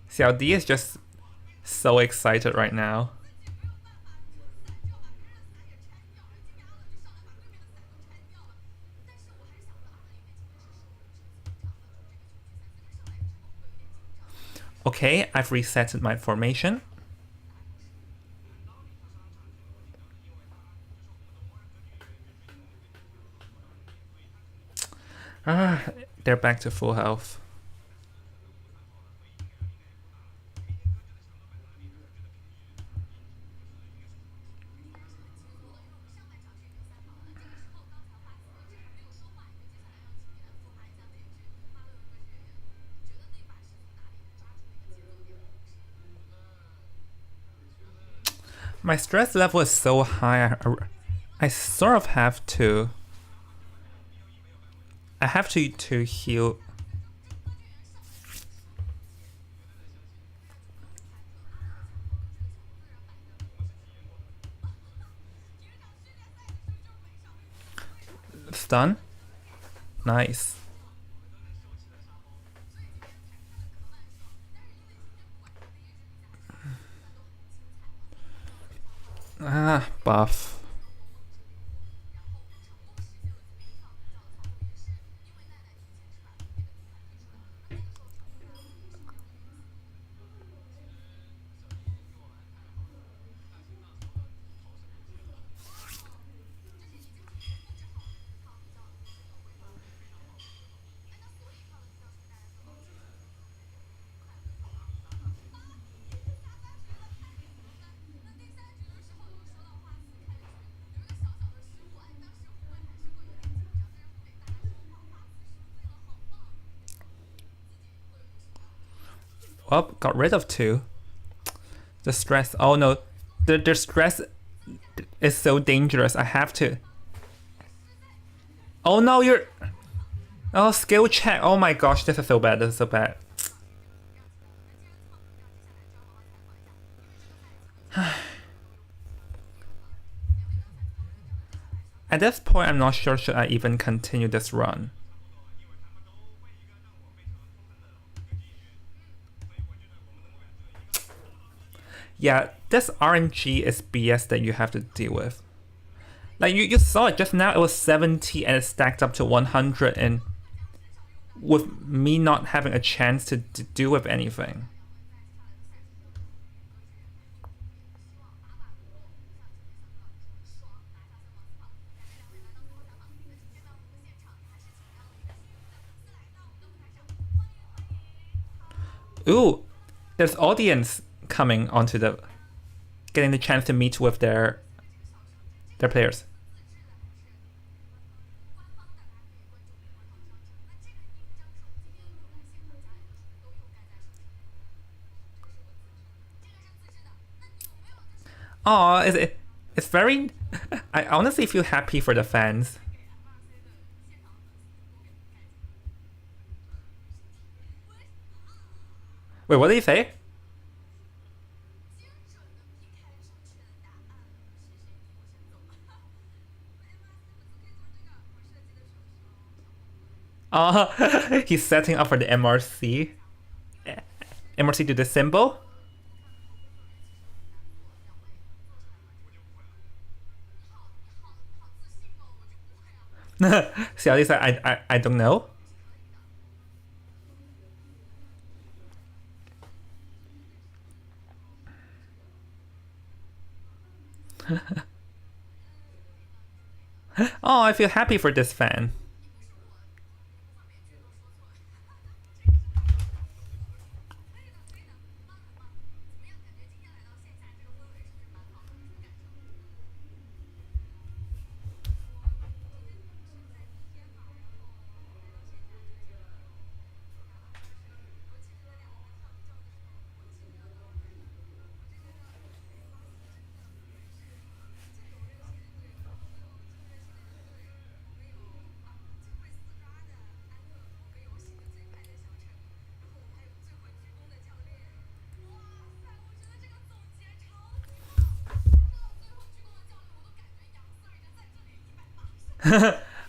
[SPEAKER 1] Xiao Di is just so excited right now. Okay, I've reset my formation. They're back to full health. My stress level is so high, I sort of have to... I have to heal... Stun? Nice. Buff. Well, got rid of 2. The stress... Oh no. The stress is so dangerous. I have to... Oh no, you're... Oh, skill check. Oh my gosh, this is so bad. This is so bad. At this point, I'm not sure should I even continue this run. Yeah, this RNG is BS that you have to deal with. Like, you saw it just now, it was 70 and it stacked up to 100, and with me not having a chance to do with anything. Ooh, there's audience coming onto the, getting the chance to meet with their players. Oh, it's very. I honestly feel happy for the fans. Wait, what did he say? Oh, he's setting up for the MRC. MRC do the symbol. See, at least I don't know. Oh, I feel happy for this fan.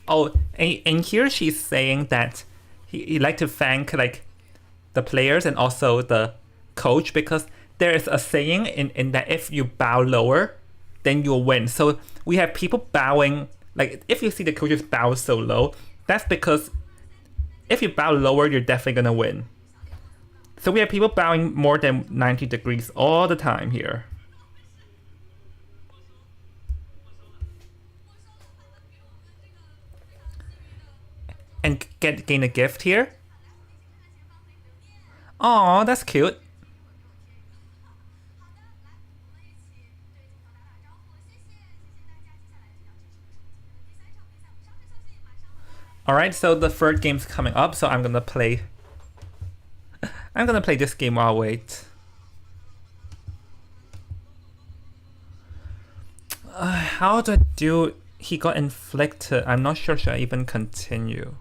[SPEAKER 1] Oh, and here she's saying that he like to thank like the players and also the coach because there is a saying in that if you bow lower, then you'll win. So we have people bowing, like if you see the coaches bow so low, that's because if you bow lower, you're definitely gonna win. So we have people bowing more than 90 degrees all the time here. And gain a gift here. Oh, that's cute. All right, so the third game's coming up, so I'm gonna play. I'm gonna play this game while I wait. How do I do? He got inflicted. I'm not sure. Should I even continue?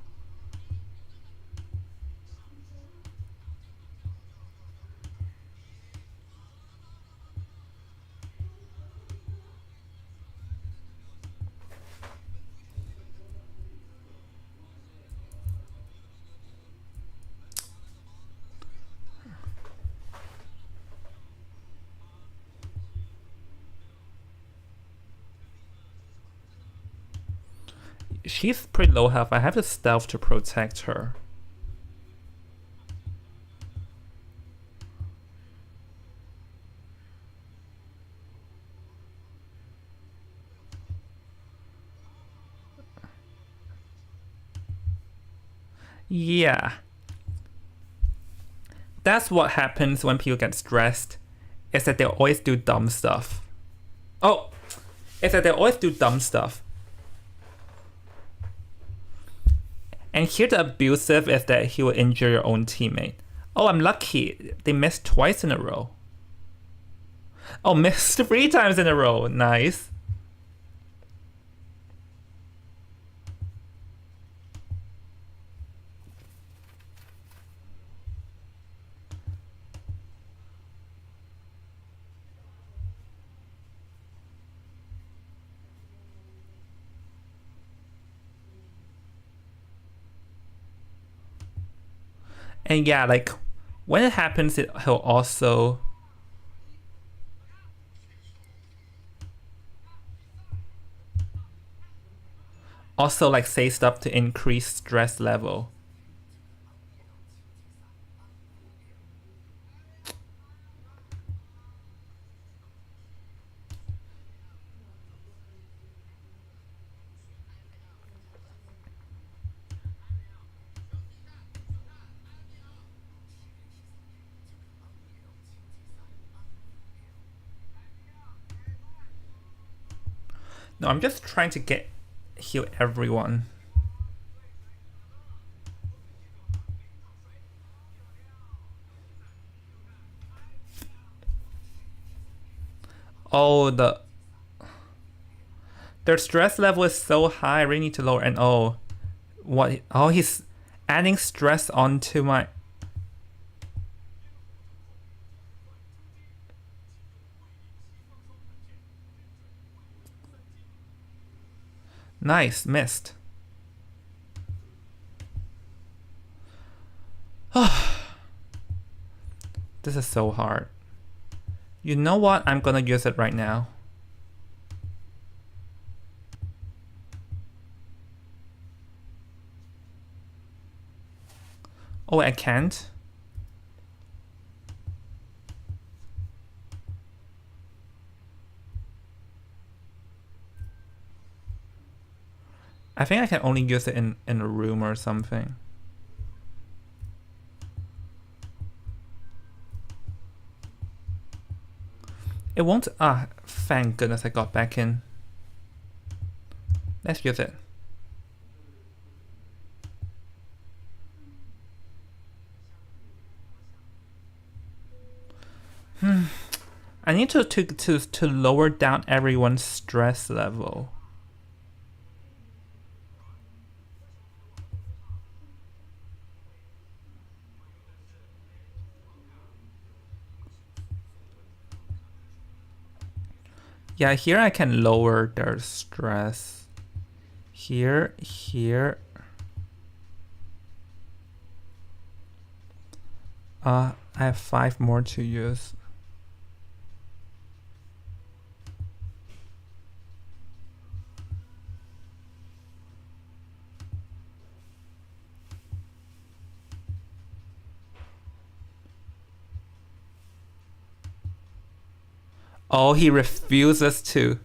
[SPEAKER 1] She's pretty low health. I have the stealth to protect her. Yeah. That's what happens when people get stressed. Is that they always do dumb stuff. Oh, is that they always do dumb stuff. And here the abusive is that he will injure your own teammate. Oh, I'm lucky. They missed twice in a row. Oh, missed 3 times in a row. Nice. And yeah, like when it happens, he'll also like say stuff to increase stress level. No, I'm just trying to heal everyone. Oh, their stress level is so high. I really need to lower. And oh, what? Oh, he's adding stress onto my. Nice, missed. This is so hard. You know what? I'm gonna use it right now. Oh, I can't? I think I can only use it in a room or something. It won't. Ah, thank goodness I got back in. Let's use it. I need to lower down everyone's stress level. Yeah, here I can lower their stress. Here. I have 5 more to use. Oh, he refuses to.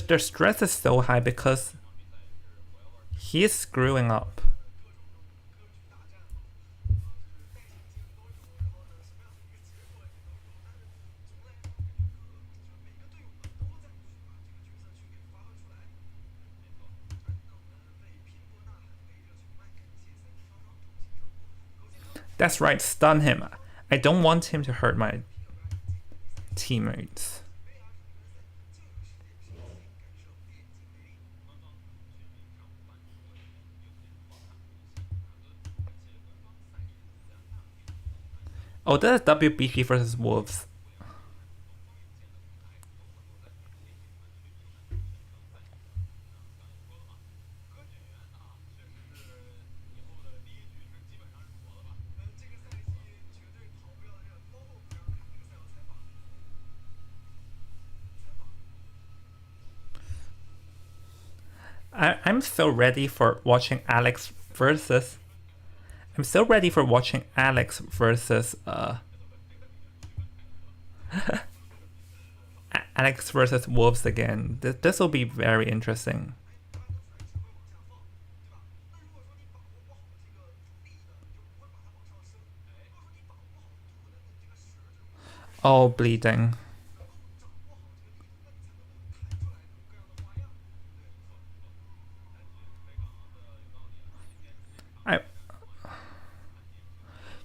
[SPEAKER 1] Their stress is so high because he's screwing up. That's right, stun him. I don't want him to hurt my teammates. Oh, that is WBP versus Wolves. I'm so ready for watching Alex versus. I'm so ready for watching Alex versus Alex versus Wolves again. This will be very interesting. Oh, bleeding.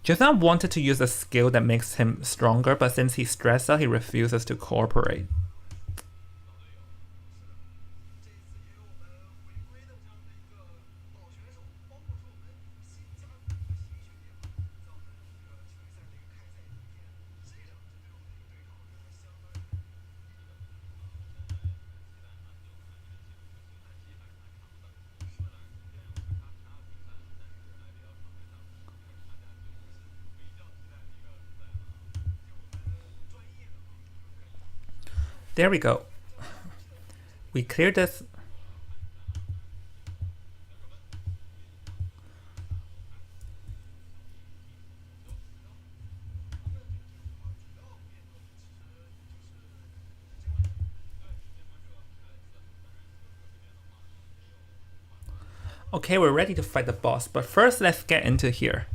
[SPEAKER 1] Joseph wanted to use a skill that makes him stronger, but since he's stressed out, he refuses to cooperate. There we go. We cleared this. Okay, we're ready to fight the boss, but first let's get into here.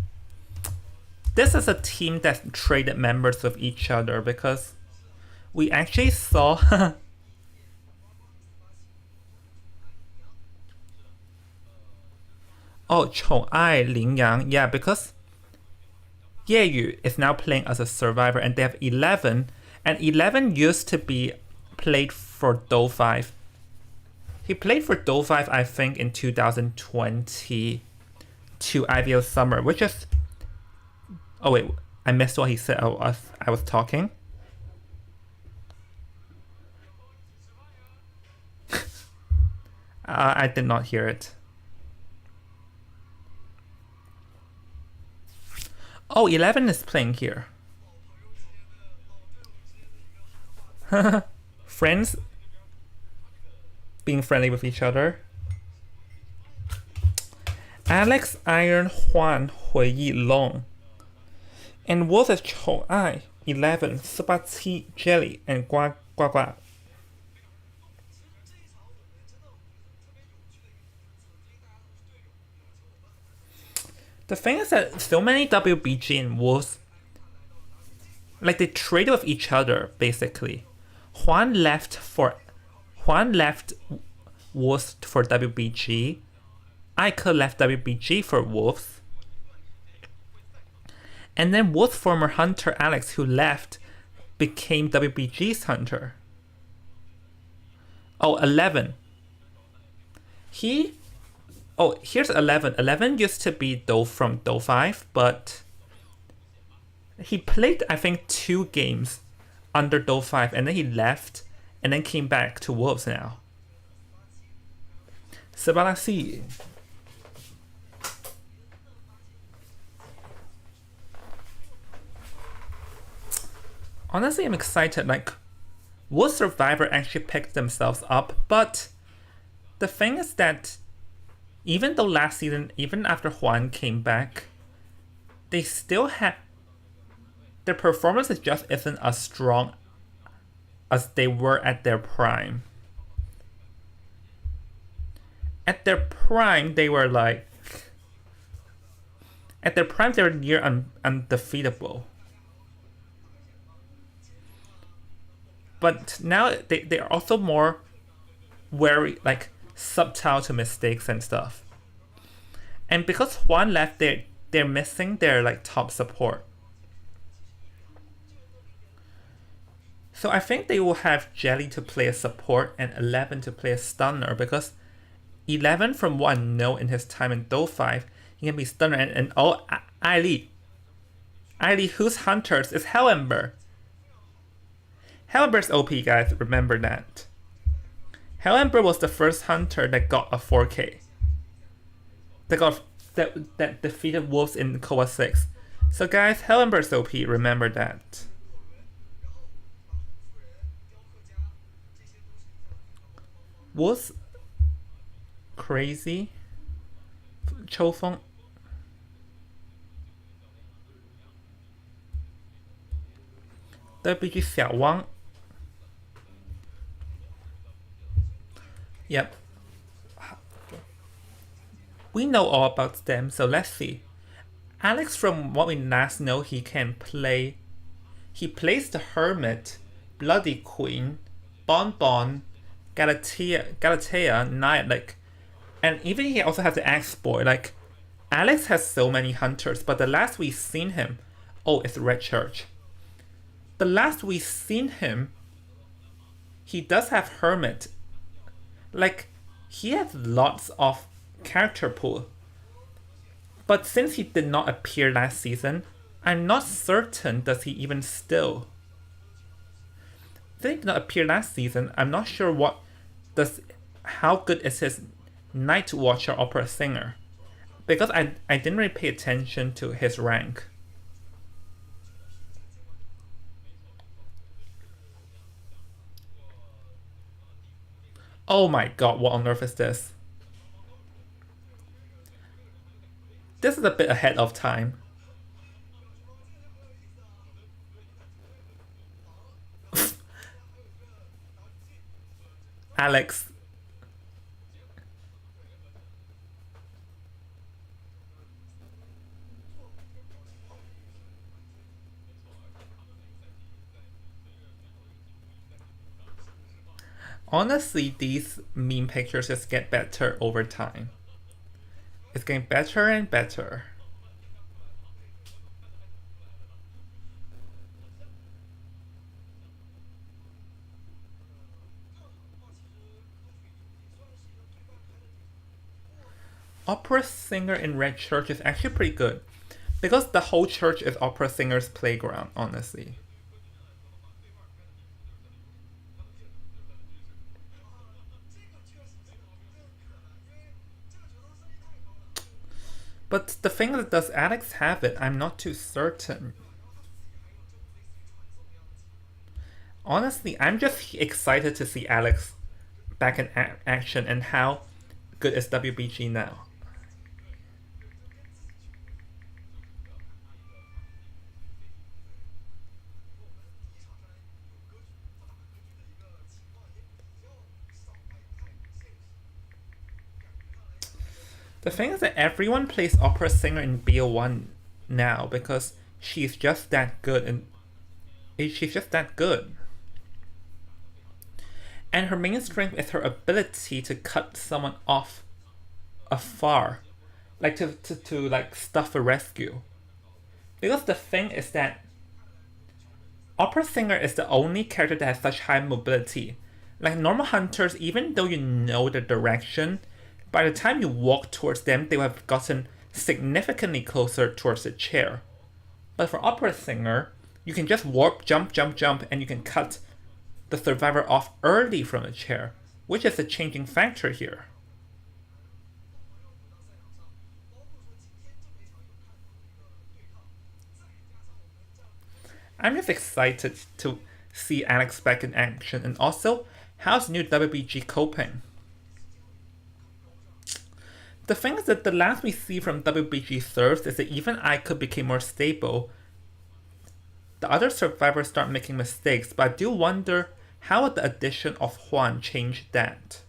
[SPEAKER 1] This is a team that traded members with each other because we actually saw oh, 宠爱羚羊, yeah, because Yu is now playing as a survivor and they have 11, and 11 used to be played for Do 5. He played for Do 5, I think, in 2020 to IVL Summer, which is... Oh wait, I missed what he said. I was talking. I did not hear it. Oh, 11 is playing here. Friends being friendly with each other. Alex Iron Juan 回忆 Long. And Wolf is 宠爱 11 487 Jelly and 呱呱呱. The thing is that so many WBG and Wolves, like, they traded with each other basically. Juan left Wolves for WBG. Ike left WBG for Wolves. And then Wolves former hunter Alex, who left, became WBG's hunter. Oh, 11. Here's 11. 11 used to be from Do 5, but he played, I think, 2 games under Do 5, and then he left, and then came back to Wolves now. 18. Honestly, I'm excited. Like, Wolves Survivor actually picked themselves up, but the thing is that even though last season, even after Juan came back, they still had... Their performance just isn't as strong as they were at their prime. At their prime, they were like... At their prime, they were near undefeatable. But now they are also more wary, like, subtle to mistakes and stuff. And because Juan left, they're missing their, like, top support. So I think they will have Jelly to play a support and 11 to play a stunner, because 11, from what I know in his time in Do 5, he can be stunner. And oh, Ailey, whose hunters is Hellenberg. Hellenberg's OP, guys, remember that. Hellenberg was the first hunter that got a 4K. That defeated Wolves in Koa 6. So guys, Hellenberg's OP, remember that. Wolves crazy. 秋风 WBG 小汪. Yep. We know all about them, so let's see. Alex, from what we last know, he can play... He plays the Hermit, Bloody Queen, Bonbon, Galatea, Knight, like... And even he also has the Axe Boy. Like, Alex has so many hunters, but the last we've seen him... Oh, it's Red Church. The last we've seen him, he does have Hermit. Like, he has lots of character pool. But since he did not appear last season, I'm not certain does he even still. Since he did not appear last season, I'm not sure how good is his Night Watcher Opera Singer. Because I didn't really pay attention to his rank. Oh my god, what on earth is this? This is a bit ahead of time. Alex. Honestly, these meme pictures just get better over time. It's getting better and better. Opera singer in red church is actually pretty good. Because the whole church is opera singer's playground, honestly. But the thing is, does Alex have it? I'm not too certain. Honestly, I'm just excited to see Alex back in action, and how good is WBG now? The thing is that everyone plays opera singer in BO1 now because she's just that good, and she's just that good. And her main strength is her ability to cut someone off afar, like to like stuff a rescue. Because the thing is that opera singer is the only character that has such high mobility. Like normal hunters, even though you know the direction, by the time you walk towards them, they will have gotten significantly closer towards the chair. But for opera singer, you can just warp, jump, jump, jump, and you can cut the survivor off early from the chair, which is a changing factor here. I'm just excited to see Alex back in action, and also, how's new WBG coping? The thing is that the last we see from WBG serves is that even Aiko became more stable. The other survivors start making mistakes, but I do wonder how would the addition of Juan change that?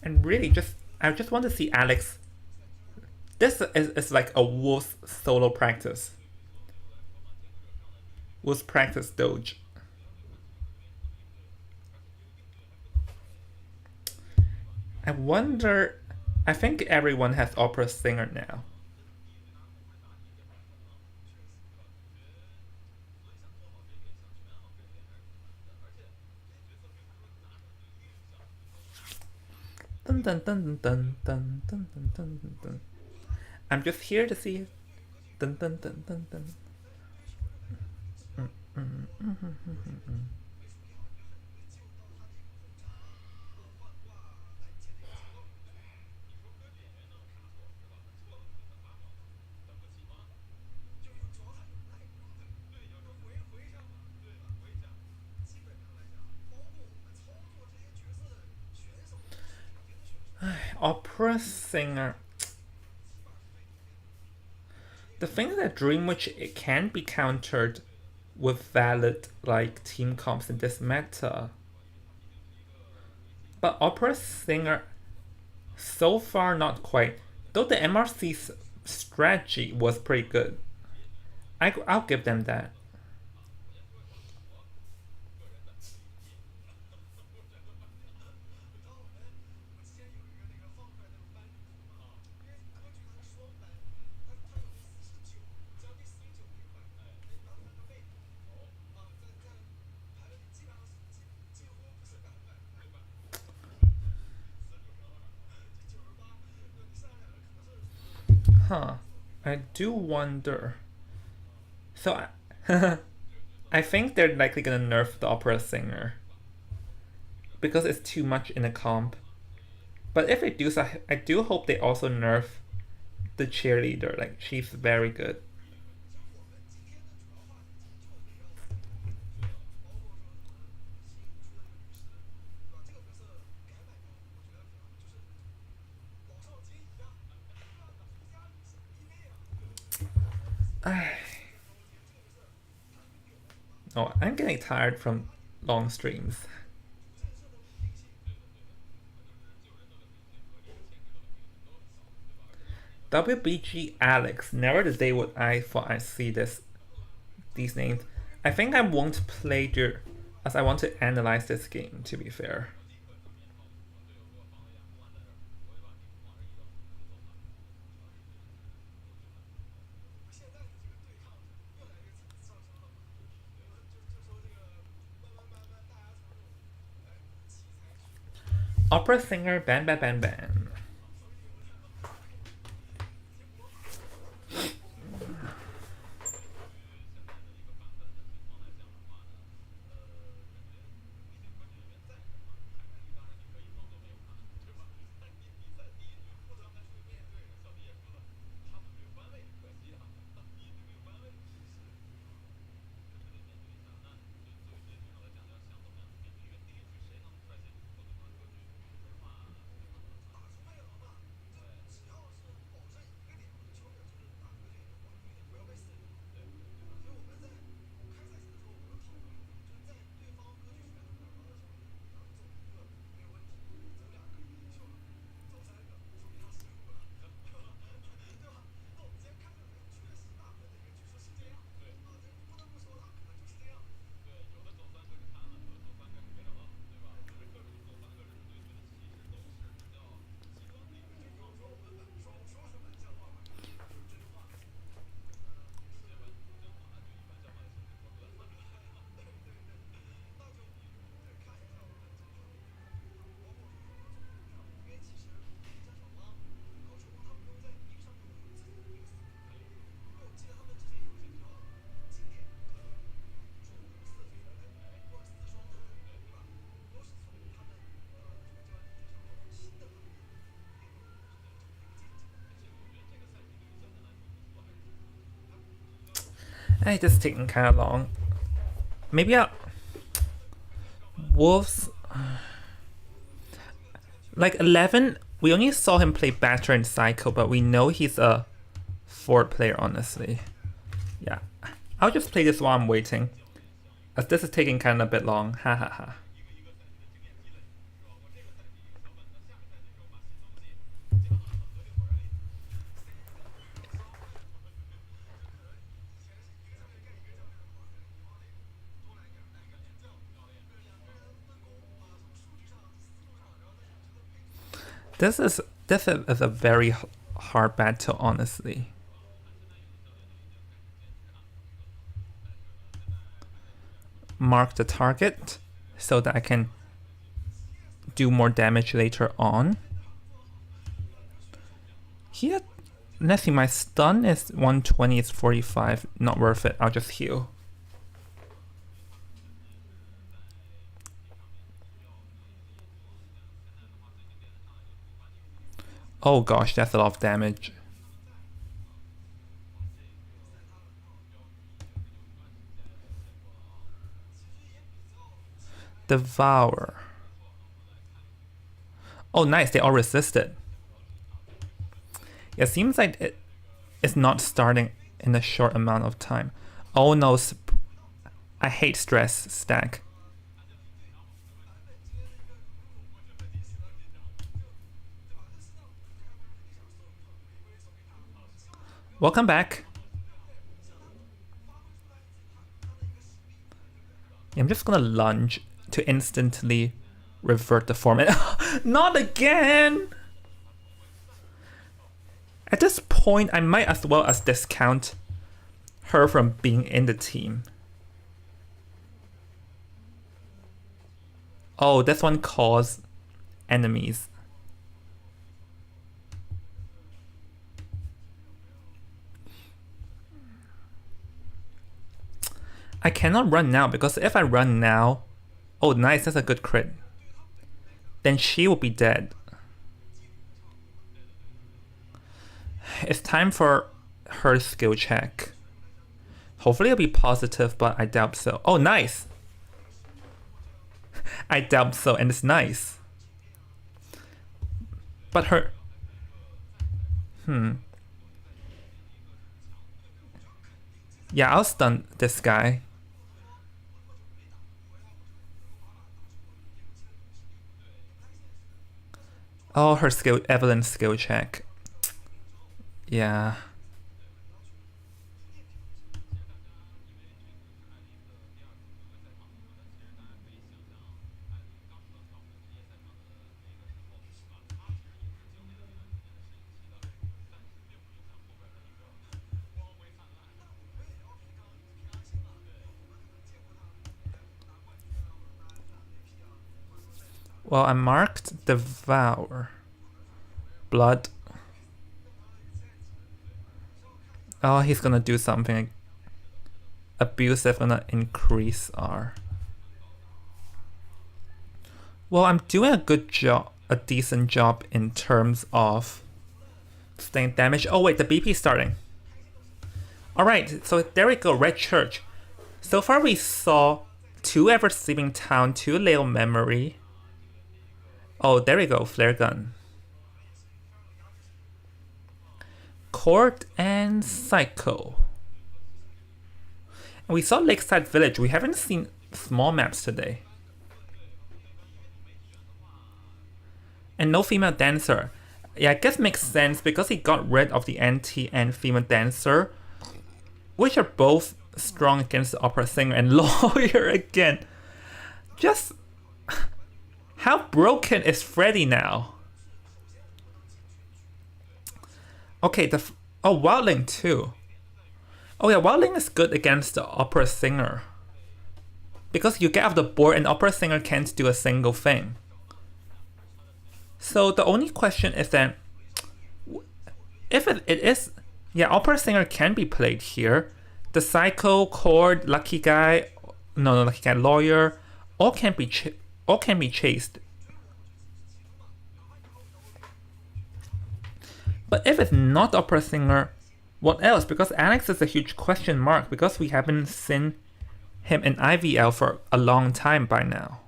[SPEAKER 1] And really, I just want to see Alex. This is like a Wolf solo practice. Wolf practice doge. I wonder. I think everyone has opera singer now. Dun dun dun dun dun dun dun dun dun dun. I'm just here to see. Dun dun dun dun dun. Opera singer. The thing is that Dream Witch, it can be countered with valid like team comps in this meta. But opera singer, so far not quite. Though the MRC's strategy was pretty good. I'll give them that. Huh. I do wonder. So I think they're likely gonna nerf the opera singer because it's too much in a comp. But if they do so, I do hope they also nerf the cheerleader. Like she's very good. Oh, I'm getting tired from long streams. WBG Alex. Never the day would I thought I'd see these names. I think I won't play as I want to analyze this game, to be fair. Opera singer Ban Ban Ban Ban. It's just taking kind of long. Maybe Wolves. Like 11, we only saw him play Batter and Psycho, but we know he's a forward player, honestly. Yeah. I'll just play this while I'm waiting, as this is taking kind of a bit long. Ha ha ha. This is a very hard battle, honestly. Mark the target so that I can do more damage later on. Here, let's see, my stun is 120, it's 45. Not worth it, I'll just heal. Oh gosh, that's a lot of damage. Devour. Oh nice, they all resisted. It seems like it's not starting in a short amount of time. Oh no, I hate stress stack. Welcome back. I'm just gonna lunge to instantly revert the format. Not again! At this point, I might as well as discount her from being in the team. Oh, this one calls enemies. I cannot run now because if I run now, oh nice, that's a good crit. Then she will be dead. It's time for her skill check. Hopefully it'll be positive, but I doubt so. Oh nice! I doubt so, and it's nice. But her... Yeah, I'll stun this guy. Oh, her skill, Evelyn's skill check. Yeah. Well, I marked Devour. Blood. Oh, he's gonna do something abusive, gonna increase R. Well, I'm doing a good job, a decent job in terms of staying damage. Oh wait, the BP starting. Alright, so there we go, Red Church. So far we saw 2 Ever Sleeping Town, 2 Little Memory. Oh, there we go, Flare Gun. Court and Psycho. And we saw Lakeside Village. We haven't seen small maps today. And no female dancer. Yeah, I guess makes sense because he got rid of the anti and female dancer, which are both strong against the opera singer and lawyer again. Just how broken is Freddy now? Okay, Wildling too. Oh yeah, Wildling is good against the opera singer because you get off the board and opera singer can't do a single thing. So the only question is that if it is, yeah, opera singer can be played here. The Psycho, Cord, Lucky Guy, no, Lucky Guy, Lawyer, all can be chased. But if it's not opera singer, what else? Because Alex is a huge question mark because we haven't seen him in IVL for a long time by now.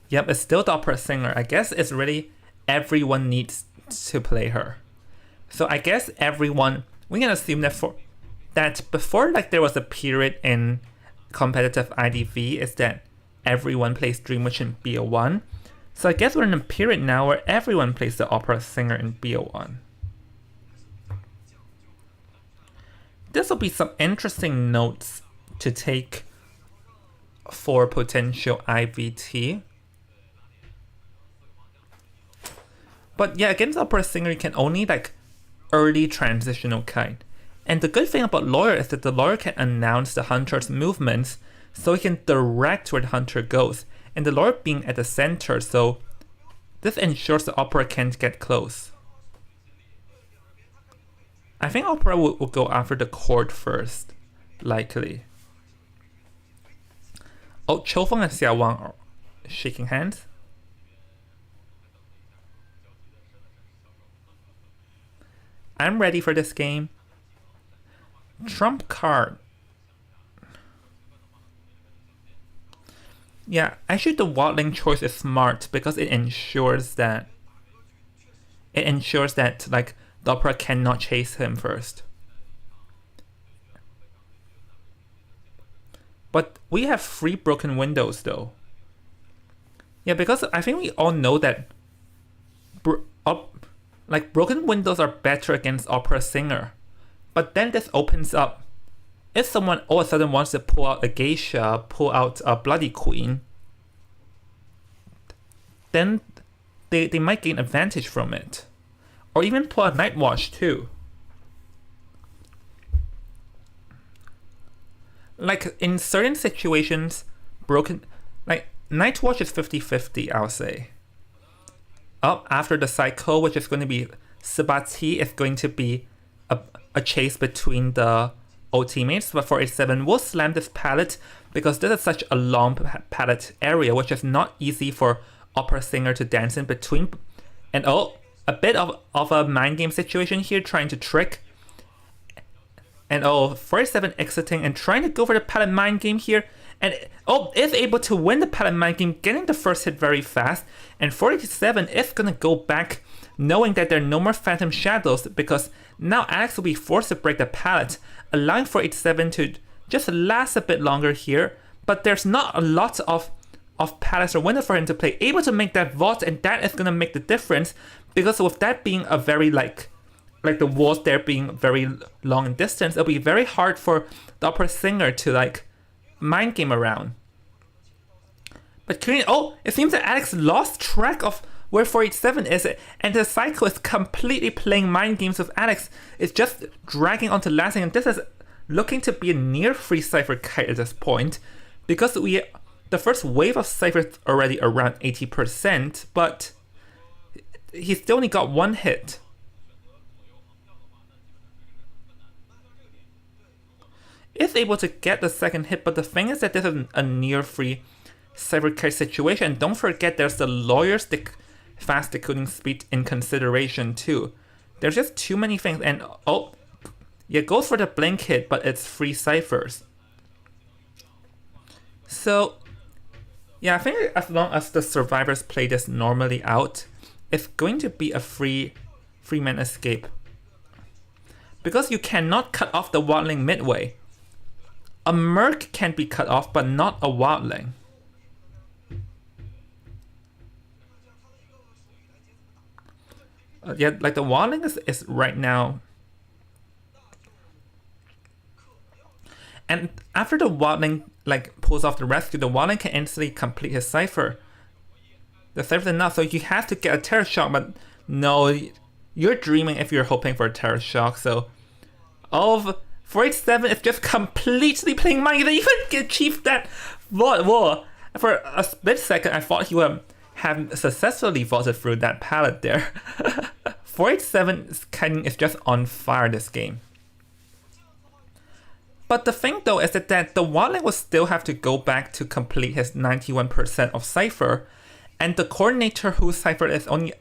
[SPEAKER 1] Yep, it's still the opera singer. I guess it's really everyone needs to play her. So I guess everyone, we can assume that before like there was a period in competitive IDV is that everyone plays Dream Witch in BO1. So I guess we're in a period now where everyone plays the opera singer in BO1. This will be some interesting notes to take for potential IVT. But yeah, against opera singer, you can only like early transitional kind. And the good thing about lawyer is that the lawyer can announce the hunter's movements, so he can direct where the hunter goes. And the lawyer being at the center, so this ensures the opera can't get close. I think opera will go after the court first, likely. Oh, Choufeng and Xiao Wang are shaking hands. I'm ready for this game. Trump card. Yeah, actually the Wildling choice is smart because it ensures that like the opera cannot chase him first. But we have 3 broken windows though. Yeah, because I think we all know that like broken windows are better against opera singer. But then this opens up. If someone all of a sudden wants to pull out a geisha, pull out a bloody queen, then they might gain advantage from it. Or even pull out Night Watch too. Like in certain situations, like Night Watch is 50-50, I'll say. Up after the Psycho, which is going to be Sabati, is going to be a chase between the old teammates. But 487 will slam this palette because this is such a long palette area, which is not easy for opera singer to dance in between. And oh, a bit of a mind game situation here, trying to trick. And oh, 487 exiting and trying to go for the palette mind game here. And oh, is able to win the palette mind game, getting the first hit very fast. And 487 is going to go back, knowing that there are no more Phantom Shadows, because now Alex will be forced to break the palette, allowing 487 to just last a bit longer here. But there's not a lot of of pallets or windows for him to play, able to make that vault, and that is gonna make the difference, because with that being a very like the walls there being very long in distance, it'll be very hard for the opera singer to like mind game around. But it seems that Alex lost track of where 487 is, and the cycle is completely playing mind games with Alex. It's just dragging onto last, and this is looking to be a near free cipher kite at this point, because the first wave of cipher is already around 80%, but he still only got one hit. Is able to get the second hit, but the thing is that this is a near free cipher kite situation. And don't forget, there's the lawyer's fast decoding speed in consideration too. There's just too many things, and yeah, goes for the blink hit, but it's free ciphers. So yeah, I think as long as the survivors play this normally out, it's going to be a free man escape. Because you cannot cut off the wildling midway. A merc can be cut off, but not a wildling. Yeah, like the wildling is right now. And after the wildling like pulls off the rescue, the wildling can instantly complete his cipher. The cipher's enough, so you have to get a terror shock, but no, you're dreaming if you're hoping for a terror shock. So all of 487 is just completely playing mind. They even achieved that vault. For a split second, I thought he would have successfully vaulted through that pallet there. 487's kiting is just on fire this game. But the thing though is that the wildling will still have to go back to complete his 91% of cipher, and the coordinator whose cipher is only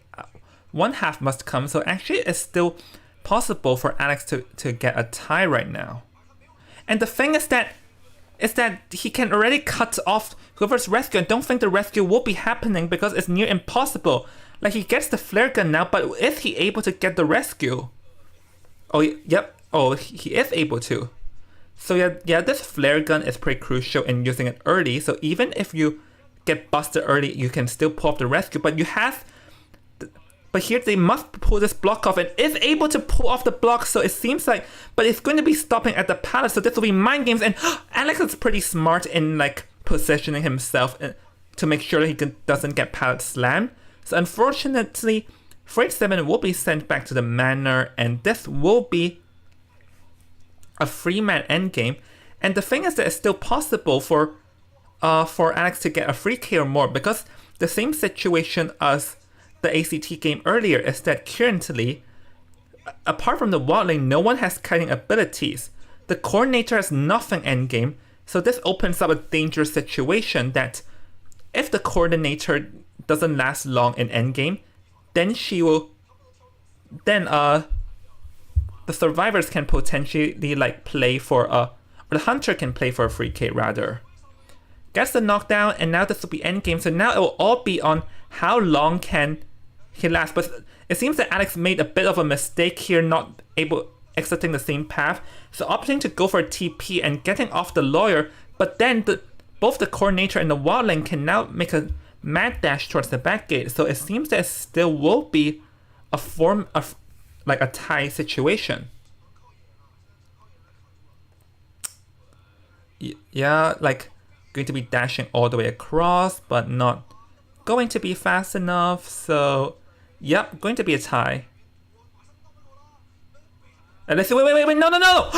[SPEAKER 1] one half must come, so actually it's still possible for Alex to get a tie right now. And the thing is that he can already cut off whoever's rescue, and don't think the rescue will be happening because it's near impossible. Like, he gets the flare gun now, but is he able to get the rescue? Oh, yep. Oh, he is able to. So yeah, this flare gun is pretty crucial in using it early. So even if you get busted early, you can still pull off the rescue. But but here they must pull this block off, and is able to pull off the block. So it seems like, but it's going to be stopping at the palace. So this will be mind games. And Alex is pretty smart in like positioning himself to make sure that he doesn't get pallet slammed. So unfortunately, 487 will be sent back to the manor, and this will be a 3-man endgame. And the thing is that it's still possible for Alex to get a free K or more, because the same situation as the ACT game earlier is that currently, apart from the wildling, no one has kiting abilities. The coordinator has nothing endgame, so this opens up a dangerous situation that if the coordinator doesn't last long in endgame, then the survivors can potentially like play for or the hunter can play for a free K rather. Gets the knockdown, and now this will be endgame, so now it will all be on how long can he last. But it seems that Alex made a bit of a mistake here, not exiting the same path, so opting to go for a TP and getting off the lawyer, but then both the coordinator and the wildling can now make a mad dash towards the back gate, so it seems that it still will be a form of like a tie situation. Yeah, like going to be dashing all the way across, but not going to be fast enough. So, yep, going to be a tie. And let's see. Wait, no!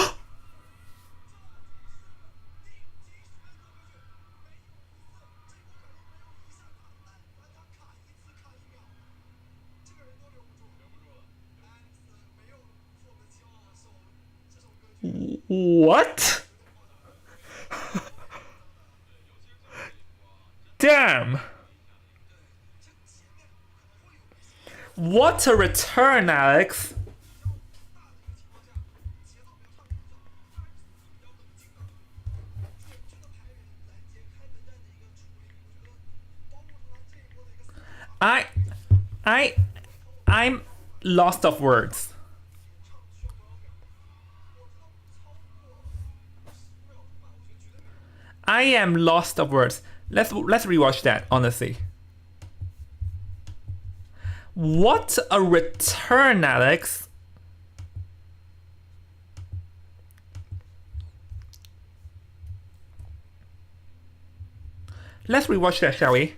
[SPEAKER 1] What? Damn! What a return, Alex! I'm lost of words. I am lost of words. Let's rewatch that, honestly. What a return, Alex. Let's rewatch that, shall we?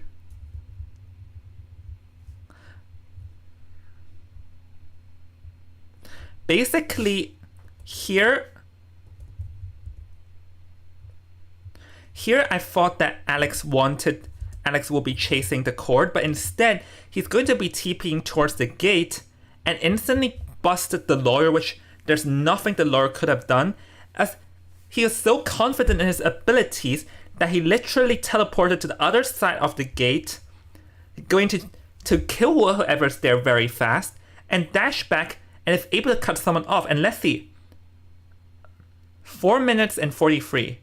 [SPEAKER 1] Basically, here I thought that Alex will be chasing the cord, but instead he's going to be TPing towards the gate and instantly busted the lawyer, which there's nothing the lawyer could have done, as he is so confident in his abilities that he literally teleported to the other side of the gate, going to kill whoever's there very fast, and dash back and is able to cut someone off. And let's see. 4 minutes and 43. It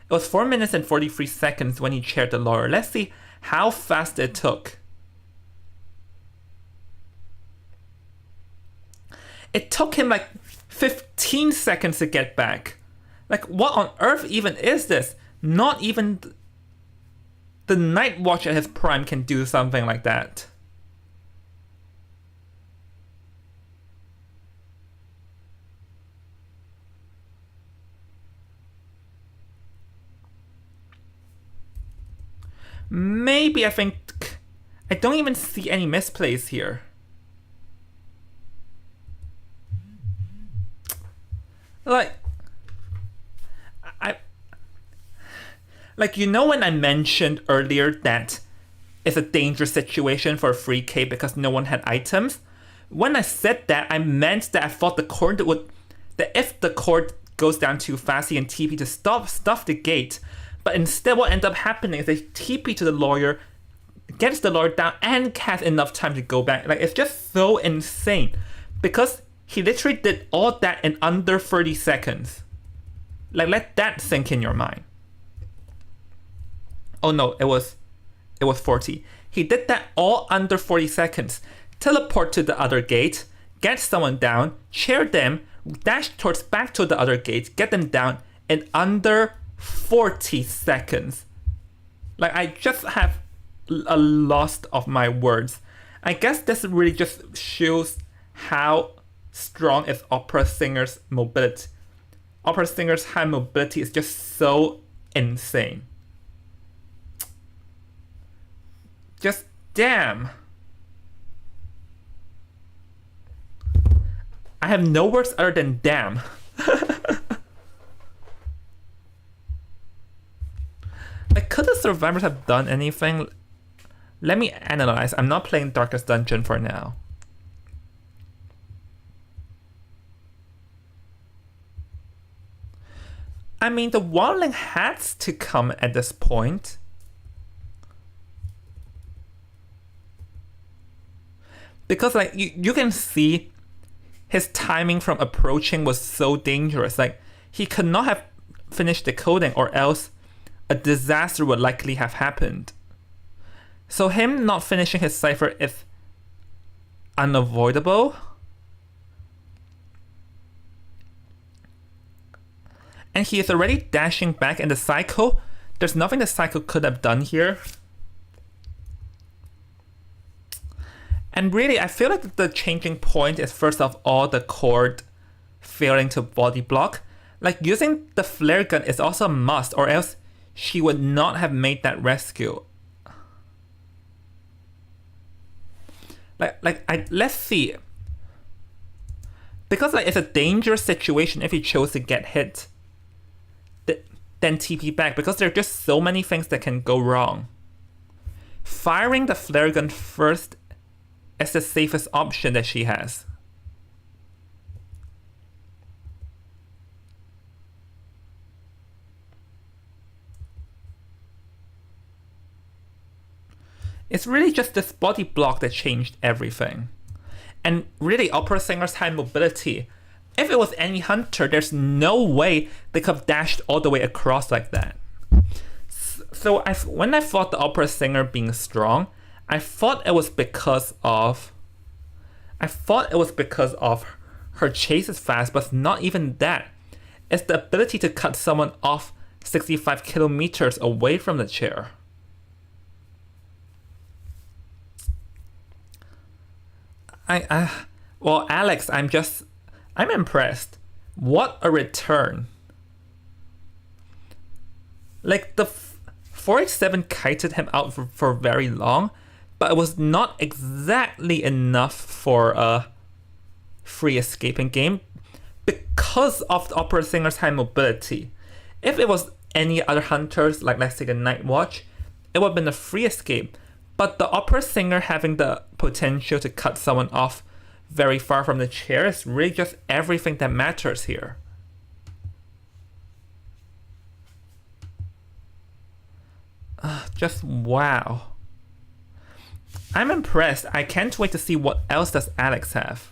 [SPEAKER 1] was 4 minutes and 43 seconds when he chaired the lawyer. Let's see how fast it took. It took him like 15 seconds to get back. Like, what on earth even is this? Not even the Night Watch at his prime can do something like that. Maybe I think I don't even see any misplays here. Like, you know when I mentioned earlier that it's a dangerous situation for a free K because no one had items? When I said that, I meant that I thought that if the cord goes down too fast, he can TP to stuff the gate. But instead, what ended up happening is they TP to the lawyer, gets the lawyer down, and has enough time to go back. Like, it's just so insane. Because he literally did all that in under 30 seconds. Like, let that sink in your mind. Oh no, it was 40. He did that all under 40 seconds. Teleport to the other gate, get someone down, chair them, dash back to the other gate, get them down in under 40 seconds. Like, I just have a loss of my words. I guess this really just shows how strong is opera singer's mobility. Opera singer's high mobility is just so insane. Just damn. I have no words other than damn. Like, could the survivors have done anything? Let me analyze. I'm not playing Darkest Dungeon for now. I mean, the wildling has to come at this point. Because, like, you can see his timing from approaching was so dangerous. Like, he could not have finished decoding, or else a disaster would likely have happened. So him not finishing his cipher is unavoidable. And he is already dashing back, and the Psycho, there's nothing the Psycho could have done here. And really, I feel like the changing point is first of all the cord failing to body block. Like, using the flare gun is also a must, or else she would not have made that rescue. Let's see. Because, like, it's a dangerous situation if he chose to get hit, then TP back, because there are just so many things that can go wrong. Firing the flare gun first is the safest option that she has. It's really just this body block that changed everything. And really, opera singer's high mobility. If it was any hunter, there's no way they could have dashed all the way across like that. So when I thought the opera singer being strong, I thought it was because of her chase is fast, but not even that. It's the ability to cut someone off 65 kilometers away from the chair. Well, Alex, I'm impressed. What a return! Like the 487 kited him out for very long, but it was not exactly enough for a free escaping game because of the Opera Singer's high mobility. If it was any other hunters, like let's say the Night Watch, it would have been a free escape. But the Opera Singer having the potential to cut someone off very far from the chair is really just everything that matters here. Just wow. I'm impressed. I can't wait to see what else does Alex have.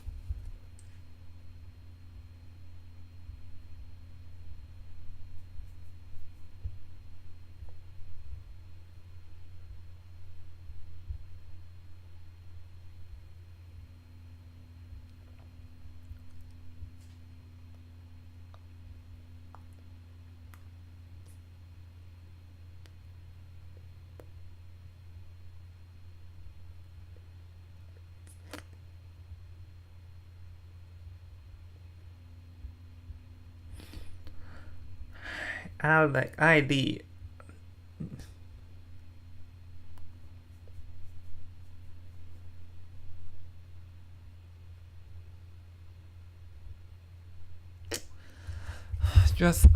[SPEAKER 1] Alex, ID. Just,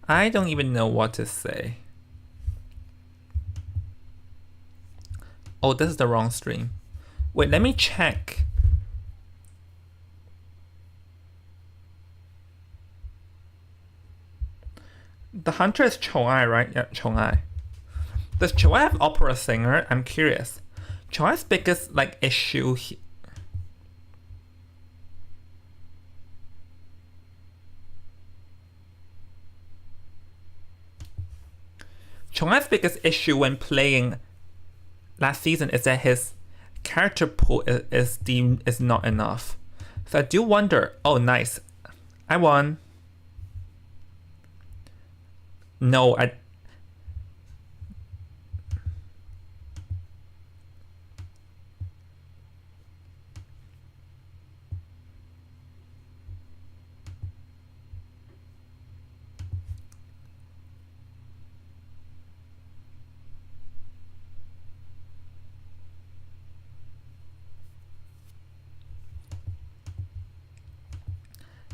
[SPEAKER 1] I don't even know what to say. Oh, this is the wrong stream. Wait, let me check. The hunter is Chong-ai, right? Yeah, Chong-ai. Does Chong-ai have Opera Singer? I'm curious. Chong-ai's biggest issue Chong-ai's biggest issue when playing last season is that his character pool is not enough. So I do wonder. Oh, nice. I won. No, I.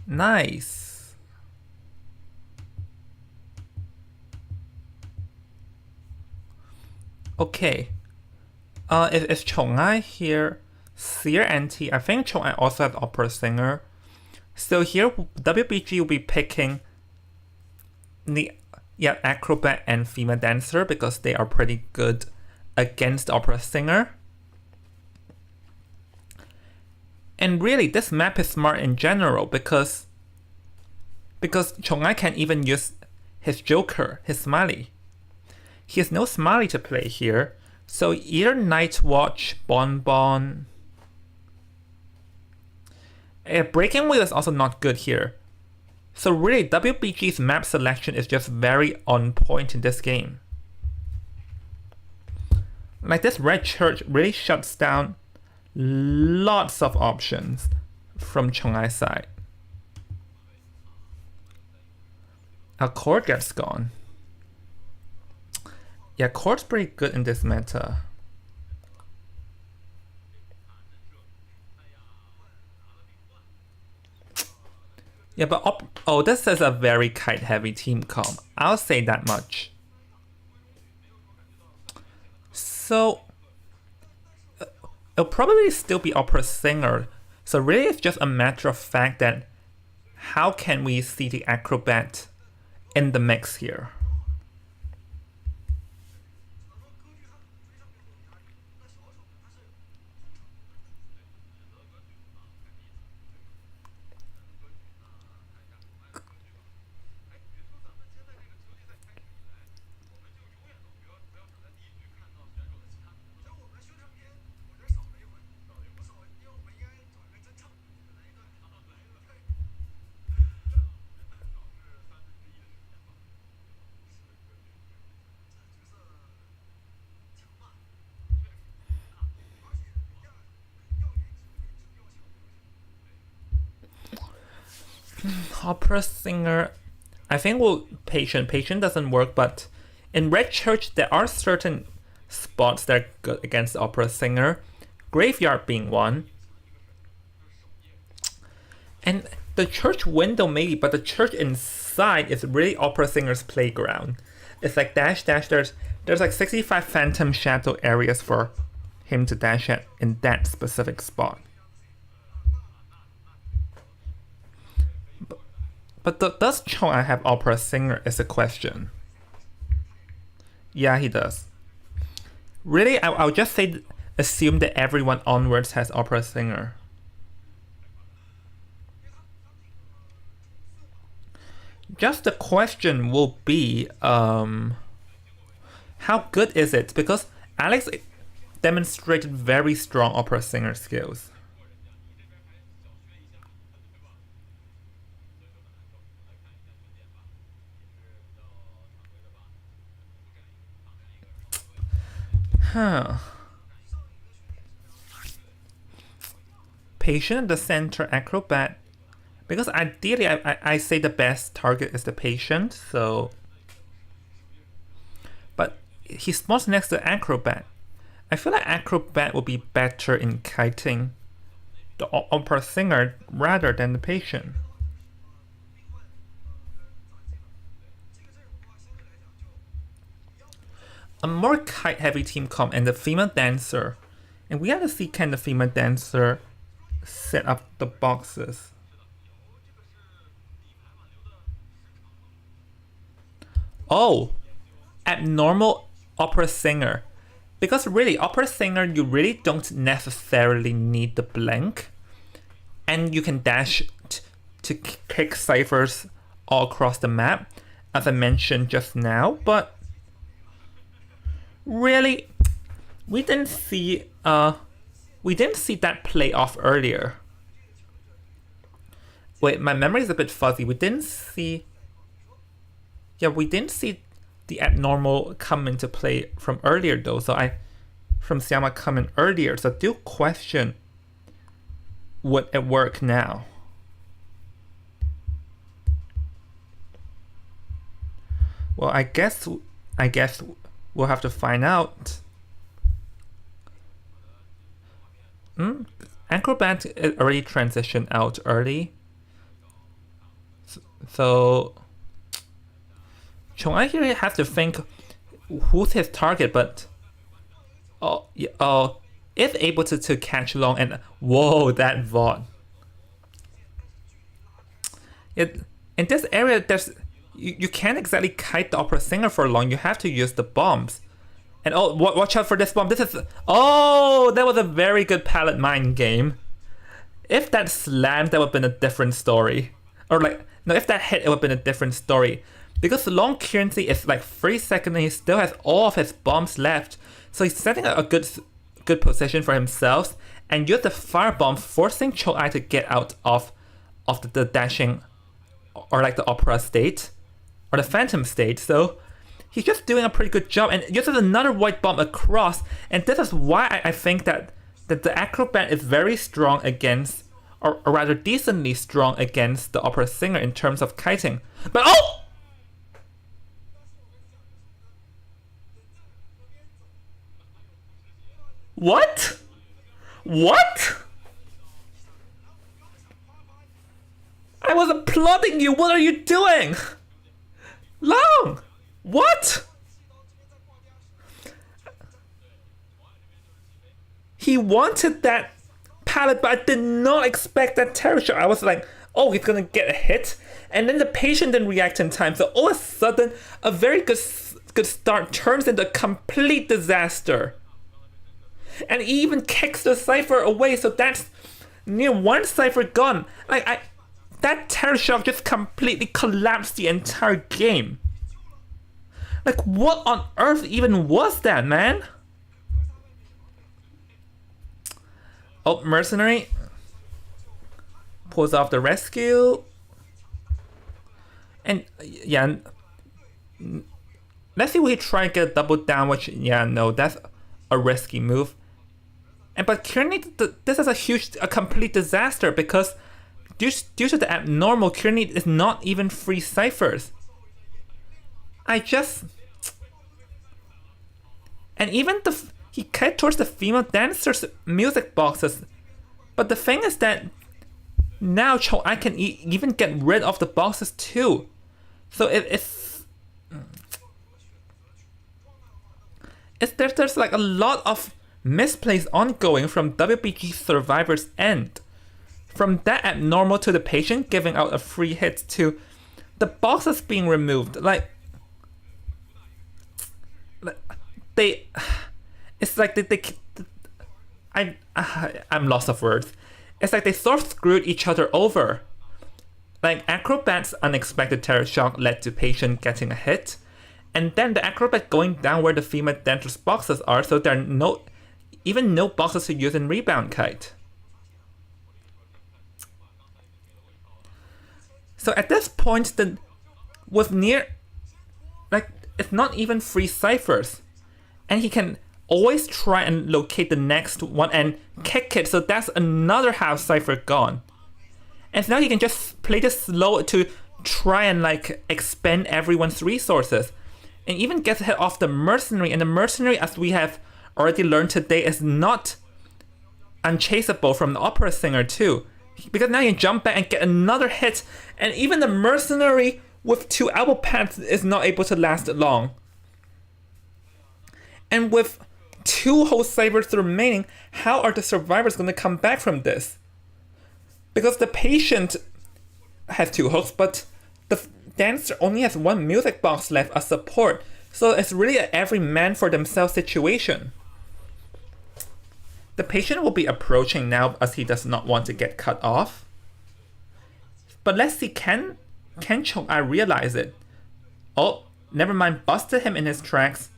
[SPEAKER 1] Nice. Okay. Is Chong-ai here? Seer Anti. I think Chong-ai also has Opera Singer. So here, WBG will be picking the Acrobat and Female Dancer because they are pretty good against Opera Singer. And really, this map is smart in general because Chong-ai can even use his Joker, his Smiley. He has no Smiley to play here, so either Night Watch, Bonbon. Breaking Wheel is also not good here. So really, WBG's map selection is just very on point in this game. Like this Red Church really shuts down lots of options from Chong-ai's side. A Court gets gone. Yeah, Court's pretty good in this meta. Yeah, but this is a very kite-heavy team comp. I'll say that much. So it'll probably still be Opera Singer. So really, it's just a matter of fact that how can we see the Acrobat in the mix here? Opera singer, I think patient. Patient doesn't work, but in Red Church there are certain spots that are good against the opera singer. Graveyard being one. And the church window maybe, but the church inside is really opera singer's playground. It's like dash. There's like 65 phantom shadow areas for him to dash at in that specific spot. But does Chong have opera singer is a question. Yeah, he does. Really, I'll just say assume that everyone onwards has opera singer. Just the question will be, how good is it? Because Alex demonstrated very strong opera singer skills. Patient, the center acrobat. Because ideally, I say the best target is the patient, so... But he spawns next to acrobat. I feel like acrobat will be better in kiting the opera singer rather than the patient. A more kite-heavy team comp and the female dancer. And we have to see can the female dancer set up the boxes. Oh, abnormal opera singer. Because really, opera singer, you really don't necessarily need the blank. And you can dash to kick ciphers all across the map, as I mentioned just now. But really, we didn't see that play off earlier. Wait, my memory is a bit fuzzy. We didn't see the abnormal come into play from earlier though. From Siama come in earlier. So I do question, would it work now? Well, I guess we'll have to find out. Acrobat already transitioned out early. So Chong here has to think who's his target, but if able to catch Long and whoa, that VOD. In this area, you can't exactly kite the opera singer for long. You have to use the bombs. And watch out for this bomb. That was a very good palette mine game. If that slammed, that would have been a different story. Or like, no, if that hit, it would have been a different story. Because the long currency is like 3 seconds and he still has all of his bombs left. So he's setting a good position for himself and use the firebomb, forcing Cho-Ai to get out of the dashing or like the opera state or the phantom state. So he's just doing a pretty good job and uses another white bomb across. And this is why I think that the acrobat is very strong against, or rather decently strong against the opera singer in terms of kiting. But oh! What? What? I was applauding you. What are you doing? Long! What? He wanted that palette, but I did not expect that terror shot. I was like, oh, he's gonna get a hit. And then the patient didn't react in time. So all of a sudden, a very good start turns into a complete disaster. And he even kicks the cipher away, so that's near one cipher gone. Like that terror shock just completely collapsed the entire game. Like what on earth even was that, man? Oh, mercenary pulls off the rescue. And yeah, let's see if we try and get a double down, which yeah, no, that's a risky move. But currently, this is a complete disaster because due to the abnormal, Kearney is not even free ciphers. And even he cut towards the female dancers' music boxes. But the thing is that now I can even get rid of the boxes too. So there's like a lot of misplays ongoing from WBG Survivor's end. From that abnormal to the patient giving out a free hit to the boxes being removed. I'm lost of words. It's like they sort of screwed each other over. Like acrobat's unexpected terror shock led to patient getting a hit, and then the acrobat going down where the female dancer's boxes are, so there are no boxes to use in rebound kite. So at this point, it's not even free ciphers, and he can always try and locate the next one and kick it, so that's another half cipher gone. And so now he can just play this slow to try and expend everyone's resources, and even gets hit off the mercenary, and the mercenary, as we have already learned today, is not unchaseable from the opera singer too, because now you can jump back and get another hit, and even the mercenary with 2 elbow pads is not able to last long. And with 2 whole ciphers remaining, how are the survivors going to come back from this? Because the patient has 2 hooks, but the dancer only has 1 music box left as support, so it's really an every man for themselves situation. The patient will be approaching now as he does not want to get cut off. But let's see, can Chong-ai realize it? Oh, never mind, busted him in his tracks.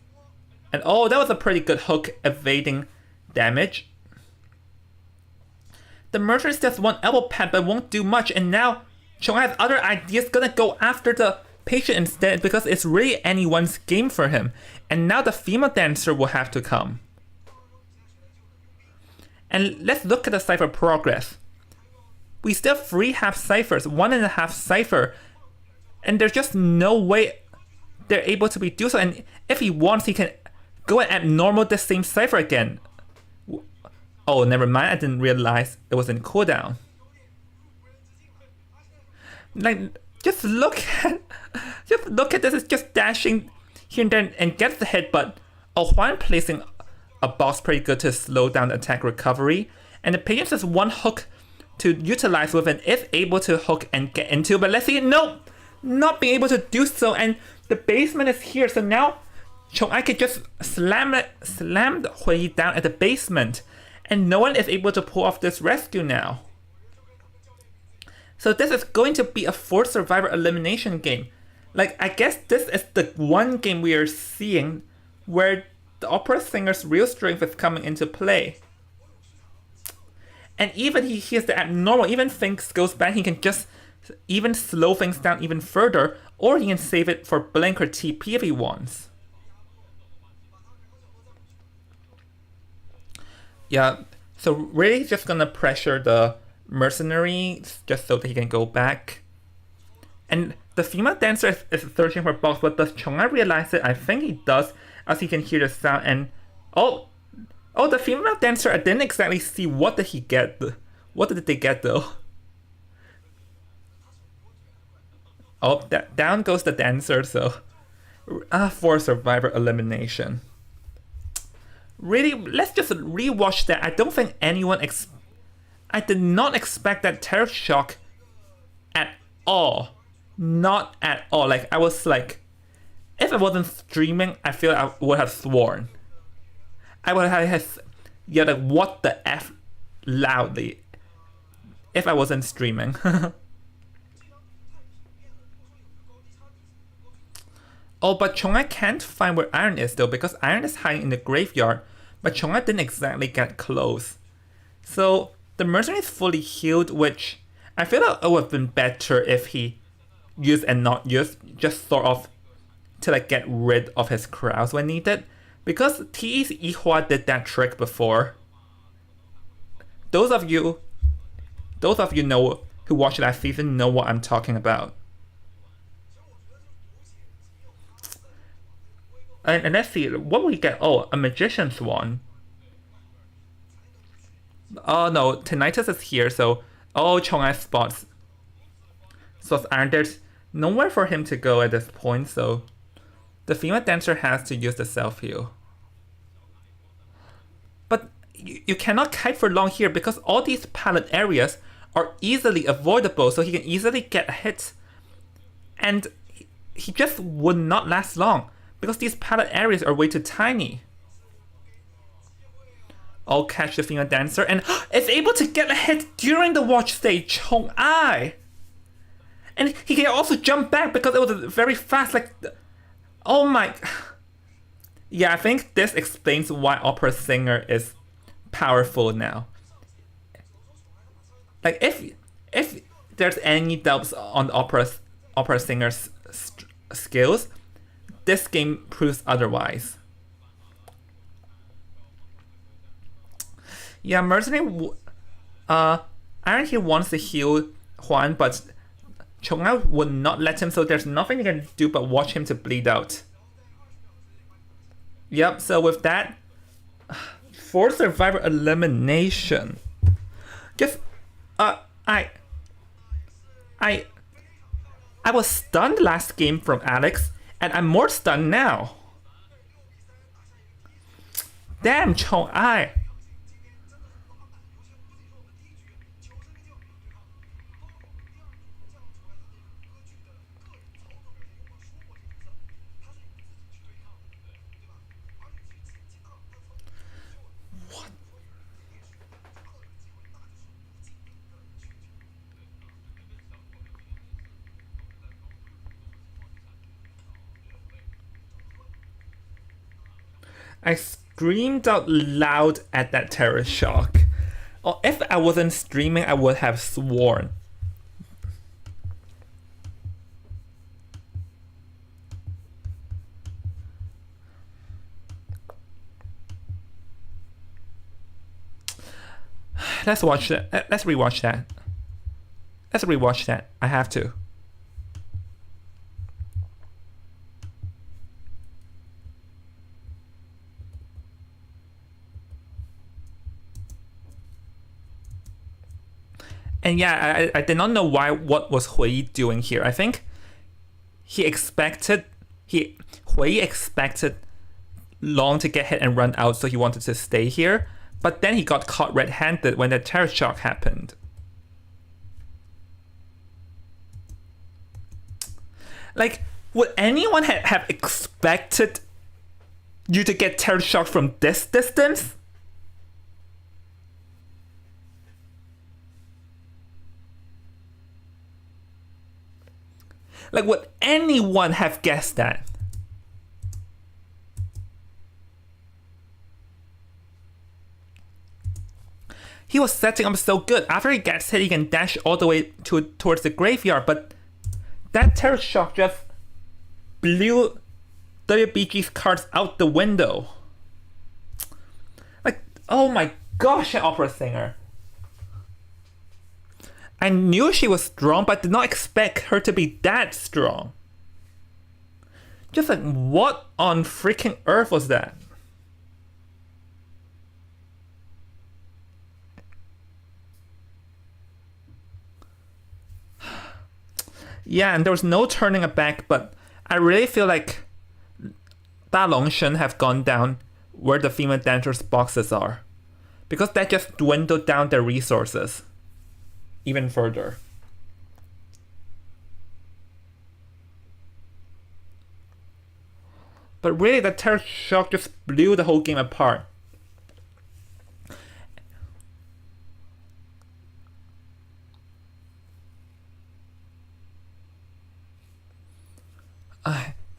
[SPEAKER 1] And oh, that was a pretty good hook evading damage. The mercenary does 1 elbow pad but won't do much, and now Chong-ai has other ideas, gonna go after the patient instead because it's really anyone's game for him. And now the female dancer will have to come. And let's look at the cipher progress. We still have 3 half ciphers, 1.5 cipher, and there's just no way they're able to do so. And if he wants, he can go and abnormal the same cipher again. Oh, never mind, I didn't realize it was in cooldown. Just look at this, it's just dashing here and there and gets the hit, but Juan placing a box pretty good to slow down the attack recovery, and the patient has 1 hook to utilize with and is able to hook and get into, but let's see, no, not being able to do so, and the basement is here, so now Chong-ai could just slam Hui down at the basement, and no one is able to pull off this rescue now. So this is going to be a 4 survivor elimination game. I guess this is the one game we are seeing where the opera singer's real strength is coming into play. And even he hears the abnormal, even things goes bad, he can just even slow things down even further, or he can save it for blink or TP if he wants. Yeah, so really just gonna pressure the mercenary just so that he can go back. And the female dancer is searching for a box, but does Chong-ai realize it? I think he does, as he can hear the sound, and oh, the female dancer, I didn't exactly see what did he get. What did they get though? Oh, down goes the dancer, so 4 survivor elimination. Really, let's just rewatch that. I don't think anyone I did not expect that terror shock at all. Not at all. I was if I wasn't streaming, I feel I would have sworn. I would have yelled what the F loudly if I wasn't streaming. Oh, but Chong-ai can't find where Iron is though, because Iron is hiding in the graveyard, but Chong-ai didn't exactly get close. So the mercenary is fully healed, which I feel like it would have been better if he used and not used, just sort of to get rid of his crowds when needed. Because TE's Ihua did that trick before. Those of you know who watched last season know what I'm talking about. And let's see, what we get? Oh, a Magician's Wand. Oh no, Tinnitus is here, so Chong-Ai spots Iron. There's nowhere for him to go at this point, so the female dancer has to use the self-heal. But you cannot kite for long here because all these palette areas are easily avoidable, so he can easily get a hit. And he just would not last long because these palette areas are way too tiny. I'll catch the female dancer and is able to get a hit during the watch stage, Chong-Ai. And he can also jump back because it was very fast, like, oh my. Yeah, I think this explains why opera singer is powerful now. Like, if there's any doubts on the opera singer's skills, this game proves otherwise. Yeah, Mercenary, Iron here wants to heal Juan, but Chong-Ai would not let him, so there's nothing he can do but watch him to bleed out. Yep, so with that, for Survivor elimination, just, I was stunned last game from Alex, and I'm more stunned now. Damn, Chong-Ai. I screamed out loud at that terror shock. Or if I wasn't streaming, I would have sworn. Let's watch that. Let's rewatch that. Let's rewatch that. I have to. And yeah, I did not know what was Hui doing here. I think Hui expected Long to get hit and run out, so he wanted to stay here. But then he got caught red-handed when the terror shock happened. Like, would anyone have expected you to get terror shock from this distance? Like, would anyone have guessed that? He was setting up so good. After he gets hit, he can dash all the way towards the graveyard, but that terror shock just blew WBG's cards out the window. Like, oh my gosh, an opera singer. I knew she was strong, but did not expect her to be that strong. Just like, what on freaking earth was that? Yeah, and there was no turning it back, but I really feel like Da Long shouldn't have gone down where the female dancers' boxes are, because that just dwindled down their resources even further. But really, the terror shock just blew the whole game apart.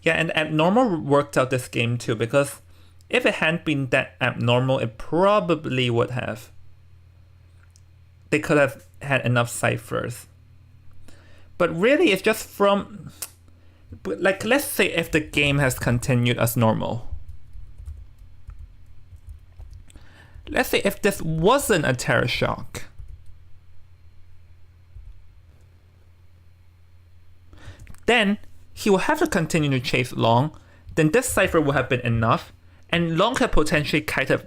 [SPEAKER 1] Yeah, and abnormal worked out this game too, because if it hadn't been that abnormal, it probably would have. They could have had enough ciphers. But really, it's just from... Like, let's say if the game has continued as normal. Let's say if this wasn't a terror shock. then he will have to continue to chase Long. Then this cipher would have been enough, and Long could potentially kite up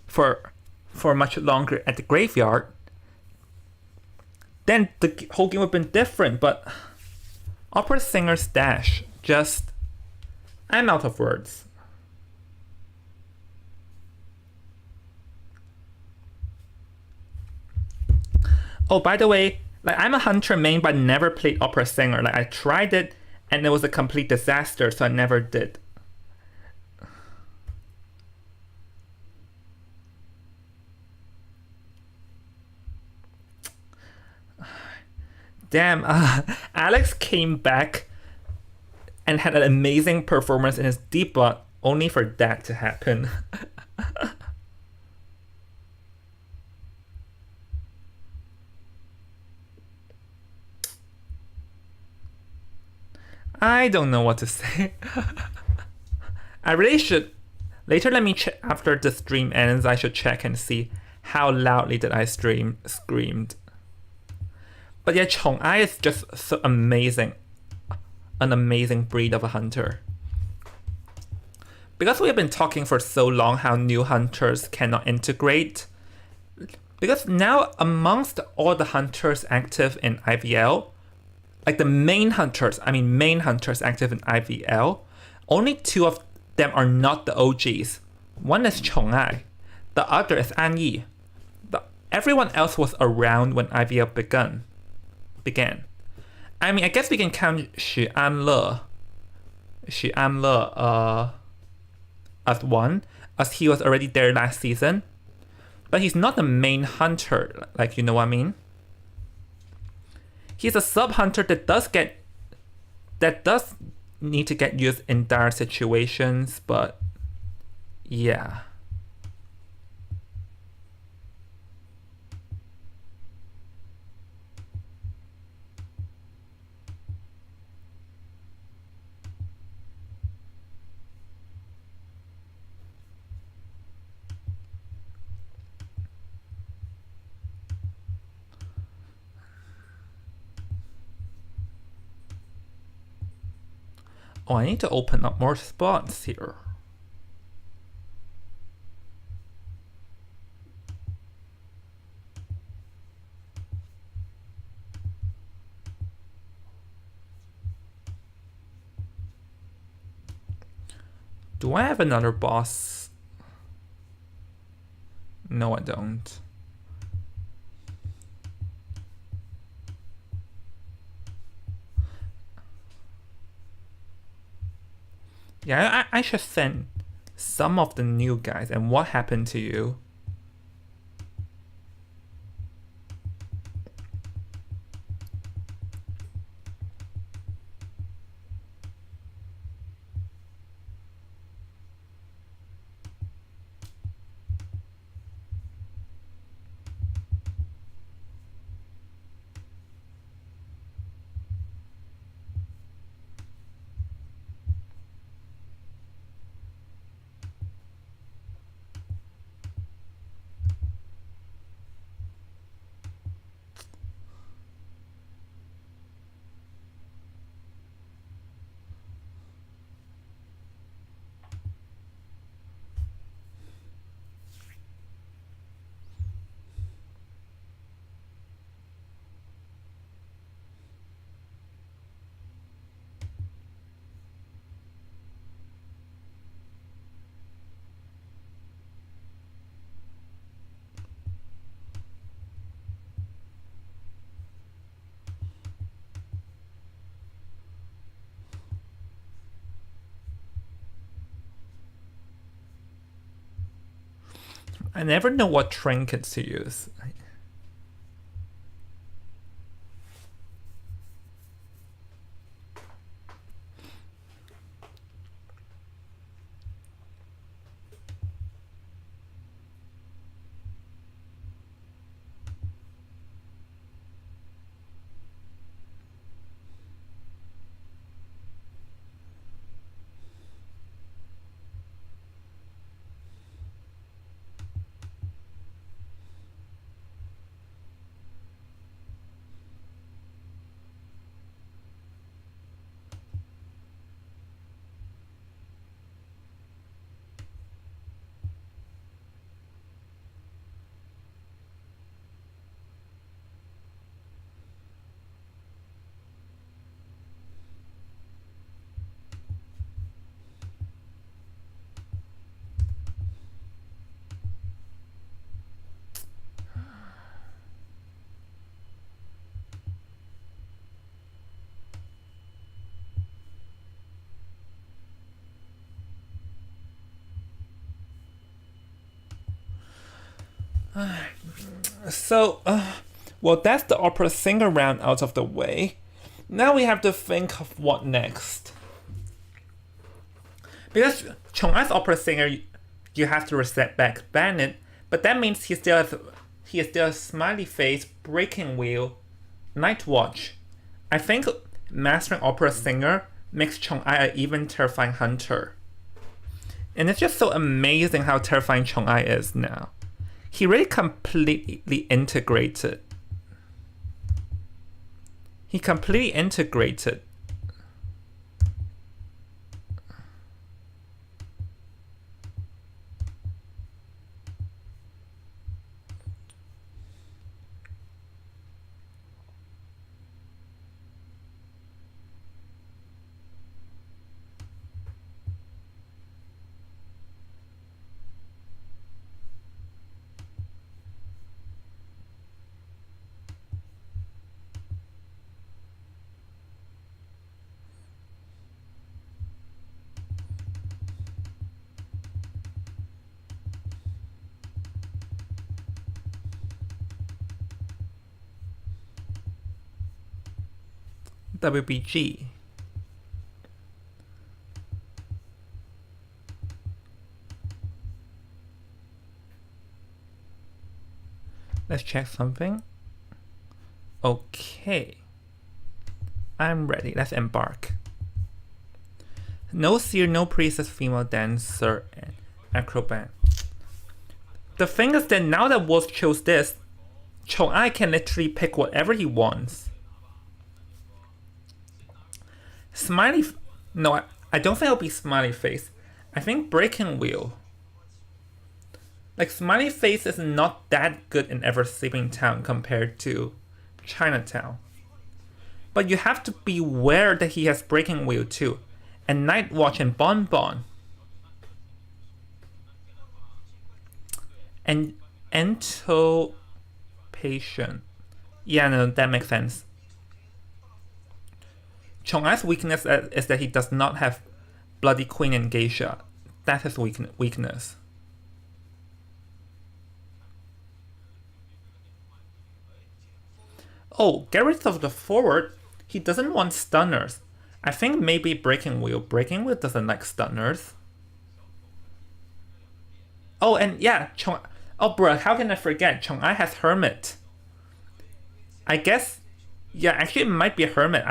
[SPEAKER 1] for much longer at the graveyard. Then the whole game would have been different, but Opera Singer's dash just... I'm out of words. Oh, by the way, like I'm a Hunter main, but never played Opera Singer. Like I tried it, and it was a complete disaster, so I never did. Damn, Alex came back and had an amazing performance in his debut, only for that to happen. I don't know what to say. I really should... Later, let me check after the stream ends. I should check and see how loudly did I screamed. But yeah, Chong-ai is just so amazing. An amazing breed of a hunter. Because we have been talking for so long how new hunters cannot integrate. Because now amongst all the hunters active in IVL, like the main hunters active in IVL, only 2 of them are not the OGs. One is Chong-ai, the other is An Yi. Everyone else was around when IVL began. I mean, I guess we can count Xu Anle as one, as he was already there last season. But he's not the main hunter, like, you know what I mean? He's a sub-hunter that does need to get used in dire situations, but yeah. Oh, I need to open up more spots here. Do I have another boss? No, I don't. Yeah, I should send some of the new guys. And what happened to you? I never know what trinkets to use. So, well, that's the opera singer round out of the way. Now we have to think of what next. Because Chong-Ai's opera singer, you have to reset back Bennett, but that means he still has Smiley Face, Breaking Wheel, Night Watch. I think mastering opera singer makes Chong-Ai an even terrifying hunter. And it's just so amazing how terrifying Chong-Ai is now. He really completely integrated. He completely integrated. WBG. Let's check something. Okay. I'm ready. Let's embark. No seer, no priestess, female dancer, and acrobat. The thing is that now that Wolf chose this, Chong-Ai can literally pick whatever he wants. Smiley... No, I don't think it'll be Smiley Face. I think Breaking Wheel. Like, Smiley Face is not that good in Ever Sleeping Town compared to Chinatown. But you have to be aware that he has Breaking Wheel too. And Night Watch and Bon Bon. And Ento Patient. Yeah, no, that makes sense. Chong-Ai's weakness is that he does not have Bloody Queen and Geisha. That's his weakness. Oh, get rid of the forward. He doesn't want stunners. I think maybe Breaking Wheel. Breaking Wheel doesn't like stunners. Oh, and yeah, oh, bruh, how can I forget? Chong-Ai has Hermit. I guess, yeah, actually it might be a Hermit.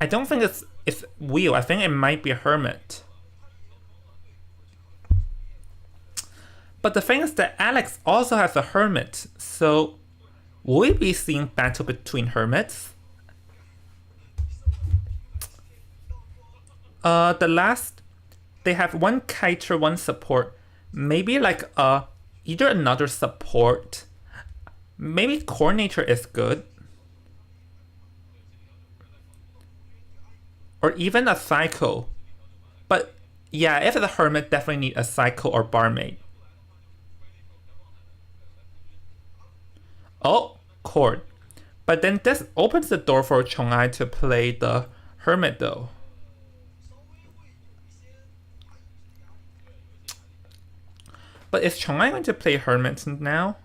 [SPEAKER 1] I don't think it's Wheel. I think it might be a Hermit. But the thing is that Alex also has a Hermit, so will we be seeing battle between Hermits? The last, they have one kiter, one support. Maybe like either another support. Maybe coordinator is good. Or even a psycho. But yeah, if the hermit, definitely need a psycho or barmaid. Oh, chord. But then this opens the door for Chong-Ai to play the hermit though. But is Chong-Ai going to play hermit now?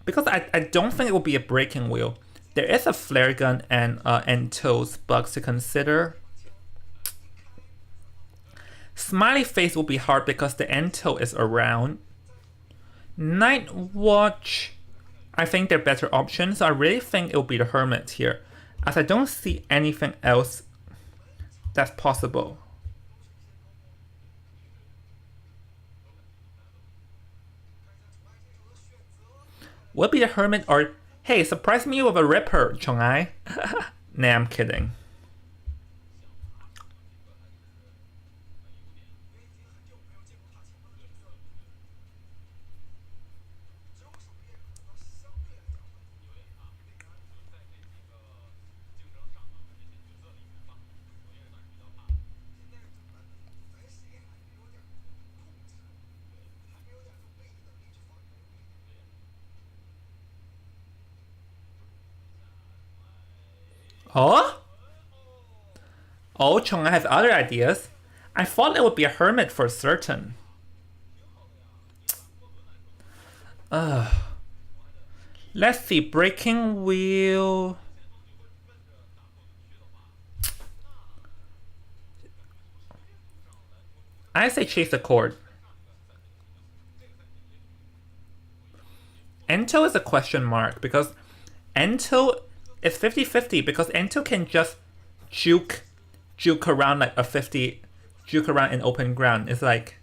[SPEAKER 1] Because I don't think it will be a breaking wheel. There is a flare gun and toes bugs to consider. Smiley Face will be hard because the Ento is around. Night Watch, I think they're better options. I really think it will be the Hermit here, as I don't see anything else that's possible. Will be the Hermit or, hey, surprise me with a Ripper, Chong-Ai. Nah, I'm kidding. Oh? Oh, Chong has other ideas. I thought it would be a hermit for certain. Let's see, breaking wheel. I say chase the cord. Ento is a question mark because Ento is 50-50 because Ento can just juke around like a 50, juke around in open ground. It's like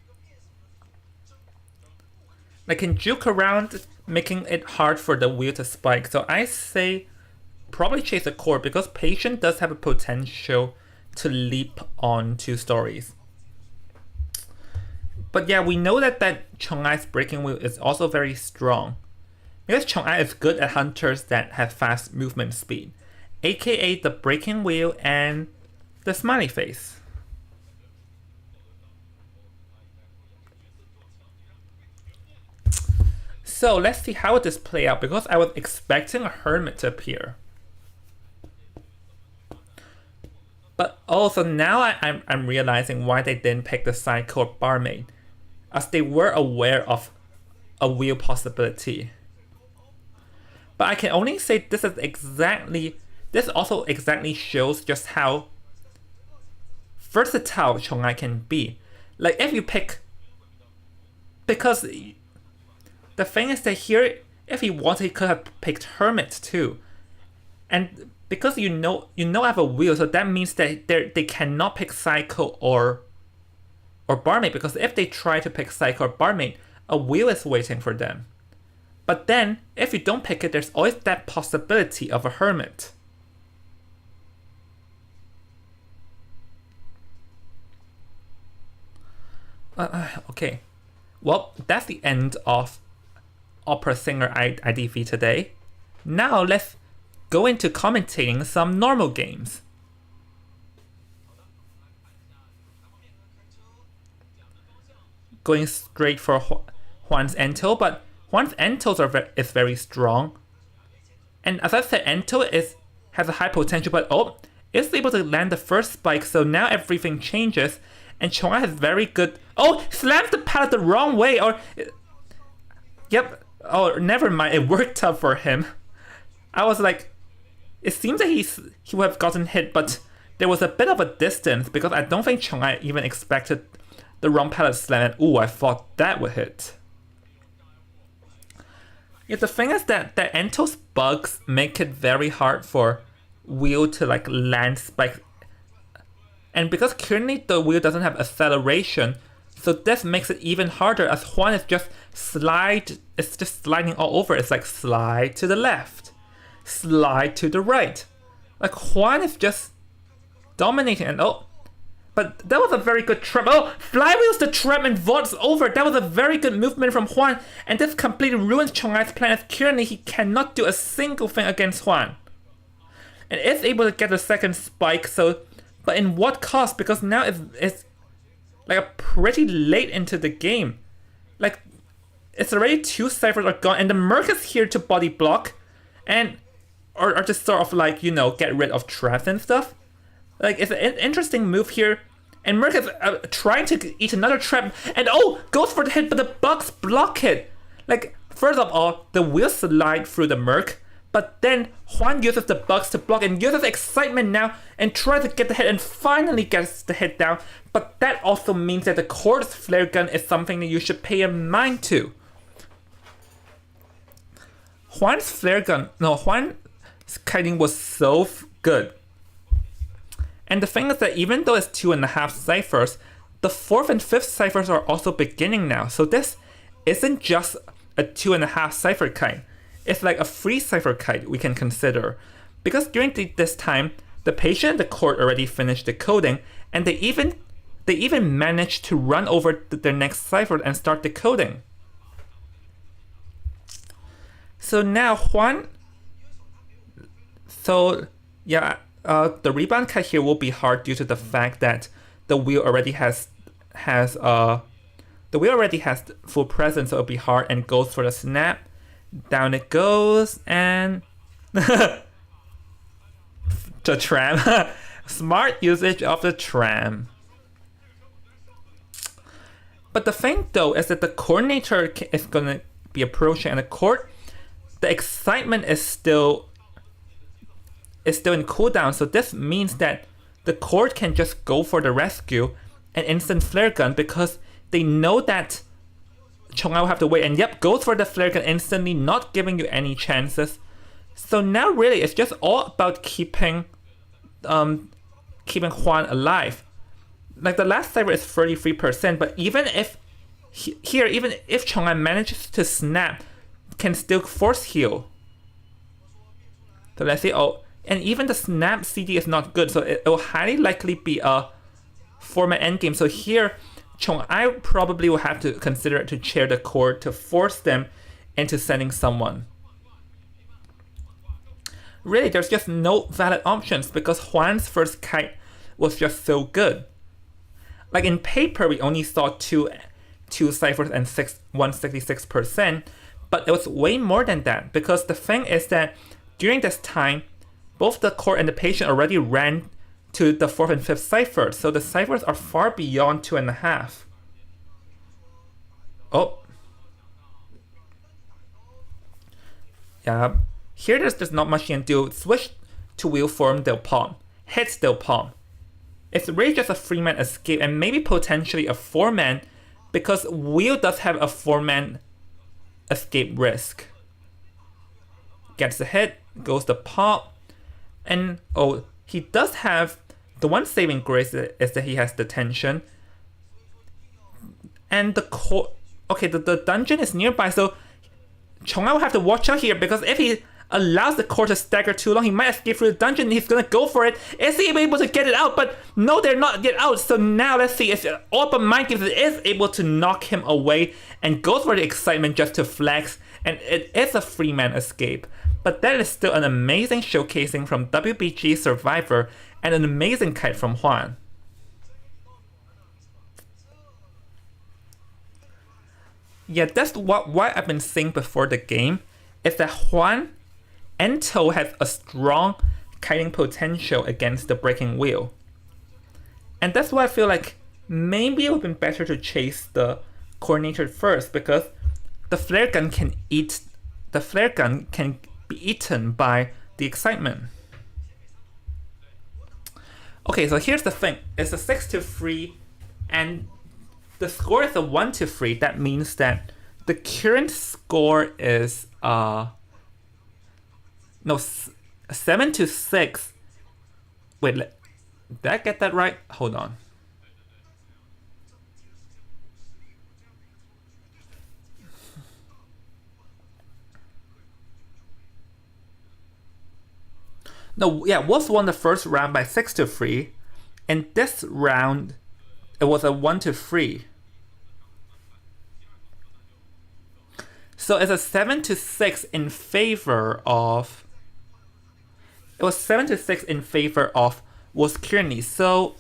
[SPEAKER 1] can juke around, making it hard for the wheel to spike. So I say probably chase the cord because Patient does have a potential to leap on 2 stories. But yeah, we know that Chong-Ai's breaking wheel is also very strong. Because Chong-Ai is good at hunters that have fast movement speed, aka the breaking wheel and the smiley face. So let's see how would this play out because I was expecting a hermit to appear. But also now I'm realizing why they didn't pick the Psycho or Barmaid, as they were aware of a wheel possibility. But I can only say this also exactly shows just how versatile Chong-Ai can be. Like if you pick, because the thing is that here, if he wanted, he could have picked Hermit too. And because you know I have a wheel, so that means that they cannot pick Psycho or Barmaid, because if they try to pick Psycho or Barmaid, a wheel is waiting for them. But then, if you don't pick it, there's always that possibility of a hermit. Okay. Well, that's the end of Opera Singer IDV today. Now let's go into commentating some normal games. Going straight for Juan's Ento, but Juan's Entos is very strong. And as I said, Ento has a high potential, but it's able to land the first spike, so now everything changes. And Chong-Ai has very good... slams the pallet the wrong way, Yep. Never mind, it worked out for him. I was like... It seems that he would have gotten hit, but there was a bit of a distance, because I don't think Chong-Ai even expected the wrong pallet slam, and I thought that would hit. Yeah, the thing is that the Ento's bugs make it very hard for wheel to land spike. And because currently the wheel doesn't have acceleration, so this makes it even harder, as Juan is just sliding all over. It's like slide to the left, slide to the right. Like Juan is just dominating, and but that was a very good trap. Flywheels the trap and vaults over. That was a very good movement from Juan, and this completely ruins Chong-Ai's plan, as currently he cannot do a single thing against Juan. And is able to get the second spike, but in what cost? Because now it's like a pretty late into the game. Like, it's already 2 ciphers are gone, and the Merc is here to body block, and or just sort of get rid of traps and stuff. Like, it's an interesting move here. And Merc is trying to eat another trap. And goes for the hit, but the bugs block it. Like, first of all, the wheels slide through the Merc. But then Juan uses the bugs to block and uses excitement now and tries to get the hit and finally gets the hit down. But that also means that the cordless flare gun is something that you should pay a mind to. Juan's kiting was so good. And the thing is that even though it's 2.5 ciphers, the 4th and 5th ciphers are also beginning now. So this isn't just a 2.5 cipher kite. It's like a 3 cipher kite we can consider. Because during this time, the patient and the court already finished decoding, and they even managed to run over their next cipher and start decoding. So now Juan... So, yeah... the rebound kite here will be hard due to the fact that the wheel already has full presence, so it'll be hard, and goes for the snap. Down it goes, and The tram. Smart usage of the tram. But the thing though is that the coordinator is going to be approaching, and the excitement is still in cooldown. So this means that the court can just go for the rescue and instant flare gun, because they know that Chong will have to wait, and yep, goes for the flare gun instantly, not giving you any chances. So now really it's just all about keeping Huan alive. Like the last cyber is 33%, but even if even if Chong manages to snap, can still force heal. So let's say, and even the snap CD is not good, so it will highly likely be a 4-man endgame. So here, Chong probably will have to consider it to chair the court to force them into sending someone. Really, there's just no valid options because Huan's first kite was just so good. Like in paper, we only saw two ciphers and 166%, but it was way more than that, because the thing is that during this time, both the court and the patient already ran to the 4th and 5th cipher, so the ciphers are far beyond 2.5. Oh. Yeah, here there's not much you can do. Switch to wheel form Del Palm. Hits Del Palm. It's really just a 3-man escape and maybe potentially a 4-man, because wheel does have a 4-man escape risk. Gets the hit, goes the pop, and he does have the one saving grace is that he has the tension. And the dungeon is nearby, so Chong will have to watch out here, because if he allows the court to stagger too long, he might escape through the dungeon. He's gonna go for it. Is he able to get it out? But no, they're not yet out. So now let's see if all but Mind Games is able to knock him away and goes for the excitement just to flex. And it is a 3-man escape. But that is still an amazing showcasing from WBG Survivor and an amazing kite from Huan. Yeah, that's what I've been saying before the game, is that Huan Ento has a strong kiting potential against the breaking wheel. And that's why I feel like maybe it would have been better to chase the coordinator first, because the flare gun can be eaten by the excitement. Okay, so here's the thing. It's a 6-3 and the score is a 1-3. That means that the current score is 7-6. Wait, did I get that right? Hold on. No, yeah, Wolves won the first round by 6-3, and this round it was a 1-3. So it's a 7-6 in favor of. It was 7-6 in favor of Wolves Kearney. So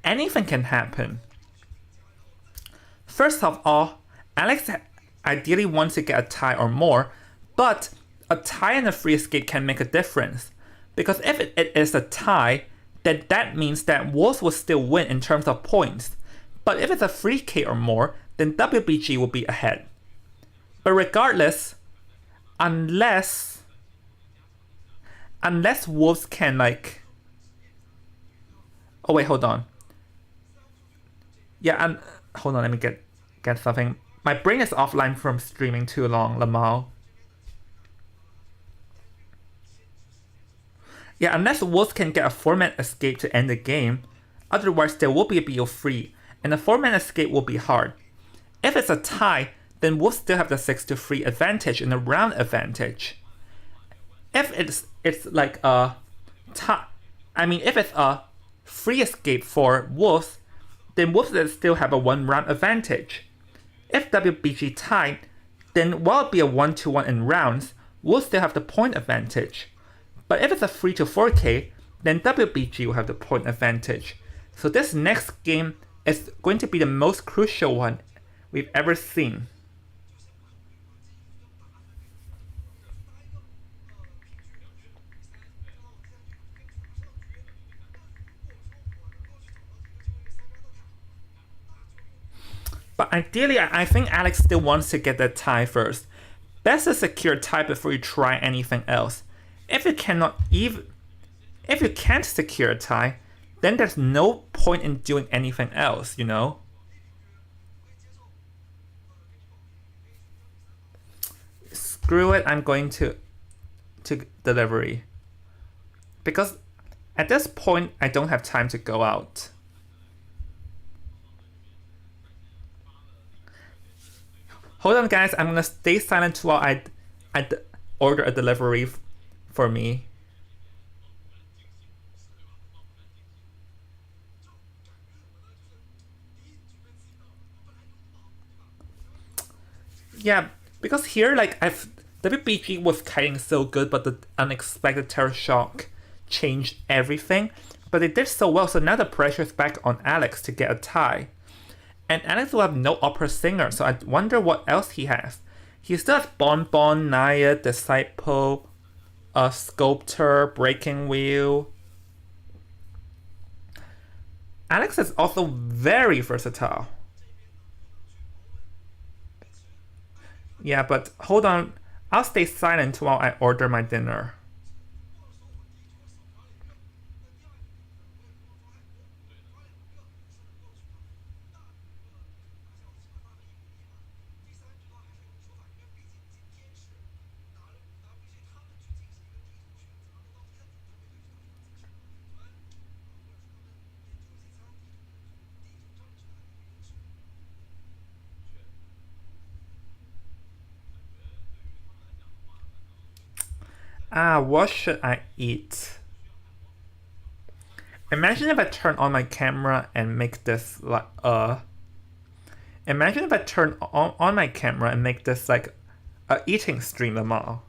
[SPEAKER 1] anything can happen. First of all, Alex ideally wants to get a tie or more, but a tie and a free escape can make a difference. Because if it is a tie, then that means that Wolves will still win in terms of points. But if it's a free K or more, then WBG will be ahead. But regardless, unless Wolves can oh wait, hold on. Yeah, hold on, let me get something. My brain is offline from streaming too long, Lamau. Yeah, unless Wolves can get a 4-man escape to end the game, otherwise there will be a BO3, and a 4-man escape will be hard. If it's a tie, then Wolves still have the 6-3 advantage and a round advantage. If it's like a tie, if it's a free escape for Wolves, then Wolves still have a 1-round advantage. If WBG tied, then while it be a 1-1 in rounds, Wolves still have the point advantage. But if it's a 3-4K, then WBG will have the point advantage. So this next game is going to be the most crucial one we've ever seen. But ideally, I think Alex still wants to get that tie first. Best to secure a tie before you try anything else. If you cannot even, if you can't secure a tie, then there's no point in doing anything else, you know? Screw it, I'm going to delivery. Because at this point, I don't have time to go out. Hold on, guys. I'm gonna stay silent while I order a delivery for me. Yeah, because here, like, WBG was kiting so good, but the unexpected terror shock changed everything. But they did so well, so now the pressure is back on Alex to get a tie. And Alex will have no opera singer, so I wonder what else he has. He still has Bon Bon, Naya, Disciple, Sculptor, Breaking Wheel. Alex is also very versatile. Yeah, but hold on. I'll stay silent while I order my dinner. What should I eat? Imagine if I turn on my camera and make this like Imagine if I turn on my camera and make this like a eating stream tomorrow.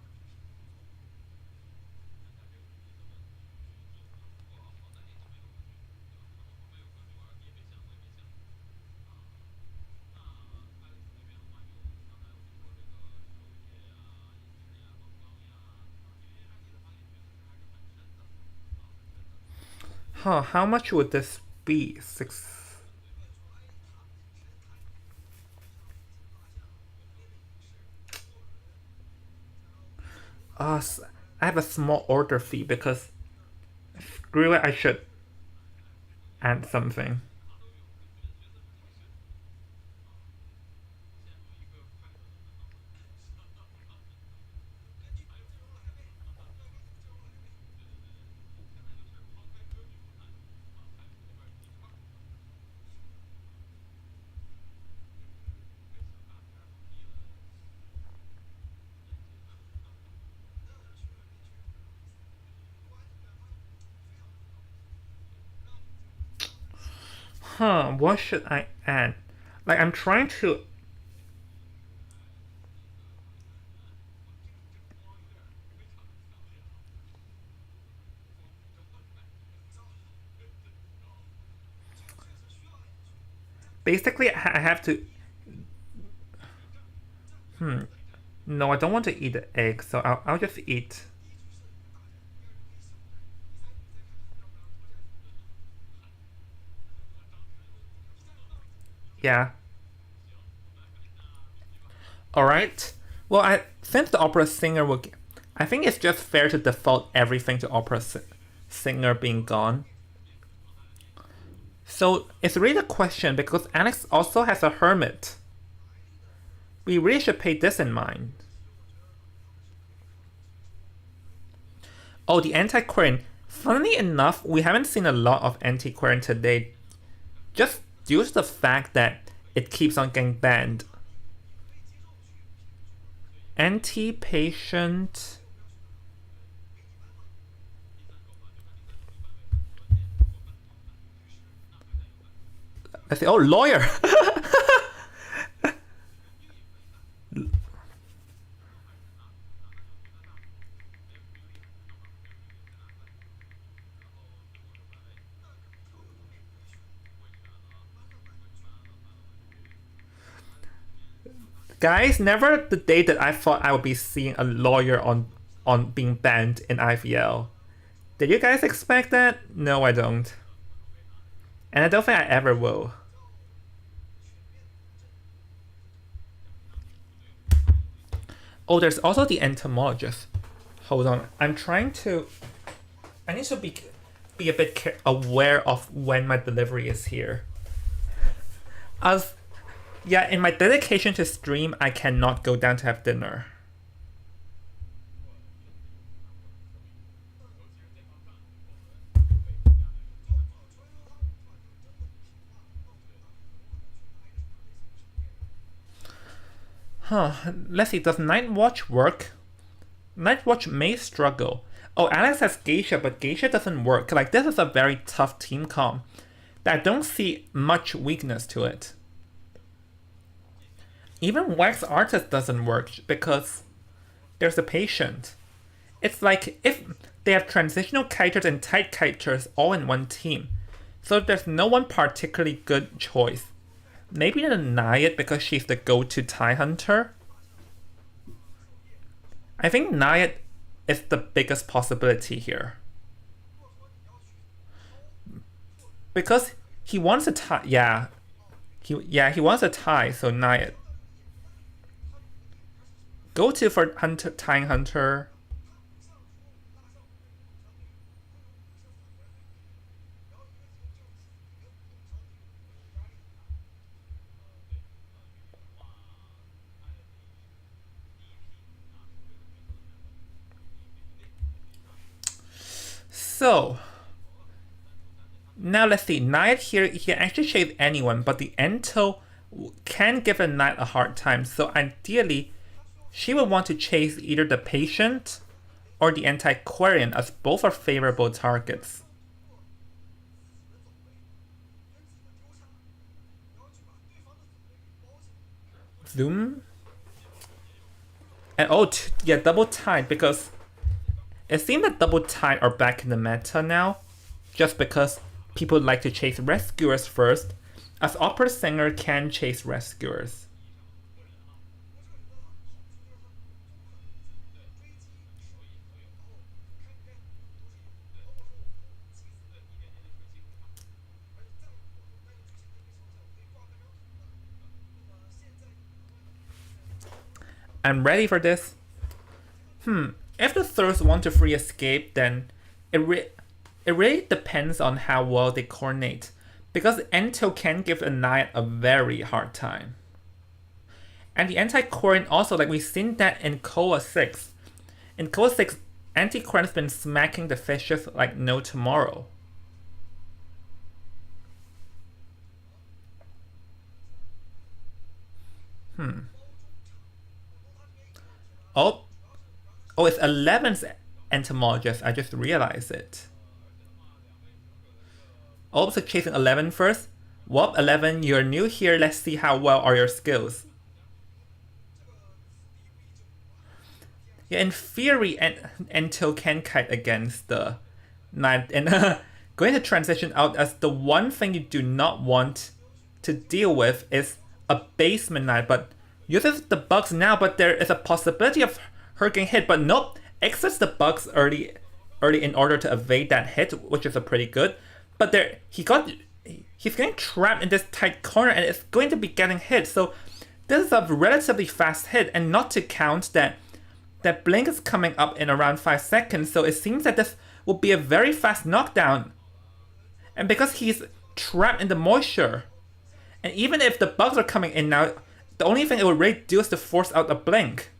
[SPEAKER 1] Huh, how much would this be? Six. I have a small order fee because screw it, I should add something. What should I add? Like, I'm trying to. Basically, I have to. No, I don't want to eat the egg, so I'll just eat. Yeah. Alright. Well, since the opera singer will. I think it's just fair to default everything to opera singer being gone. So it's really a question because Alex also has a hermit. We really should pay this in mind. Oh, the antiquarian. Funnily enough, we haven't seen a lot of antiquarian today, just due to the fact that it keeps on getting banned. Anti-patient. I say, oh, lawyer. Guys, never the day that I thought I would be seeing a lawyer on being banned in IVL. Did you guys expect that? No, I don't. And I don't think I ever will. Oh, there's also the entomologist. Hold on, I'm trying to. I need to be a bit aware of when my delivery is here. As yeah, in my dedication to stream, I cannot go down to have dinner. Huh, let's see, does Night Watch work? Night Watch may struggle. Oh, Alex has Geisha, but Geisha doesn't work. Like, this is a very tough team comp that I don't see much weakness to it. Even Wax Artist doesn't work because there's a patient. It's like if they have transitional kiters and tight kiters all in one team. So there's no one particularly good choice. Maybe the Naiad because she's the go-to tie hunter. I think Naiad is the biggest possibility here. Because he wants a tie. Yeah. He wants a tie, so Naiad. Go-to for hunter, tying hunter. So, now let's see. Knight here, he can actually shave anyone, but the Ento can give a knight a hard time. So ideally, she would want to chase either the patient or the antiquarian, as both are favorable targets. Zoom. And oh, yeah, double tide, because it seems that double tide are back in the meta now, just because people like to chase rescuers first, as opera singer can chase rescuers. I'm ready for this. If the Thurs want to free escape, then it really depends on how well they coordinate, because Ento can give a knight a very hard time. And the anti-Quarian also, like we've seen that in Koa 6. In Koa 6, anti-Quarian's been smacking the fishes like no tomorrow. Oh, it's 11's entomologist. I just realized it. Oh, so chasing 11 first. Well, 11, you're new here. Let's see how well are your skills. Yeah, in theory, Ento can kite against the knight. And going to transition out, as the one thing you do not want to deal with is a basement knight. But uses the bugs now, but there is a possibility of her getting hit. But nope, exits the bugs early in order to evade that hit, which is a pretty good. But there, he's getting trapped in this tight corner, and it's going to be getting hit. So this is a relatively fast hit, and not to count that blink is coming up in around 5 seconds. So it seems that this will be a very fast knockdown. And because he's trapped in the moisture, and even if the bugs are coming in now, the only thing it will really do is to force out a blink.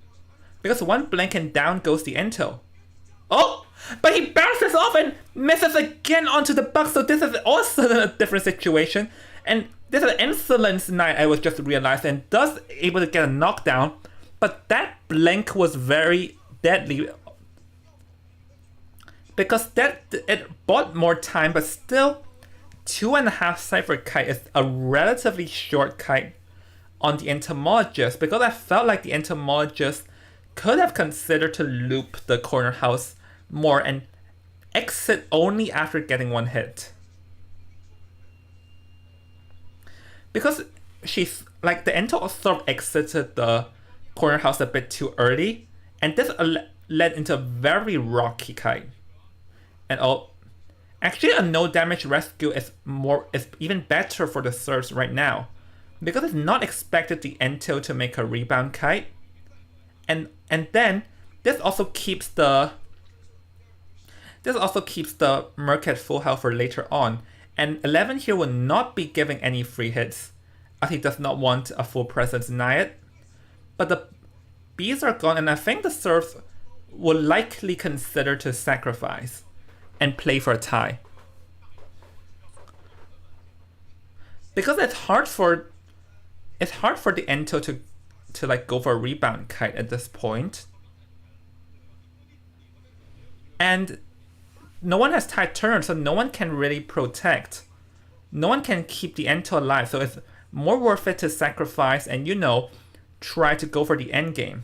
[SPEAKER 1] Because one blink and down goes the Ento. Oh! But he bounces off and misses again onto the bug, so this is also a different situation. And this is an Insolence Knight, I was just realized, and does able to get a knockdown. But that blink was very deadly. Because it bought more time, but still 2.5 Cypher Kite is a relatively short kite on the entomologist, because I felt like the entomologist could have considered to loop the corner house more and exit only after getting one hit. Because she's like, the Ento sort of exited the corner house a bit too early, and this led into a very rocky kite. And actually a no damage rescue is even better for the serves right now, because it's not expected the Ento to make a rebound kite. And And then this also keeps the Merc at full health for later on. And 11 here will not be giving any free hits, as he does not want a full presence deny it. But the bees are gone, and I think the serfs will likely consider to sacrifice and play for a tie. Because it's hard for the Ento to like go for a rebound kite at this point. And no one has tide turn, so no one can really protect. No one can keep the Ento alive, so it's more worth it to sacrifice and, you know, try to go for the end game.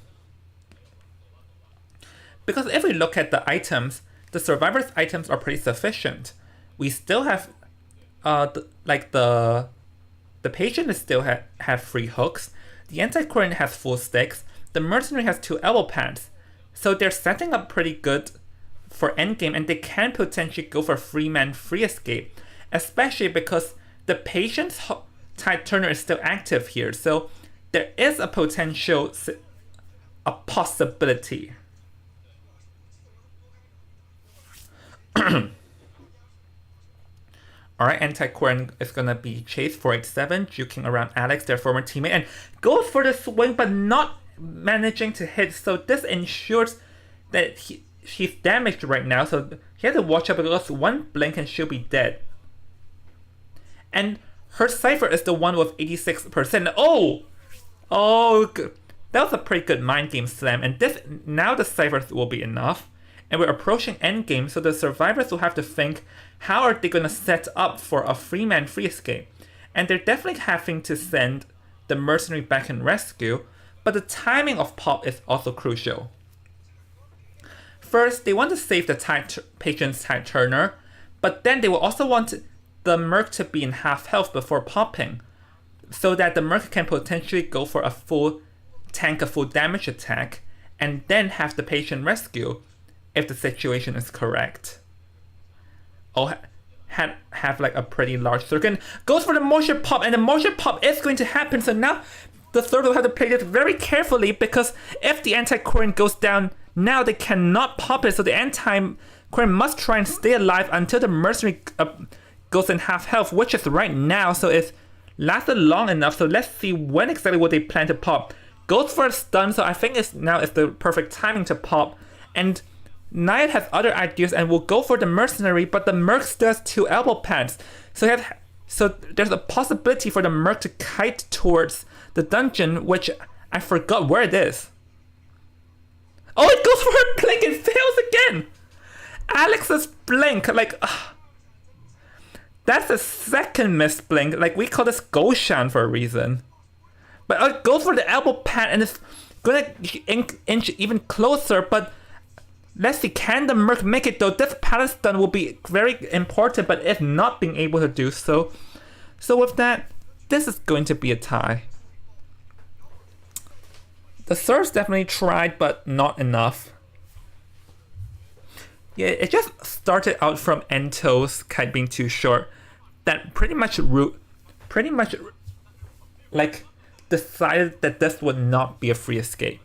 [SPEAKER 1] Because if we look at the items, the survivor's items are pretty sufficient. We still have, the patient is still have free hooks. The anti-current has full sticks. The mercenary has 2 elbow pads. So they're setting up pretty good for endgame, and they can potentially go for free man free escape, especially because the patient's tide turner is still active here. So there is a potential, a possibility. Alright, Anti-Quern is gonna be chased 487, juking around Alex, their former teammate, and goes for the swing but not managing to hit. So this ensures that she's damaged right now, so he has to watch out because one blink and she'll be dead. And her Cypher is the one with 86%. Oh, good. That was a pretty good mind game slam, and now the Cyphers will be enough. And we're approaching endgame, so the survivors will have to think, how are they going to set up for a free man free escape? And they're definitely having to send the mercenary back and rescue, but the timing of pop is also crucial. First, they want to save the patient's tide turner, but then they will also want the Merc to be in half health before popping, so that the Merc can potentially go for a full damage attack, and then have the patient rescue if the situation is correct. Oh, have like a pretty large circle. Goes for the motion pop, and the motion pop is going to happen. So now the third will have to play this very carefully, because if the anti-current goes down, now they cannot pop it. So the anti-current must try and stay alive until the mercenary goes in half health, which is right now. So it's lasted long enough. So let's see when exactly what they plan to pop. Goes for a stun, so I think now is the perfect timing to pop. And Nayat has other ideas and will go for the mercenary, but the Merc still has 2 elbow pads. So there's a possibility for the Merc to kite towards the dungeon, which I forgot where it is. Oh, it goes for a blink and fails again! Alex's blink, that's the second missed blink. Like, we call this Goshan for a reason. But it goes for the elbow pad, and it's gonna inch even closer, but let's see, can the Merc make it though? This palace stun will be very important, but if not being able to do so. So with that, this is going to be a tie. The Surfs definitely tried, but not enough. Yeah, it just started out from Ento's kite being too short. That pretty much decided that this would not be a free escape.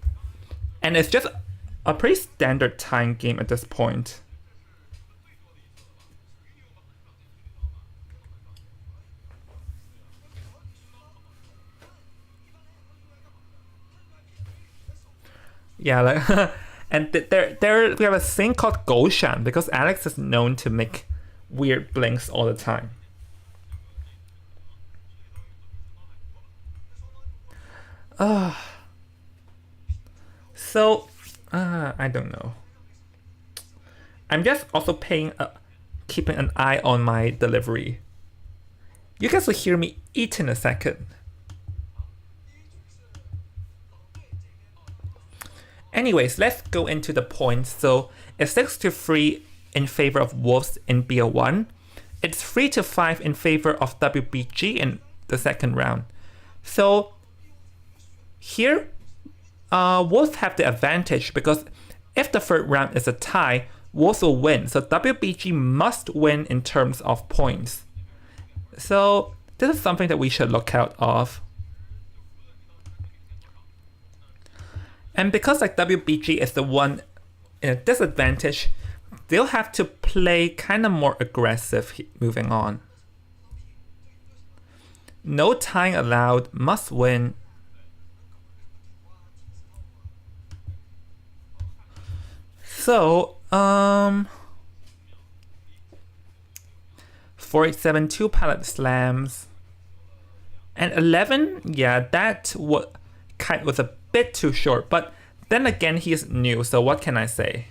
[SPEAKER 1] And it's just a pretty standard time game at this point. Yeah, and there we have a thing called Goshan, because Alex is known to make weird blinks all the time. So I don't know. I'm just also keeping an eye on my delivery. You guys will hear me eat in a second. Anyways, let's go into the points. So it's 6-3 in favor of Wolves in BO1. It's 3-5 in favor of WBG in the second round. So here, Wolves have the advantage, because if the third round is a tie, Wolves will win. So WBG must win in terms of points. So this is something that we should look out of. And because like WBG is the one in a disadvantage, they'll have to play kind of more aggressive moving on. No tying allowed, must win. So, 487, 2 pallet slams. And 11, yeah, that was a bit too short. But then again, he's new, so what can I say?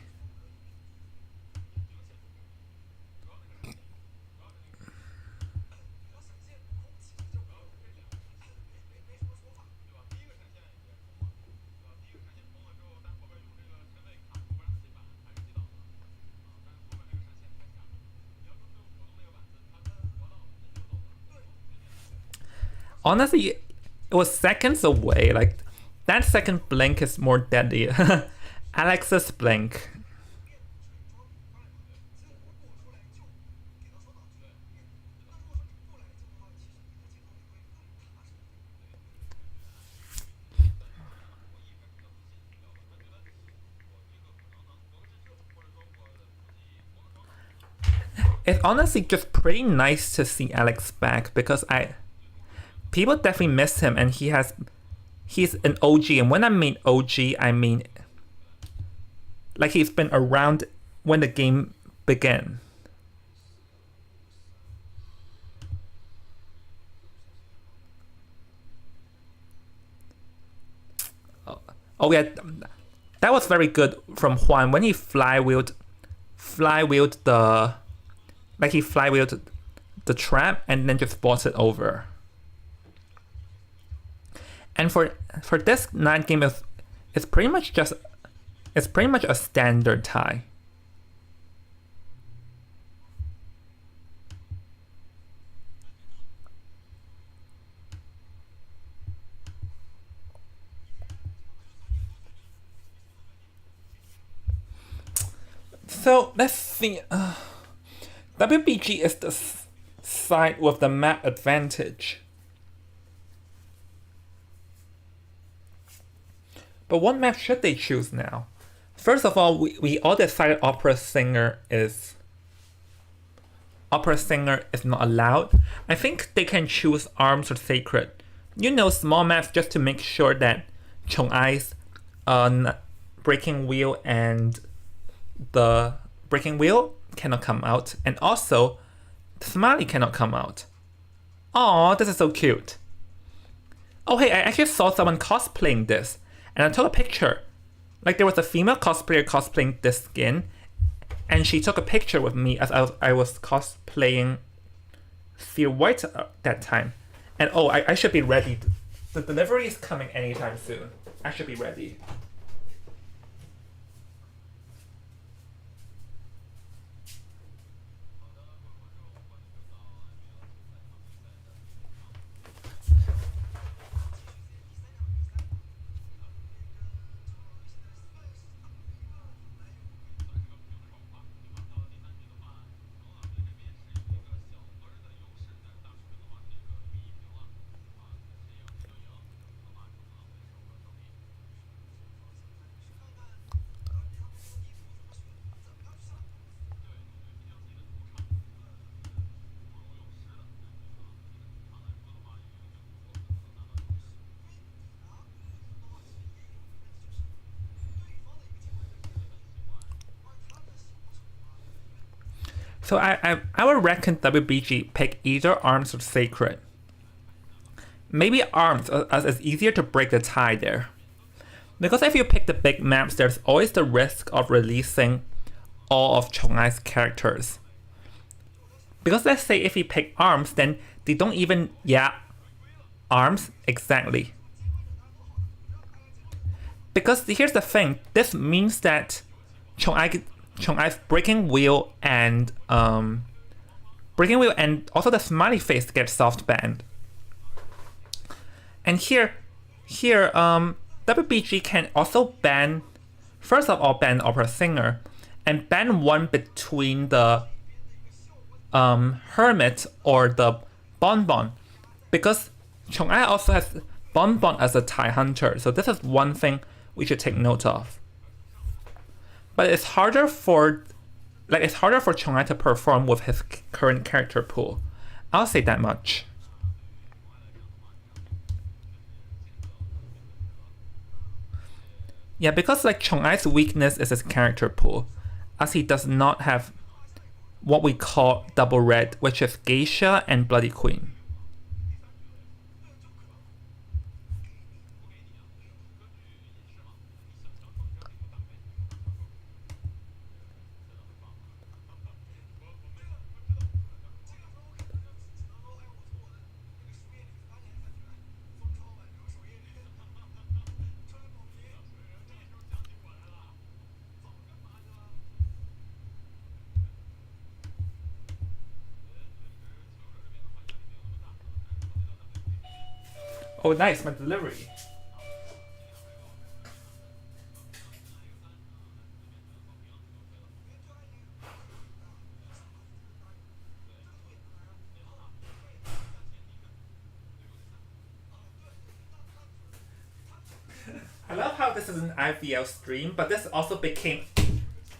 [SPEAKER 1] Honestly, it was seconds away. Like, that second blink is more deadly. Alex's blink. It's honestly just pretty nice to see Alex back because people definitely miss him, and he's an OG, and when I mean OG, I mean like he's been around when the game began. Oh yeah, that was very good from Juan when he flywheeled the trap and then just bought it over. And for this night game, it's pretty much a standard tie. So let's see. WBG is the side with the map advantage. But what map should they choose now? First of all, we all decided Opera Singer is not allowed. I think they can choose Arms or Sacred. You know, small maps just to make sure that Chong-Ai's Breaking Wheel and the Breaking Wheel cannot come out. And also, the Smiley cannot come out. Aw, this is so cute. Oh hey, I actually saw someone cosplaying this. And I took a picture. Like there was a female cosplayer cosplaying this skin. And she took a picture with me as I was cosplaying Fear White that time. And oh, I should be ready. The delivery is coming anytime soon. I should be ready. So I would reckon WBG pick either Arms or Sacred. Maybe Arms, as it's easier to break the tie there. Because if you pick the big maps, there's always the risk of releasing all of Chong-Ai's characters. Because let's say if you pick Arms, then they don't even, Arms, exactly. Because here's the thing, this means that Chong-Ai's Breaking Wheel and also the Smiley Face get soft banned. And here, WBG can also ban, first of all, ban Opera Singer, and ban one between the Hermit or the Bonbon, because Chong-Ai also has Bonbon as a tie hunter. So this is one thing we should take note of. But it's harder for Chong Ai to perform with his current character pool. I'll say that much. Yeah, because like Chong Ai's weakness is his character pool, as he does not have what we call double red, which is Geisha and Bloody Queen. Oh, nice, my delivery. I love how this is an IVL stream, but this also became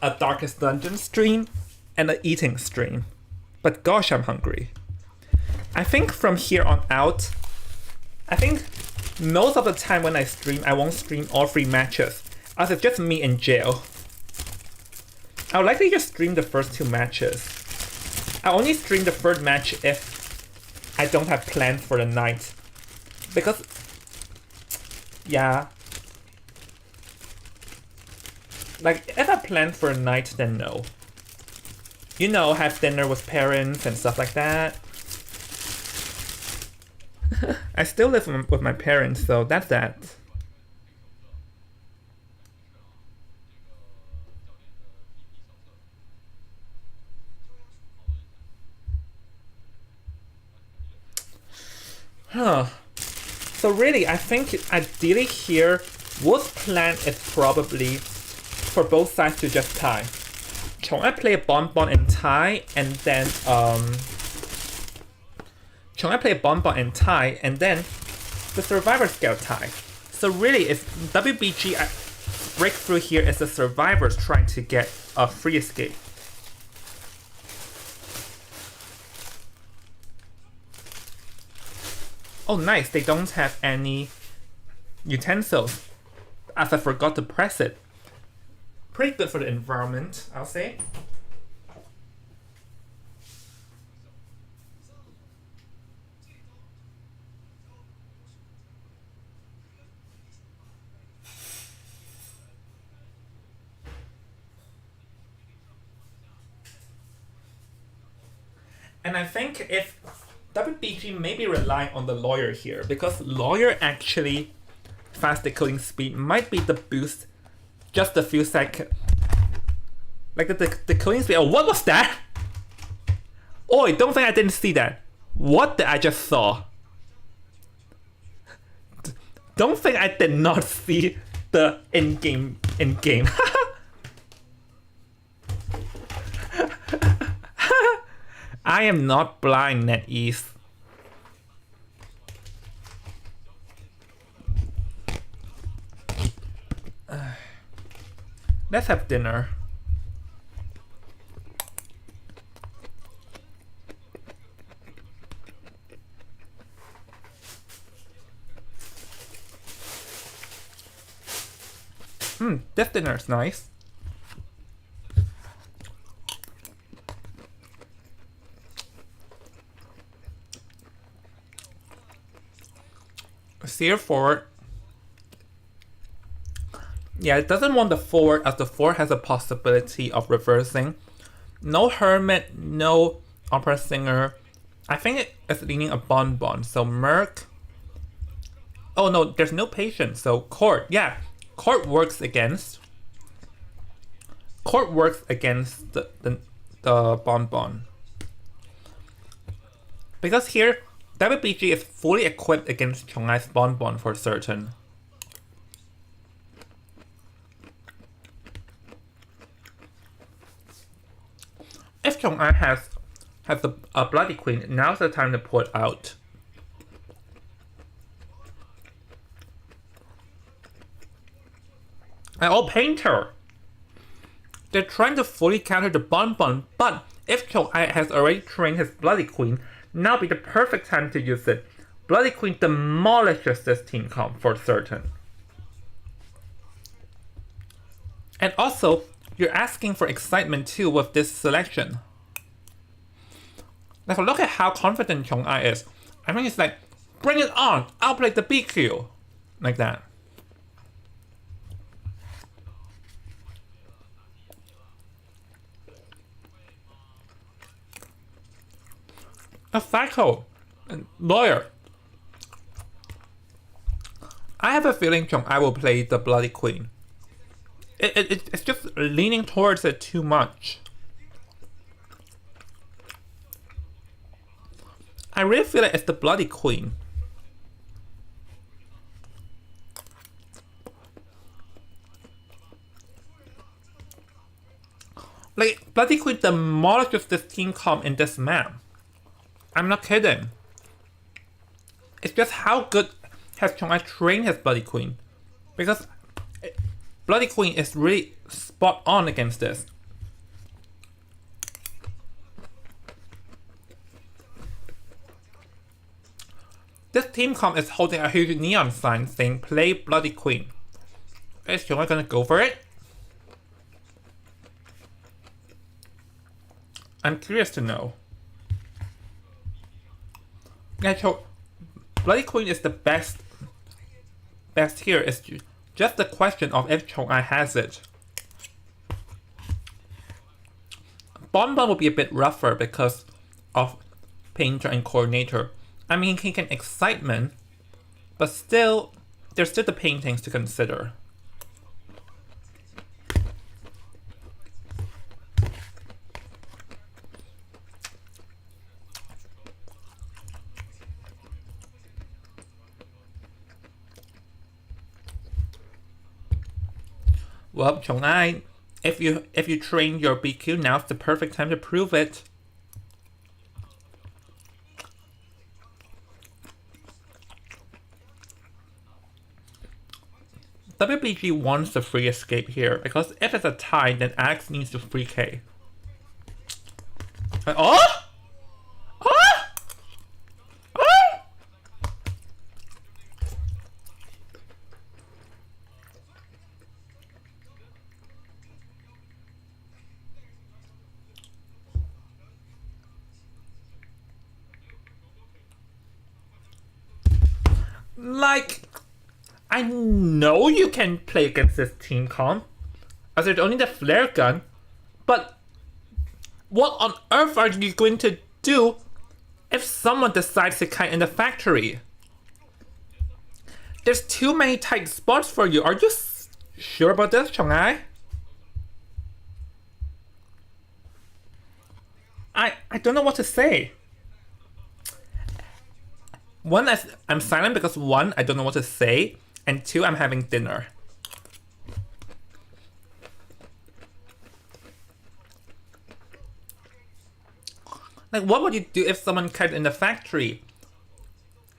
[SPEAKER 1] a Darkest Dungeon stream and an eating stream. But gosh, I'm hungry. I think from here on out, I think most of the time when I stream, I won't stream all 3 matches, as it's just me in jail. I'll likely just stream the first 2 matches. I'll only stream the 3rd match if I don't have plans for the night. Because, yeah. Like, if I plan for a night, then no. You know, have dinner with parents and stuff like that. I still live with my parents, so that's that. Huh. So really, I think ideally here, Wolf's plan is probably for both sides to just tie. Chong Ai play a Bonbon and tie, and then Chong Ai play a Bonbon and tie, and then the Survivor Scale tie. So really, it's WBG breakthrough here is the survivors trying to get a free escape. Oh nice, they don't have any utensils, as I forgot to press it. Pretty good for the environment, I'll say. And I think if WBG may be relying on the lawyer here, because lawyer actually fast decoding speed might be the boost just a few seconds. Like the decoding speed. Oh, what was that? Oi, don't think I didn't see that. What did I just saw? Don't think I did not see the in-game. I am not blind, NetEase. Let's have dinner. This dinner is nice. Seer forward. Yeah, it doesn't want the forward as the forward has a possibility of reversing. No Hermit, no Opera Singer. I think it is leaning a Bonbon. So Merc. Oh no, there's no Patient. So Court. Yeah, Court works against. Court works against the Bonbon. Because here, WBG is fully equipped against Chong Ai's Bonbon for certain. If Chong Ai has a Bloody Queen, now's the time to pull it out. an old painter. They're trying to fully counter the Bonbon, but if Chong-ai has already trained his Bloody Queen, now would be the perfect time to use it. Bloody Queen demolishes this team comp for certain. And also, you're asking for excitement too with this selection. Like, look at how confident Chong-ai is. I mean, it's like, bring it on, I'll play the BQ. Like that. A psycho, a lawyer. I have a feeling Chong-ai will play the Bloody Queen. It's just leaning towards it too much. I really feel like it's the Bloody Queen. Like, Bloody Queen demolishes this team comp in this map. I'm not kidding. It's just how good has Chong-ai trained his Bloody Queen. Because Bloody Queen is really spot on against this. This team comp is holding a huge neon sign saying play Bloody Queen. Is Chong-ai gonna go for it? I'm curious to know. Yeah, so Bloody Queen is the best here. It's just the question of if Chong-ai has it. Bonbon will be a bit rougher because of Painter and Coordinator. I mean, he can excitement, but still, there's still the paintings to consider. Well, Chong-ai, if you train your BQ, now's the perfect time to prove it. WBG wants the free escape here, because if it's a tie, then Alex needs to free K. Oh! Oh! Oh! Like, I know you can play against this team comp, as it's only the flare gun, but what on earth are you going to do if someone decides to kite in the factory? There's too many tight spots for you. Are you sure about this, Chong-ai? I don't know what to say. One, I'm silent because one, I don't know what to say, and two, I'm having dinner. Like, what would you do if someone kited in the factory?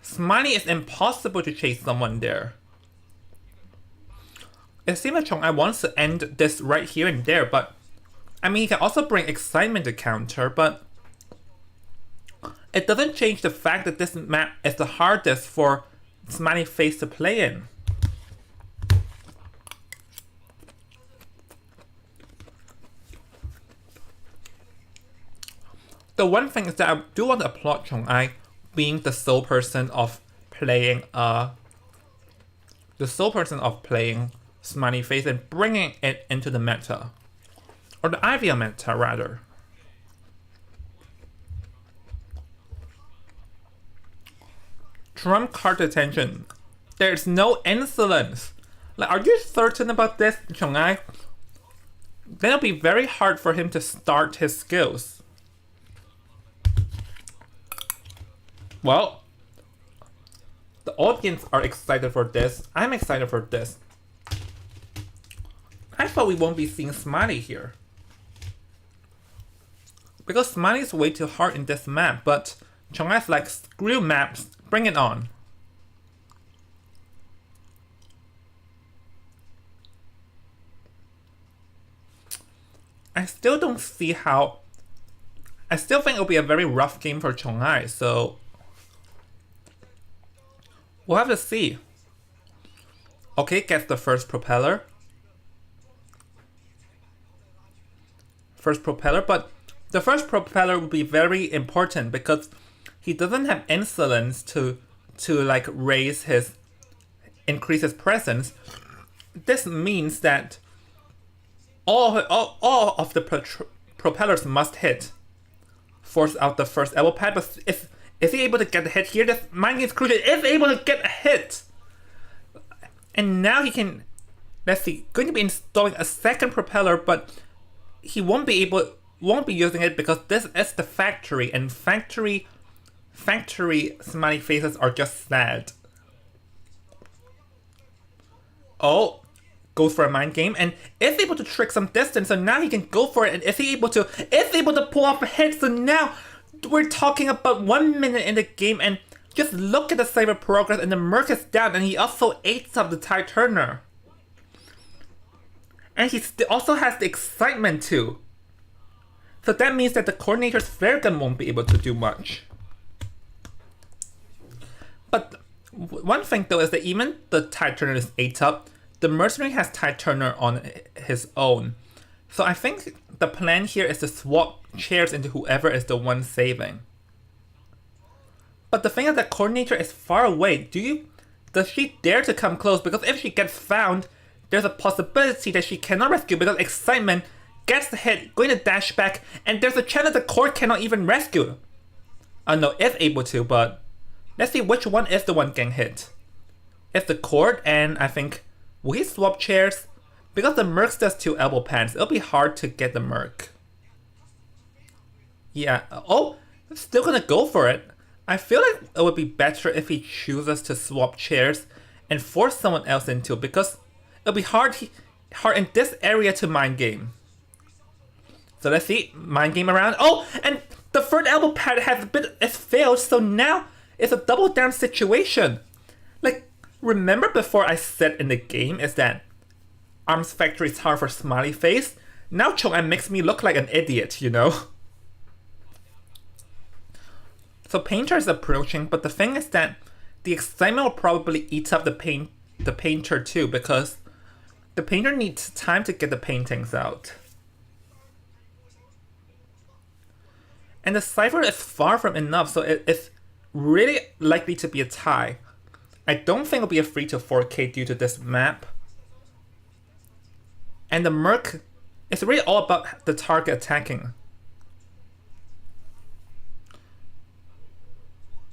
[SPEAKER 1] Smiley is impossible to chase someone there. It seems like Chong-ai wants to end this right here and there, but I mean, he can also bring excitement to counter, but it doesn't change the fact that this map is the hardest for Smiley Face to play in. The one thing is that I do want to applaud Chong-ai being the sole person of playing Smiley Face and bringing it into the meta, or the IVL meta rather. Trump card attention. There's no insolence. Like, are you certain about this, Chong-ai? Then it'll be very hard for him to start his skills. Well, the audience are excited for this. I'm excited for this. I thought we won't be seeing Smiley here, because Smiley is way too hard in this map, but Chong-ai's like, screw maps, bring it on. still don't see how. I still think it'll be a very rough game for Chong Ai, so we'll have to see. Okay, gets the first propeller. First propeller, but the first propeller will be very important because he doesn't have insolence to like increase his presence. This means that all of the propellers must hit. Force out the first elbow pad, but is he able to get a hit here? This mind game is crucial. Is able to get a hit. And now he can, let's see, going to be installing a second propeller, but he won't be using it because this is the factory, and factory smiley faces are just sad. Oh, goes for a mind game and is able to trick some distance, so now he can go for it, and is able to pull off a hit, so now we're talking about 1 minute in the game, and just look at the Cypher progress, and the Merc is down, and he also ate up the Tide Turner. And he also has the excitement too. So that means that the Coordinator's Flare Gun won't be able to do much. But one thing though is that even the Tide Turner is 8 up, the Mercenary has Tide Turner on his own. So I think the plan here is to swap chairs into whoever is the one saving. But the thing is that Coordinator is far away. Does she dare to come close? Because if she gets found, there's a possibility that she cannot rescue because Excitement gets the hit, going to dash back, and there's a chance that the Cord cannot even rescue. No, is able to, but let's see which one is the one getting hit. It's the Cord, and I think, will he swap chairs? Because the Merc does 2 elbow pads, it'll be hard to get the Merc. Yeah, oh, still gonna go for it. I feel like it would be better if he chooses to swap chairs and force someone else into it, because it'll be hard in this area to mind game. So let's see, mind game around. Oh, and the third elbow pad has failed, so now it's a double down situation. Like, remember before I said in the game is that Arms Factory is hard for Smiley Face? Now Chong Ai makes me look like an idiot, you know? So Painter is approaching, but the thing is that the Excitement will probably eat up the Painter too, because the Painter needs time to get the paintings out. And the Cypher is far from enough, so it's really likely to be a tie. I don't think it'll be a 3 to 4K due to this map. And the Merc is really all about the target attacking.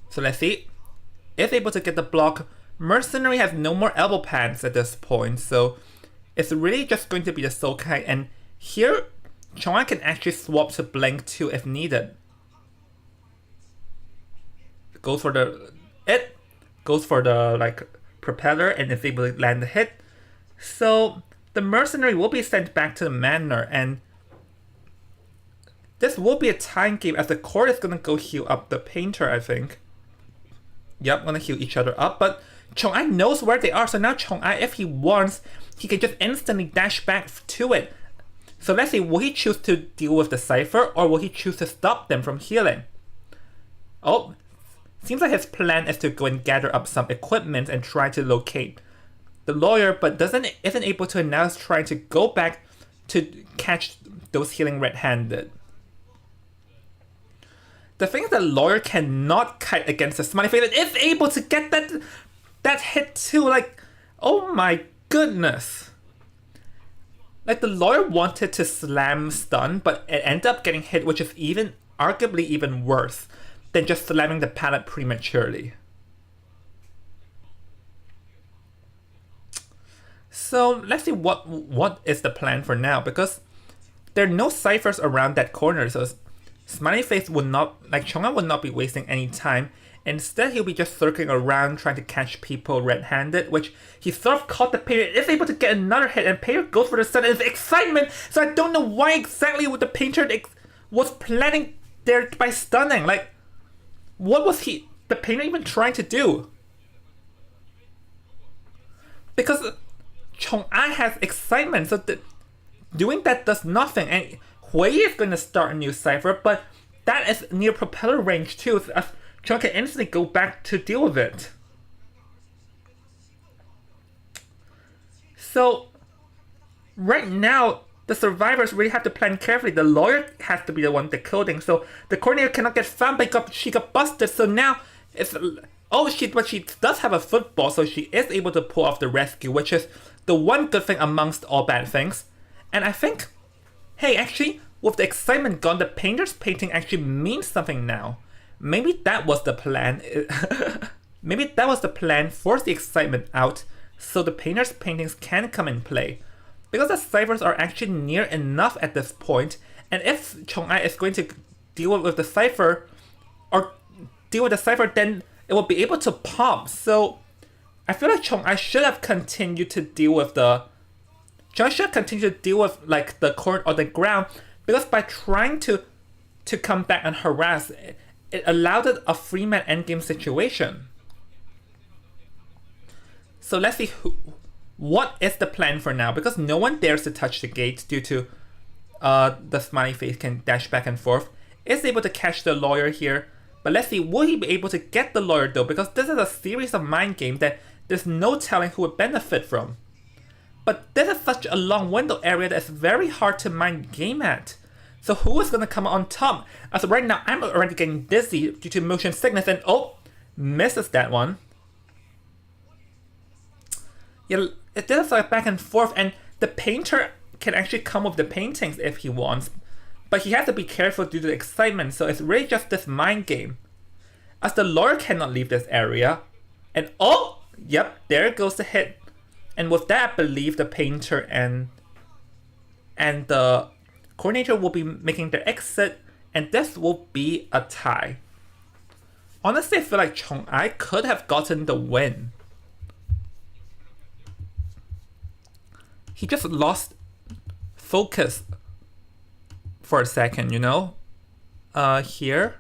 [SPEAKER 1] So let's see. Is able to get the block. Mercenary has no more elbow pads at this point, so it's really just going to be the Sokai. And here, Chong Ai can actually swap to Blink too if needed. Goes for the like propeller and is able to land the hit. So the Mercenary will be sent back to the Manor, and this will be a time game as the Cord is gonna go heal up the Painter, I think. Yep, gonna heal each other up, but Chong Ai knows where they are, so now Chong Ai, if he wants, he can just instantly dash back to it. So let's see, will he choose to deal with the Cypher, or will he choose to stop them from healing? Oh, seems like his plan is to go and gather up some equipment and try to locate the Lawyer, but isn't able to, and now is trying to go back to catch those healing red-handed. The thing is that Lawyer cannot kite against the Smiley Face, and is able to get that hit too. Like, oh my goodness. Like, the Lawyer wanted to slam stun, but it ended up getting hit, which is arguably even worse than just slamming the pallet prematurely. So let's see what is the plan for now, because there are no Cyphers around that corner, so Smiley Face would not, like Chong Ai would not be wasting any time. Instead, he'll be just circling around trying to catch people red-handed, which he sort of caught the Painter, is able to get another hit, and Painter goes for the stun, and it's Excitement! So I don't know why exactly what the Painter was planning there by stunning. Like, what was the Painter even trying to do? Because Chong Ai has Excitement, so doing that does nothing. And Hui is going to start a new cipher, but that is near propeller range too, so Jong can instantly go back to deal with it. So, right now, the survivors really have to plan carefully. The lawyer has to be the one decoding, so the coordinator cannot get found, but she got busted, so now it's... Oh, but she does have a football, so she is able to pull off the rescue, which is the one good thing amongst all bad things. And I think, hey, actually, with the excitement gone, the painter's painting actually means something now. Maybe that was the plan. Maybe that was the plan, force the excitement out, so the painter's paintings can come in play. Because the ciphers are actually near enough at this point, and if Chong-ai is going to deal with the cipher, or deal with the cipher, then it will be able to pop. So I feel like Chong-ai should have continued to deal with like the court or the ground, because by trying to come back and harass, it allowed it a free man endgame situation. So let's see what is the plan for now, because no one dares to touch the gate due to the smiley face can dash back and forth. Is able to catch the lawyer here. But let's see, will he be able to get the lawyer though? Because this is a series of mind games that there's no telling who would benefit from. But this is such a long window area that it's very hard to mind game at. So who is going to come on top? As of right now, I'm already getting dizzy due to motion sickness, and oh, misses that one. Yeah, it does like back and forth, and the painter can actually come with the paintings if he wants. But he has to be careful due to the excitement, so it's really just this mind game. As the lawyer cannot leave this area. And oh! Yep, there goes the hit. And with that, I believe the painter and the coordinator will be making their exit, and this will be a tie. Honestly, I feel like Chong-ai could have gotten the win. He just lost focus for a second, you know? Here.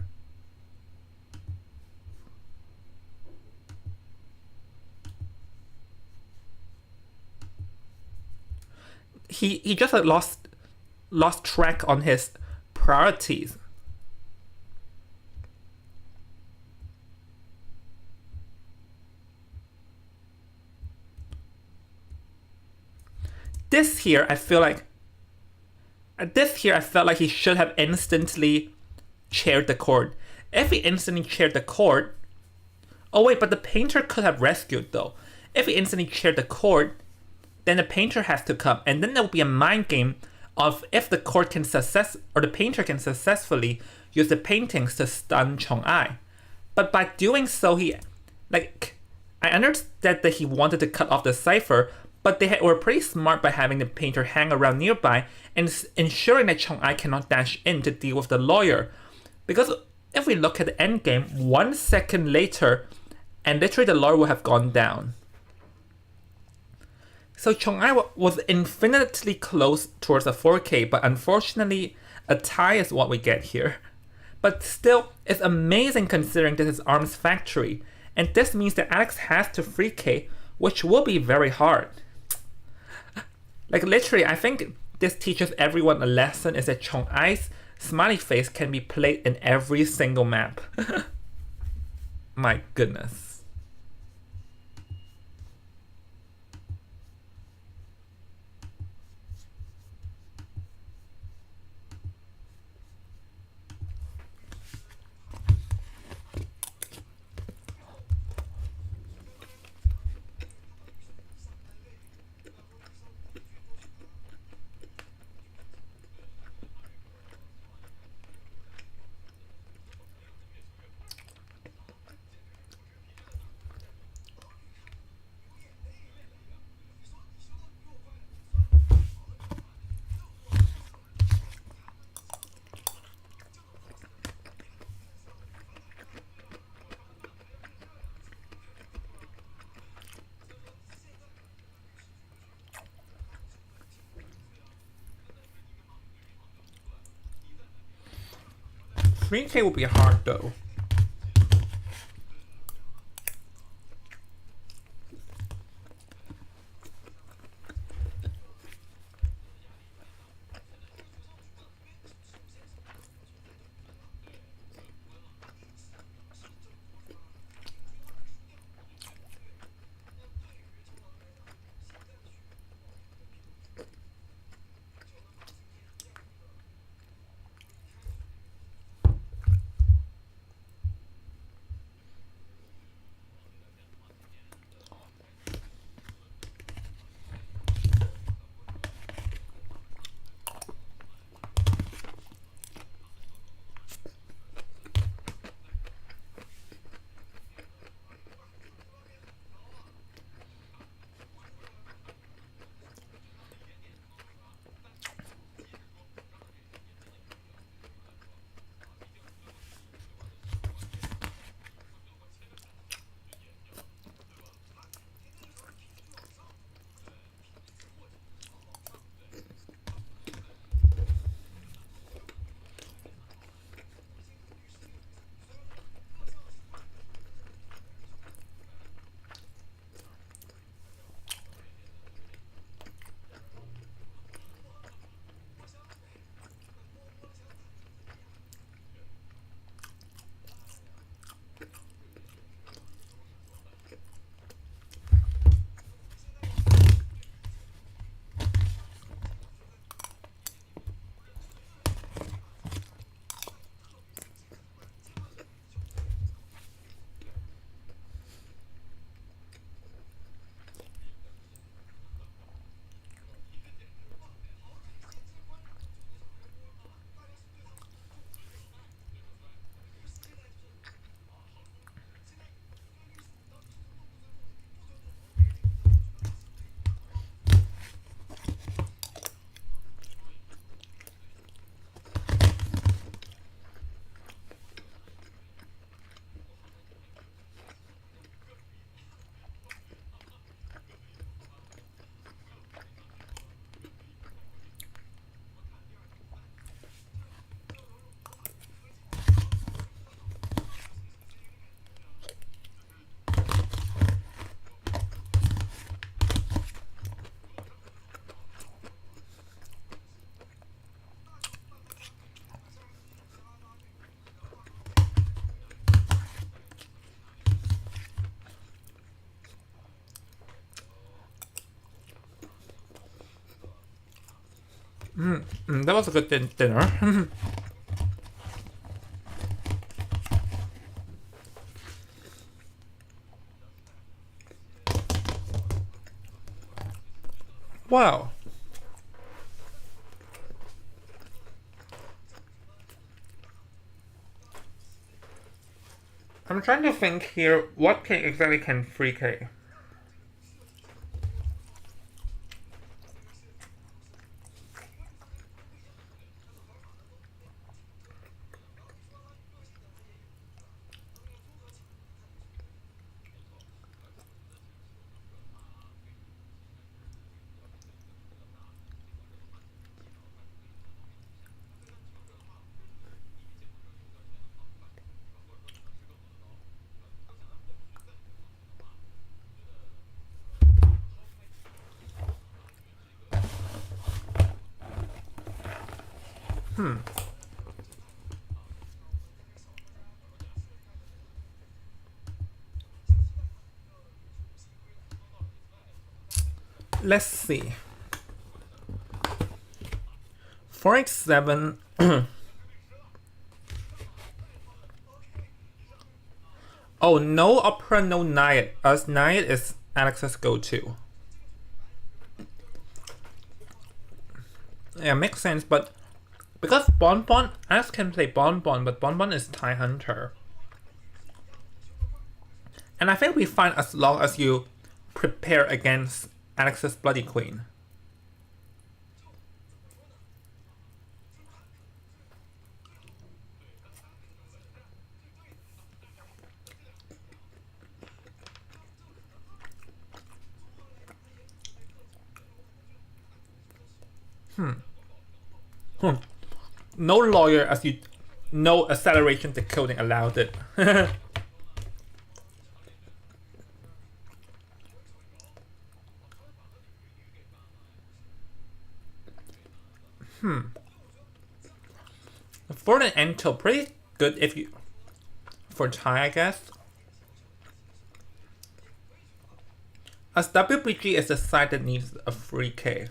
[SPEAKER 1] He just like lost track on his priorities. This here, I felt like he should have instantly chaired the court. If he instantly chaired the court... Oh wait, but the painter could have rescued though. If he instantly chaired the court, then the painter has to come, and then there will be a mind game of if the court can the painter can successfully use the paintings to stun Chong-ai. But by doing so, I understand that he wanted to cut off the cipher, but they were pretty smart by having the painter hang around nearby and ensuring that Chong-ai cannot dash in to deal with the lawyer. Because if we look at the end game, 1 second later, and literally the lawyer will have gone down. So Chong-ai was infinitely close towards a 4K, but unfortunately, a tie is what we get here. But still, it's amazing considering this is Arm's factory, and this means that Alex has to 3K, which will be very hard. Like literally, I think this teaches everyone a lesson, is that Chong-ai's smiley face can be played in every single map. My goodness. K will be hard though. That was a good dinner. Wow. I'm trying to think here, what cake exactly can 3K? Let's see. 4x7. Oh, no opera, no Nayat, as Nayat is Alex's go-to. Yeah, makes sense, but because Bonbon, Alex can play Bonbon, but Bonbon is Thai Hunter. And I think we find as long as you prepare against Alex's Bloody Queen. No lawyer as you no acceleration decoding allowed it. For an Ento, pretty good if you for Thai, I guess. As WBG is the side that needs a 3K.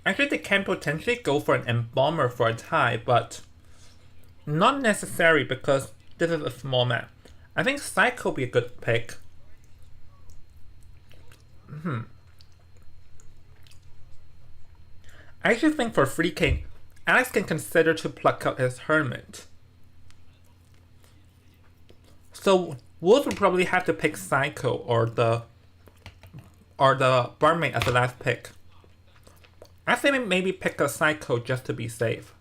[SPEAKER 1] Actually, they can potentially go for an Embomber for a Thai, but not necessary because this is a small map. I think Psycho would be a good pick. I actually think for 3K, Alex can consider to pluck out his Hermit. So Wolves would probably have to pick Psycho or the Barmaid as the last pick. I say maybe pick a Psycho just to be safe.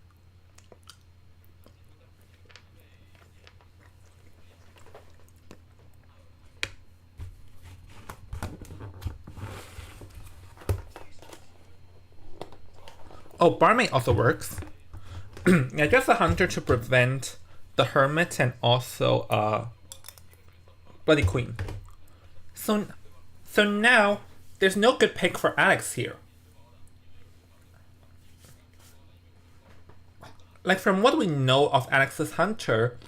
[SPEAKER 1] Oh, Barmaid also works. Yeah, just a Hunter to prevent the Hermit and also Bloody Queen. So now there's no good pick for Alex here. Like from what we know of Alex's Hunter,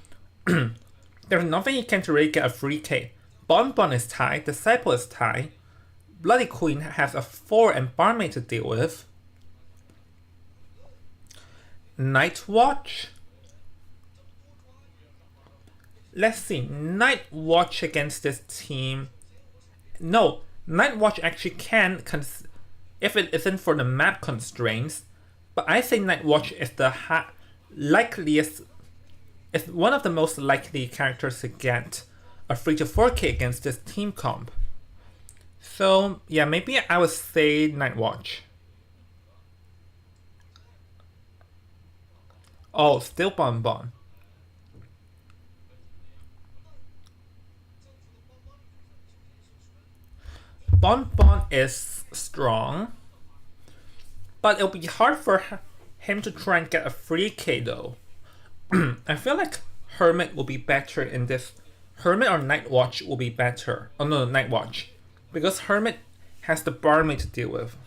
[SPEAKER 1] there's nothing he can to really get a 3K. Bonbon is Thai, Disciple is Thai, Bloody Queen has a 4 and Barmaid to deal with. Night Watch. Let's see. Night Watch against this team. No, Night Watch actually can, if it isn't for the map constraints. But I say Night Watch is the likeliest, is one of the most likely characters to get a 3 to 4K against this team comp. So yeah, maybe I would say Night Watch. Oh, still Bonbon. Bonbon is strong, but it'll be hard for him to try and get a 3K though. I feel like Hermit will be better in this. Hermit or Night Watch will be better. Oh no, Night Watch. Because Hermit has the Barmaid to deal with.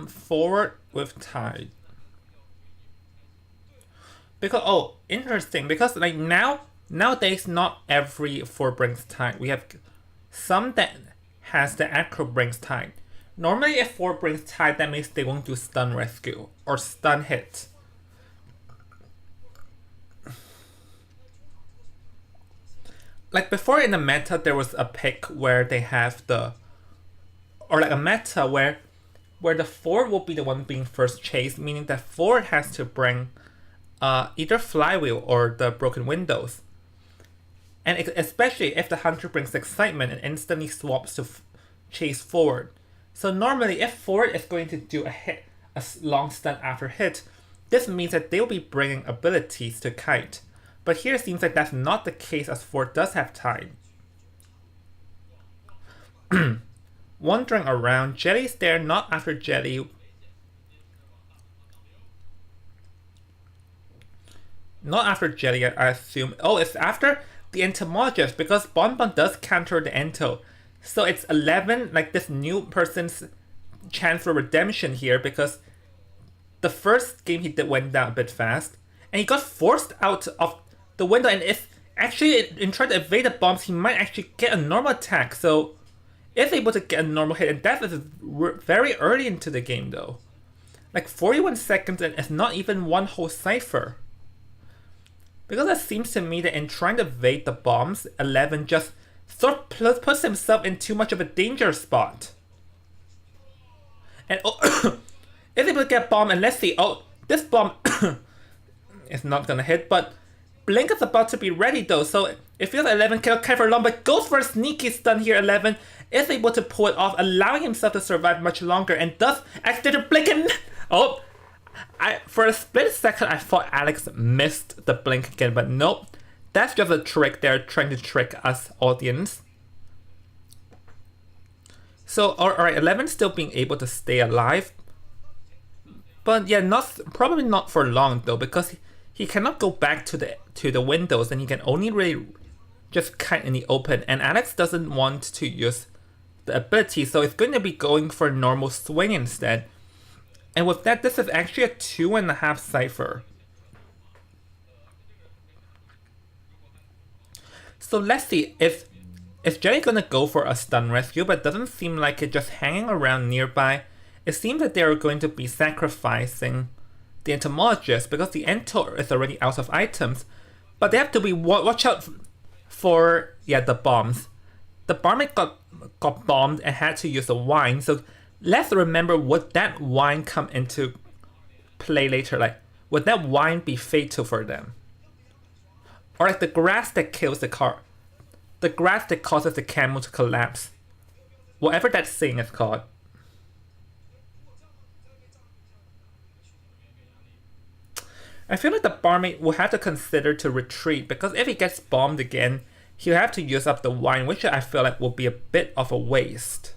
[SPEAKER 1] Forward with tide. Because interesting. Because like nowadays, not every forward brings tide. We have some that has the acro brings tide. Normally, if forward brings tide, that means they won't do stun rescue or stun hit. Like before in the meta, there was a pick where they have or like a meta where the forward will be the one being first chased, meaning that forward has to bring either flywheel or the broken windows. And especially if the hunter brings excitement and instantly swaps to chase forward. So normally, if forward is going to do a long stun after hit, this means that they'll be bringing abilities to kite. But here it seems like that's not the case, as forward does have tide. Wandering around, Jelly's there, not after Jelly. Not after Jelly, I assume. Oh, it's after the entomologist, because Bonbon does counter the ento. So it's 11, like this new person's chance for redemption here, because the first game he did went down a bit fast, and he got forced out of the window, and if actually in trying to evade the bombs, he might actually get a normal attack, so is able to get a normal hit, and that is very early into the game though. Like 41 seconds, and it's not even one whole cipher. Because it seems to me that in trying to evade the bombs, 11 just sort of puts himself in too much of a danger spot. And is able to get bomb, and let's see, this bomb is not gonna hit, but Blink is about to be ready though, so it feels 11 cannot carry for long, but goes for a sneaky stun here. 11 is able to pull it off, allowing himself to survive much longer, and thus activated Blink, and for a split second I thought Alex missed the blink again, but nope. That's just a trick. They're trying to trick us, audience. So, alright, 11 still being able to stay alive. But yeah, probably not for long though, because he cannot go back to the windows, and he can only really just kite in the open. And Alex doesn't want to use the ability, so it's going to be going for normal swing instead. And with that, this is actually a 2.5 cipher. So let's see, is Jelly gonna go for a stun rescue, but it doesn't seem like it, just hanging around nearby. It seems that they're going to be sacrificing the entomologist, because the ento is already out of items. But they have to be watch out for the bombs. The barmaid got bombed and had to use a wine, so let's remember, would that wine come into play later? Like, would that wine be fatal for them? Or like the grass that kills the car. The grass that causes the camel to collapse. Whatever that thing is called. I feel like the barmaid will have to consider to retreat, because if he gets bombed again, he'll have to use up the wine, which I feel like will be a bit of a waste.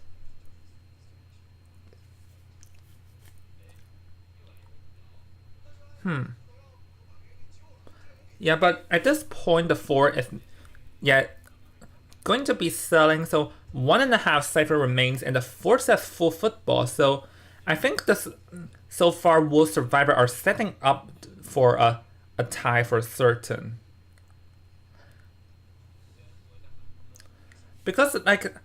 [SPEAKER 1] Yeah, but at this point, the forward is going to be selling, so 1.5 cipher remains, and the forward has full football. So I think this so far Wolf Survivor are setting up for a tie for certain. Because like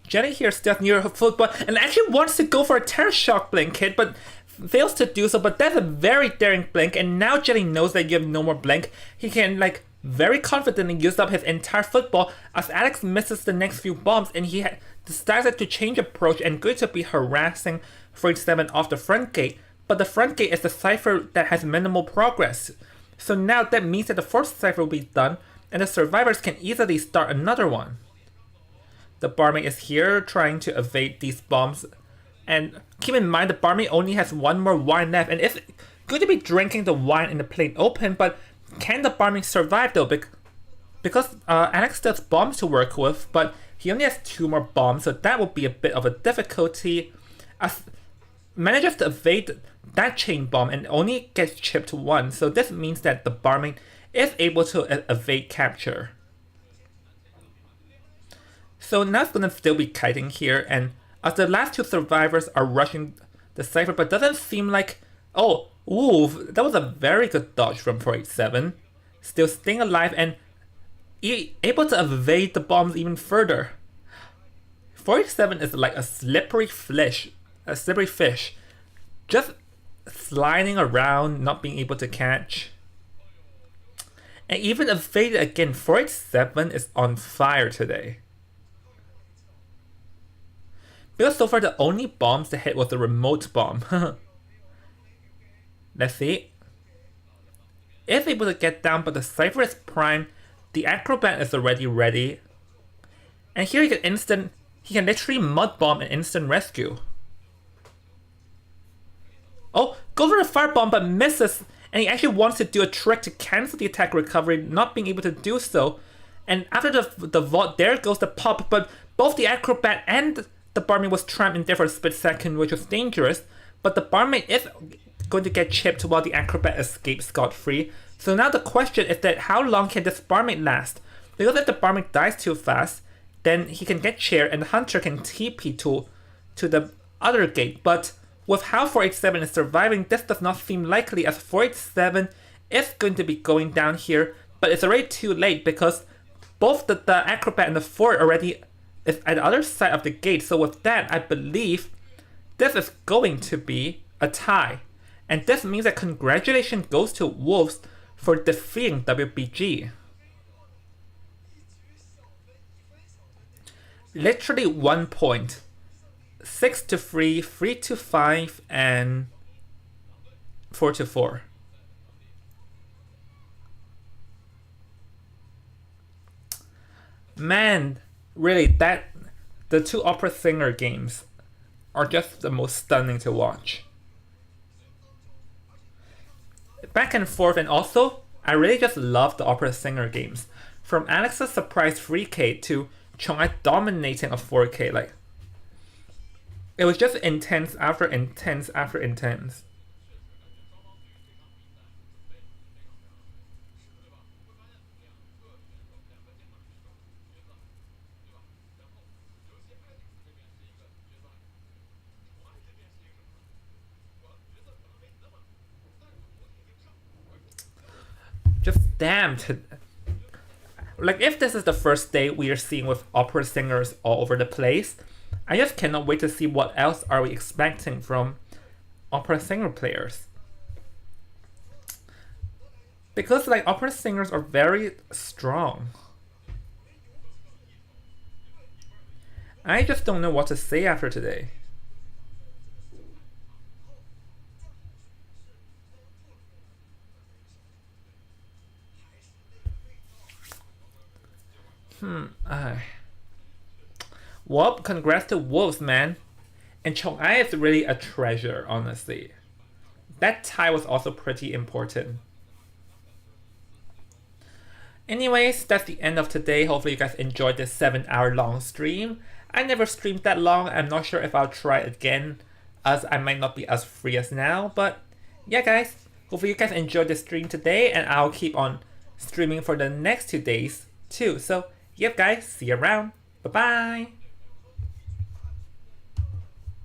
[SPEAKER 1] Jenny here still near her football and actually wants to go for a Terror Shock blink hit, but fails to do so. But that's a very daring blink, and now Jenny knows that you have no more blink. He can like very confidently use up his entire football as Alex misses the next few bombs, and he decided to change approach and going to be harassing 47 off the front gate. But the front gate is the cipher that has minimal progress. So now that means that the fourth cipher will be done, and the survivors can easily start another one. The barmaid is here trying to evade these bombs. And keep in mind, the barmaid only has one more wine left, and it's good to be drinking the wine in the plain open, but can the barmaid survive though? Because Alex still has bombs to work with, but he only has 2 more bombs, so that will be a bit of a difficulty. As manages to evade that chain bomb and only gets chipped 1, so this means that the barmaid is able to evade capture. So now it's gonna still be kiting here, and as the last two survivors are rushing the cipher, but doesn't seem like... Oh, ooh, that was a very good dodge from 487. Still staying alive and able to evade the bombs even further. 487 is like a slippery fish. Just sliding around, not being able to catch. And even evaded again. 487 is on fire today. Because so far the only bombs to hit was the remote bomb. Let's see. Is able to get down, but the Cypher is primed. The Acrobat is already ready. And here he can literally mud bomb and instant rescue. Oh, goes for the fire bomb but misses. And he actually wants to do a trick to cancel the attack recovery, not being able to do so. And after the vault, there goes the pop, but both the Acrobat and the barmaid was trapped in there for a split second, which was dangerous. But the barmaid is going to get chipped while the Acrobat escapes scot-free. So now the question is that how long can this barmaid last? Because if the barmaid dies too fast, then he can get chair and the hunter can TP to the other gate. But with how 487 is surviving, this does not seem likely, as 487 is going to be going down here, but it's already too late because both the Acrobat and the Fort already is at the other side of the gate. So with that, I believe this is going to be a tie. And this means that congratulations goes to Wolves for defeating WBG. Literally 1 point. 6-3, 3-5, and 4-4. Man, really, the two opera singer games are just the most stunning to watch. Back and forth, and also, I really just love the opera singer games. From Alex's surprise 3K to Jong dominating a 4K, like, it was just intense after intense after intense. Just damn. Like, if this is the first day we are seeing with opera singers all over the place, I just cannot wait to see what else are we expecting from opera singer players. Because, like, opera singers are very strong. I just don't know what to say after today. Well, congrats to Wolves, man. And Jong is really a treasure, honestly. That tie was also pretty important. Anyways, that's the end of today. Hopefully you guys enjoyed this 7-hour long stream. I never streamed that long. I'm not sure if I'll try again, as I might not be as free as now. But yeah, guys, hopefully you guys enjoyed the stream today, and I'll keep on streaming for the next 2 days too. So yep, guys, see you around. Bye-bye.